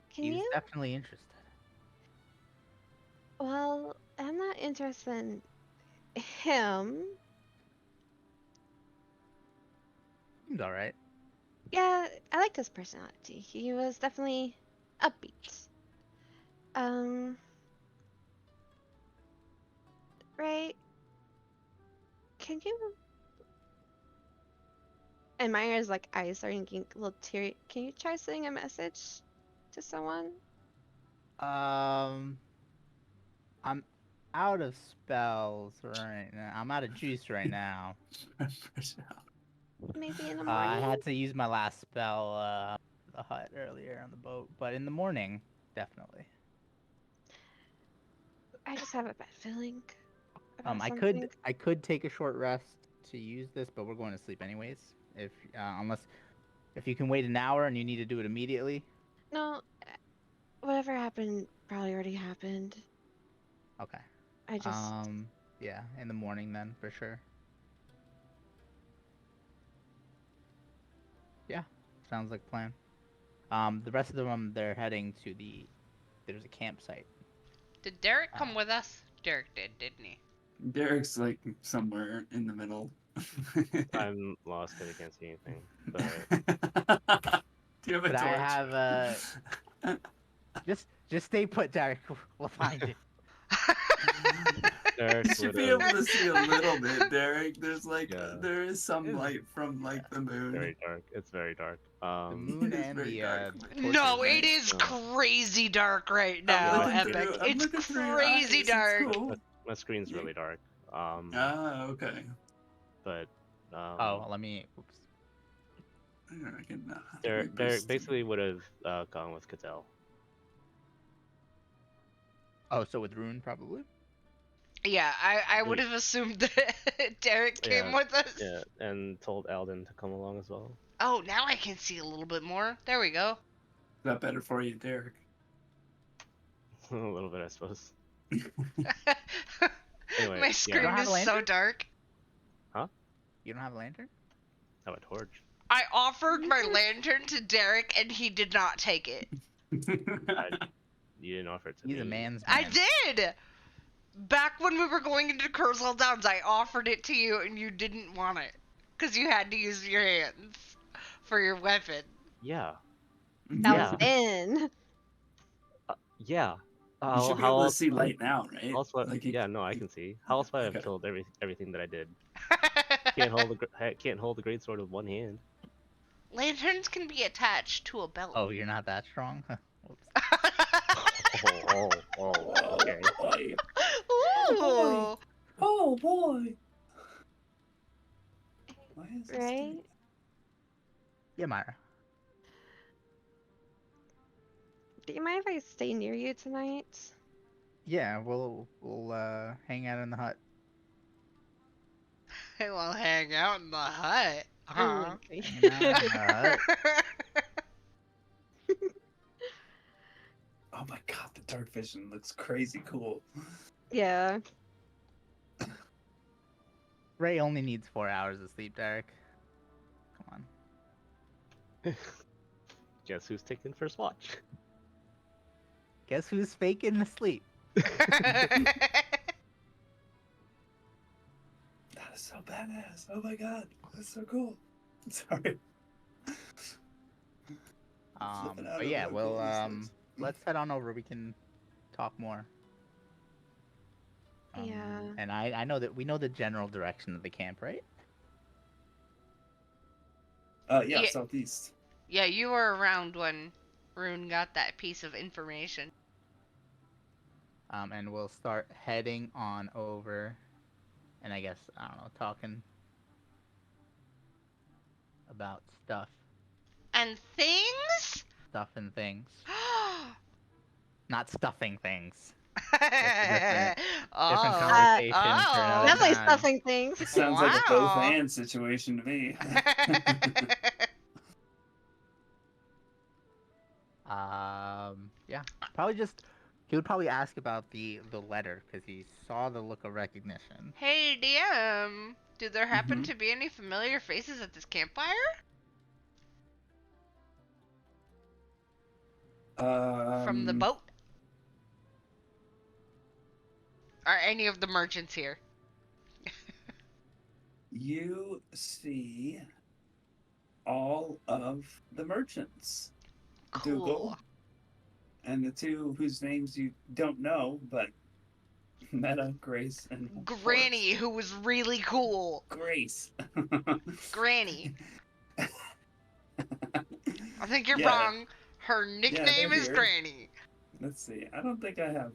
He's you? definitely interested. Well, I'm not interested in him. Seems alright. Yeah, I liked his personality. He was definitely upbeat. Right? Can you? And Myra's like eyes starting getting a little teary. Can you try sending a message to someone? I'm out of spells right now. I'm out of juice right now. Maybe in the I morning? had to use my last spell the hut earlier on the boat, but in the morning, definitely. I just have a bad feeling about I something. could take a short rest to use this, but we're going to sleep anyways. If you can wait an hour and you need to do it immediately. No, whatever happened probably already happened. Okay. I just. Yeah, in the morning then for sure. Yeah, sounds like a plan. The rest of them they're heading to there's a campsite. Did Derek come with us? Derek did, didn't he? Derek's like somewhere in the middle. I'm lost because I can't see anything. But Do you have a But torch? I have just stay put, Derek. We'll find it. Derek You should would be have- able to see a little bit, Derek. There's Yeah. there is some It's- light from like the moon. very dark. It's very dark. The moon It's and very the dark. No, torches, it is No. crazy dark right I'm now, looking Epic. through- I'm It's looking through your crazy eyes, dark. It's cool. My screen's really dark. Ah, okay. But Oh, let me. Oops. I can, Derek reboost. basically would have gone with Cattell. Oh, so with Rune probably. Yeah, I would have assumed that Derek came with us. Yeah, and told Alden to come along as well. Oh, now I can see a little bit more. There we go. Is that better for you, Derek? A little bit, I suppose. Anyway, My yeah. screen You don't have is a so lantern? dark. You don't have a lantern? Have a torch. I offered my lantern to Derek and he did not take it. You didn't offer it to He's me. a man's I man. did! Back when we were going into Curzal Downs, I offered it to you and you didn't want it. Because you had to use your hands for your weapon. Yeah. That Yeah. was in. Yeah. You should be able to see light now, right? How else would, Like yeah, no, I can see. How else would I have Okay. killed everything that I did? Can't hold the greatsword with one hand. Lanterns can be attached to a belt. Oh, you're not that strong? Whoops. Okay. Boy. Ooh. Oh boy. Why is this Right? thing- Yeah, Myra. Do you mind if I stay near you tonight? Yeah, we'll hang out in the hut. We'll hang out in the hut. Huh? Mm. Hanging out in the hut. Oh my god, the dark vision looks crazy cool. Yeah. Ray only needs 4 hours of sleep, Derek. Come on. Guess who's taking first watch? Guess who's faking the sleep? That is so badass. Oh my god, that's so cool. Sorry. Flipping out But yeah, over well, these things. let's head on over. We can talk more. Yeah. And I know that we know the general direction of the camp, right? Yeah, Yeah. southeast. Yeah, you were around when Rune got that piece of information. And we'll start heading on over. And I guess, I don't know, talking about stuff. And things? Stuff and things. Not stuffing things. Different Oh. conversation for oh. another Definitely time. stuffing things. Sounds like a both Wow. and situation to me. Yeah, probably just he would probably ask about the letter because he saw the look of recognition. Hey, DM. Do there happen Mhm. to be any familiar faces at this campfire? From the boat? Are any of the merchants here? You see all of the merchants. Cool. Dougal, and the two whose names you don't know, but Meta, Grace, and Granny, who was really cool. Grace. Granny. I think you're Yeah. wrong. Her nickname is here. Granny. Let's see. I don't think I have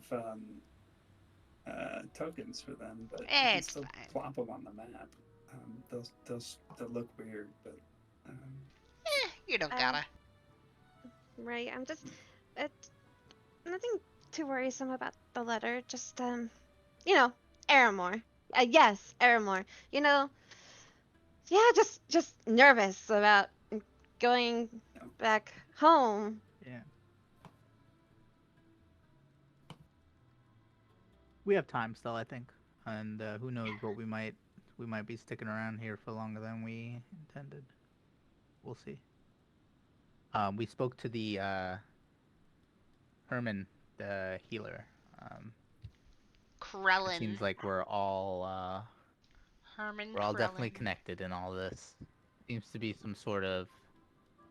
tokens for them, but I Eh, can it's still fine. plop them on the map. They'll look weird, but You don't Um, gotta. Right. I'm just. Nothing too worrisome about the letter. Just Aramore. Yes, Aramore. Yeah, just nervous about going back home. Yeah. We have time still, I think, and who knows what we might be sticking around here for longer than we intended. We'll see. We spoke to the Herman, the healer. It Krellin. seems like we're all Herman definitely Krellin. connected in all this. Seems to be some sort of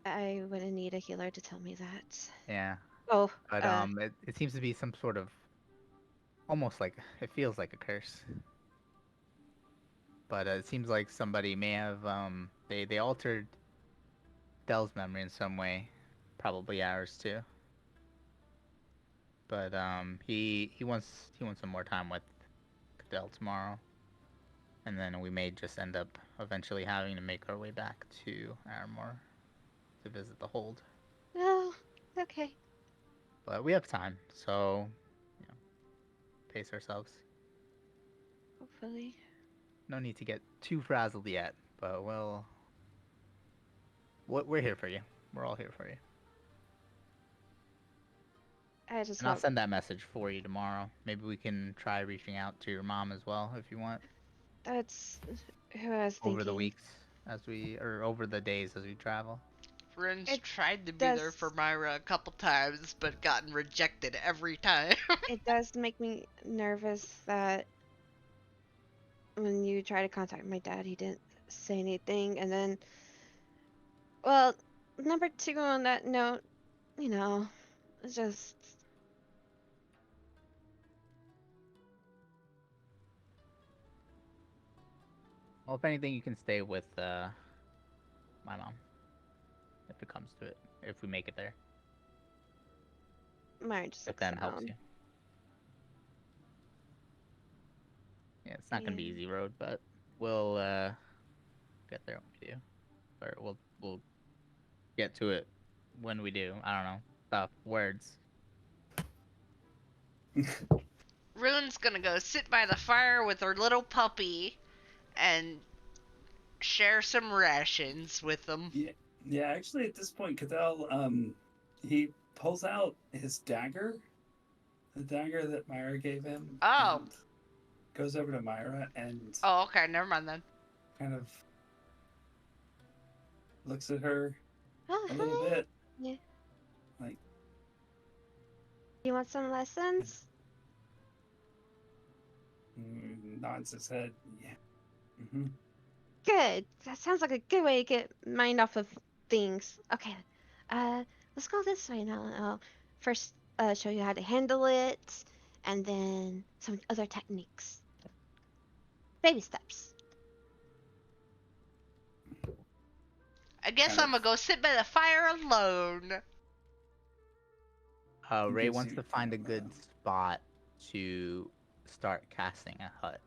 I wouldn't need a healer to tell me that. yeah. Oh, But it seems to be some sort of almost like it feels like a curse. But it seems like somebody may have they altered Dell's memory in some way, probably ours too. But he wants some more time with Dell tomorrow, and then we may just end up eventually having to make our way back to Aramore. to visit the hold. No, okay. But we have time, so pace ourselves. Hopefully. No need to get too frazzled yet, but we're here for you. We're all here for you. I just And I'll hope send that message for you tomorrow. Maybe we can try reaching out to your mom as well if you want that's who I was over the thinking. weeks or over the days as we travel. Friends It tried to be there does- for Myra a couple times, but gotten rejected every time. It does make me nervous that when you try to contact my dad, he didn't say anything. And then, well, number two on that note, it's just. Well, if anything, you can stay with my mom if it comes to it. If we make it there, Mine just if looks that helps down. you. Yeah, it's not gonna be Yeah. easy road, but we'll get there when we do, or we'll get to it when we do. I don't know. Tough words. Rune's gonna go sit by the fire with her little puppy and share some rations with them. Yeah, actually, at this point, Cadell, he pulls out his dagger, the dagger that Myra gave him, Oh. and goes over to Myra and Oh, okay, never mind then. kind of looks at her Oh, a little hi. bit. Yeah. Like, You want some lessons? nods his head. Yeah. Mm-hmm. Good. That sounds like a good way to get mind off of things. Okay. Let's go this way now. I'll first show you how to handle it, and then some other techniques. Baby steps. I guess Kind I'm gonna of- go sit by the fire alone. He Ray gives wants you to find a kind of good spot to start casting a hut.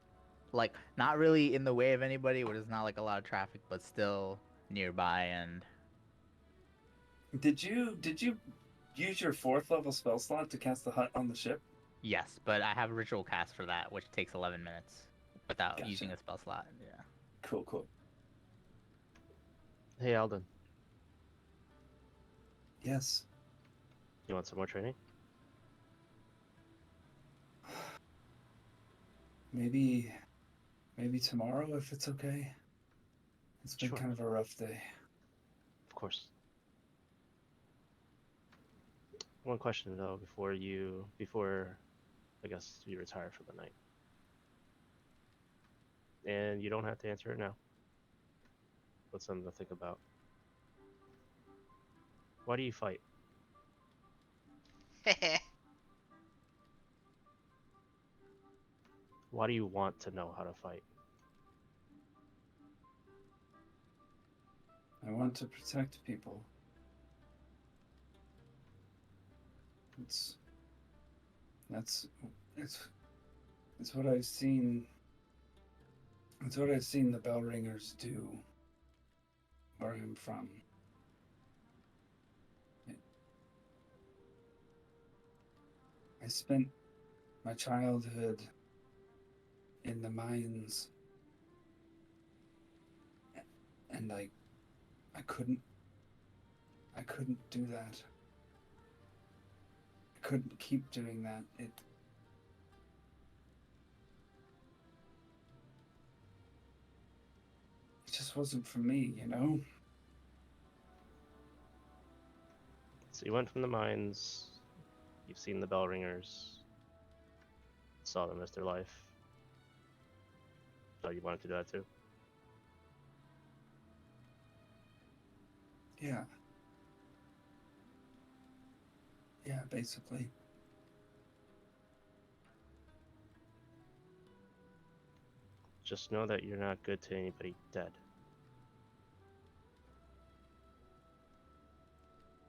Like, not really in the way of anybody, where there's not like a lot of traffic, but still nearby. And Did you use your 4th level spell slot to cast the hut on the ship? yes, but I have a ritual cast for that, which takes 11 minutes without Gotcha. using a spell slot. Yeah. Cool. Hey, Alden, Yes. you want some more training? Maybe tomorrow if it's okay. It's been Sure. kind of a rough day. Of course. One question though, before I guess you retire for the night. And you don't have to answer it now. But something to think about. Why do you fight? Why do you want to know how to fight? I want to protect people. It's what I've seen. It's what I've seen the bell ringers do where I'm from. I spent my childhood in the mines, and I couldn't do that. I couldn't keep doing that. It just wasn't for me, you know? So you went from the mines, you've seen the bell ringers, saw them risk their life. So you wanted to do that too? Yeah. Yeah, basically. Just know that you're not good to anybody dead.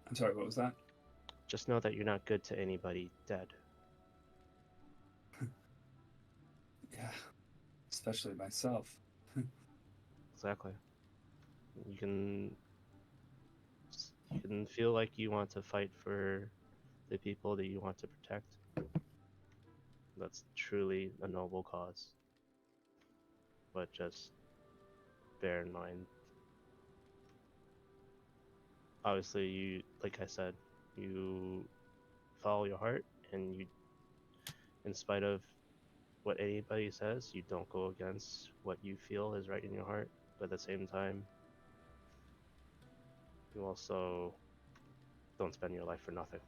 I'm sorry, what was that? Just know that you're not good to anybody dead. Yeah. Especially myself. Exactly. You can You can feel like you want to fight for the people that you want to protect. That's truly a noble cause. But just bear in mind, obviously, you, like I said, you follow your heart, and you, in spite of what anybody says, you don't go against what you feel is right in your heart. But at the same time, you also don't spend your life for nothing.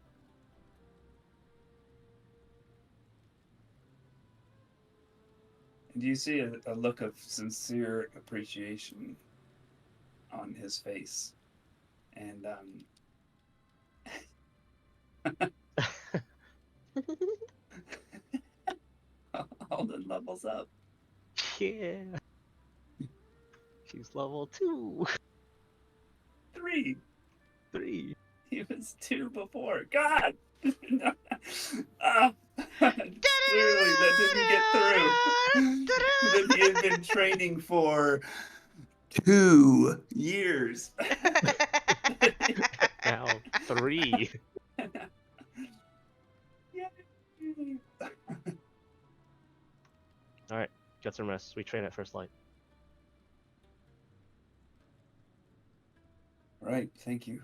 And you see a look of sincere appreciation on his face. And Alden levels up. Yeah. She's level 2. 3. 3. He was 2 before. God! Clearly, that didn't get through. That he had been training for 2 years. Now 3. Yay. Alright, get some rest. We train at first light. Right, thank you.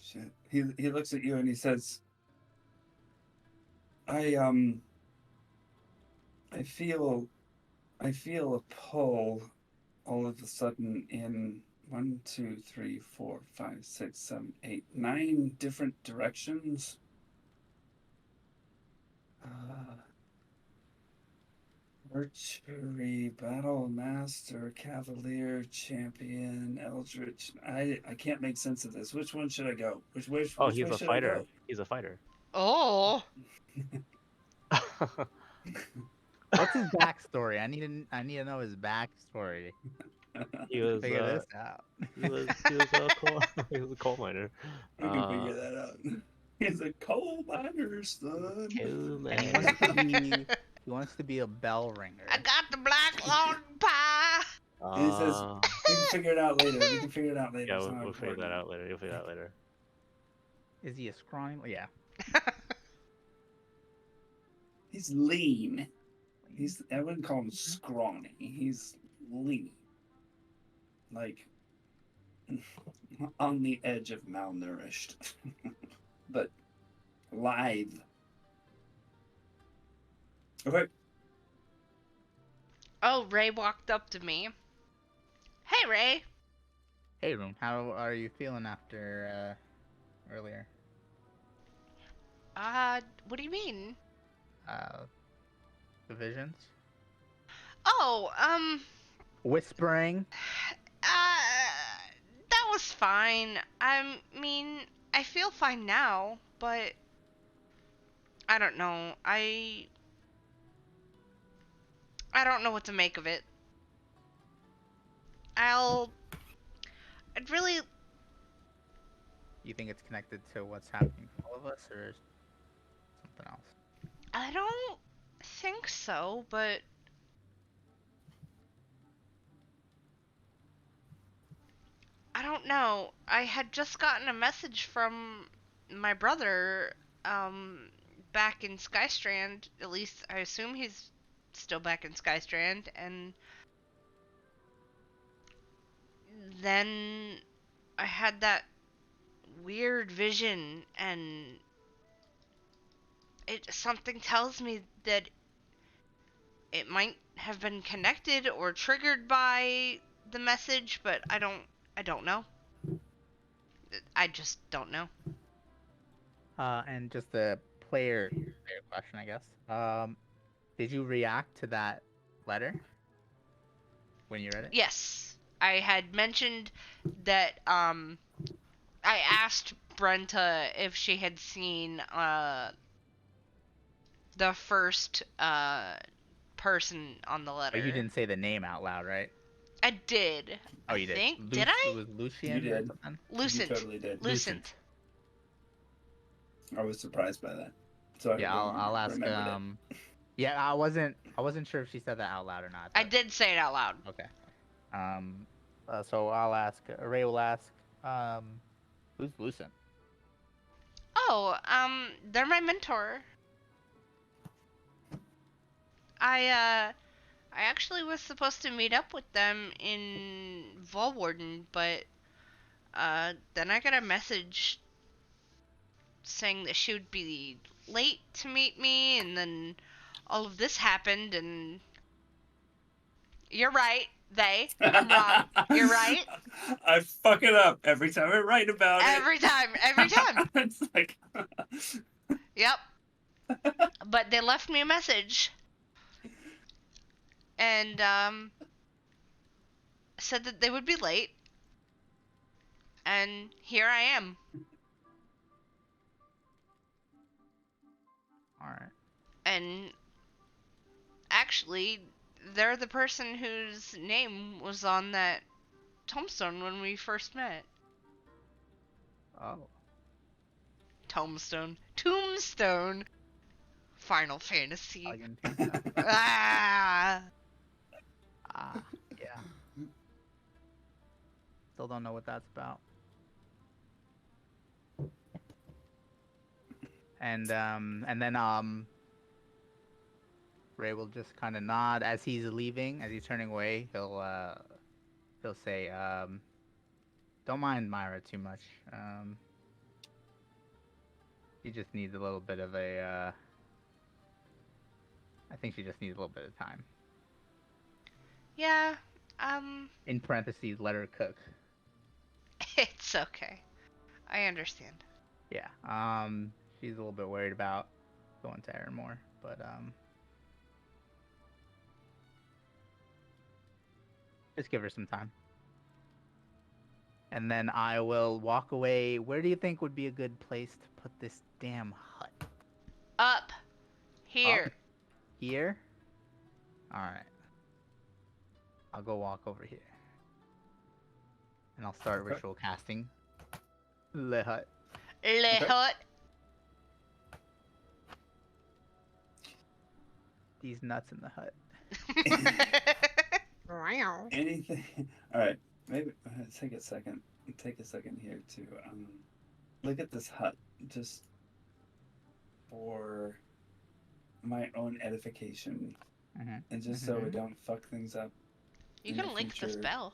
Shit. He looks at you and he says, I feel a pull all of a sudden in 1, 2, 3, 4, 5, 6, 7, 8, 9 different directions. Archery, Battle Master, Cavalier, Champion, Eldritch. I can't make sense of this. Which one should I go? Which Oh, way he's a should I fighter. go? He's a fighter. Oh. What's his backstory? I need to know his backstory. He was Figure this out. he was a coal he was a coal miner. We can figure that out. He's a coal miner, son. Coal And he miner. wants to be a bell ringer. I got the black lord pie. And he says, we can figure it out later. We can figure it out later. Yeah, It's not we'll figure that important. out later. You'll figure that out later. Is he a scrawny? Yeah. He's lean. I wouldn't call him scrawny. He's lean. Like, on the edge of malnourished. But lithe. Okay. Oh, Ray walked up to me. Hey, Ray. Hey, Room. How are you feeling after earlier? What do you mean? The visions? Oh, Whispering? that was fine. I mean, I feel fine now, but I don't know. I don't know what to make of it. I'd really, You think it's connected to what's happening to all of us, or something else? I don't think so, but I don't know. I had just gotten a message from my brother, back in Skystrand. At least I assume he's still back in Skystrand, and then I had that weird vision, and something tells me that it might have been connected or triggered by the message, but I don't know. I just don't know. And just a player question, I guess. Did you react to that letter when you read it? Yes, I had mentioned that I asked Brenta if she had seen the first person on the letter. But you didn't say the name out loud, right? I did. Oh, you did. Did I? It was Lucian. You did. Or something? Lucent. You totally did. Lucent. I was surprised by that. So Yeah, I'll ask. remembered it. Yeah, I wasn't sure if she said that out loud or not. I but- did say it out loud. Okay. So I'll ask. Ray will ask. Who's Lucent? Oh, they're my mentor. I actually was supposed to meet up with them in Volwarden, but then I got a message saying that she would be late to meet me, and then all of this happened, and you're right, I'm wrong. You're right. I fuck it up every time I write about Every time. it. It's like. Yep. But they left me a message, and said that they would be late, and here I am. All right. And actually, they're the person whose name was on that tombstone when we first met. Oh. Tombstone. Final Fantasy. I can take that. Ah. Yeah. Still don't know what that's about. And then Ray will just kind of nod as he's leaving, as he's turning away. He'll say, "Don't mind Myra too much. She just needs a little bit of a. I think she just needs a little bit of time." Yeah. In parentheses, let her cook. It's okay. I understand. Yeah. She's a little bit worried about going to Aramore, but just give her some time. And then I will walk away. Where do you think would be a good place to put this damn hut? Up. Here. Up? Here? Alright. I'll go walk over here. And I'll start Okay. ritual casting. Le hut. Le hut. These nuts in the hut. Anything. All right. Maybe take a second. Take a second here to look at this hut just for my own edification, and just so we don't fuck things up. You in can the link the future. spell.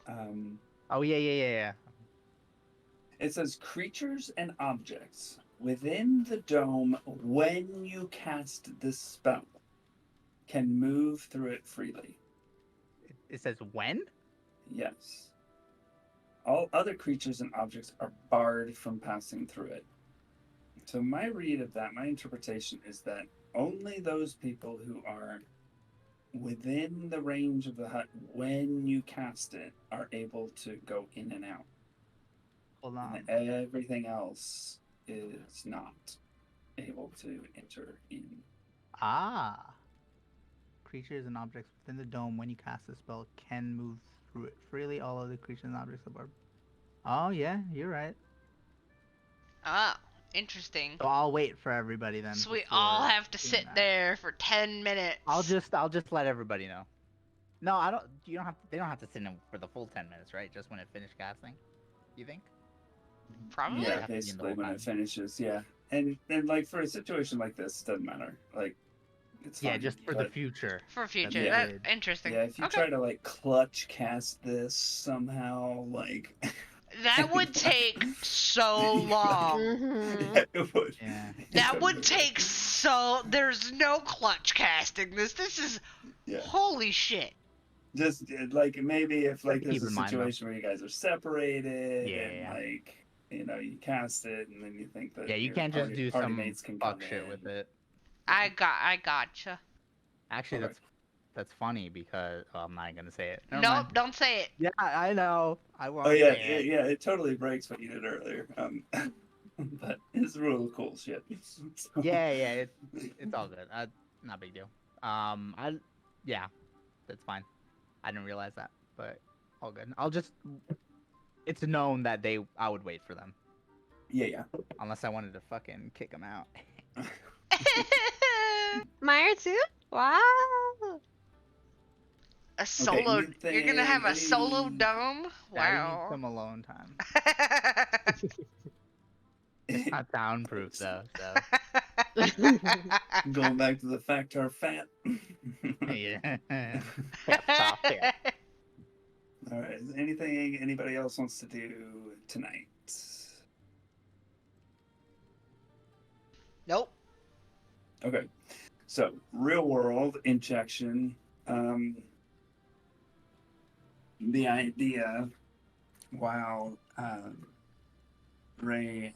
Oh yeah. It says creatures and objects within the dome when you cast this spell can move through it freely. It says when? Yes. All other creatures and objects are barred from passing through it. So my read of that, my interpretation is that only those people who are within the range of the hut when you cast it are able to go in and out. Hold on. And everything else is not able to enter in. Ah. Creatures and objects within the dome when you cast the spell can move through it freely. All other creatures and objects are barred. Oh yeah, you're right. Ah, interesting. So I'll wait for everybody then. So we before all have to doing sit that. there for 10 minutes. I'll just let everybody know. No, I don't. You don't have. They don't have to sit in for the full 10 minutes, right? Just when it finished casting. You think? Probably. Yeah, have to be in the basically whole when time. it finishes, yeah. And like for a situation like this, it doesn't matter. Like it's Yeah, fine, just for the but, future. For future. Yeah. That interesting. Yeah, if you Okay. try to like clutch cast this somehow, like That would take so long. Mm-hmm. it would. Yeah. That would take so. There's no clutch casting this. This is. Yeah. Holy shit. Just like maybe if like Keep there's a in mind, though. situation where you guys are separated Yeah, and yeah. like you cast it and then you think that Yeah, you your can't just party- do party some mates can fuck come shit in. with it. I gotcha. Actually, Okay. that's funny because I'm not gonna say it. Never Nope, mind. don't say it. Yeah, I know. I won't Oh yeah, say it. yeah, it totally breaks what you did earlier. But it's real cool shit. So- Yeah, it's all good. Not a big deal. Yeah, that's fine. I didn't realize that, but all good. It's known that I would wait for them Yeah. unless I wanted to fucking kick them out. Myra too? Wow. A solo. You're gonna have a solo anything- dome? Daddy needs Wow. some alone time. Not soundproof though, so Going back to the fact our fat. yeah. Stop it. All right. Is anything anybody else wants to do tonight? Nope. Okay. So real world injection. The idea, while Ray,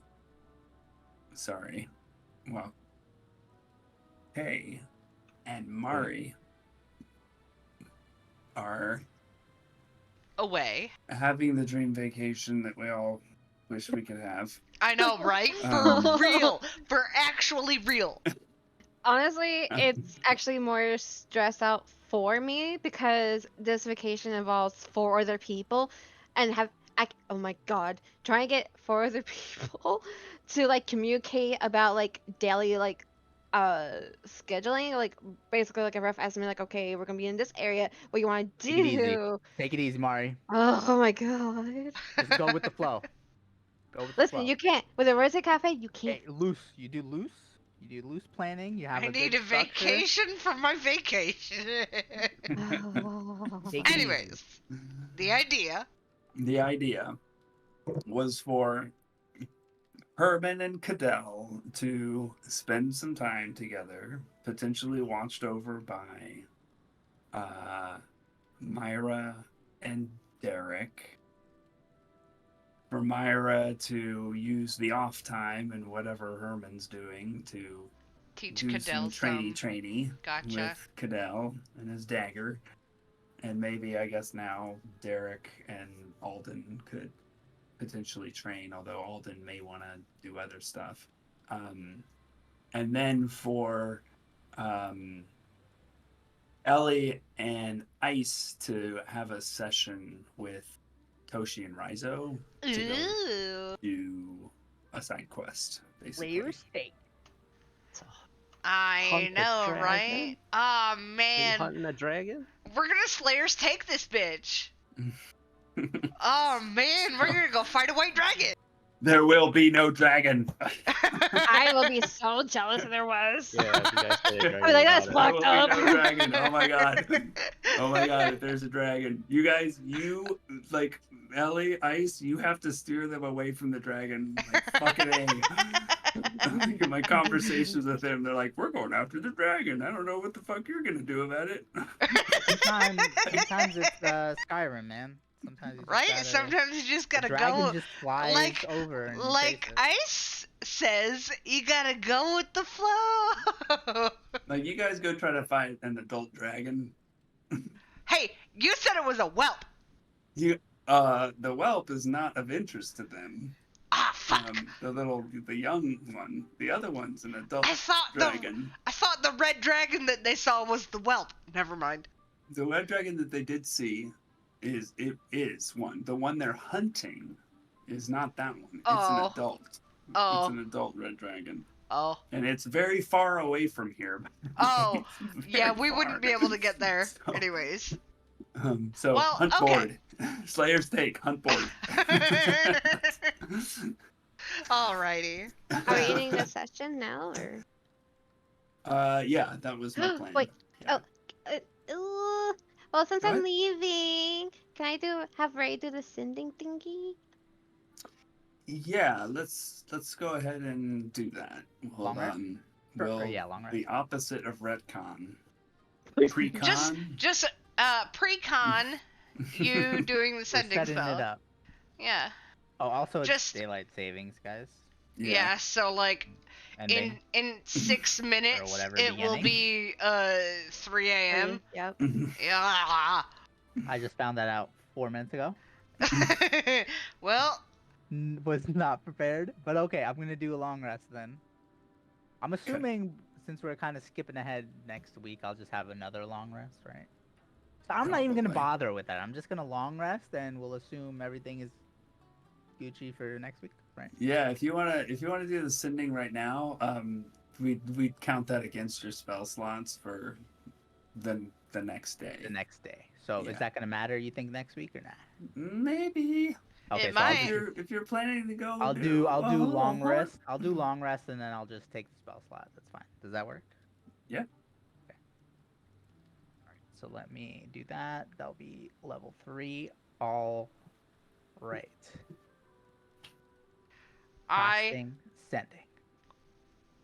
sorry, well, Hay and Mari are Away. having the dream vacation that we all wish we could have. I know, right? For Um, real. For actually real. Honestly, it's actually more stressed out for me because this vacation involves 4 other people, and oh my god, trying to get 4 other people to like communicate about like daily like scheduling, like basically like a rough estimate, like okay, we're gonna be in this area. What you want to Take it easy. do? Take it easy, Mari. Oh my god! Just go with the flow. Go with the Listen, flow. you can't with a Rosé Cafe. You can't. Hey, loose. You do loose. You do loose planning. You have I a need good a structure. vacation from my vacation. Take it easy. Anyways, the idea. the idea was for Herman and Cadell to spend some time together, potentially watched over by Myra and Derek. For Myra to use the off time and whatever Herman's doing to Teach do Cadell some some. trainy Gotcha. with Cadell and his dagger. And maybe, I guess now, Derek and Alden could potentially train, although Alden may want to do other stuff. And then for Ellie and Ice to have a session with Toshi and Raizo to go Ooh. do a side quest, basically. steak. I Hunt a know, dragon? right? Aw, You man. hunting a dragon? We're gonna Slayer's take this bitch. Oh, man. We're gonna go fight a white dragon. There will be no dragon. I will be so jealous if there was. Yeah, if you guys play a dragon I was like, that's about it. There will fucked be up. no dragon. Oh my god. Oh my god, if there's a dragon. You guys, like, Ellie, Ice, you have to steer them away from the dragon. Like, fucking A. Like, in my conversations with them, they're like, we're going after the dragon. I don't know what the fuck you're gonna do about it. Sometimes it's Skyrim, man. Sometimes you just Right? gotta- Sometimes you just the gotta dragon go. just flies like- over. And you Like chase it. Ice says, you gotta go with the flow. Like, you guys go try to fight an adult dragon. Hey, you said it was a whelp. The whelp is not of interest to them. Ah, fuck. The young one. The other one's an adult I thought dragon. the red dragon that they saw was the whelp. Never mind. The red dragon that they did see is one. The one they're hunting is not that one. It's Oh. an adult. Oh. It's an adult red dragon. Oh. And it's very far away from here. Oh. It's Yeah, very we wouldn't far. be able to get there. So- Anyways. So Well, hunt okay. board. Slayer's take, hunt board. Alrighty. Are we ending the session now, or? Yeah, that was my plan. Wait, Yeah. Well, since I'm What? leaving, can I have Ray do the sending thingy? Yeah, let's go ahead and do that. Long rest? Yeah, long rest. The opposite of retcon. Just Pre-con? pre-con, you doing the We're sending setting spell. it up. Yeah. Oh, also it's Just- daylight savings, guys. Yeah. So like Ending. in 6 minutes whatever, it will beginning. be 3 a.m. Yep. Yeah. I just found that out 4 minutes ago. Well, Was not prepared, but okay, I'm gonna do a long rest then. I'm assuming since we're kind of skipping ahead next week, I'll just have another long rest, right? So I'm not even gonna Probably. bother with that. I'm just gonna long rest, and we'll assume everything is Gucci for next week, right? Yeah, if you wanna do the sending right now, we'd count that against your spell slots for the next day. The next day. So Yeah. is that gonna matter? You think next week or not? Maybe. Okay, It so I'll might. just If you're planning to go, I'll do long rest. I'll do long rest and then I'll just take the spell slot. That's fine. Does that work? Yeah. Okay. All right. So let me do that. That'll be level 3. All right. Casting, sending.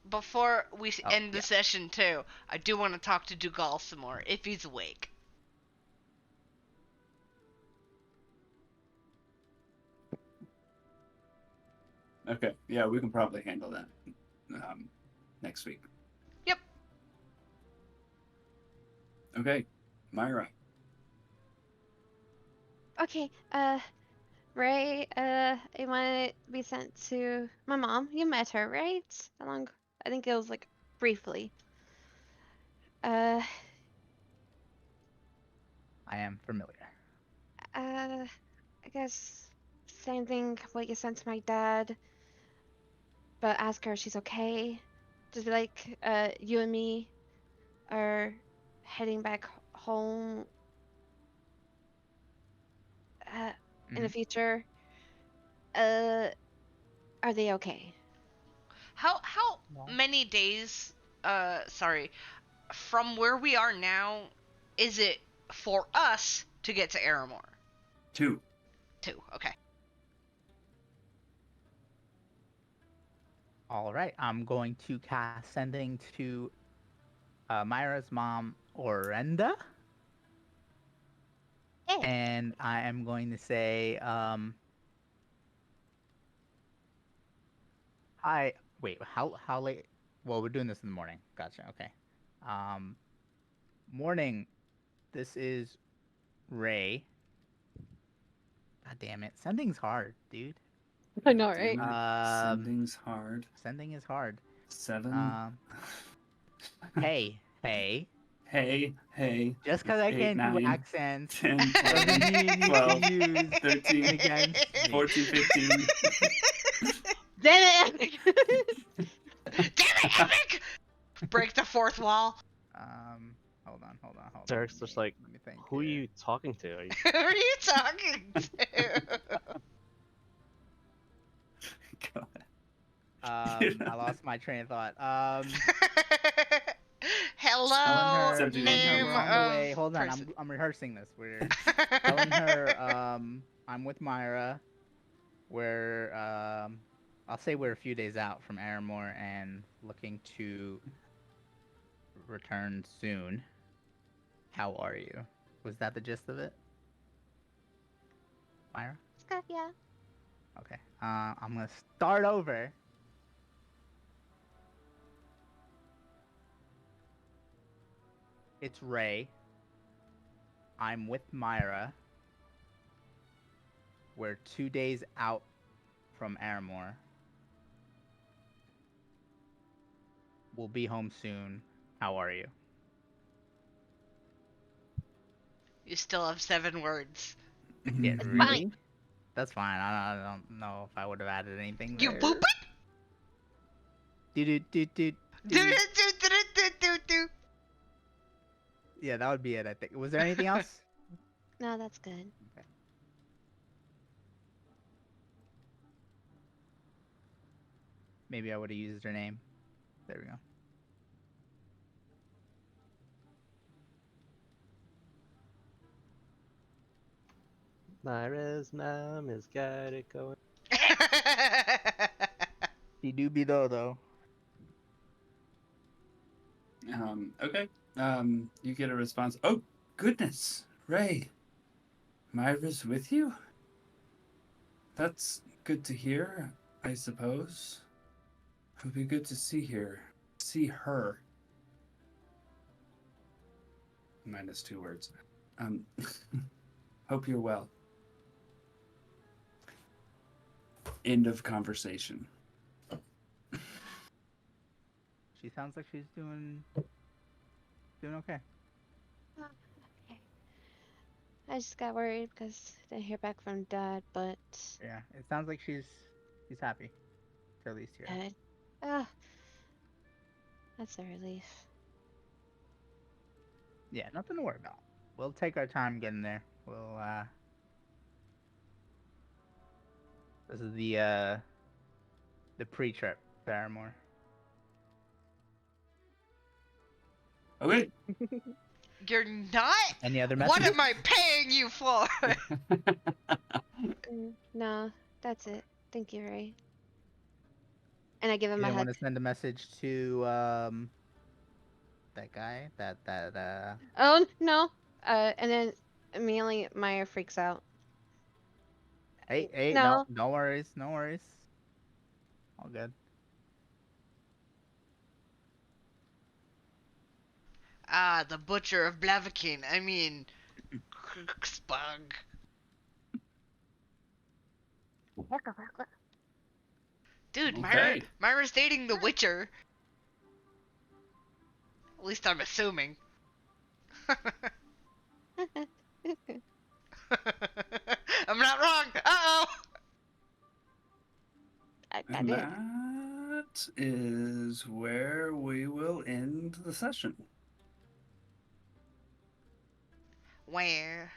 Before we Oh, end the yeah. session too, I do want to talk to Dougal some more if he's awake. Okay. Yeah, we can probably handle that next week. Yep. Okay, Myra. Okay, Ray, it might be sent to my mom. You met her, right? How long? I think it was like briefly. Uh, I am familiar. I guess same thing what you sent to my dad, but ask her if she's okay. Just be like, you and me are heading back home in the Mhm. future. Are they okay? How Well, many days sorry, from where we are now is it for us to get to Aramore? 2. 2. Okay. all right. I'm going to cast sending to Myra's mom, Orenda. Hey. And I am going to say, hi. Wait, how late? Well, we're doing this in the morning. Gotcha. Okay. Um, morning. This is Ray. God damn it. Sending's hard, dude. I know, Damn right? it. Sending's hard. Sending is hard. 7. Hey. Hey. Just because I 8, can't do 9, accents 10, doesn't 11, mean you 12, can use 13, it against me. 14, 15. Damn it! Damn it, Epic! Break the fourth wall. Hold on. Derek's just like, Let me think who are here. you talking to? Are you... Who are you talking to? Go ahead. I lost my train of thought. Hello, Telling her name we're on the of way. Hold on, person. I'm rehearsing this. We're telling her I'm with Myra. We're I'll say we're a few days out from Aramore and looking to return soon. How are you? Was that the gist of it? Myra? Scott, yeah. Okay. I'm gonna start over. It's Ray. I'm with Myra. We're 2 days out from Aramore. We'll be home soon. How are you? You still have 7 words. Yeah, It's really? fine. That's fine. I don't know if I would have added anything You there. boop it? Do. Do. Yeah, that would be it, I think. Was there anything else? No, that's good. Maybe I would have used her name. There we go. Myra's mom has got it going. She do be though. Okay. You get a response. Oh, goodness. Ray. Myra's with you? That's good to hear, I suppose. It'll be good to see her. Minus 2 words. Hope you're well. End of conversation. She sounds like she's doing okay. Okay. I just got worried because I didn't hear back from Dad, but Yeah, it sounds like she's happy. To at least hear. good. Ah, that's a relief. Yeah, nothing to worry about. We'll take our time getting there. We'll this is the pre-trip, Paramore. Okay. You're not? Any other What messages? am I paying you for? No, that's it. Thank you, Ray. And I give him You a didn't hug. want to send a message to that guy? Oh no. And then immediately Maya freaks out. Hey, No. no worries, no worries. All good. Ah, the butcher of Blaviken. I mean, Spug. Dude, Okay. Myra's dating the Witcher. At least I'm assuming. I'm not wrong. Uh-oh. I And did. that is where we will end the session. Where?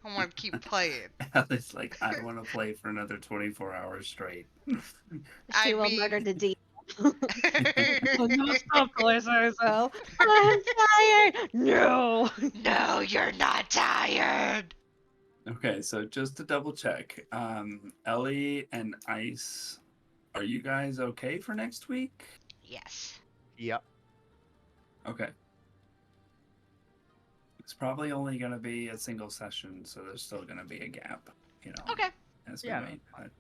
I want to keep playing. It's like, I want to play for another 24 hours straight. She I will mean- murder the D. No, stop calling so. I'm tired. No. No, you're not tired. Okay, so just to double check, Ellie and Ice, are you guys okay for next week? Yes. Yep. Okay. It's probably only going to be a single session, so there's still going to be a gap, Okay. as we Yeah, wait. But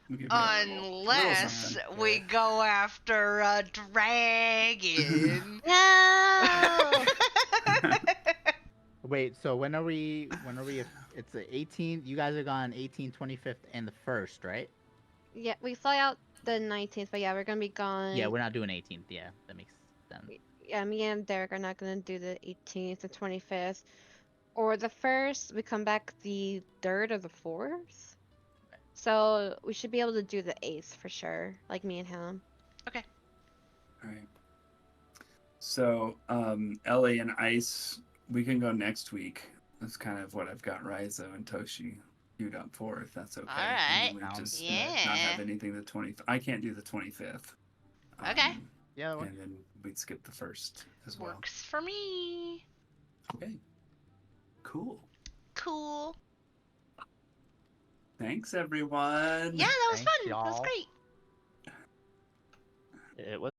we'll give you a little Unless something. we go after a dragon. No. Wait, so when are we? It's the 18th. You guys are gone 18th, 25th, and the 1st, right? Yeah, we fly out the 19th, but yeah, we're gonna be gone. Yeah, we're not doing 18th. Yeah, that makes sense. Yeah, me and Derek are not gonna do the 18th, the 25th, or the 1st. We come back the 3rd or the 4th. So we should be able to do the 8th for sure, like me and him. All right. So, Ellie and Ice, we can go next week. That's kind of what I've got Raizo and Toshi queued up for, if that's okay. All right. And then we just not Yeah. have anything the 20th. I can't do the 25th. Okay. Yeah, that works. And then we'd skip the 1st as well. Works for me. Okay. Cool. Cool. Thanks, everyone. Yeah, that was Thanks, fun. That was y'all. great. It was